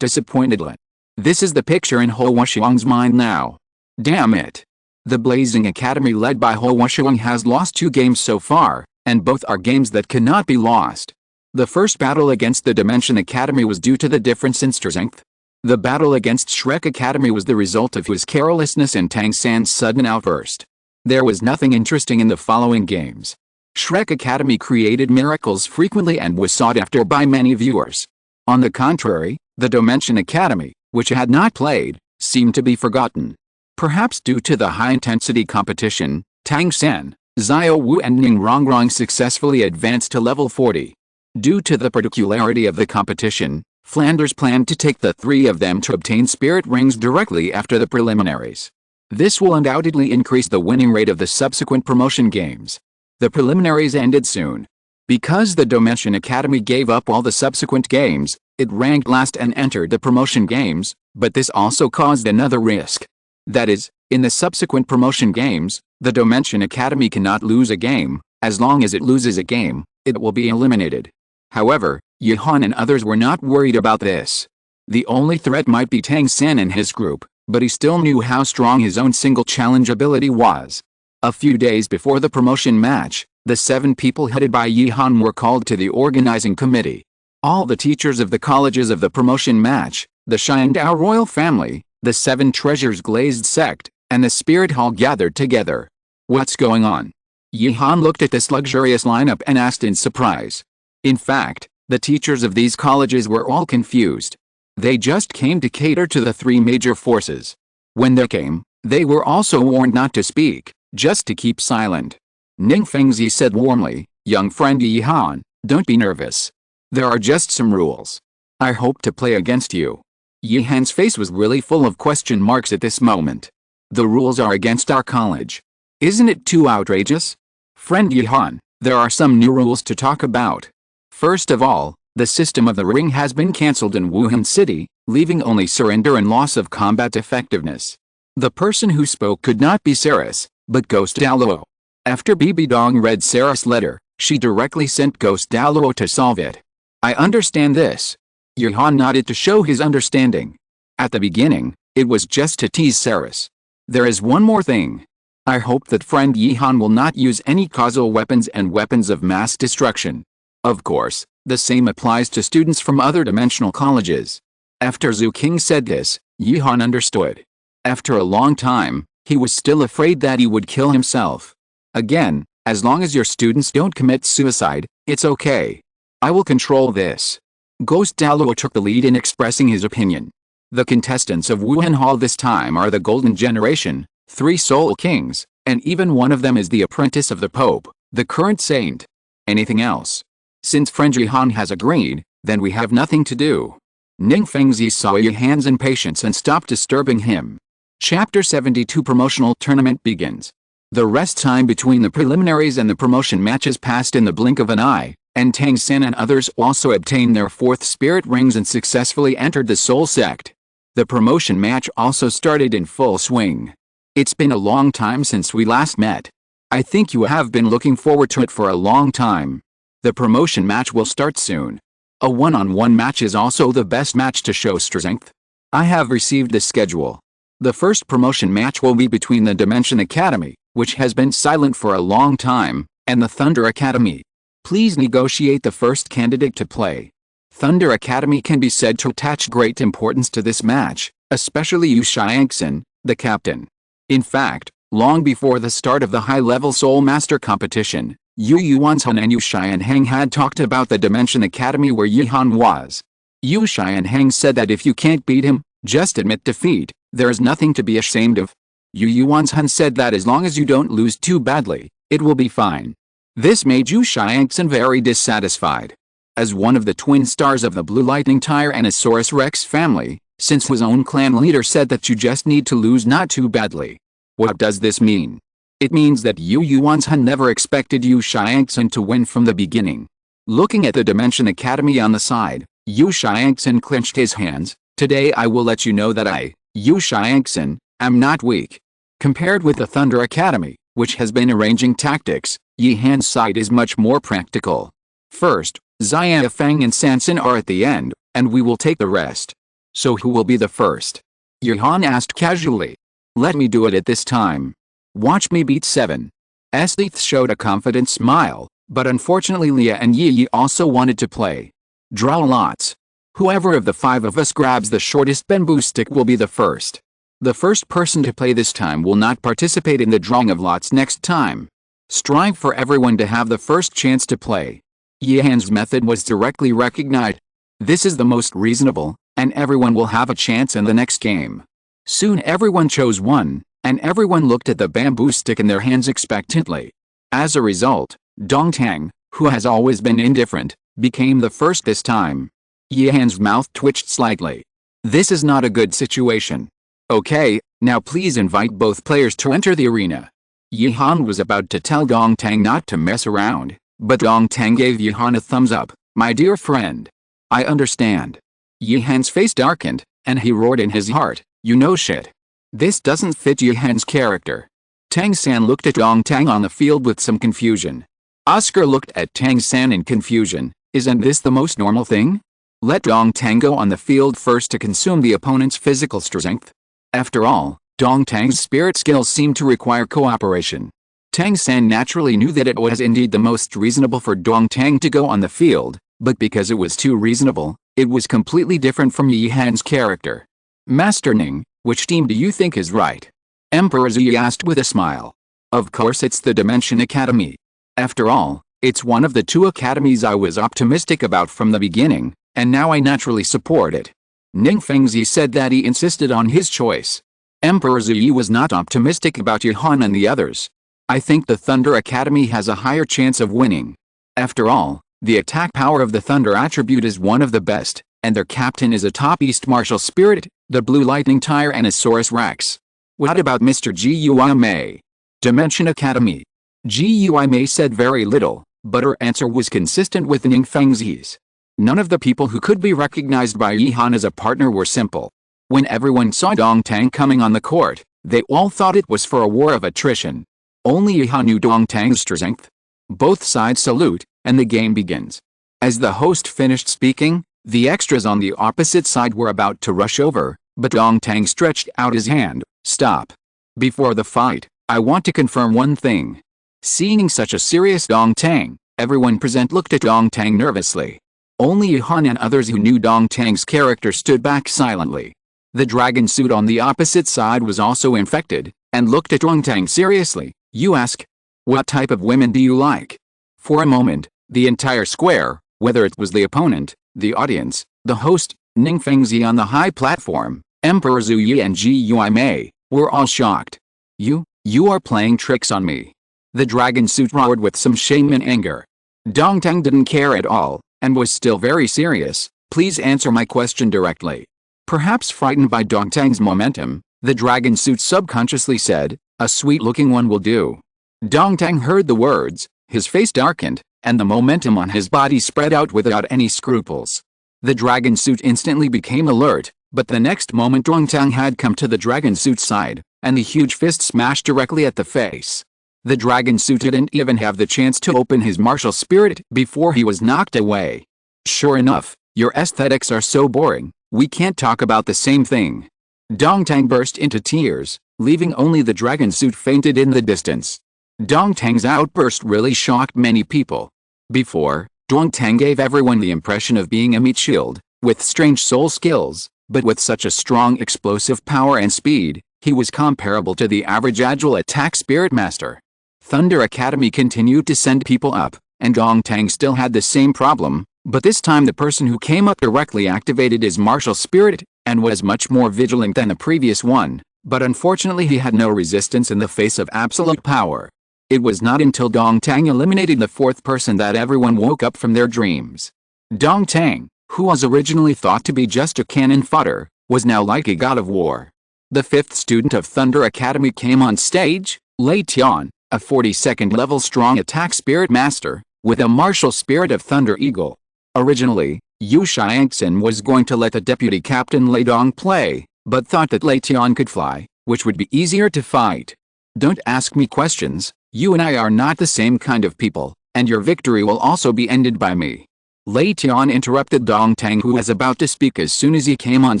disappointedly. This is the picture in Ho Washiwang's mind now. Damn it. The Blazing Academy led by Ho Washiwang has lost 2 games so far, and both are games that cannot be lost. The first battle against the Dimension Academy was due to the difference in strength. The battle against Shrek Academy was the result of his carelessness and Tang San's sudden outburst. There was nothing interesting in the following games. Shrek Academy created miracles frequently and was sought after by many viewers. On the contrary, the Dimension Academy, which had not played, seemed to be forgotten. Perhaps due to the high-intensity competition, Tang San, Xiao Wu and Ning Rongrong successfully advanced to level 40. Due to the particularity of the competition, Flanders planned to take the 3 of them to obtain spirit rings directly after the preliminaries. This will undoubtedly increase the winning rate of the subsequent promotion games. The preliminaries ended soon. Because the Dimension Academy gave up all the subsequent games, it ranked last and entered the promotion games, but this also caused another risk. That is, in the subsequent promotion games, the Dimension Academy cannot lose a game. As long as it loses a game, it will be eliminated. However, Johan and others were not worried about this. The only threat might be Tang San and his group, but he still knew how strong his own single challenge ability was. A few days before the promotion match, the 7 people headed by Johan were called to the organizing committee. All the teachers of the colleges of the promotion match, the Xiandao royal family, the 7 treasures Glazed sect, and the spirit hall gathered together. What's going on? Johan looked at this luxurious lineup and asked in surprise. In fact, the teachers of these colleges were all confused. They just came to cater to the 3 major forces. When they came, they were also warned not to speak, just to keep silent. Ning Fengzi said warmly, "Young friend Johan, don't be nervous. There are just some rules. I hope to play against you." Johan's face was really full of question marks at this moment. The rules are against our college. Isn't it too outrageous? Friend Johan, there are some new rules to talk about. First of all, the system of the ring has been cancelled in Wuhan City, leaving only surrender and loss of combat effectiveness. The person who spoke could not be Saris, but Ghost Douluo. After Bibi Dong read Saris' letter, she directly sent Ghost Douluo to solve it. I understand this. Johan nodded to show his understanding. At the beginning, it was just to tease Saris. There is one more thing. I hope that friend Johan will not use any causal weapons and weapons of mass destruction. Of course, the same applies to students from other dimensional colleges. After Zhu King said this, Johan understood. After a long time, he was still afraid that he would kill himself. Again, as long as your students don't commit suicide, it's okay. I will control this. Ghost Douluo took the lead in expressing his opinion. The contestants of Wuhan Hall this time are the Golden Generation, 3 Soul Kings, and even one of them is the apprentice of the Pope, the current saint. Anything else? Since friend Johan has agreed, then we have nothing to do. Ning Fengzi saw Johan's impatience and stopped disturbing him. Chapter 72 Promotional Tournament begins. The rest time between the preliminaries and the promotion matches passed in the blink of an eye, and Tang San and others also obtained their 4th spirit rings and successfully entered the Soul Sect. The promotion match also started in full swing. It's been a long time since we last met. I think you have been looking forward to it for a long time. The promotion match will start soon. A one-on-one match is also the best match to show strength. I have received the schedule. The first promotion match will be between the Dimension Academy, which has been silent for a long time, and the Thunder Academy. Please negotiate the first candidate to play. Thunder Academy can be said to attach great importance to this match, especially Yu Xiangxin, the captain. In fact, long before the start of the high-level Soul Master competition, Yu Yuanzhan and Yu Xianheng had talked about the Dimension Academy where Yihan was. Yu Xianheng said that if you can't beat him, just admit defeat, there is nothing to be ashamed of. Yu Yuanzhan said that as long as you don't lose too badly, it will be fine. This made Yu Xiangxin very dissatisfied. As one of the twin stars of the Blue Lightning Tyrannosaurus Rex family, since his own clan leader said that you just need to lose not too badly. What does this mean? It means that Yu Yuanzhan never expected Yu Xiangxin to win from the beginning. Looking at the Dimension Academy on the side, Yu Xiangxin clenched his hands. Today I will let you know that I, Yu Xiangxin, am not weak. Compared with the Thunder Academy, which has been arranging tactics, Yihan's side is much more practical. First, Xianfeng and Sansan are at the end, and we will take the rest. So who will be the first? Yihan asked casually. Let me do it at this time. Watch me beat 7. Esdeath showed a confident smile, but unfortunately Leah and Yi also wanted to play. Draw lots. Whoever of the 5 of us grabs the shortest bamboo stick will be the first. The first person to play this time will not participate in the drawing of lots next time. Strive for everyone to have the first chance to play. Yihan's method was directly recognized. This is the most reasonable, and everyone will have a chance in the next game. Soon everyone chose one, and everyone looked at the bamboo stick in their hands expectantly. As a result, Dongtang, who has always been indifferent, became the first this time. Yihan's mouth twitched slightly. This is not a good situation. Okay, now please invite both players to enter the arena. Yihan was about to tell Dongtang not to mess around, but Dongtang gave Yihan a thumbs up. My dear friend. I understand. Yihan's face darkened, and he roared in his heart, you know shit. This doesn't fit Yihan's character. Tang San looked at Dongtang on the field with some confusion. Oscar looked at Tang San in confusion. Isn't this the most normal thing? Let Dongtang go on the field first to consume the opponent's physical strength. After all, Dongtang's spirit skills seem to require cooperation. Tang San naturally knew that it was indeed the most reasonable for Dongtang to go on the field, but because it was too reasonable, it was completely different from Yihan's character. Master Ning, which team do you think is right? Emperor Zi asked with a smile. Of course it's the Dimension Academy. After all, it's one of the 2 academies I was optimistic about from the beginning, and now I naturally support it. Ning Fengzi said that he insisted on his choice. Emperor Zi was not optimistic about Yihan and the others. I think the Thunder Academy has a higher chance of winning. After all, the attack power of the Thunder attribute is one of the best, and their captain is a top East martial spirit, the Blue Lightning Tyrannosaurus Rex. What about Mr. Guime? Dimension Academy. Guime said very little, but her answer was consistent with Ning Fengzi's. None of the people who could be recognized by Yihan as a partner were simple. When everyone saw Dongtang coming on the court, they all thought it was for a war of attrition. Only Yihan knew Dongtang's strength. Both sides salute, and the game begins. As the host finished speaking, the extras on the opposite side were about to rush over, but Dongtang stretched out his hand. Stop. Before the fight, I want to confirm one thing. Seeing such a serious Dongtang, everyone present looked at Dongtang nervously. Only Yihan and others who knew Dongtang's character stood back silently. The dragon suit on the opposite side was also infected, and looked at Dongtang seriously. You ask? What type of women do you like? For a moment, the entire square, whether it was the opponent, the audience, the host, Ning Fengzi on the high platform, Emperor Zuyi and Guime, were all shocked. You are playing tricks on me. The dragon suit roared with some shame and anger. Dongtang didn't care at all, and was still very serious. Please answer my question directly. Perhaps frightened by Dongtang's momentum, the dragon suit subconsciously said, a sweet-looking one will do. Dongtang heard the words, his face darkened, and the momentum on his body spread out without any scruples. The dragon suit instantly became alert, but the next moment Dongtang had come to the dragon suit's side, and the huge fist smashed directly at the face. The dragon suit didn't even have the chance to open his martial spirit before he was knocked away. Sure enough, your aesthetics are so boring, we can't talk about the same thing. Dongtang burst into tears, leaving only the dragon suit fainted in the distance. Dongtang's outburst really shocked many people. Before, Dongtang gave everyone the impression of being a meat shield, with strange soul skills, but with such a strong explosive power and speed, he was comparable to the average agile attack spirit master. Thunder Academy continued to send people up, and Dongtang still had the same problem, but this time the person who came up directly activated his martial spirit, and was much more vigilant than the previous one, but unfortunately he had no resistance in the face of absolute power. It was not until Dongtang eliminated the fourth person that everyone woke up from their dreams. Dongtang, who was originally thought to be just a cannon fodder, was now like a god of war. The fifth student of Thunder Academy came on stage, Lei Tian, a 42nd level strong attack spirit master, with a martial spirit of Thunder Eagle. Originally, Yu Xiangxin was going to let the deputy captain Lei Dong play, but thought that Lei Tian could fly, which would be easier to fight. Don't ask me questions, you and I are not the same kind of people, and your victory will also be ended by me. Lei Tian interrupted Dongtang, who was about to speak as soon as he came on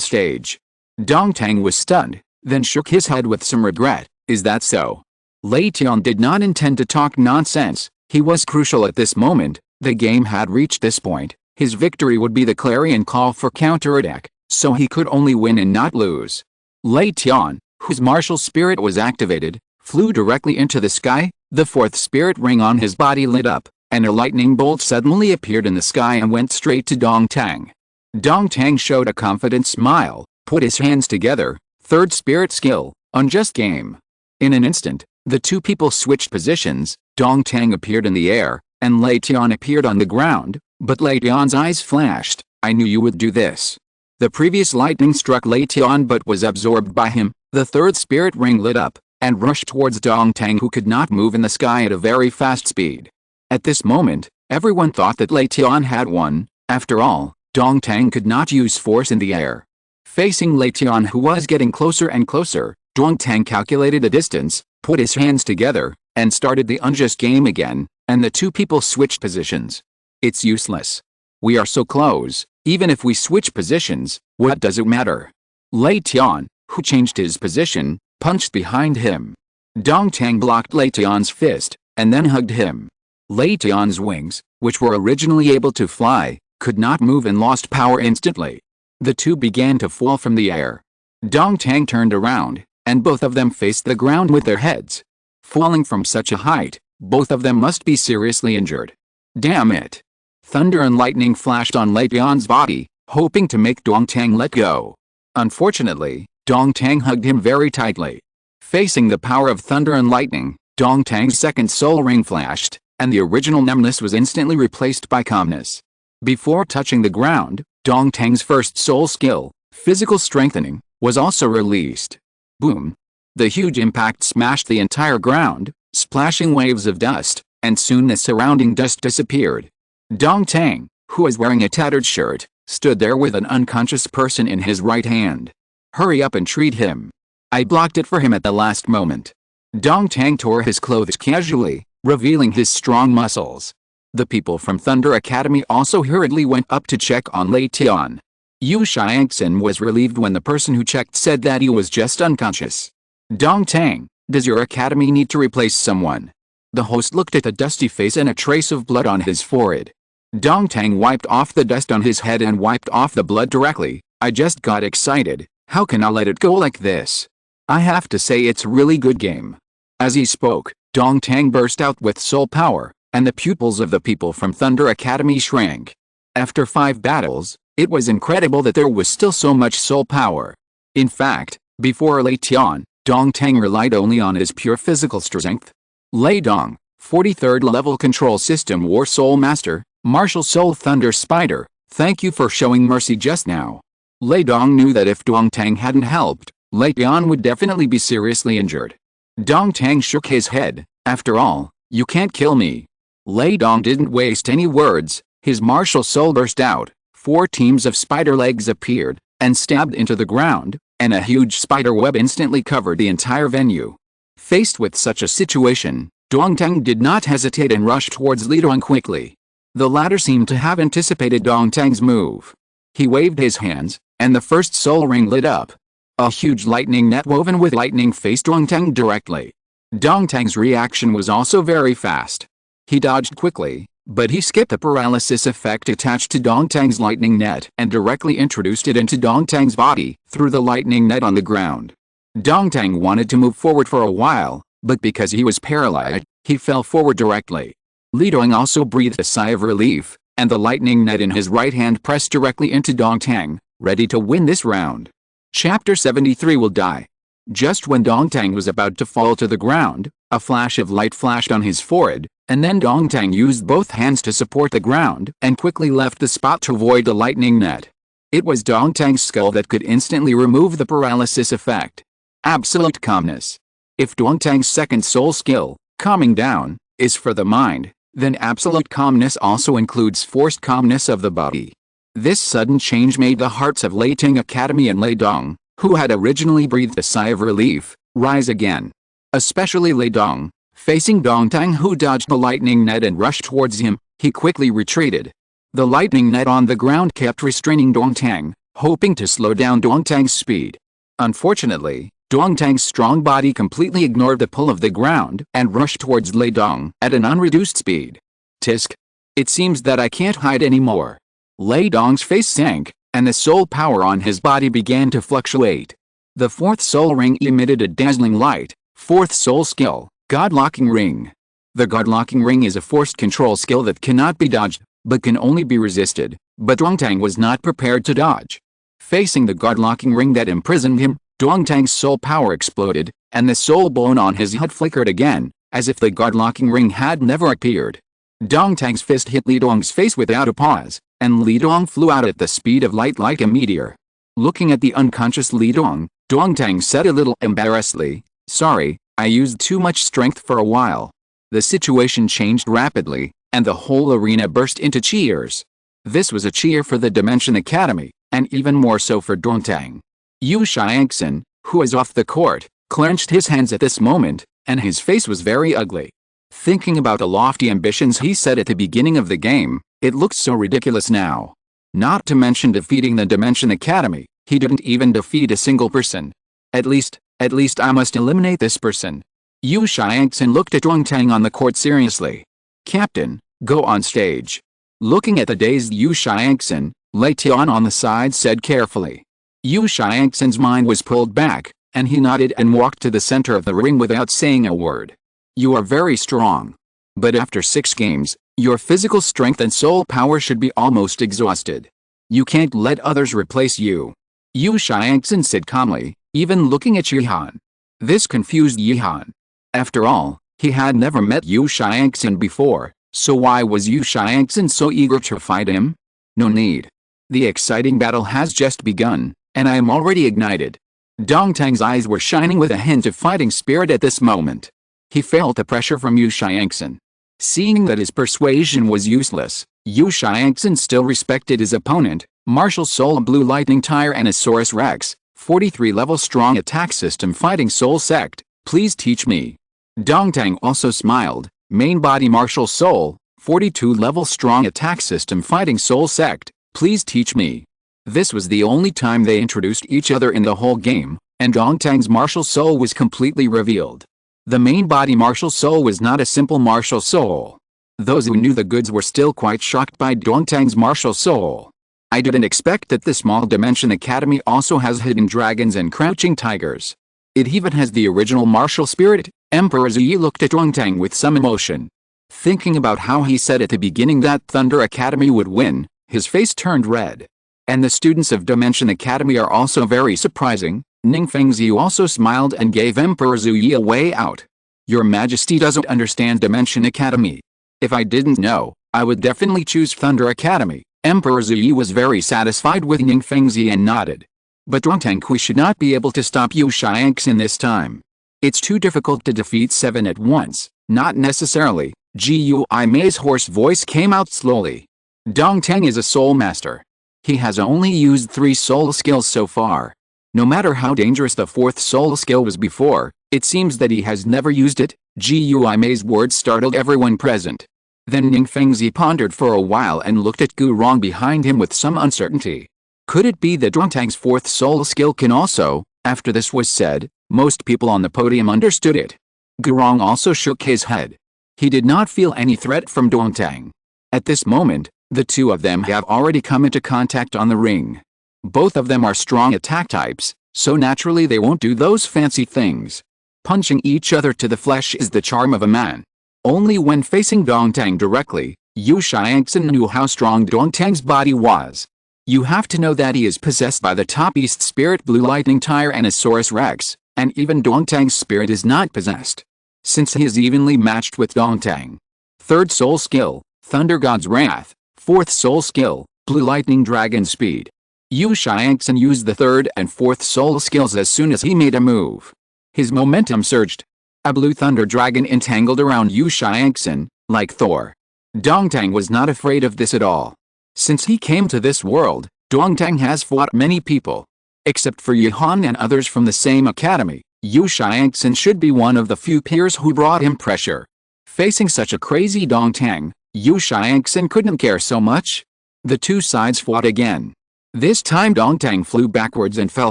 stage. Dongtang was stunned, then shook his head with some regret. Is that so? Lei Tian did not intend to talk nonsense. He was crucial at this moment. The game had reached this point. His victory would be the clarion call for counterattack, so he could only win and not lose. Lei Tian, whose martial spirit was activated, flew directly into the sky. The fourth spirit ring on his body lit up, and a lightning bolt suddenly appeared in the sky and went straight to Dongtang. Dongtang showed a confident smile, put his hands together. Third spirit skill, unjust game. In an instant, the two people switched positions. Dongtang appeared in the air, and Lei Tian appeared on the ground, but Lei Tian's eyes flashed. I knew you would do this. The previous lightning struck Lei Tian but was absorbed by him. The third spirit ring lit up, and rushed towards Dongtang, who could not move in the sky at a very fast speed. At this moment, everyone thought that Lei Tian had won. After all, Dongtang could not use force in the air. Facing Lei Tian, who was getting closer and closer, Dongtang calculated the distance, put his hands together, and started the unjust game again, and the two people switched positions. It's useless. We are so close, even if we switch positions, what does it matter? Lei Tian, who changed his position, punched behind him. Dongtang blocked Lei Tian's fist, and then hugged him. Lei Tian's wings, which were originally able to fly, could not move and lost power instantly. The two began to fall from the air. Dongtang turned around, and both of them faced the ground with their heads. Falling from such a height, both of them must be seriously injured. Damn it! Thunder and lightning flashed on Lei Tian's body, hoping to make Dongtang let go. Unfortunately, Dongtang hugged him very tightly. Facing the power of thunder and lightning, Dongtang's second soul ring flashed, and the original numbness was instantly replaced by calmness. Before touching the ground, Dongtang's first soul skill, physical strengthening, was also released. Boom! The huge impact smashed the entire ground, splashing waves of dust, and soon the surrounding dust disappeared. Dongtang, who was wearing a tattered shirt, stood there with an unconscious person in his right hand. Hurry up and treat him. I blocked it for him at the last moment. Dongtang tore his clothes casually, revealing his strong muscles. The people from Thunder Academy also hurriedly went up to check on Lei Tian. Yu Xiangxin was relieved when the person who checked said that he was just unconscious. Dongtang, does your academy need to replace someone? The host looked at the dusty face and a trace of blood on his forehead. Dongtang wiped off the dust on his head and wiped off the blood directly. I just got excited. How can I let it go like this? I have to say it's really good game. As he spoke, Dongtang burst out with soul power, and the pupils of the people from Thunder Academy shrank. After 5 battles, it was incredible that there was still so much soul power. In fact, before Lei Tian, Dongtang relied only on his pure physical strength. Lei Dong, 43rd level control system War Soul Master, Martial Soul Thunder Spider, thank you for showing mercy just now. Lei Dong knew that if Dongtang hadn't helped, Lei Tian would definitely be seriously injured. Dongtang shook his head. After all, you can't kill me. Lei Dong didn't waste any words. His martial soul burst out. 4 teams of spider legs appeared, and stabbed into the ground, and a huge spider web instantly covered the entire venue. Faced with such a situation, Dongtang did not hesitate and rushed towards Lei Dong quickly. The latter seemed to have anticipated Dongtang's move. He waved his hands, and the first soul ring lit up. A huge lightning net woven with lightning faced Dongtang directly. Dongtang's reaction was also very fast. He dodged quickly, But he skipped the paralysis effect attached to Dongtang's lightning net and directly introduced it into Dongtang's body through the lightning net on the ground. Dongtang wanted to move forward for a while, but because he was paralyzed, he fell forward directly. Li Dong also breathed a sigh of relief, and the lightning net in his right hand pressed directly into Dongtang, ready to win this round. Chapter 73 will die. Just when Dongtang was about to fall to the ground, a flash of light flashed on his forehead, and then Dongtang used both hands to support the ground and quickly left the spot to avoid the lightning net. It was Dongtang's skull that could instantly remove the paralysis effect. Absolute calmness. If Dongtang's second soul skill, calming down, is for the mind, then absolute calmness also includes forced calmness of the body. This sudden change made the hearts of Lei Ting Academy and Lei Dong, who had originally breathed a sigh of relief, rise again. Especially Lei Dong, facing Dongtang who dodged the lightning net and rushed towards him, he quickly retreated. The lightning net on the ground kept restraining Dongtang, hoping to slow down Dongtang's speed. Unfortunately, Dongtang's strong body completely ignored the pull of the ground and rushed towards Lei Dong at an unreduced speed. Tisk. It seems that I can't hide anymore. Lei Dong's face sank, and the soul power on his body began to fluctuate. The fourth soul ring emitted a dazzling light. Fourth soul skill, God Locking Ring. The God Locking Ring is a forced control skill that cannot be dodged, but can only be resisted, but Dongtang was not prepared to dodge. Facing the God Locking Ring that imprisoned him, Dongtang's soul power exploded, and the soul bone on his head flickered again, as if the God Locking Ring had never appeared. Dongtang's fist hit Li Dong's face without a pause, and Li Dong flew out at the speed of light like a meteor. Looking at the unconscious Li Dong, Dongtang said a little embarrassedly, "Sorry, I used too much strength for a while." The situation changed rapidly, and the whole arena burst into cheers. This was a cheer for the Dimension Academy, and even more so for Dongtang. Yu Xiangxin, who was off the court, clenched his hands at this moment, and his face was very ugly. Thinking about the lofty ambitions he set at the beginning of the game, it looked so ridiculous now. Not to mention defeating the Dimension Academy, he didn't even defeat a single person. At least I must eliminate this person. Yu Xiangxin looked at Dongtang on the court seriously. "Captain, go on stage." Looking at the dazed Yu Xiangxin, Lei Tian on the side said carefully. Yu Xiangxin's mind was pulled back, and he nodded and walked to the center of the ring without saying a word. "You are very strong. But after 6 games, your physical strength and soul power should be almost exhausted. You can't let others replace you." Yu Xiangxin said calmly, even looking at Yihan. This confused Yihan. After all, he had never met Yu Xiangxin before, so why was Yu Xiangxin so eager to fight him? No need. The exciting battle has just begun, and I am already ignited. Dongtang's eyes were shining with a hint of fighting spirit at this moment. He felt the pressure from Yu Xiangxin. Seeing that his persuasion was useless, Yu Xiangxin still respected his opponent, Martial Soul Blue Lightning Tyrannosaurus Rex, 43 level strong attack system fighting soul sect, please teach me. Dongtang also smiled, main body Martial Soul, 42 level strong attack system fighting soul sect, please teach me. This was the only time they introduced each other in the whole game, and Dongtang's Martial Soul was completely revealed. The main body Martial Soul was not a simple Martial Soul. Those who knew the goods were still quite shocked by Dongtang's Martial Soul. I didn't expect that the small Dimension Academy also has hidden dragons and crouching tigers. It even has the original martial spirit. Emperor Ziyi looked at Dongtang with some emotion. Thinking about how he said at the beginning that Thunder Academy would win, his face turned red. And the students of Dimension Academy are also very surprising. Ning Fengzi also smiled and gave Emperor Ziyi a way out. Your Majesty doesn't understand Dimension Academy. If I didn't know, I would definitely choose Thunder Academy. Emperor Ziyi was very satisfied with Ning Fengzi and nodded. But Dongtang Kui should not be able to stop Yu Xiangxin this time. It's too difficult to defeat 7 at once. Not necessarily. Gui Mei's hoarse voice came out slowly. Dongtang is a soul master. He has only used 3 soul skills so far. No matter how dangerous the 4th soul skill was before, it seems that he has never used it. Gui Mei's words startled everyone present. Then Ning Fengzi pondered for a while and looked at Gu Rong behind him with some uncertainty. Could it be that Dongtang's 4th soul skill can also? After this was said, most people on the podium understood it. Gu Rong also shook his head. He did not feel any threat from Dongtang. At this moment, the two of them have already come into contact on the ring. Both of them are strong attack types, so naturally they won't do those fancy things. Punching each other to the flesh is the charm of a man. Only when facing Dongtang directly, Yu Xiangxin knew how strong Dongtang's body was. You have to know that he is possessed by the top East Spirit Blue Lightning Tyrannosaurus Rex, and even Dongtang's spirit is not possessed, since he is evenly matched with Dongtang. Third soul skill, Thunder God's Wrath. Fourth soul skill, Blue Lightning Dragon Speed. Yu Xiangxin used the third and fourth soul skills as soon as he made a move. His momentum surged. A blue thunder dragon entangled around Yu Xiangxin, like Thor. Dongtang was not afraid of this at all. Since he came to this world, Dongtang has fought many people. Except for Yuhan and others from the same academy, Yu Xiangxin should be one of the few peers who brought him pressure. Facing such a crazy Dongtang, Yu Xiangxin couldn't care so much. The two sides fought again. This time Dongtang flew backwards and fell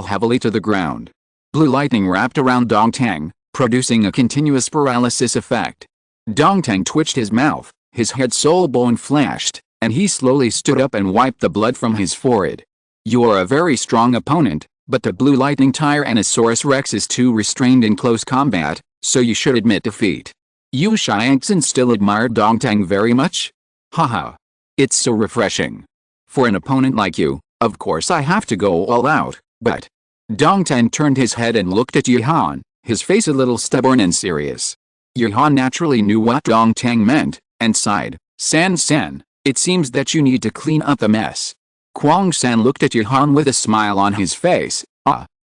heavily to the ground. Blue lightning wrapped around Dongtang, producing a continuous paralysis effect. Dongtang twitched his mouth, his head soul bone flashed, and he slowly stood up and wiped the blood from his forehead. You are a very strong opponent, but the Blue Lightning Tyrannosaurus Rex is too restrained in close combat, so you should admit defeat. Yu Xiangxin still admired Dongtang very much? Haha. It's so refreshing. For an opponent like you, of course I have to go all out, but... Dongtang turned his head and looked at Yuhan, his face a little stubborn and serious. Yuhan naturally knew what Dongtang meant, and sighed. San, it seems that you need to clean up the mess. San looked at Yuhan with a smile on his face.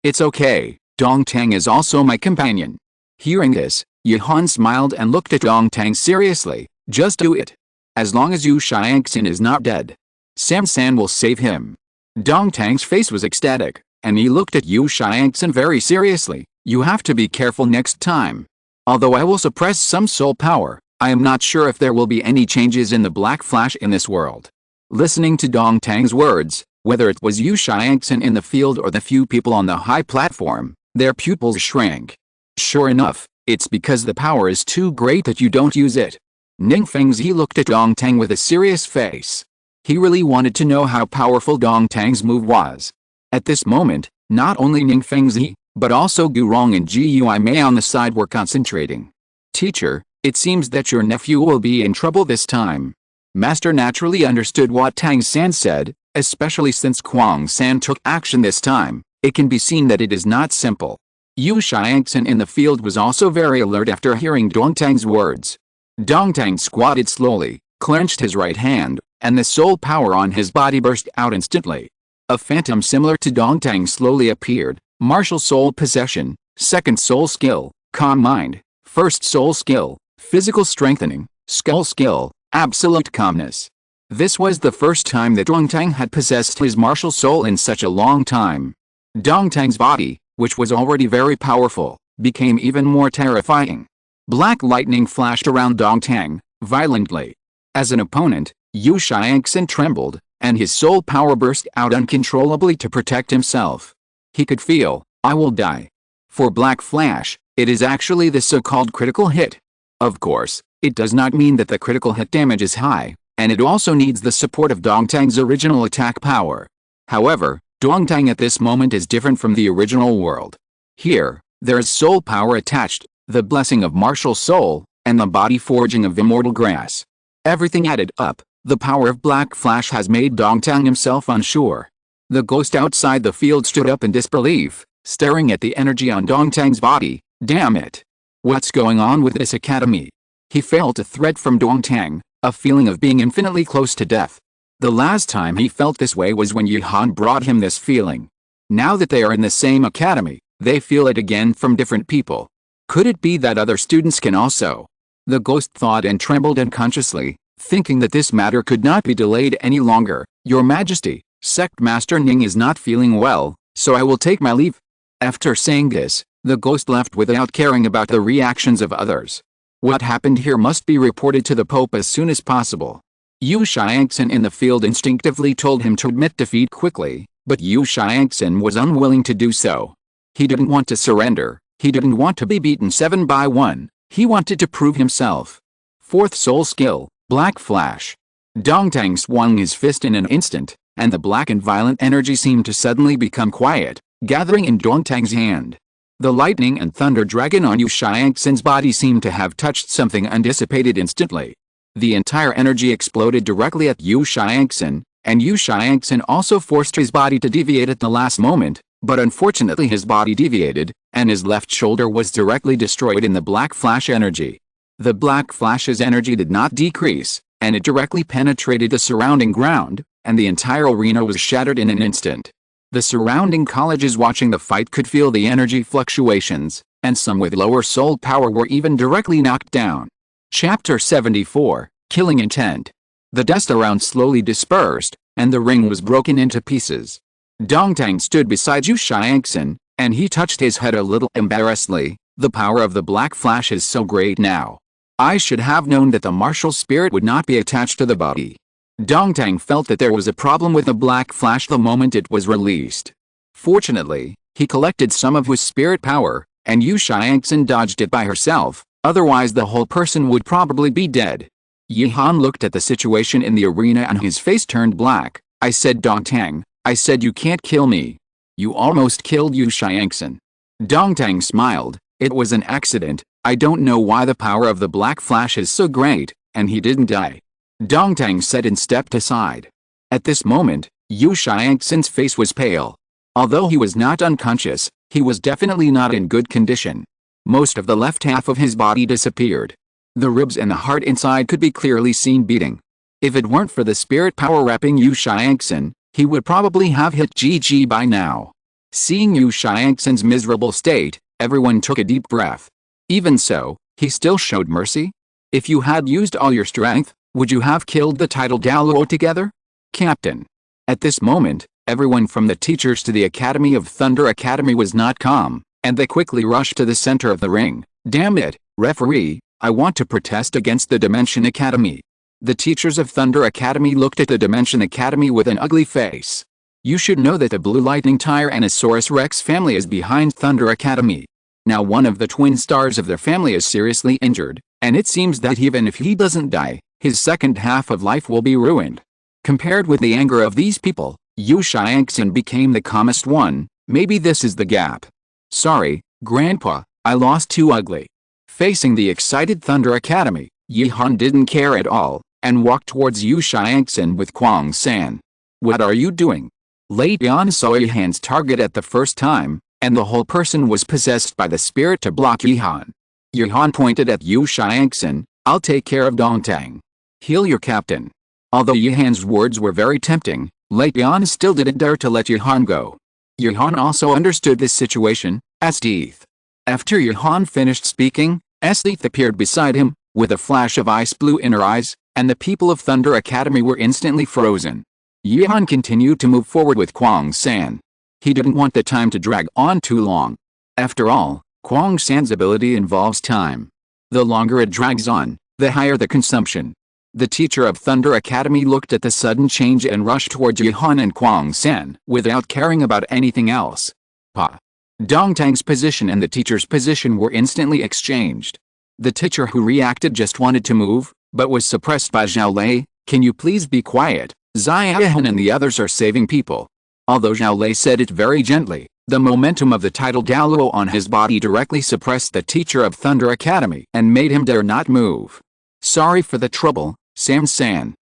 It's okay, Dongtang is also my companion. Hearing this, Yuhan smiled and looked at Dongtang seriously. Just do it. As long as Yu Xiangxin is not dead, San will save him. Dongtang's face was ecstatic, and he looked at Yu Xiangxin very seriously. You have to be careful next time. Although I will suppress some soul power, I am not sure if there will be any changes in the Black Flash in this world. Listening to Dongtang's words, whether it was Yu Xiangxin in the field or the few people on the high platform, their pupils shrank. Sure enough, it's because the power is too great that you don't use it. Ning Fengzi looked at Dongtang with a serious face. He really wanted to know how powerful Dongtang's move was. At this moment, not only Ning Fengzi, but also Gurong and Gui Mei on the side were concentrating. Teacher, it seems that your nephew will be in trouble this time. Master naturally understood what Tang San said, especially since San took action this time. It can be seen that it is not simple. Yu Xiangxin in the field was also very alert after hearing Dongtang's words. Dongtang squatted slowly, clenched his right hand, and the soul power on his body burst out instantly. A phantom similar to Dongtang slowly appeared. Martial soul possession, second soul skill, calm mind, first soul skill, physical strengthening, skull skill, absolute calmness. This was the first time that Dongtang had possessed his martial soul in such a long time. Dongtang's body, which was already very powerful, became even more terrifying. Black lightning flashed around Dongtang, violently. As an opponent, Yu Xiangxin trembled, and his soul power burst out uncontrollably to protect himself. He could feel, I will die. For Black Flash, it is actually the so-called critical hit. Of course, it does not mean that the critical hit damage is high, and it also needs the support of Dongtang's original attack power. However, Dongtang at this moment is different from the original world. Here, there is soul power attached, the blessing of martial soul, and the body forging of immortal grass. Everything added up, the power of Black Flash has made Dongtang himself unsure. The ghost outside the field stood up in disbelief, staring at the energy on Dongtang's body. Damn it! What's going on with this academy? He felt a threat from Dongtang, a feeling of being infinitely close to death. The last time he felt this way was when Yuhan brought him this feeling. Now that they are in the same academy, they feel it again from different people. Could it be that other students can also? The ghost thought and trembled unconsciously, thinking that this matter could not be delayed any longer. Your Majesty, Sect Master Ning is not feeling well, so I will take my leave. After saying this, the ghost left without caring about the reactions of others. What happened here must be reported to the Pope as soon as possible. Yu Xiangxin in the field instinctively told him to admit defeat quickly, but Yu Xiangxin was unwilling to do so. He didn't want to surrender, he didn't want to be beaten 7-1, he wanted to prove himself. Fourth soul skill, Black Flash. Dongtang swung his fist in an instant, and the black and violent energy seemed to suddenly become quiet, gathering in Dongtang's hand. The lightning and thunder dragon on Yu Xiangxin's body seemed to have touched something and dissipated instantly. The entire energy exploded directly at Yu Xiangxin, and Yu Xiangxin also forced his body to deviate at the last moment, but unfortunately his body deviated, and his left shoulder was directly destroyed in the black flash energy. The black flash's energy did not decrease, and it directly penetrated the surrounding ground, and the entire arena was shattered in an instant. The surrounding colleges watching the fight could feel the energy fluctuations, and some with lower soul power were even directly knocked down. Chapter 74, Killing Intent. The dust around slowly dispersed, and the ring was broken into pieces. Dongtang stood beside Yu Xiangxin, and he touched his head a little embarrassedly. The power of the black flash is so great now. I should have known that the martial spirit would not be attached to the body. Dongtang felt that there was a problem with the black flash the moment it was released. Fortunately, he collected some of his spirit power, and Yu Xiangxin dodged it by herself, otherwise the whole person would probably be dead. Yihan looked at the situation in the arena and his face turned black. I said, Dongtang, I said you can't kill me. You almost killed Yu Xiangxin. Dongtang smiled. It was an accident. I don't know why the power of the black flash is so great, and he didn't die. Dongtang said and stepped aside. At this moment, Yu Xiangxin's face was pale. Although he was not unconscious, he was definitely not in good condition. Most of the left half of his body disappeared. The ribs and the heart inside could be clearly seen beating. If it weren't for the spirit power wrapping Yu Xiangxin, he would probably have hit GG by now. Seeing Yu Xiangxin's miserable state, everyone took a deep breath. Even so, he still showed mercy. If you had used all your strength, would you have killed the title Douluo together? Captain. At this moment, everyone from the teachers to the Academy of Thunder Academy was not calm, and they quickly rushed to the center of the ring. Damn it, referee, I want to protest against the Dimension Academy. The teachers of Thunder Academy looked at the Dimension Academy with an ugly face. You should know that the Blue Lightning Tyrannosaurus Rex family is behind Thunder Academy. Now one of the twin stars of their family is seriously injured, and it seems that even if he doesn't die, his second half of life will be ruined. Compared with the anger of these people, Yu Xiangxin became the calmest one. Maybe this is the gap. Sorry, Grandpa, I lost too ugly. Facing the excited Thunder Academy, Yihan didn't care at all, and walked towards Yu Xiangxin with Tang San. What are you doing? Lei Yan saw Yihan's target at the first time, and the whole person was possessed by the spirit to block Yihan. Yihan pointed at Yu Xiangxin. I'll take care of Dongtang. Heal your captain. Although Yihan's words were very tempting, Lei Yan still didn't dare to let Yihan go. Yihan also understood this situation. Esdeath. After Yihan finished speaking, Esdeath appeared beside him, with a flash of ice blue in her eyes, and the people of Thunder Academy were instantly frozen. Yihan continued to move forward with Tang San. He didn't want the time to drag on too long. After all, Tang San's ability involves time. The longer it drags on, the higher the consumption. The teacher of Thunder Academy looked at the sudden change and rushed towards Yihan and Tang San without caring about anything else. Pa. Dongtang's position and the teacher's position were instantly exchanged. The teacher who reacted just wanted to move, but was suppressed by Zhao Lei. Can you please be quiet? Ziyahan and the others are saving people. Although Zhao Lei said it very gently, the momentum of the title Douluo on his body directly suppressed the teacher of Thunder Academy and made him dare not move. Sorry for the trouble, San.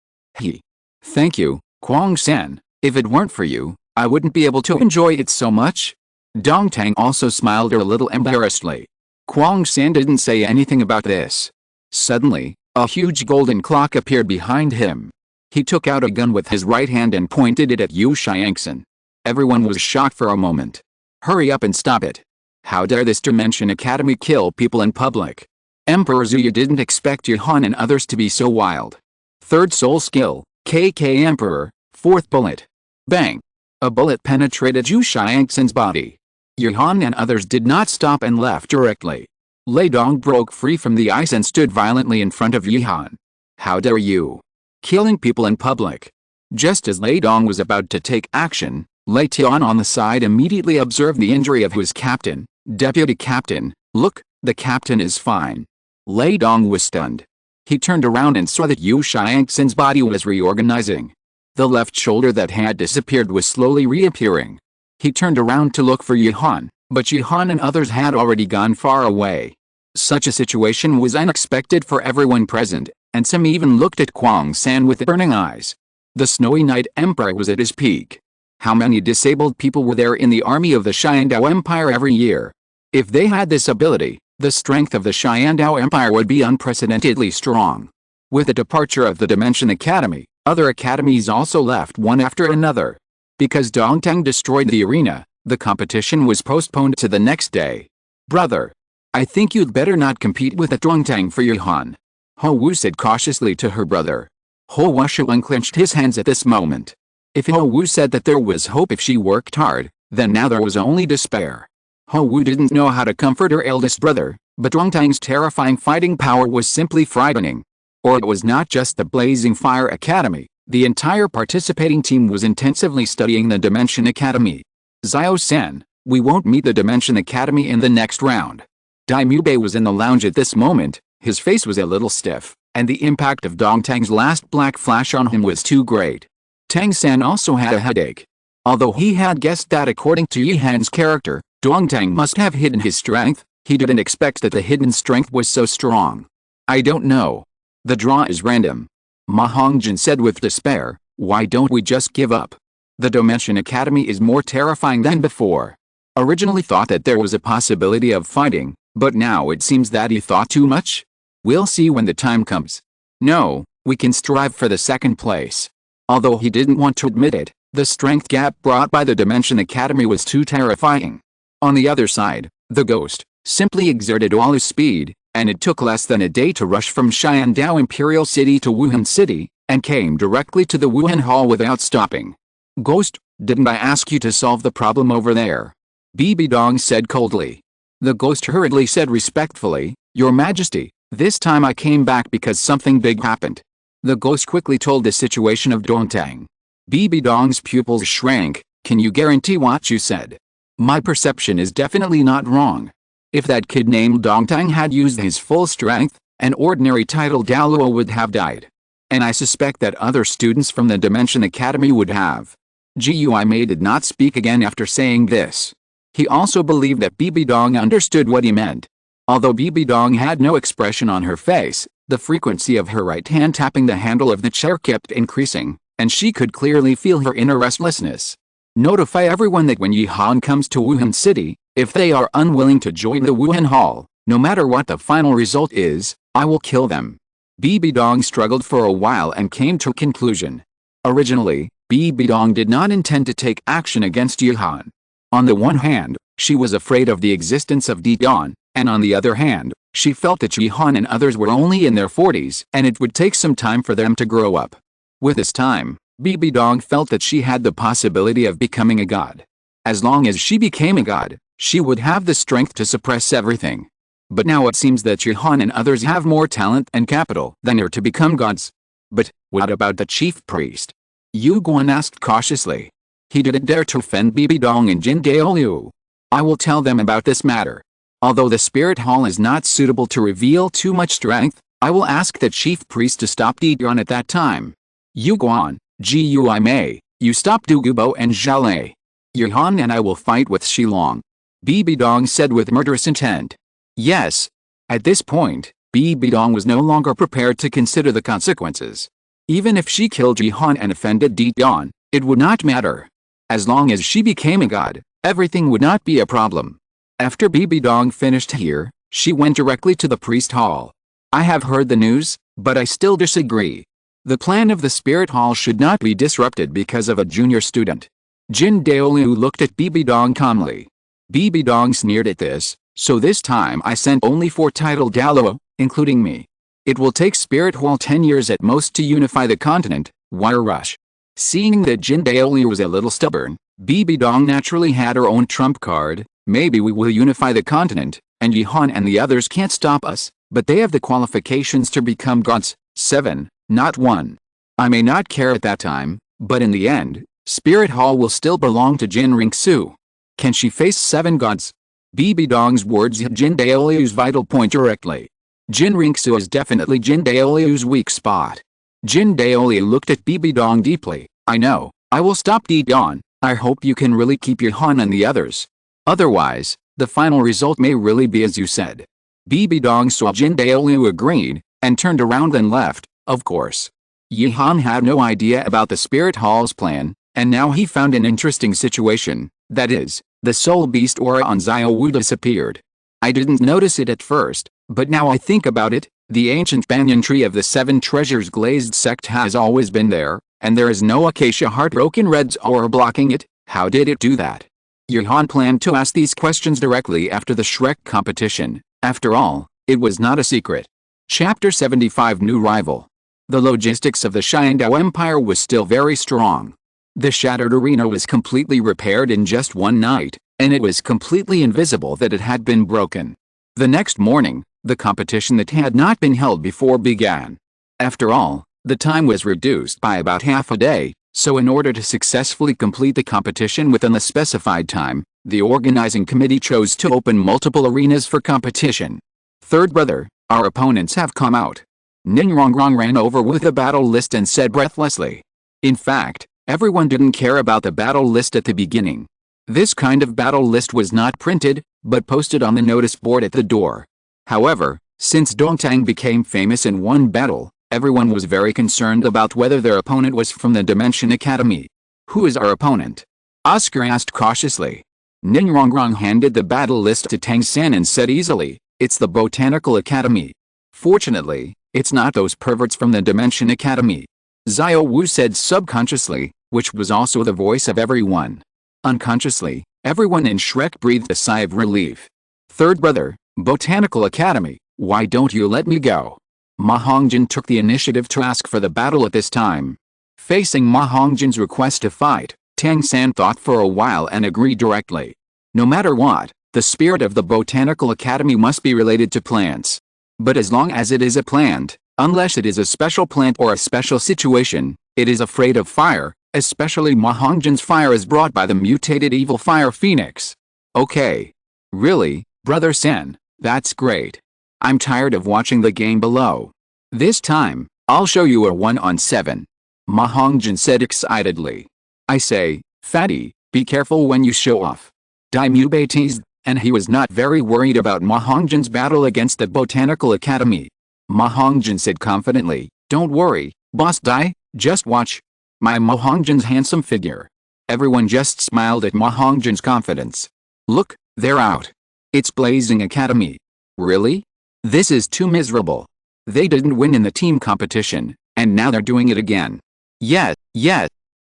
Thank you, Tang San. If it weren't for you, I wouldn't be able to enjoy it so much. Dongtang also smiled a little embarrassedly. Tang San didn't say anything about this. Suddenly, a huge golden clock appeared behind him. He took out a gun with his right hand and pointed it at Yu Xiangxin. Everyone was shocked for a moment. Hurry up and stop it. How dare this Dimension Academy kill people in public? Emperor Zuya didn't expect Yihan and others to be so wild. Third soul skill, KK Emperor, fourth bullet. Bang! A bullet penetrated Yu Xiangxin's body. Yihan and others did not stop and left directly. Lei Dong broke free from the ice and stood violently in front of Yihan. How dare you? Killing people in public. Just as Lei Dong was about to take action, Lei Tian on the side immediately observed the injury of his captain. Deputy captain, look, the captain is fine. Lei Dong was stunned. He turned around and saw that Yu Xiangxin's body was reorganizing. The left shoulder that had disappeared was slowly reappearing. He turned around to look for Yuhan, but Yuhan and others had already gone far away. Such a situation was unexpected for everyone present, and some even looked at Tang San with burning eyes. The Snowy Knight Emperor was at his peak. How many disabled people were there in the army of the Xiandao Empire every year? If they had this ability, the strength of the Xiandao Empire would be unprecedentedly strong. With the departure of the Dimension Academy, other academies also left one after another. Because Dongtang destroyed the arena, the competition was postponed to the next day. Brother, I think you'd better not compete with the Dongtang for Yuhan, Ho Wu said cautiously to her brother. Ho Wushi unclenched his hands at this moment. If Ho Wu said that there was hope if she worked hard, then now there was only despair. Ho Wu didn't know how to comfort her eldest brother, but Dongtang's terrifying fighting power was simply frightening. Or it was not just the Blazing Fire Academy, the entire participating team was intensively studying the Dimension Academy. Xiao-san, we won't meet the Dimension Academy in the next round. Dai Mubei was in the lounge at this moment, his face was a little stiff, and the impact of Dongtang's last black flash on him was too great. Tang San also had a headache. Although he had guessed that according to Yihan's character, Dongtang must have hidden his strength, he didn't expect that the hidden strength was so strong. I don't know. The draw is random. Ma Hongjin said with despair, why don't we just give up? The Dimension Academy is more terrifying than before. Originally thought that there was a possibility of fighting, but now it seems that he thought too much? We'll see when the time comes. No, we can strive for the second place. Although he didn't want to admit it, the strength gap brought by the Dimension Academy was too terrifying. On the other side, the ghost simply exerted all his speed, and it took less than a day to rush from Xiandao Imperial City to Wuhan City, and came directly to the Wuhan Hall without stopping. Ghost, didn't I ask you to solve the problem over there? Bibi Dong said coldly. The ghost hurriedly said respectfully, Your Majesty, this time I came back because something big happened. The ghost quickly told the situation of Dongtang. Bibi Dong's pupils shrank. Can you guarantee what you said? My perception is definitely not wrong. If that kid named Dongtang had used his full strength, an ordinary title Douluo would have died. And I suspect that other students from the Dimension Academy would have. Gui Mei did not speak again after saying this. He also believed that Bibi Dong understood what he meant. Although Bibi Dong had no expression on her face, the frequency of her right hand tapping the handle of the chair kept increasing, and she could clearly feel her inner restlessness. Notify everyone that when Yihan comes to Wuhan City, if they are unwilling to join the Wuhan Hall, no matter what the final result is, I will kill them. Bibi Dong struggled for a while and came to a conclusion. Originally, Bibi Dong did not intend to take action against Yihan. On the one hand, she was afraid of the existence of Dion, and on the other hand, she felt that Yihan and others were only in their 40s and it would take some time for them to grow up. With this time, Bibi Dong felt that she had the possibility of becoming a god. As long as she became a god, she would have the strength to suppress everything. But now it seems that Yihan and others have more talent and capital than her to become gods. But what about the chief priest? Yu Guan asked cautiously. He didn't dare to offend Bibi Dong and Jin Daoliu. I will tell them about this matter. Although the spirit hall is not suitable to reveal too much strength, I will ask the chief priest to stop Dion at that time. Yu Guan, Gui Mei, you stop Dugubo and Xiaolei. Yihan and I will fight with Shilong. Bibi Dong said with murderous intent. Yes. At this point, Bibi Dong was no longer prepared to consider the consequences. Even if she killed Yihan and offended Dion, it would not matter. As long as she became a god, everything would not be a problem. After Bibi Dong finished here, she went directly to the priest hall. I have heard the news, but I still disagree. The plan of the spirit hall should not be disrupted because of a junior student. Jin Daoliu looked at Bibi Dong calmly. Bibi Dong sneered at this, so this time I sent only 4 titled Douluo, including me. It will take Spirit Hall 10 years at most to unify the continent, why rush? Seeing that Jin Daoliu was a little stubborn, Bibi Dong naturally had her own trump card. Maybe we will unify the continent, and Yihan and the others can't stop us, but they have the qualifications to become gods, 7, not 1. I may not care at that time, but in the end, Spirit Hall will still belong to Jin Ringsu. Can she face 7 gods? Bibi Dong's words hit Jin Daoliu's vital point directly. Jin Ringsu is definitely Jin Daoliu's weak spot. Jin Daoliu looked at Bibi Dong deeply. I know, I will stop Di Dong. I hope you can really keep your Han and the others. Otherwise, the final result may really be as you said. Bibi Dong saw Jin Daoliu agreed, and turned around and left, of course. Yi Han had no idea about the Spirit Hall's plan, and now he found an interesting situation, that is, the Soul Beast aura on Xiao Wu disappeared. I didn't notice it at first, but now I think about it, the ancient banyan tree of the Seven Treasures Glazed sect has always been there, and there is no Acacia Heartbroken Red's aura blocking it. How did it do that? Yi Han planned to ask these questions directly after the Shrek competition. After all, it was not a secret. Chapter 75 New Rival. The logistics of the Xiandao Empire was still very strong. The shattered arena was completely repaired in just one night, and it was completely invisible that it had been broken. The next morning, the competition that had not been held before began. After all, the time was reduced by about half a day, so in order to successfully complete the competition within the specified time, the organizing committee chose to open multiple arenas for competition. Third brother, our opponents have come out. Ninrongrong ran over with the battle list and said breathlessly. In fact, everyone didn't care about the battle list at the beginning. This kind of battle list was not printed, but posted on the notice board at the door. However, since Dongtang became famous in one battle, everyone was very concerned about whether their opponent was from the Dimension Academy. Who is our opponent? Oscar asked cautiously. Ninrongrong handed the battle list to Tang San and said easily, it's the Botanical Academy. Fortunately, it's not those perverts from the Dimension Academy. Xiao Wu said subconsciously, which was also the voice of everyone. Unconsciously, everyone in Shrek breathed a sigh of relief. Third brother, Botanical Academy, why don't you let me go? Ma Hongjin took the initiative to ask for the battle at this time. Facing Ma Hongjin's request to fight, Tang San thought for a while and agreed directly. No matter what, the spirit of the Botanical Academy must be related to plants. But as long as it is a plant, unless it is a special plant or a special situation, it is afraid of fire, especially Ma Hongjin's fire is brought by the mutated evil fire phoenix. Okay. Really, Brother San, that's great. I'm tired of watching the game below. This time, I'll show you a 1-on-7. Ma Hongjin said excitedly. I say, Fatty, be careful when you show off. Daimube teased, and he was not very worried about Ma Hongjin's battle against the Botanical Academy. Ma Hongjin said confidently, don't worry, Boss Dai, just watch. My Ma Hongjin's handsome figure. Everyone just smiled at Ma Hongjin's confidence. Look, they're out. It's Blazing Academy. Really? This is too miserable. They didn't win in the team competition, and now they're doing it again. Yet,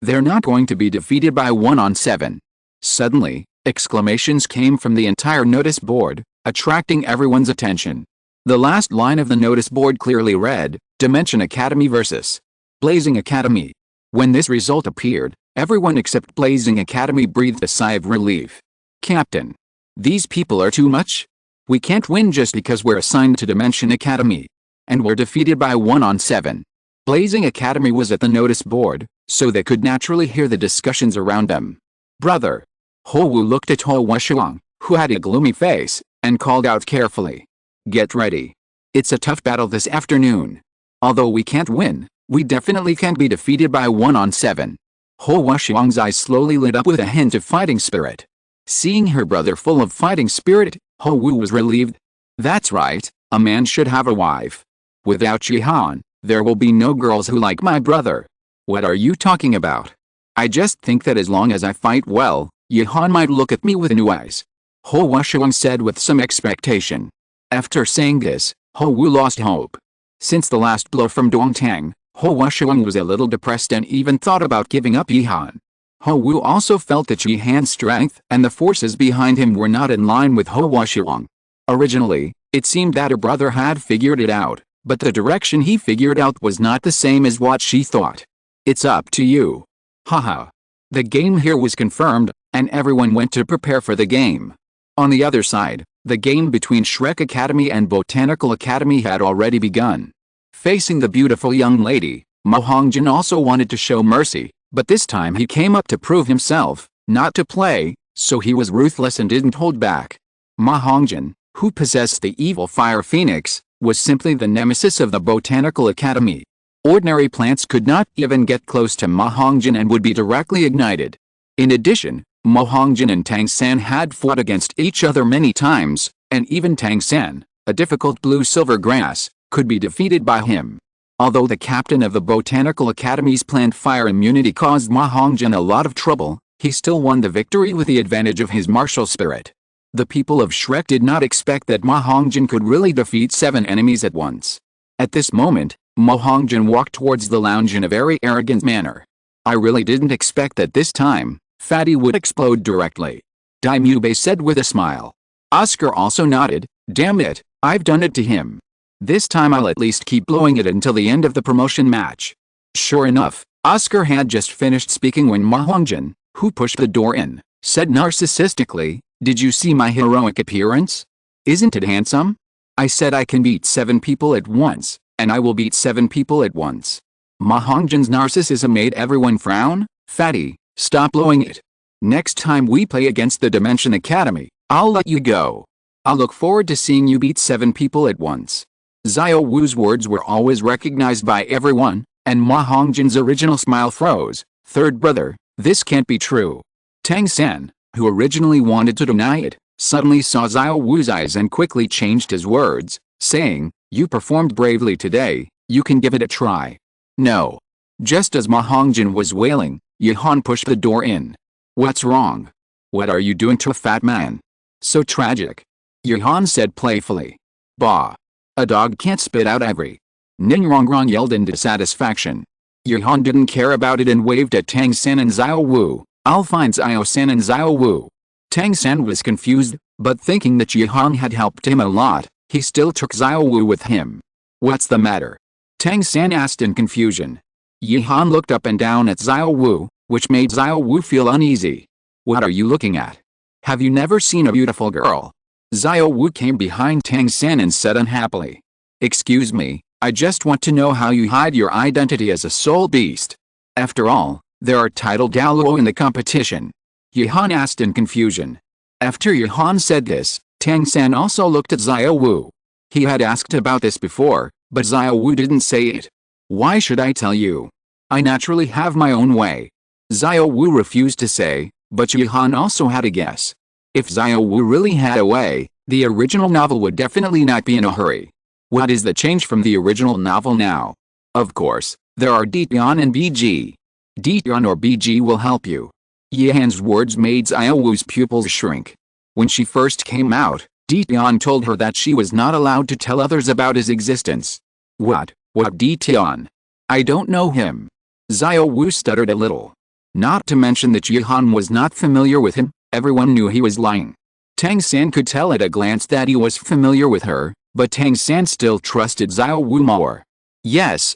they're not going to be defeated by 1-on-7. Suddenly, exclamations came from the entire notice board, attracting everyone's attention. The last line of the notice board clearly read, Dimension Academy vs. Blazing Academy. When this result appeared, everyone except Blazing Academy breathed a sigh of relief. Captain. These people are too much? We can't win just because we're assigned to Dimension Academy. And we're defeated by 1-on-7. Blazing Academy was at the notice board, so they could naturally hear the discussions around them. Brother. Ho Wu looked at Ho Wuxiang, who had a gloomy face, and called out carefully. Get ready. It's a tough battle this afternoon. Although we can't win, we definitely can't be defeated by 1-on-7. Ho Wuxiang's eyes slowly lit up with a hint of fighting spirit. Seeing her brother full of fighting spirit, Ho Wu was relieved. That's right, a man should have a wife. Without Jihan, there will be no girls who like my brother. What are you talking about? I just think that as long as I fight well, Jihan might look at me with new eyes. Ho Wuxiang said with some expectation. After saying this, Ho Wu lost hope. Since the last blow from Dongtang, Ho Wuxiang was a little depressed and even thought about giving up Jihan. Ho Wu also felt that Jihan's strength and the forces behind him were not in line with Ho Wuxiang. Originally, it seemed that her brother had figured it out, but the direction he figured out was not the same as what she thought. It's up to you. Haha. The game here was confirmed, and everyone went to prepare for the game. On the other side, the game between Shrek Academy and Botanical Academy had already begun. Facing the beautiful young lady, Ma Hongjin also wanted to show mercy, but this time he came up to prove himself, not to play, so he was ruthless and didn't hold back. Ma Hongjin, who possessed the evil fire phoenix, was simply the nemesis of the Botanical Academy. Ordinary plants could not even get close to Ma Hongjin and would be directly ignited. In addition, Ma Hongjin and Tang San had fought against each other many times, and even Tang San, a difficult blue-silver grass, could be defeated by him. Although the captain of the Botanical Academy's plant fire immunity caused Ma Hongjin a lot of trouble, he still won the victory with the advantage of his martial spirit. The people of Shrek did not expect that Ma Hongjin could really defeat 7 enemies at once. At this moment, Ma Hongjin walked towards the lounge in a very arrogant manner. I really didn't expect that this time, Fatty would explode directly. Daimube said with a smile. Oscar also nodded, damn it, I've done it to him. This time I'll at least keep blowing it until the end of the promotion match. Sure enough, Oscar had just finished speaking when Ma Hongjin, who pushed the door in, said narcissistically, did you see my heroic appearance? Isn't it handsome? I said I can beat 7 people at once, and I will beat 7 people at once. Ma Hongjin's narcissism made everyone frown. Fatty, stop blowing it. Next time we play against the Dimension Academy, I'll let you go. I'll look forward to seeing you beat 7 people at once. Xiao Wu's words were always recognized by everyone, and Ma Hongjin's original smile froze. Third brother, this can't be true. Tang San, who originally wanted to deny it, suddenly saw Xiao Wu's eyes and quickly changed his words, saying, you performed bravely today, you can give it a try. No. Just as Ma Hongjin was wailing, Yihan pushed the door in. What's wrong? What are you doing to a fat man? So tragic. Yihan said playfully. Bah. A dog can't spit out ivory. Ningrongrong yelled in dissatisfaction. Yihan didn't care about it and waved at Tang San and Xiao Wu. I'll find Xiao San and Xiao Wu. Tang San was confused, but thinking that Yihan had helped him a lot, he still took Xiao Wu with him. What's the matter? Tang San asked in confusion. Yihan looked up and down at Xiao Wu, which made Xiao Wu feel uneasy. What are you looking at? Have you never seen a beautiful girl? Xiao Wu came behind Tang San and said unhappily. Excuse me, I just want to know how you hide your identity as a soul beast. After all, there are titled Douluo in the competition. Yihan asked in confusion. After Yihan said this, Tang San also looked at Xiao Wu. He had asked about this before, but Xiao Wu didn't say it. Why should I tell you? I naturally have my own way. Xiao Wu refused to say, but Yihan also had a guess. If Xiao Wu really had a way, the original novel would definitely not be in a hurry. What is the change from the original novel now? Of course, there are Dian and BG. Dian or BG will help you. Yihan's words made Xiao Wu's pupils shrink. When she first came out, Dian told her that she was not allowed to tell others about his existence. What Dian? I don't know him. Xiao Wu stuttered a little. Not to mention that Yihan was not familiar with him, everyone knew he was lying. Tang San could tell at a glance that he was familiar with her, but Tang San still trusted Xiao Wu more. Yes.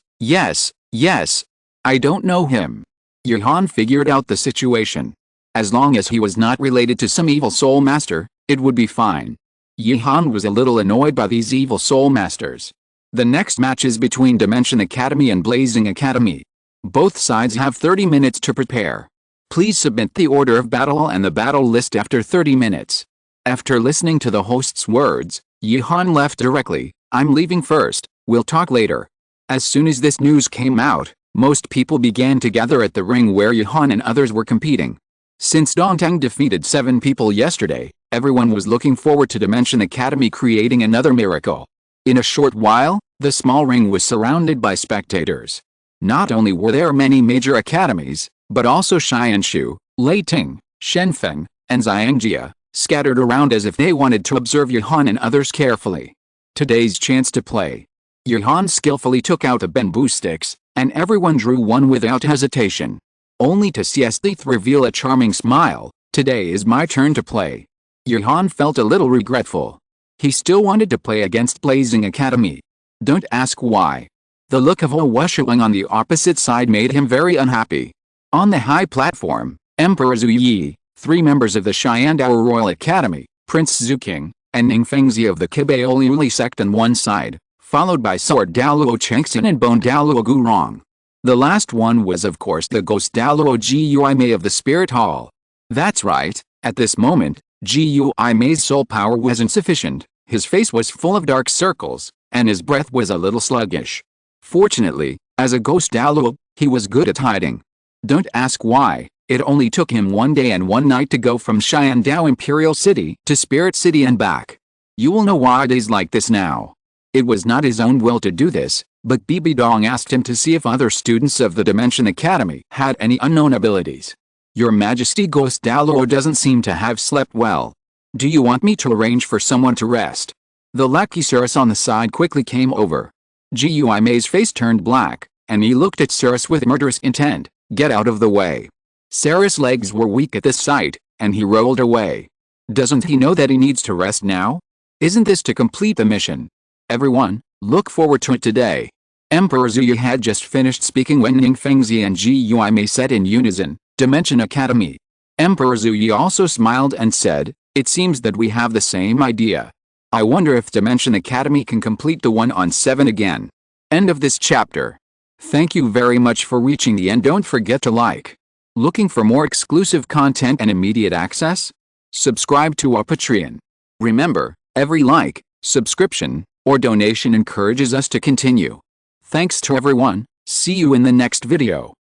I don't know him. Yihan figured out the situation. As long as he was not related to some evil soul master, it would be fine. Yihan was a little annoyed by these evil soul masters. The next match is between Dimension Academy and Blazing Academy. Both sides have 30 minutes to prepare. Please submit the order of battle and the battle list after 30 minutes. After listening to the host's words, Yihan left directly. I'm leaving first, we'll talk later. As soon as this news came out, most people began to gather at the ring where Yihan and others were competing. Since Dongtang defeated 7 people yesterday, everyone was looking forward to Dimension Academy creating another miracle. In a short while, the small ring was surrounded by spectators. Not only were there many major academies, but also Xianshu, Leiting, Shenfeng, and Xiangjia, scattered around as if they wanted to observe Yihan and others carefully. Today's chance to play. Yihan skillfully took out the bamboo sticks, and everyone drew one without hesitation. Only to see Esdeath reveal a charming smile. Today is my turn to play. Yihan felt a little regretful. He still wanted to play against Blazing Academy. Don't ask why. The look of Wusheng on the opposite side made him very unhappy. On the high platform, Emperor Zhu Yi, 3 members of the Xiandao Royal Academy, Prince Zhu King, and Ning Fengzi of the Kibaoli sect on one side, followed by Sword Douluo Chengxin and Bone Douluo Gurong. The last one was of course the Ghost Douluo Guimei of the Spirit Hall. That's right, at this moment, Guimei's soul power wasn't sufficient, his face was full of dark circles, and his breath was a little sluggish. Fortunately, as a ghost Douluo, he was good at hiding. Don't ask why, it only took him 1 day and 1 night to go from Xiandao Imperial City to Spirit City and back. You will know why it is like this now. It was not his own will to do this, but Bibi Dong asked him to see if other students of the Dimension Academy had any unknown abilities. Your Majesty, Ghost Douluo doesn't seem to have slept well. Do you want me to arrange for someone to rest? The lackey Cirrus on the side quickly came over. Gui Mei's face turned black, and he looked at Cirrus with murderous intent. Get out of the way. Cirrus' legs were weak at this sight, and he rolled away. Doesn't he know that he needs to rest now? Isn't this to complete the mission? Everyone, look forward to it today. Emperor Zuyu had just finished speaking when Ning Fengzi and Gui Mei said in unison, Dimension Academy. Emperor Zuyu also smiled and said, it seems that we have the same idea. I wonder if Dimension Academy can complete the 1-on-7 again. End of this chapter. Thank you very much for reaching the end. Don't forget to like. Looking for more exclusive content and immediate access? Subscribe to our Patreon. Remember, every like, subscription, or donation encourages us to continue. Thanks to everyone, see you in the next video.